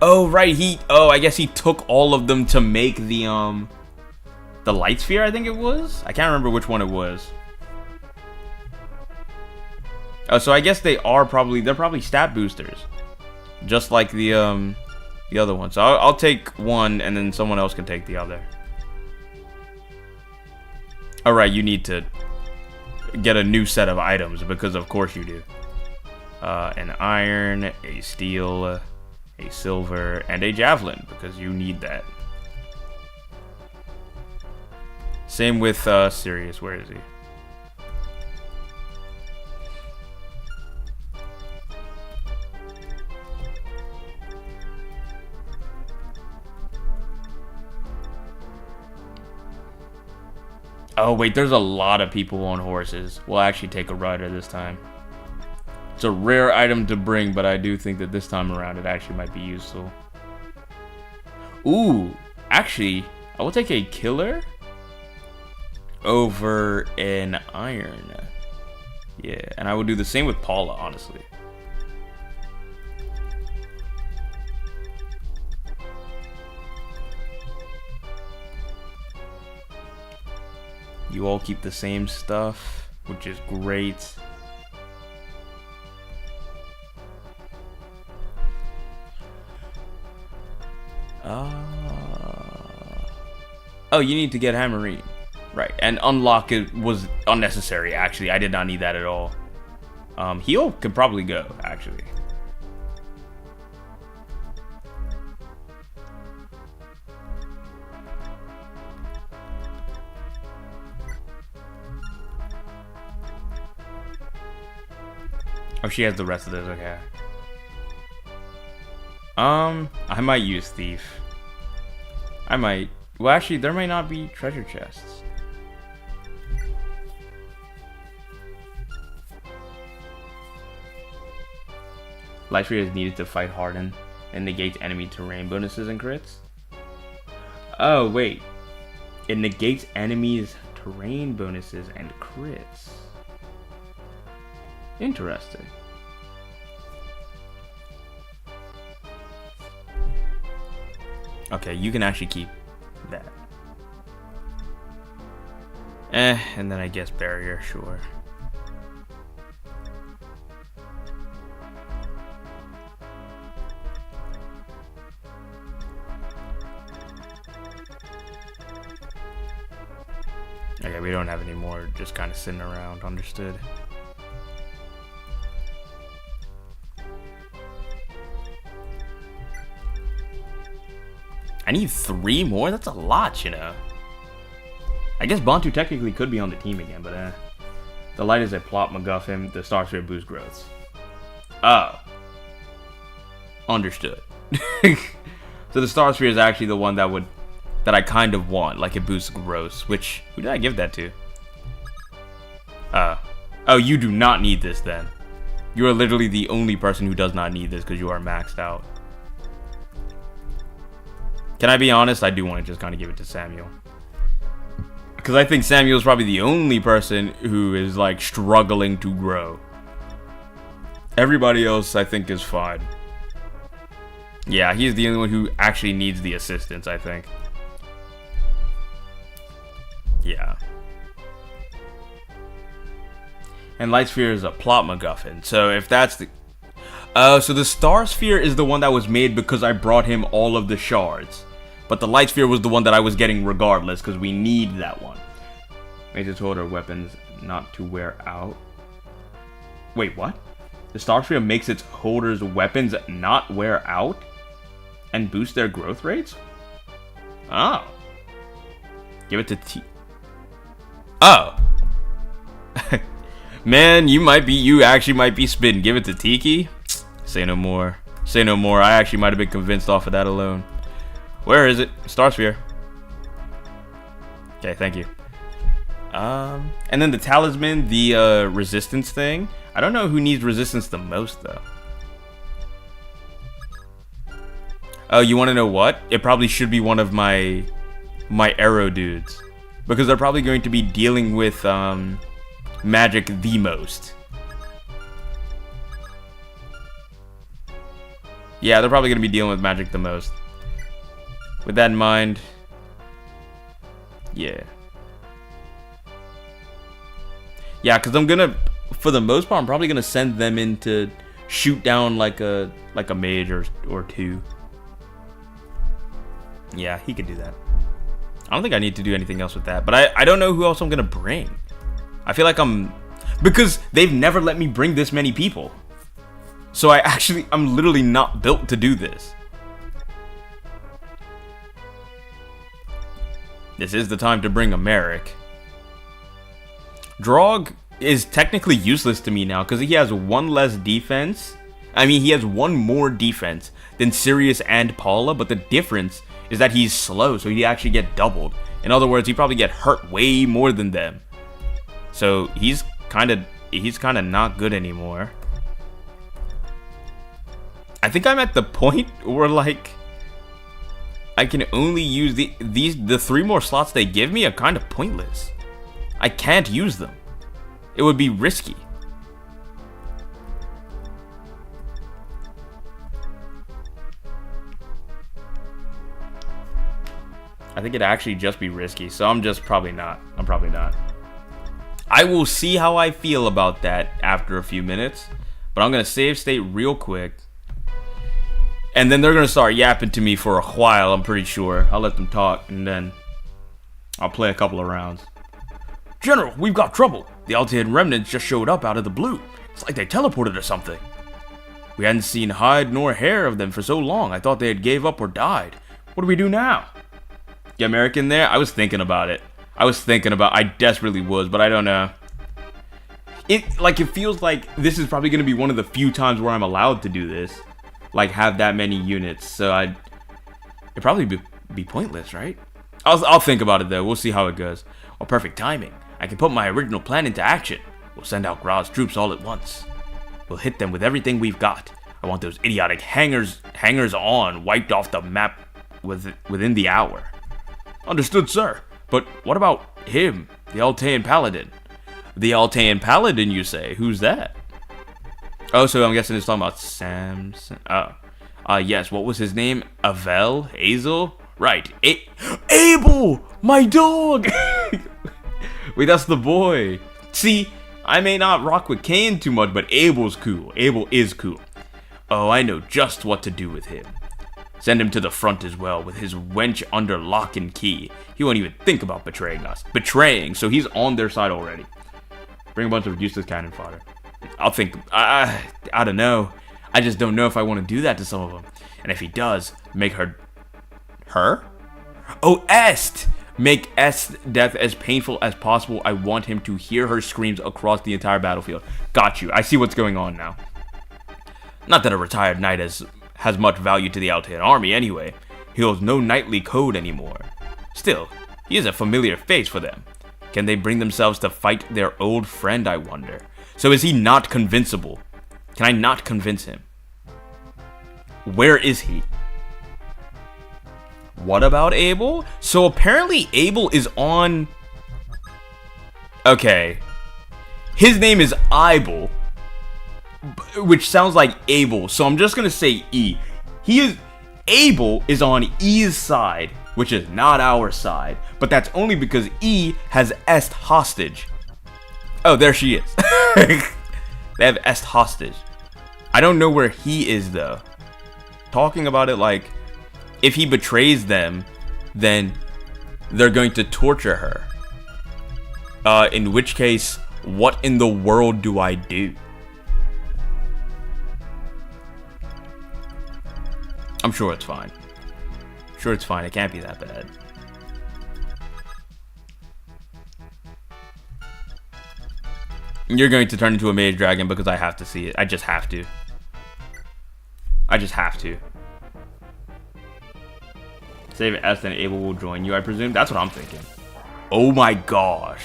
Oh, right, I guess he took all of them to make the light sphere, I think it was? I can't remember which one it was. Oh, so I guess they're probably stat boosters. Just like the other one. So I'll take one, and then someone else can take the other. Alright, you need to get a new set of items, because of course you do. An iron, a steel, a silver, and a javelin, because you need that. Same with Sirius. Where is he? Oh wait, there's a lot of people on horses. We'll actually take a rider this time. It's a rare item to bring, but I do think that this time around it actually might be useful. Ooh, actually, I will take a killer over an iron. Yeah, and I would do the same with Paula, honestly. You all keep the same stuff, which is great. Oh, you need to get Hammerine. Right, and unlock it was unnecessary, actually. I did not need that at all. Heal could probably go, actually. Oh, she has the rest of those, okay. I might use Thief. I might. Well, actually, there may not be treasure chests. Life Sphere is needed to fight Harden and negates enemy terrain bonuses and crits. Oh, wait. It negates enemies' terrain bonuses and crits. Interesting. Okay, you can actually keep that. And then I guess barrier, sure. Okay, we don't have any more just kind of sitting around. Understood. I need 3 more? That's a lot, you know. I guess Bantu technically could be on the team again, but the light is a plot MacGuffin. The Star Sphere boosts growths. Oh. Understood. So the Star Sphere is actually the one that I kind of want. Like, it boosts growths, which... Who did I give that to? Oh, you do not need this, then. You are literally the only person who does not need this because you are maxed out. Can I be honest? I do want to just kind of give it to Samuel. Because I think Samuel's probably the only person who is, like, struggling to grow. Everybody else, I think, is fine. Yeah, he's the only one who actually needs the assistance, I think. Yeah. And Light Sphere is a plot MacGuffin. So if that's the... so the Star Sphere is the one that was made because I brought him all of the shards. But the Light Sphere was the one that I was getting regardless, because we need that one. Makes its holder weapons not to wear out. Wait, what? The Star Sphere makes its holders' weapons not wear out? And boost their growth rates? Oh. Give it to T... Oh. Man, you actually might be spitting. Give it to Tiki? Say no more. Say no more. I actually might have been convinced off of that alone. Where is it? Star Sphere. Okay, thank you. And then the talisman, the resistance thing. I don't know who needs resistance the most, though. Oh, you want to know what? It probably should be one of my arrow dudes. Because they're probably going to be dealing with magic the most. Yeah, they're probably going to be dealing with magic the most. With that in mind, yeah. Yeah, because I'm gonna, for the most part, I'm probably gonna send them in to shoot down like a mage or two. Yeah, he could do that. I don't think I need to do anything else with that, but I don't know who else I'm gonna bring. I feel like because they've never let me bring this many people. So I'm literally not built to do this. This is the time to bring a Merrick. Drog is technically useless to me now because he has 1 less defense. I mean, he has 1 more defense than Sirius and Paula, but the difference is that he's slow, so he actually get doubled. In other words, he probably get hurt way more than them. So he's kind of not good anymore. I think I'm at the point where, like, I can only use the 3 more slots they give me are kind of pointless. I can't use them. It would be risky. I think it'd actually just be risky, so I'm probably not. I will see how I feel about that after a few minutes, but I'm gonna save state real quick. And then they're going to start yapping to me for a while, I'm pretty sure. I'll let them talk, and then I'll play a couple of rounds. General, we've got trouble. The Altean remnants just showed up out of the blue. It's like they teleported or something. We hadn't seen hide nor hair of them for so long. I thought they had gave up or died. What do we do now? Get Merrick in there? I was thinking about it. I desperately was, but I don't know. It feels like this is probably going to be one of the few times where I'm allowed to do this. Like, have that many units, so it'd probably be pointless, right? I'll think about it, though. We'll see how it goes. Well, perfect timing. I can put my original plan into action. We'll send out Gra's troops all at once. We'll hit them with everything we've got. I want those idiotic hangers-on wiped off the map within the hour. Understood, sir. But what about him, the Altean Paladin? The Altean Paladin, you say? Who's that? Oh, so I'm guessing it's talking about Samson. Yes, what was his name? Avel? Hazel? Right. Abel! My dog! Wait, that's the boy. See, I may not rock with Cain too much, but Abel's cool. Abel is cool. Oh, I know just what to do with him. Send him to the front as well, with his wench under lock and key. He won't even think about betraying us. Betraying, so he's on their side already. Bring a bunch of useless cannon fodder. I'll think, I don't know. I just don't know if I want to do that to some of them. And if he does, make her? Oh, Est! Make Est's death as painful as possible. I want him to hear her screams across the entire battlefield. Got you. I see what's going on now. Not that a retired knight has much value to the Altean army anyway. He holds no knightly code anymore. Still, he is a familiar face for them. Can they bring themselves to fight their old friend, I wonder? So is he not convincible? Can I not convince him? Where is he? What about Abel? So apparently Abel is on... Okay. His name is Ibel, which sounds like Abel, so I'm just gonna say E. Abel is on E's side, which is not our side, but that's only because E has Est hostage. Oh, there she is. They have Est hostage. I don't know where he is though. Talking about it like, if he betrays them, then they're going to torture her. In which case, what in the world do I do? I'm sure it's fine. Sure it's fine. It can't be that bad. You're going to turn into a mage dragon because I have to see it. I just have to. I just have to. Save S and Abel will join you, I presume. That's what I'm thinking. Oh my gosh.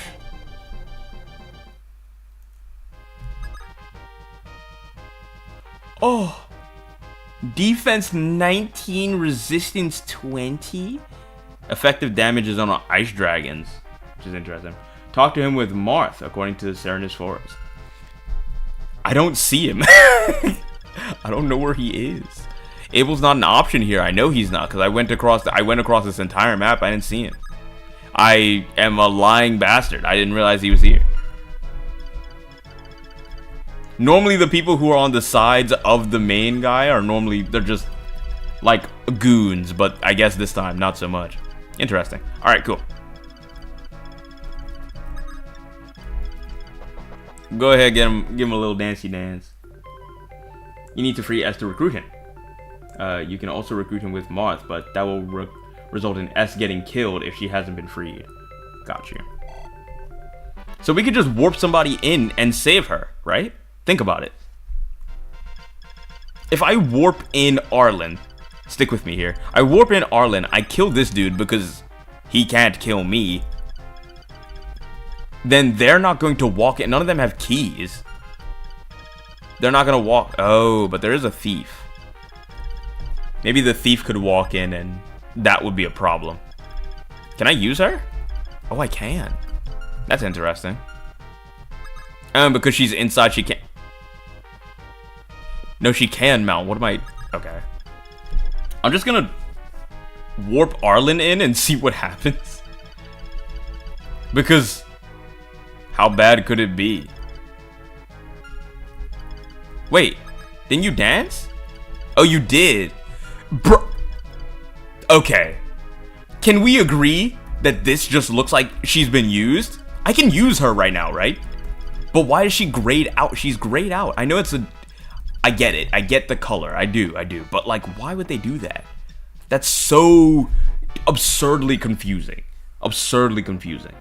Oh. Defense 19, resistance 20. Effective damage is on ice dragons, which is interesting. Talk to him with Marth, according to the Serenus Forest. I don't see him. I don't know where he is. Abel's not an option here. I know he's not, because I went across this entire map. I didn't see him. I am a lying bastard. I didn't realize he was here. Normally, the people who are on the sides of the main guy are they're just like goons, but I guess this time, not so much. Interesting. All right, cool. Go ahead, give him a little dancey dance. You need to free S to recruit him. You can also recruit him with Marth, but that will result in S getting killed if she hasn't been freed. Got you. So we could just warp somebody in and save her, right? Think about it. If I warp in Arlen, stick with me here. I warp in Arlen, I kill this dude because he can't kill me. Then they're not going to walk in. None of them have keys. They're not going to walk. Oh, but there is a thief. Maybe the thief could walk in and that would be a problem. Can I use her? Oh, I can. That's interesting. Because she's inside, she can't. No, she can mount. What am I? Okay. I'm just gonna warp Arlen in and see what happens. Because how bad could it be? Wait, didn't you dance? Oh, you did. Bro. Okay. Can we agree that this just looks like she's been used? I can use her right now, right? But why is she grayed out? She's grayed out. I know it's a... I get it. I get the color. I do. But, like, why would they do that? That's so absurdly confusing. Absurdly confusing.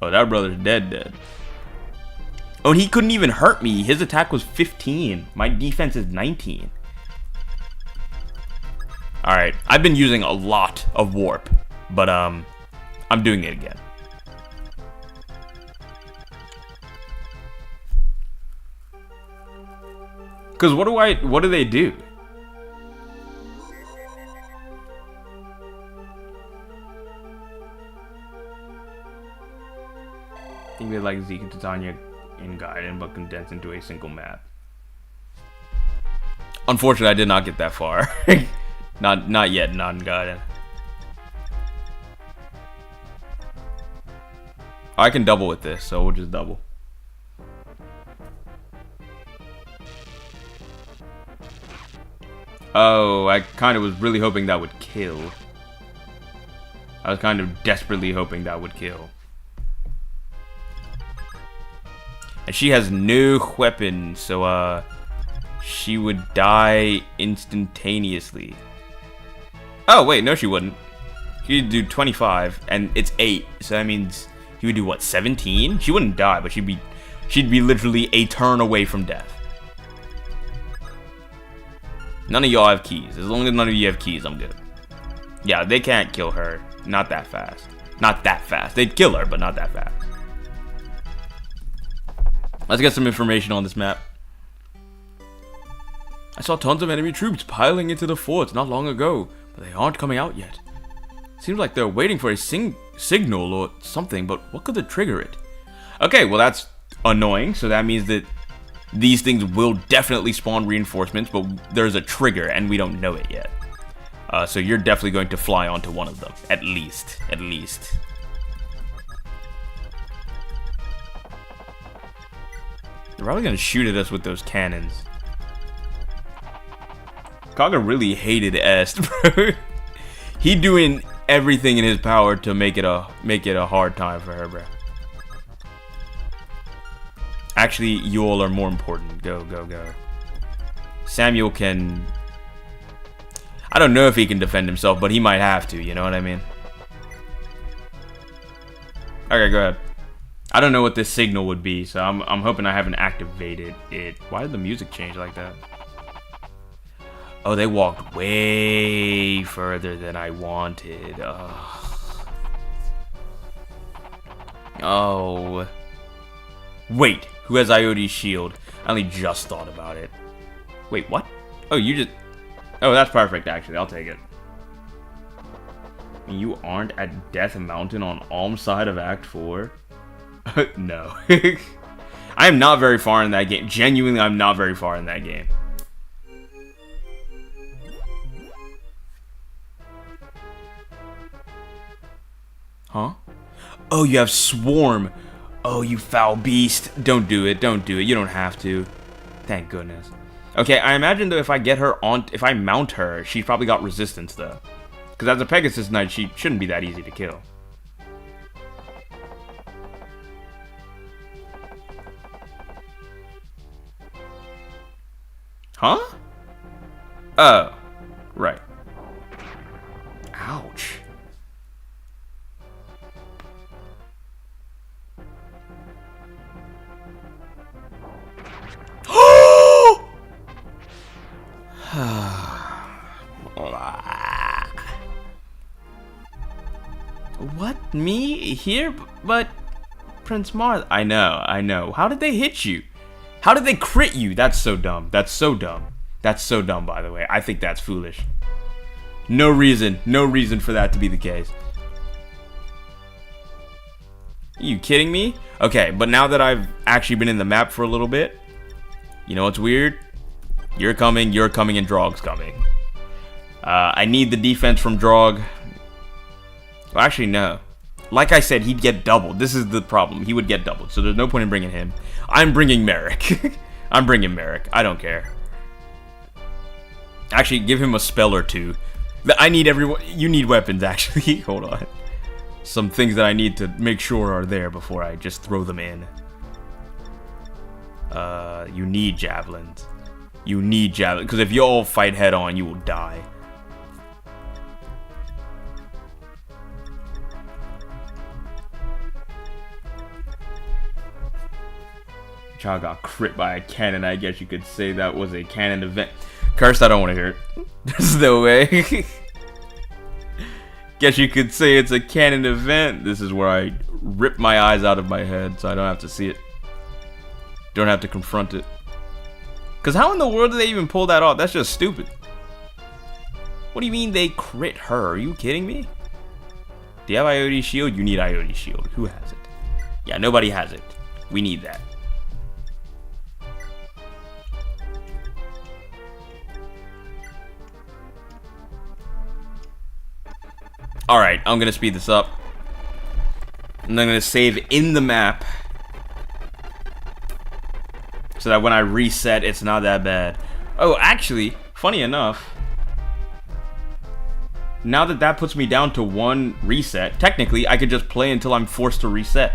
Oh, that brother's dead. Oh, and he couldn't even hurt me. His attack was 15. My defense is 19. Alright. I've been using a lot of warp. But, I'm doing it again. Because what do they do? I think they like Zeke and Titania in Gaiden, but condensed into a single map. Unfortunately, I did not get that far. not yet, not in Gaiden. I can double with this, so we'll just double. Oh, I kind of was really hoping that would kill. I was kind of desperately hoping that would kill. And she has no weapon, so, she would die instantaneously. Oh, wait, no she wouldn't. She'd do 25, and it's 8, so that means he would do, what, 17? She wouldn't die, but she'd be literally a turn away from death. None of y'all have keys. As long as none of you have keys, I'm good. Yeah, they can't kill her. Not that fast. Not that fast. They'd kill her, but not that fast. Let's get some information on this map. I saw tons of enemy troops piling into the forts not long ago, but they aren't coming out yet. Seems like they're waiting for a signal or something, but what could trigger it? Okay, well that's annoying, so that means that these things will definitely spawn reinforcements, but there's a trigger and we don't know it yet. So you're definitely going to fly onto one of them, at least. At least. They're probably gonna shoot at us with those cannons. Kaga really hated Est, bro. He doing everything in his power to make it a hard time for her, bro. Actually, you all are more important. Go, go, go. Samuel can... I don't know if he can defend himself, but he might have to, you know what I mean? Okay, go ahead. I don't know what this signal would be, so I'm hoping I haven't activated it. Why did the music change like that? Oh, they walked way further than I wanted. Ugh. Oh. Wait, who has Iote's shield? I only just thought about it. Wait, what? Oh, you just... Oh, that's perfect, actually. I'll take it. You aren't at Death Mountain on Alm's side of Act 4? No. I am not very far in that game. Genuinely, I'm not very far in that game. Huh? Oh, you have Swarm. Oh, you foul beast. Don't do it. Don't do it. You don't have to. Thank goodness. Okay, I imagine though if I get her on... If I mount her, she's probably got resistance though. Because as a Pegasus Knight, she shouldn't be that easy to kill. Huh? Oh. Right. Ouch. What? Me? Here? But... Prince Mars... I know. How did they hit you? How did they crit you? That's so dumb. That's so dumb. That's so dumb, by the way. I think that's foolish. No reason for that to be the case. Are you kidding me? Okay, but now that I've actually been in the map for a little bit, you know what's weird? You're coming, and Drog's coming. I need the defense from Drog. Well, actually, no. Like I said, he'd get doubled. This is the problem. He would get doubled, so there's no point in bringing him. I'm bringing Merrick. I'm bringing Merrick. I don't care. Actually, give him a spell or two. I need everyone... You need weapons, actually. Hold on. Some things that I need to make sure are there before I just throw them in. You need javelins. You need javelins. Because if you all fight head on, you will die. Child got crit by a cannon. I guess you could say that was a cannon event. Cursed, I don't want to hear it. There's no way. Guess you could say it's a cannon event. This is where I rip my eyes out of my head so I don't have to see it. Don't have to confront it. Because how in the world did they even pull that off? That's just stupid. What do you mean they crit her? Are you kidding me? Do you have Iote's shield? You need Iote's shield. Who has it? Yeah, nobody has it. We need that. Alright, I'm gonna speed this up. And I'm gonna save in the map. So that when I reset, it's not that bad. Oh, actually, funny enough, now that puts me down to 1 reset, technically I could just play until I'm forced to reset.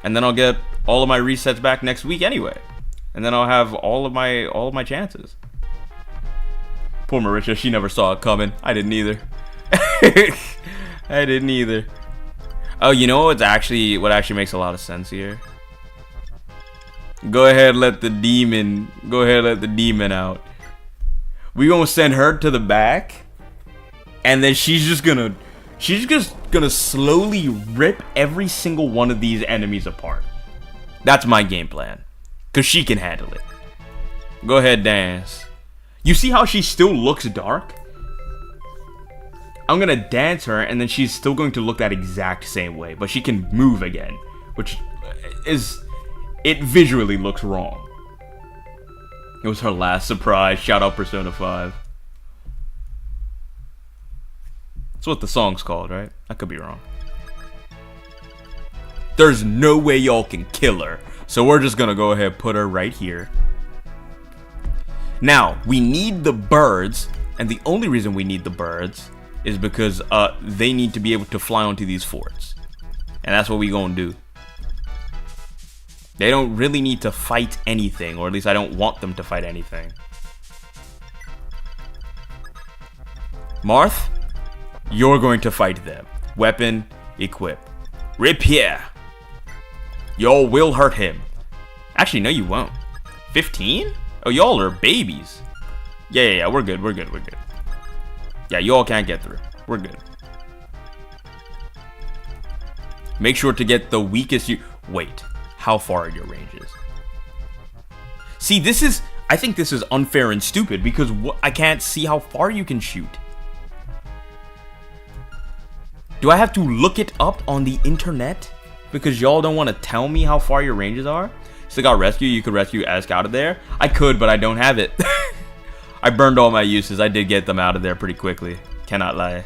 And then I'll get all of my resets back next week anyway. And then I'll have all of my chances. Poor Marisha, she never saw it coming. I didn't either. I didn't either. Oh, you know what actually makes a lot of sense here? Go ahead, let the demon out. We gonna send her to the back, and then she's just gonna slowly rip every single one of these enemies apart. That's my game plan, cause she can handle it. Go ahead, dance. You see how she still looks dark? I'm gonna dance her, and then she's still going to look that exact same way, but she can move again, which is, it visually looks wrong. It was her last surprise. Shout out Persona 5. That's what the song's called, right? I could be wrong. There's no way y'all can kill her, so we're just gonna go ahead and put her right here. Now, we need the birds, and the only reason we need the birds is because they need to be able to fly onto these forts. And that's what we gonna do. They don't really need to fight anything, or at least I don't want them to fight anything. Marth, you're going to fight them. Weapon, equip. Repair. Y'all will hurt him. Actually, no you won't. 15? Oh, y'all are babies. Yeah, we're good. Yeah, y'all can't get through. We're good. Make sure to get the weakest you... Wait. How far are your ranges? See, I think this is unfair and stupid because I can't see how far you can shoot. Do I have to look it up on the internet? Because y'all don't want to tell me how far your ranges are? Still got rescue, you could rescue Ask out of there. I could, but I don't have it. I burned all my uses. I did get them out of there pretty quickly. Cannot lie.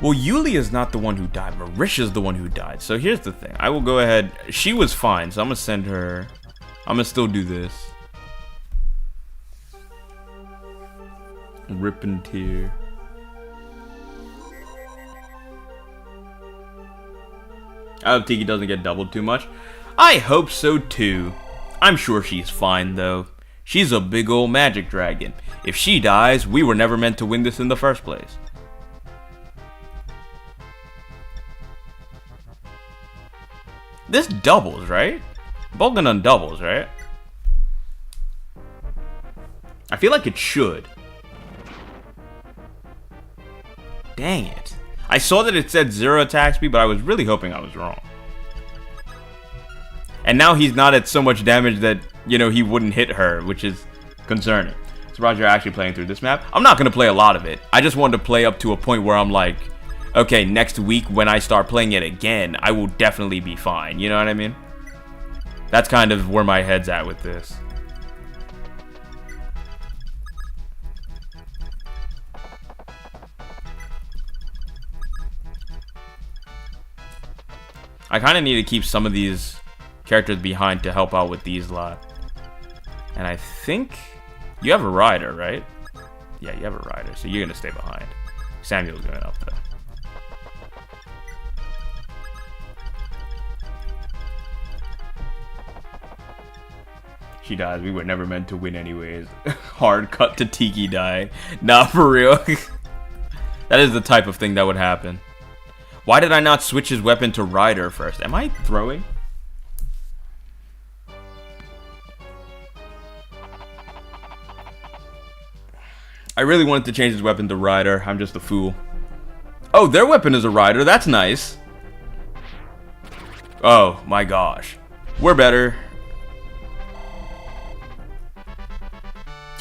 Well, Yulia's not the one who died. Marisha's the one who died. So here's the thing. I will go ahead. She was fine, so I'm going to send her. I'm going to still do this. Rip and tear. I hope Tiki doesn't get doubled too much. I hope so too. I'm sure she's fine though. She's a big old magic dragon. If she dies, we were never meant to win this in the first place. This doubles, right? Bolganun doubles, right? I feel like it should. Dang it. I saw that it said 0 attack speed, but I was really hoping I was wrong. And now he's not at so much damage that, you know, he wouldn't hit her, which is concerning. Surprised you're actually playing through this map. I'm not going to play a lot of it. I just wanted to play up to a point where I'm like, okay, next week when I start playing it again, I will definitely be fine. You know what I mean? That's kind of where my head's at with this. I kind of need to keep some of these characters behind to help out with these lot. And I think you have a rider, right? Yeah, you have a rider, so you're going to stay behind. Samuel's going up, though. She dies. We were never meant to win anyways. Hard cut to Tiki dying. Nah, for real. That is the type of thing that would happen. Why did I not switch his weapon to Rider first? Am I throwing? I really wanted to change his weapon to Rider. I'm just a fool. Oh, their weapon is a Rider. That's nice. Oh, my gosh. We're better.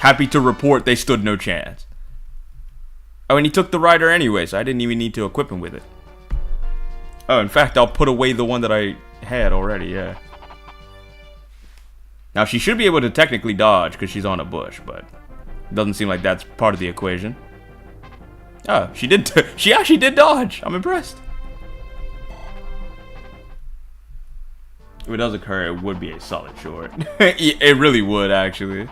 Happy to report they stood no chance. Oh, and he took the Rider anyway, so I didn't even need to equip him with it. Oh, in fact, I'll put away the one that I had already, yeah. Now, she should be able to technically dodge because she's on a bush, but it doesn't seem like that's part of the equation. Oh, she did. She actually did dodge. I'm impressed. If it does occur, it would be a solid short. It really would, actually.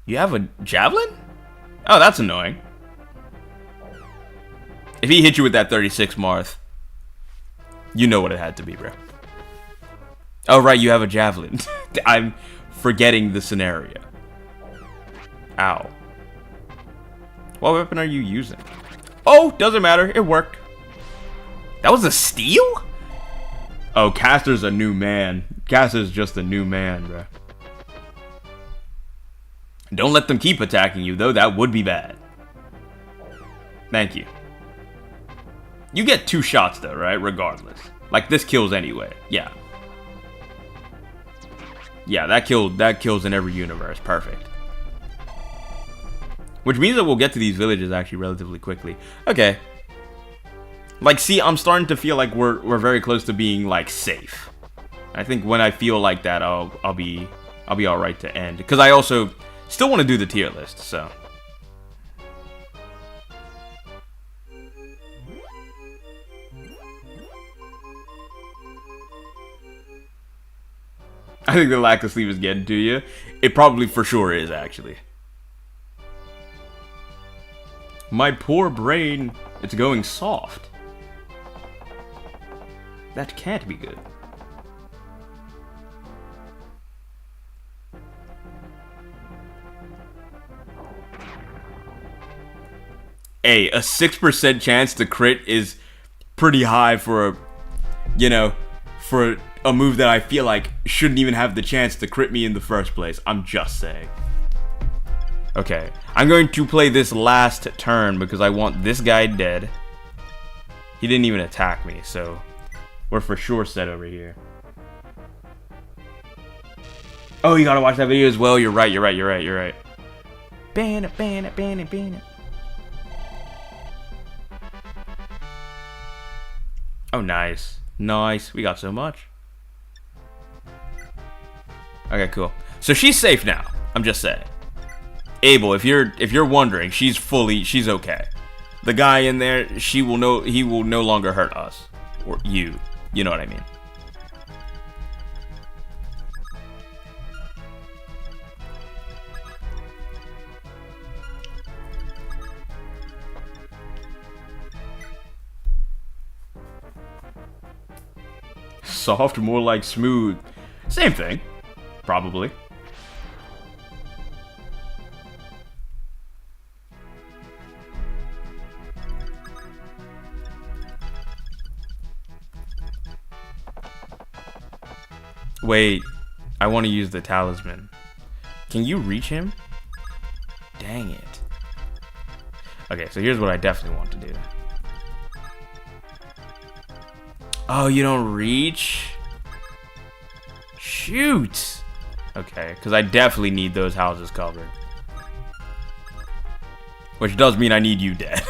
You have a javelin? Oh, that's annoying. If he hit you with that 36 Marth, you know what it had to be, bro. Oh, right, you have a javelin. I'm forgetting the scenario. Ow. What weapon are you using? Oh, doesn't matter. It worked. That was a steal? Oh, Caster's a new man. Caster's just a new man, bro. Don't let them keep attacking you, though. That would be bad. Thank you. You get 2 shots, though, right? Regardless. Like, this kills anyway. Yeah. Yeah, that kills in every universe. Perfect. Which means that we'll get to these villages actually relatively quickly. Okay. Like, see, I'm starting to feel like we're very close to being, like, safe. I think when I feel like that, I'll be all right to end. Because I also still want to do the tier list, so. I think the lack of sleep is getting to you. It probably for sure is, actually. My poor brain, it's going soft. That can't be good. Hey, a 6% chance to crit is pretty high for a, you know, for a move that I feel like shouldn't even have the chance to crit me in the first place. I'm just saying. Okay, I'm going to play this last turn because I want this guy dead. He didn't even attack me, so we're for sure set over here. Oh, you gotta watch that video as well. You're right. Ban it. Oh, nice. Nice. We got so much. Okay, cool. So she's safe now. I'm just saying. Abel, if you're wondering, she's okay. The guy in there, he will no longer hurt us. Or you. You know what I mean. Soft, more like smooth. Same thing. Probably. Wait, I want to use the talisman. Can you reach him? Dang it. Okay, so here's what I definitely want to do. Oh, you don't reach? Shoot! Okay, because I definitely need those houses covered. Which does mean I need you dead.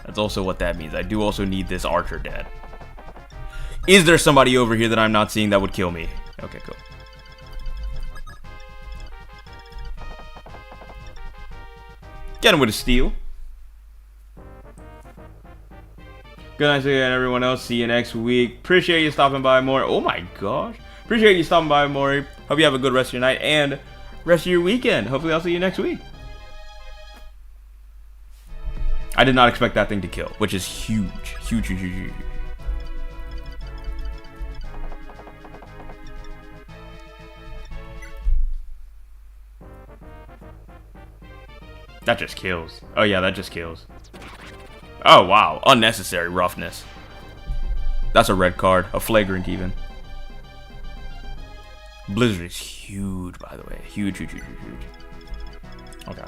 That's also what that means. I do also need this archer dead. Is there somebody over here that I'm not seeing that would kill me? Okay, cool. Get him with a steal. Good night again, everyone else. See you next week. Appreciate you stopping by, more. Oh my gosh. Appreciate you stopping by, Maury. Hope you have a good rest of your night and rest of your weekend. Hopefully I'll see you next week. I did not expect that thing to kill, which is huge. Huge. That just kills. Oh yeah, that just kills. Oh wow, unnecessary roughness. That's a red card, a flagrant even. Blizzard is huge, by the way. Huge. Okay.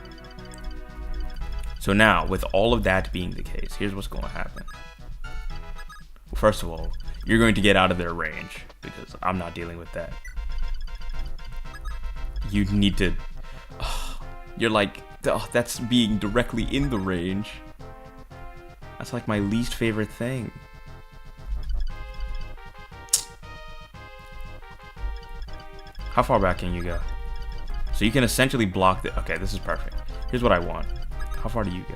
So now, with all of that being the case, here's what's going to happen. Well, first of all, you're going to get out of their range, because I'm not dealing with that. You need to... you're like, that's being directly in the range. That's like my least favorite thing. How far back can you go? So you can essentially block the... Okay, this is perfect. Here's what I want. How far do you go?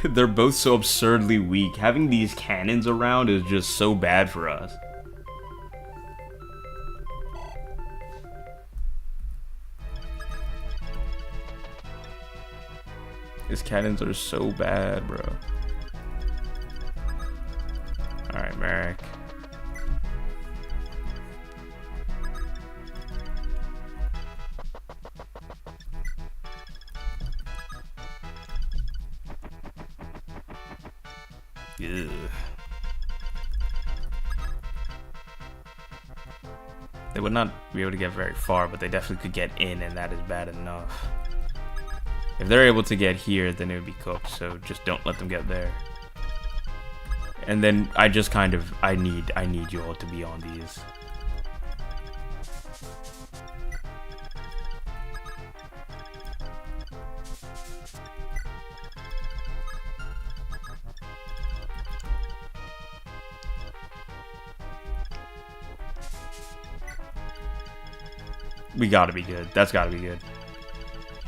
They're both so absurdly weak. Having these cannons around is just so bad for us. These cannons are so bad, bro. Alright, Merrick. Ugh. They would not be able to get very far, but they definitely could get in, and that is bad enough. If they're able to get here, then it would be cooked, so just don't let them get there. And then I just kind of, I need you all to be on these. We gotta be good. That's gotta be good.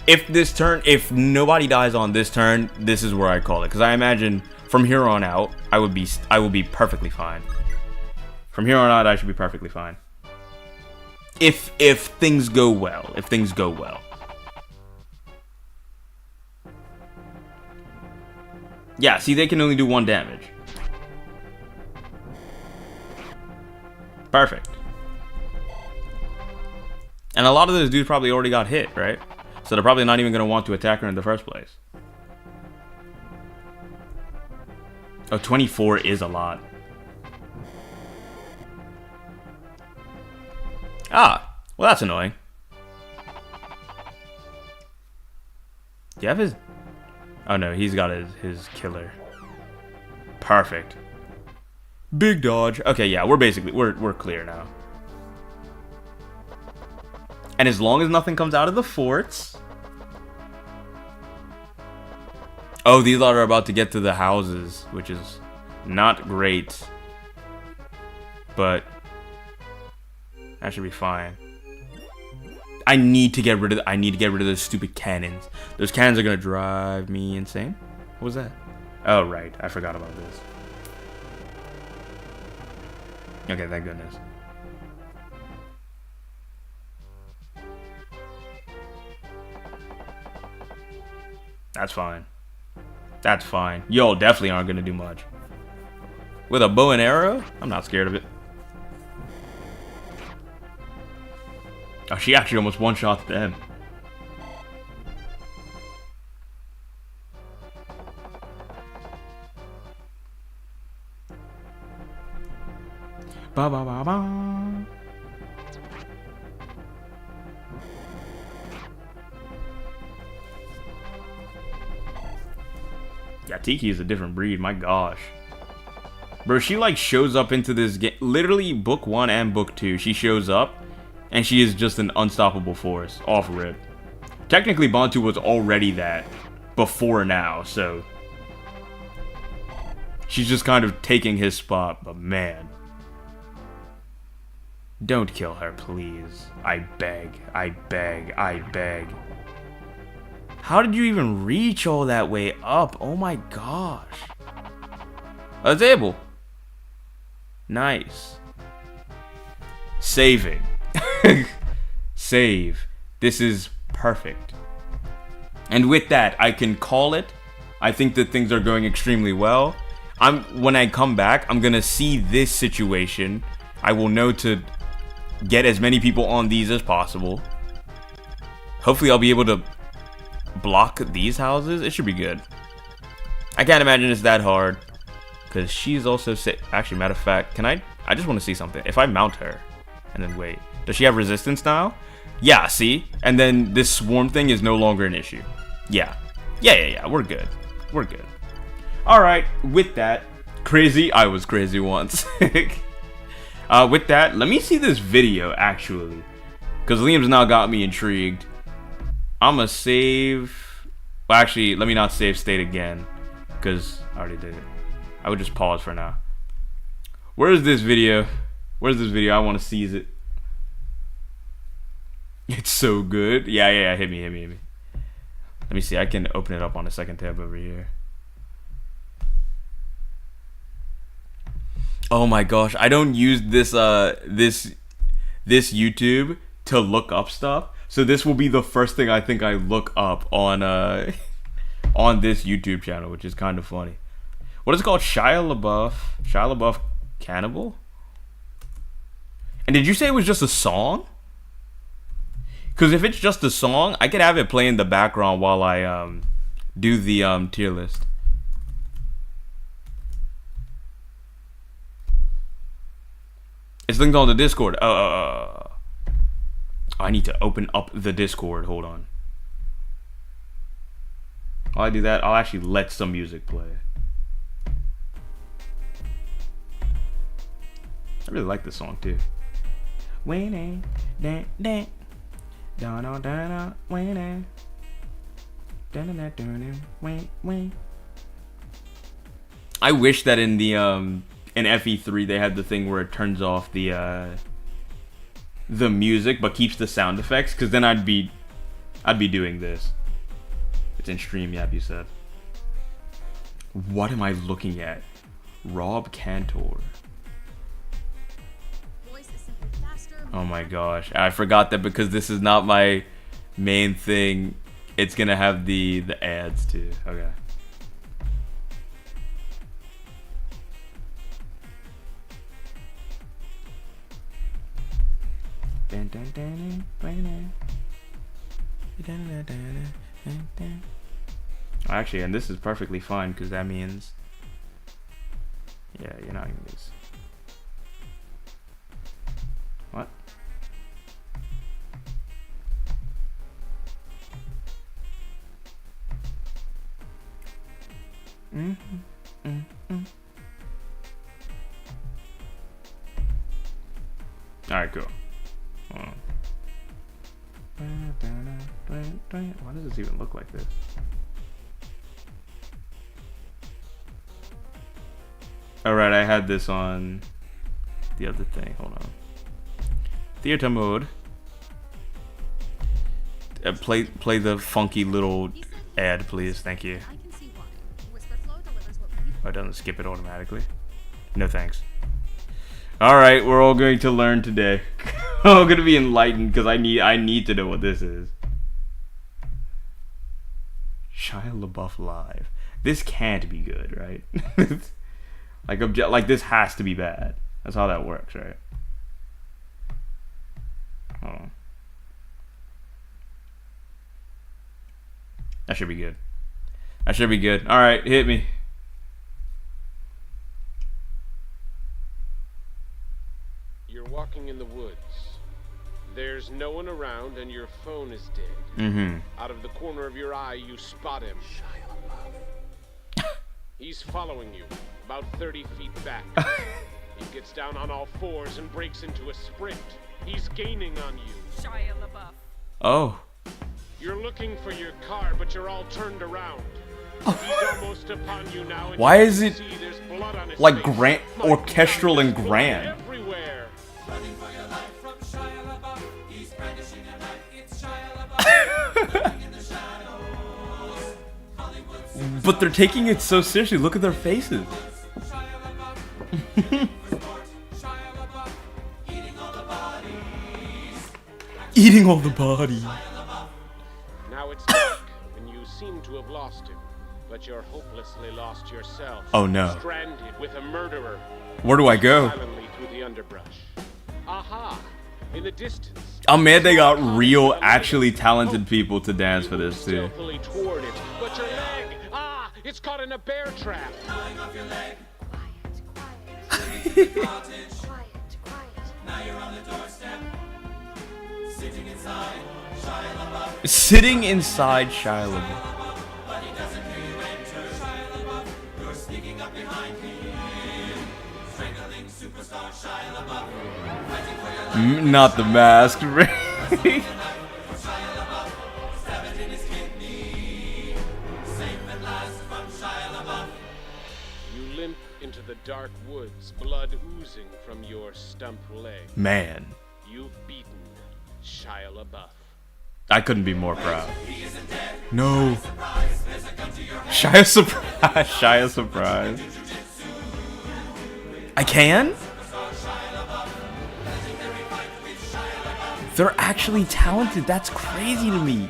If nobody dies on this turn, this is where I call it. Because I imagine from here on out, I will be perfectly fine. From here on out, I should be perfectly fine. If things go well. If things go well. Yeah, see, they can only do 1 damage. Perfect. And a lot of those dudes probably already got hit, right? So they're probably not even going to want to attack her in the first place. Oh, 24 is a lot. Ah, well that's annoying. Do you have his... Oh no, he's got his killer. Perfect. Big dodge. Okay, yeah, we're clear now. And as long as nothing comes out of the forts... Oh, these lot are about to get to the houses, which is not great. But that should be fine. I need to get rid of those stupid cannons. Those cannons are gonna drive me insane. What was that? Oh right, I forgot about this. Okay, thank goodness. That's fine. That's fine. Y'all definitely aren't gonna do much. With a bow and arrow? I'm not scared of it. Oh, she actually almost one-shot them. Ba ba ba ba. Yeah, Tiki is a different breed, my gosh. Bro, she like shows up into this game. Literally, book 1 and book 2, she shows up, and she is just an unstoppable force, off rip. Technically, Bantu was already that before now, so... She's just kind of taking his spot, but man. Don't kill her, please. I beg, I beg, I beg. How did you even reach all that way up? Oh my gosh. A table. Nice. Saving. Save. This is perfect. And with that, I can call it. I think that things are going extremely well. When I come back, I'm gonna see this situation. I will know to get as many people on these as possible. Hopefully I'll be able to block these houses. It should be good. I can't imagine it's that hard, because she's also actually, matter of fact, can I just want to see something. If I mount her and then wait, does she have resistance now? Yeah, see? And then this swarm thing is no longer an issue. Yeah, we're good. We're good. All right, with that, crazy. I was crazy once. With that, let me see this video actually, because Liam's now got me intrigued. I'ma save. Well, actually, let me not save state again, because I already did it. I would just pause for now. Where's this video? Where's this video? I want to seize it. It's so good. Yeah. Hit me. Let me see. I can open it up on the second tab over here. Oh my gosh, I don't use this this YouTube to look up stuff. So this will be the first thing I think I look up on on this YouTube channel, which is kind of funny. What is it called? Shia LaBeouf Cannibal? And did you say it was just a song? Because if it's just a song, I could have it play in the background while I do the tier list. It's linked on the Discord. I need to open up the Discord. Hold on. While I do that, I'll actually let some music play. I really like this song too. I wish that in the in FE3 they had the thing where it turns off the music but keeps the sound effects, because then I'd be doing this. It's in StreamYard, you said. What am I looking at? Rob Cantor. Oh my gosh, I forgot that because this is not my main thing, it's gonna have the ads too. Okay. Actually, and this is perfectly fine because that means, yeah, you're not gonna use. What? Alright, cool. Why does this even look like this? Alright, I had this on the other thing. Hold on. Theater mode. Play the funky little ad, please. Thank you. Oh, it doesn't skip it automatically. No thanks. Alright, we're all going to learn today. We're all going to be enlightened because I need to know what this is. Shia LaBeouf live. This can't be good, right? like this has to be bad. That's how that works, right? Hold on. That should be good. That should be good. Alright, hit me. You're walking in the woods. There's no one around and your phone is dead. Mm-hmm. Out of the corner of your eye, you spot him. He's following you, about 30 feet back. He gets down on all fours and breaks into a sprint. He's gaining on you. Shia LaBeouf. Oh. You're looking for your car, but you're all turned around. He's almost upon you now. And Why you is it see there's blood on his like face. grand, My orchestral God, and there's blood grand? everywhere. Running for your life from Shia LaBeouf. He's brandishing a knife. It's Shia LaBeouf. Hiding in the shadows. Hollywood's But they're taking it so seriously. Look at their faces. Shia LaBeouf. For sport, Shia LaBeouf. Eating all the bodies. Eating all the bodies. Now it's dark, and you seem to have lost him. But you're hopelessly lost yourself. Oh no. Stranded with a murderer. Where do I go? Silently through the underbrush. Aha! In the distance. I'm mad they got real, actually talented people to dance for this too. Stealthily toward it, but your leg! Ah! It's caught in a bear trap. Gnawing off your leg. Quiet. Now you're on the doorstep. Sitting inside Shia LaBeouf. Sitting inside Shia LaBeouf. But he doesn't hear you enter. Shia LaBeouf. You're sneaking up behind him. Strangling Not the mask. You limp into the dark woods, blood oozing from your stump leg. Man, You've beaten Shia LaBeouf. I couldn't be more proud. No. Shia surprise. Shia surprise. I can? They're actually talented. That's crazy to me.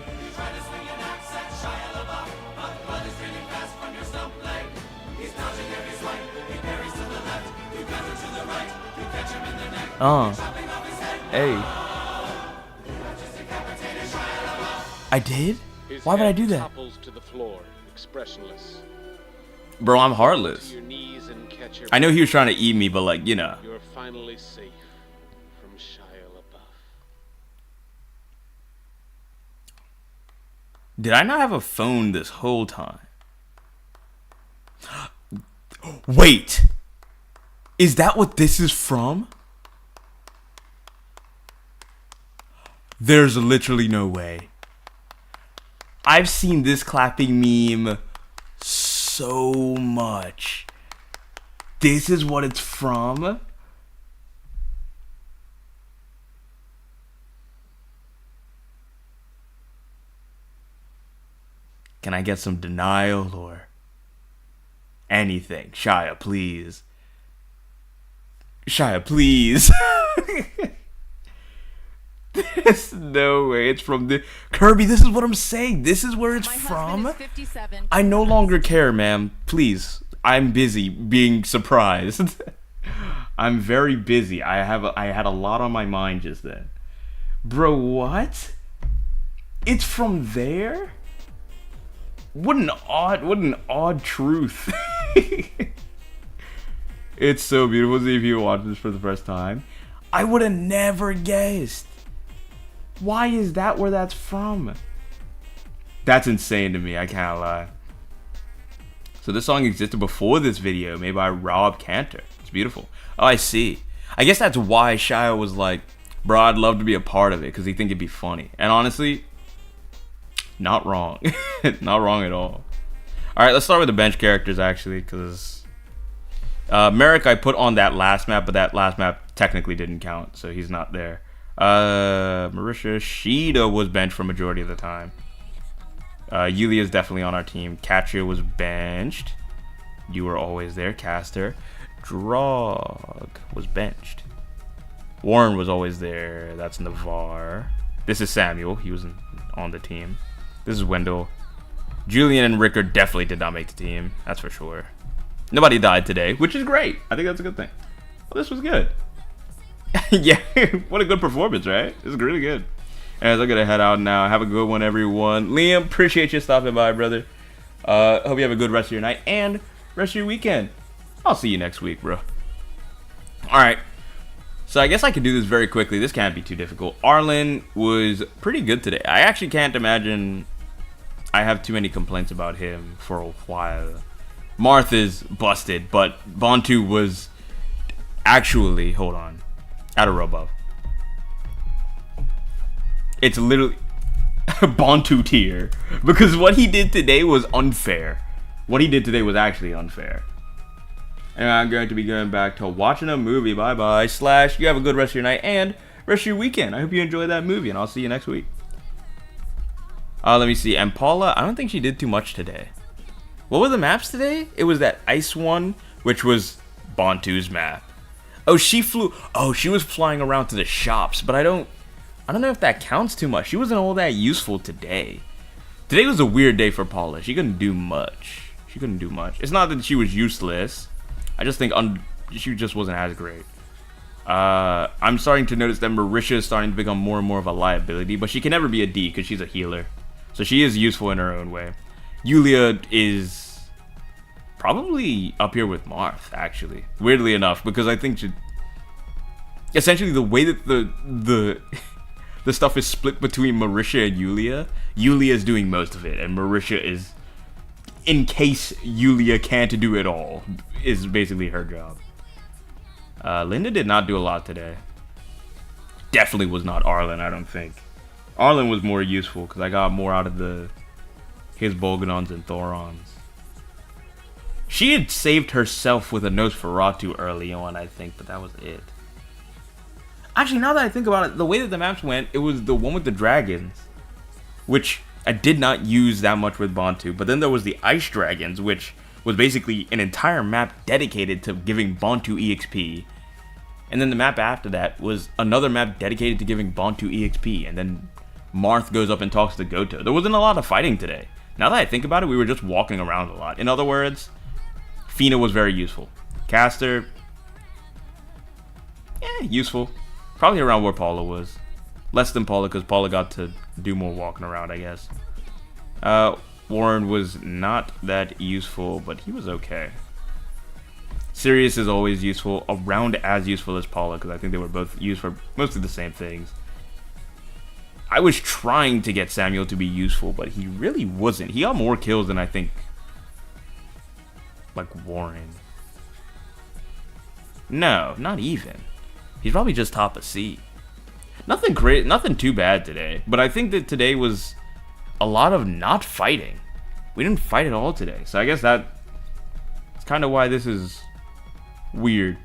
Hey. I did? His Why would I head do that? topples to the floor, expressionless. Bro, I'm heartless. To your knees and catch your I know he was trying to eat me, but like, you know. You're finally safe from Shia LaBeouf. Did I not have a phone this whole time? Wait. Is that what this is from? There's literally no way. I've seen this clapping meme so much. This is what it's from? Can I get some denial or anything? Shia, please. Shia, please. There's no way it's from the Kirby. This is what I'm saying. This is where it's from. I no longer care, ma'am. Please, I'm busy being surprised. I'm very busy. I had a lot on my mind just then, bro. What? It's from there? What an odd truth. It's so beautiful. See if you watch this for the first time. I would have never guessed. Why is that where that's from? That's insane to me, I can't lie. So this song existed before this video, made by Rob Cantor. It's beautiful. Oh, I see. I guess that's why Shia was like, bro, I'd love to be a part of it, because he think it'd be funny. And honestly, not wrong. Not wrong at all. Alright, let's start with the bench characters, actually, because Merrick I put on that last map, but that last map technically didn't count, so he's not there. Marisha Shida was benched for majority of the time. Yulia is definitely on our team. Katria was benched. You were always there. Caster. Drog was benched. Warren was always there. That's Navarre. This is Samuel. He was on the team. This is Wendell. Julian and Rickard definitely did not make the team. That's for sure. Nobody died today, which is great. I think that's a good thing. Well, this was good. Yeah, what a good performance, right? This is really good. Anyways, I'm gonna head out now. Have a good one, everyone. Liam, appreciate you stopping by, brother. Hope you have a good rest of your night and rest of your weekend. I'll see you next week, bro. Alright. So I guess I can do this very quickly. This can't be too difficult. Arlen was pretty good today. I actually can't imagine I have too many complaints about him for a while. Martha's busted, but Bantu was actually, hold on, at a rub-up. It's literally Bantu tier, because what he did today was unfair. What he did today was actually unfair. And I'm going to be going back to watching a movie. Bye-bye. / you have a good rest of your night and rest of your weekend. I hope you enjoyed that movie, and I'll see you next week. Let me see. And Paula, I don't think she did too much today. What were the maps today? It was that ice one, which was Bantu's map. Oh, she flew. Oh, she was flying around to the shops, but I don't know if that counts too much. She wasn't all that useful today. Today was a weird day for Paula. She couldn't do much. She couldn't do much. It's not that she was useless. I just think she just wasn't as great. I'm starting to notice that Marisha is starting to become more and more of a liability, but she can never be a D because she's a healer. So she is useful in her own way. Yulia is probably up here with Marth, actually. Weirdly enough, because I think essentially the way that the stuff is split between Marisha and Yulia is doing most of it, and Marisha is, in case Yulia can't do it all, is basically her job. Linda did not do a lot today. Definitely was not Arlen, I don't think. Arlen was more useful because I got more out of his Bolganons and Thorons. She had saved herself with a Nosferatu early on, I think, but that was it. Actually, now that I think about it, the way that the maps went, it was the one with the dragons, which I did not use that much with Bantu. But then there was the ice dragons, which was basically an entire map dedicated to giving Bantu EXP. And then the map after that was another map dedicated to giving Bantu EXP. And then Marth goes up and talks to Goto. There wasn't a lot of fighting today. Now that I think about it, we were just walking around a lot. In other words, Fina was very useful. Caster, useful. Probably around where Paula was. Less than Paula, because Paula got to do more walking around, I guess. Warren was not that useful, but he was okay. Sirius is always useful, around as useful as Paula, because I think they were both used for mostly the same things. I was trying to get Samuel to be useful, but he really wasn't. He got more kills than I think, like, Warren. No, not even. He's probably just top of C. Nothing great, nothing too bad today. But I think that today was a lot of not fighting. We didn't fight at all today. So I guess that's kind of why this is weird.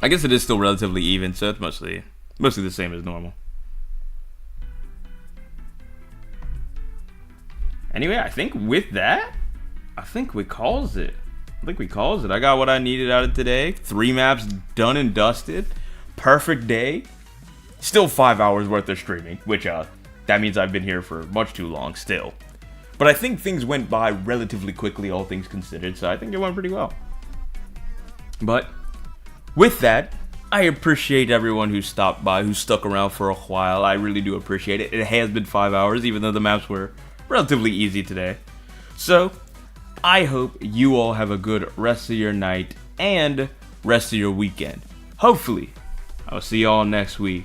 I guess it is still relatively even, so it's mostly the same as normal. Anyway, I think with that, I think we calls it. I got what I needed out of today. 3 maps done and dusted. Perfect day. Still 5 hours worth of streaming, which that means I've been here for much too long still. But I think things went by relatively quickly, all things considered, so I think it went pretty well. But with that, I appreciate everyone who stopped by, who stuck around for a while. I really do appreciate it. It has been 5 hours, even though the maps were relatively easy today. So, I hope you all have a good rest of your night and rest of your weekend. Hopefully, I'll see y'all next week.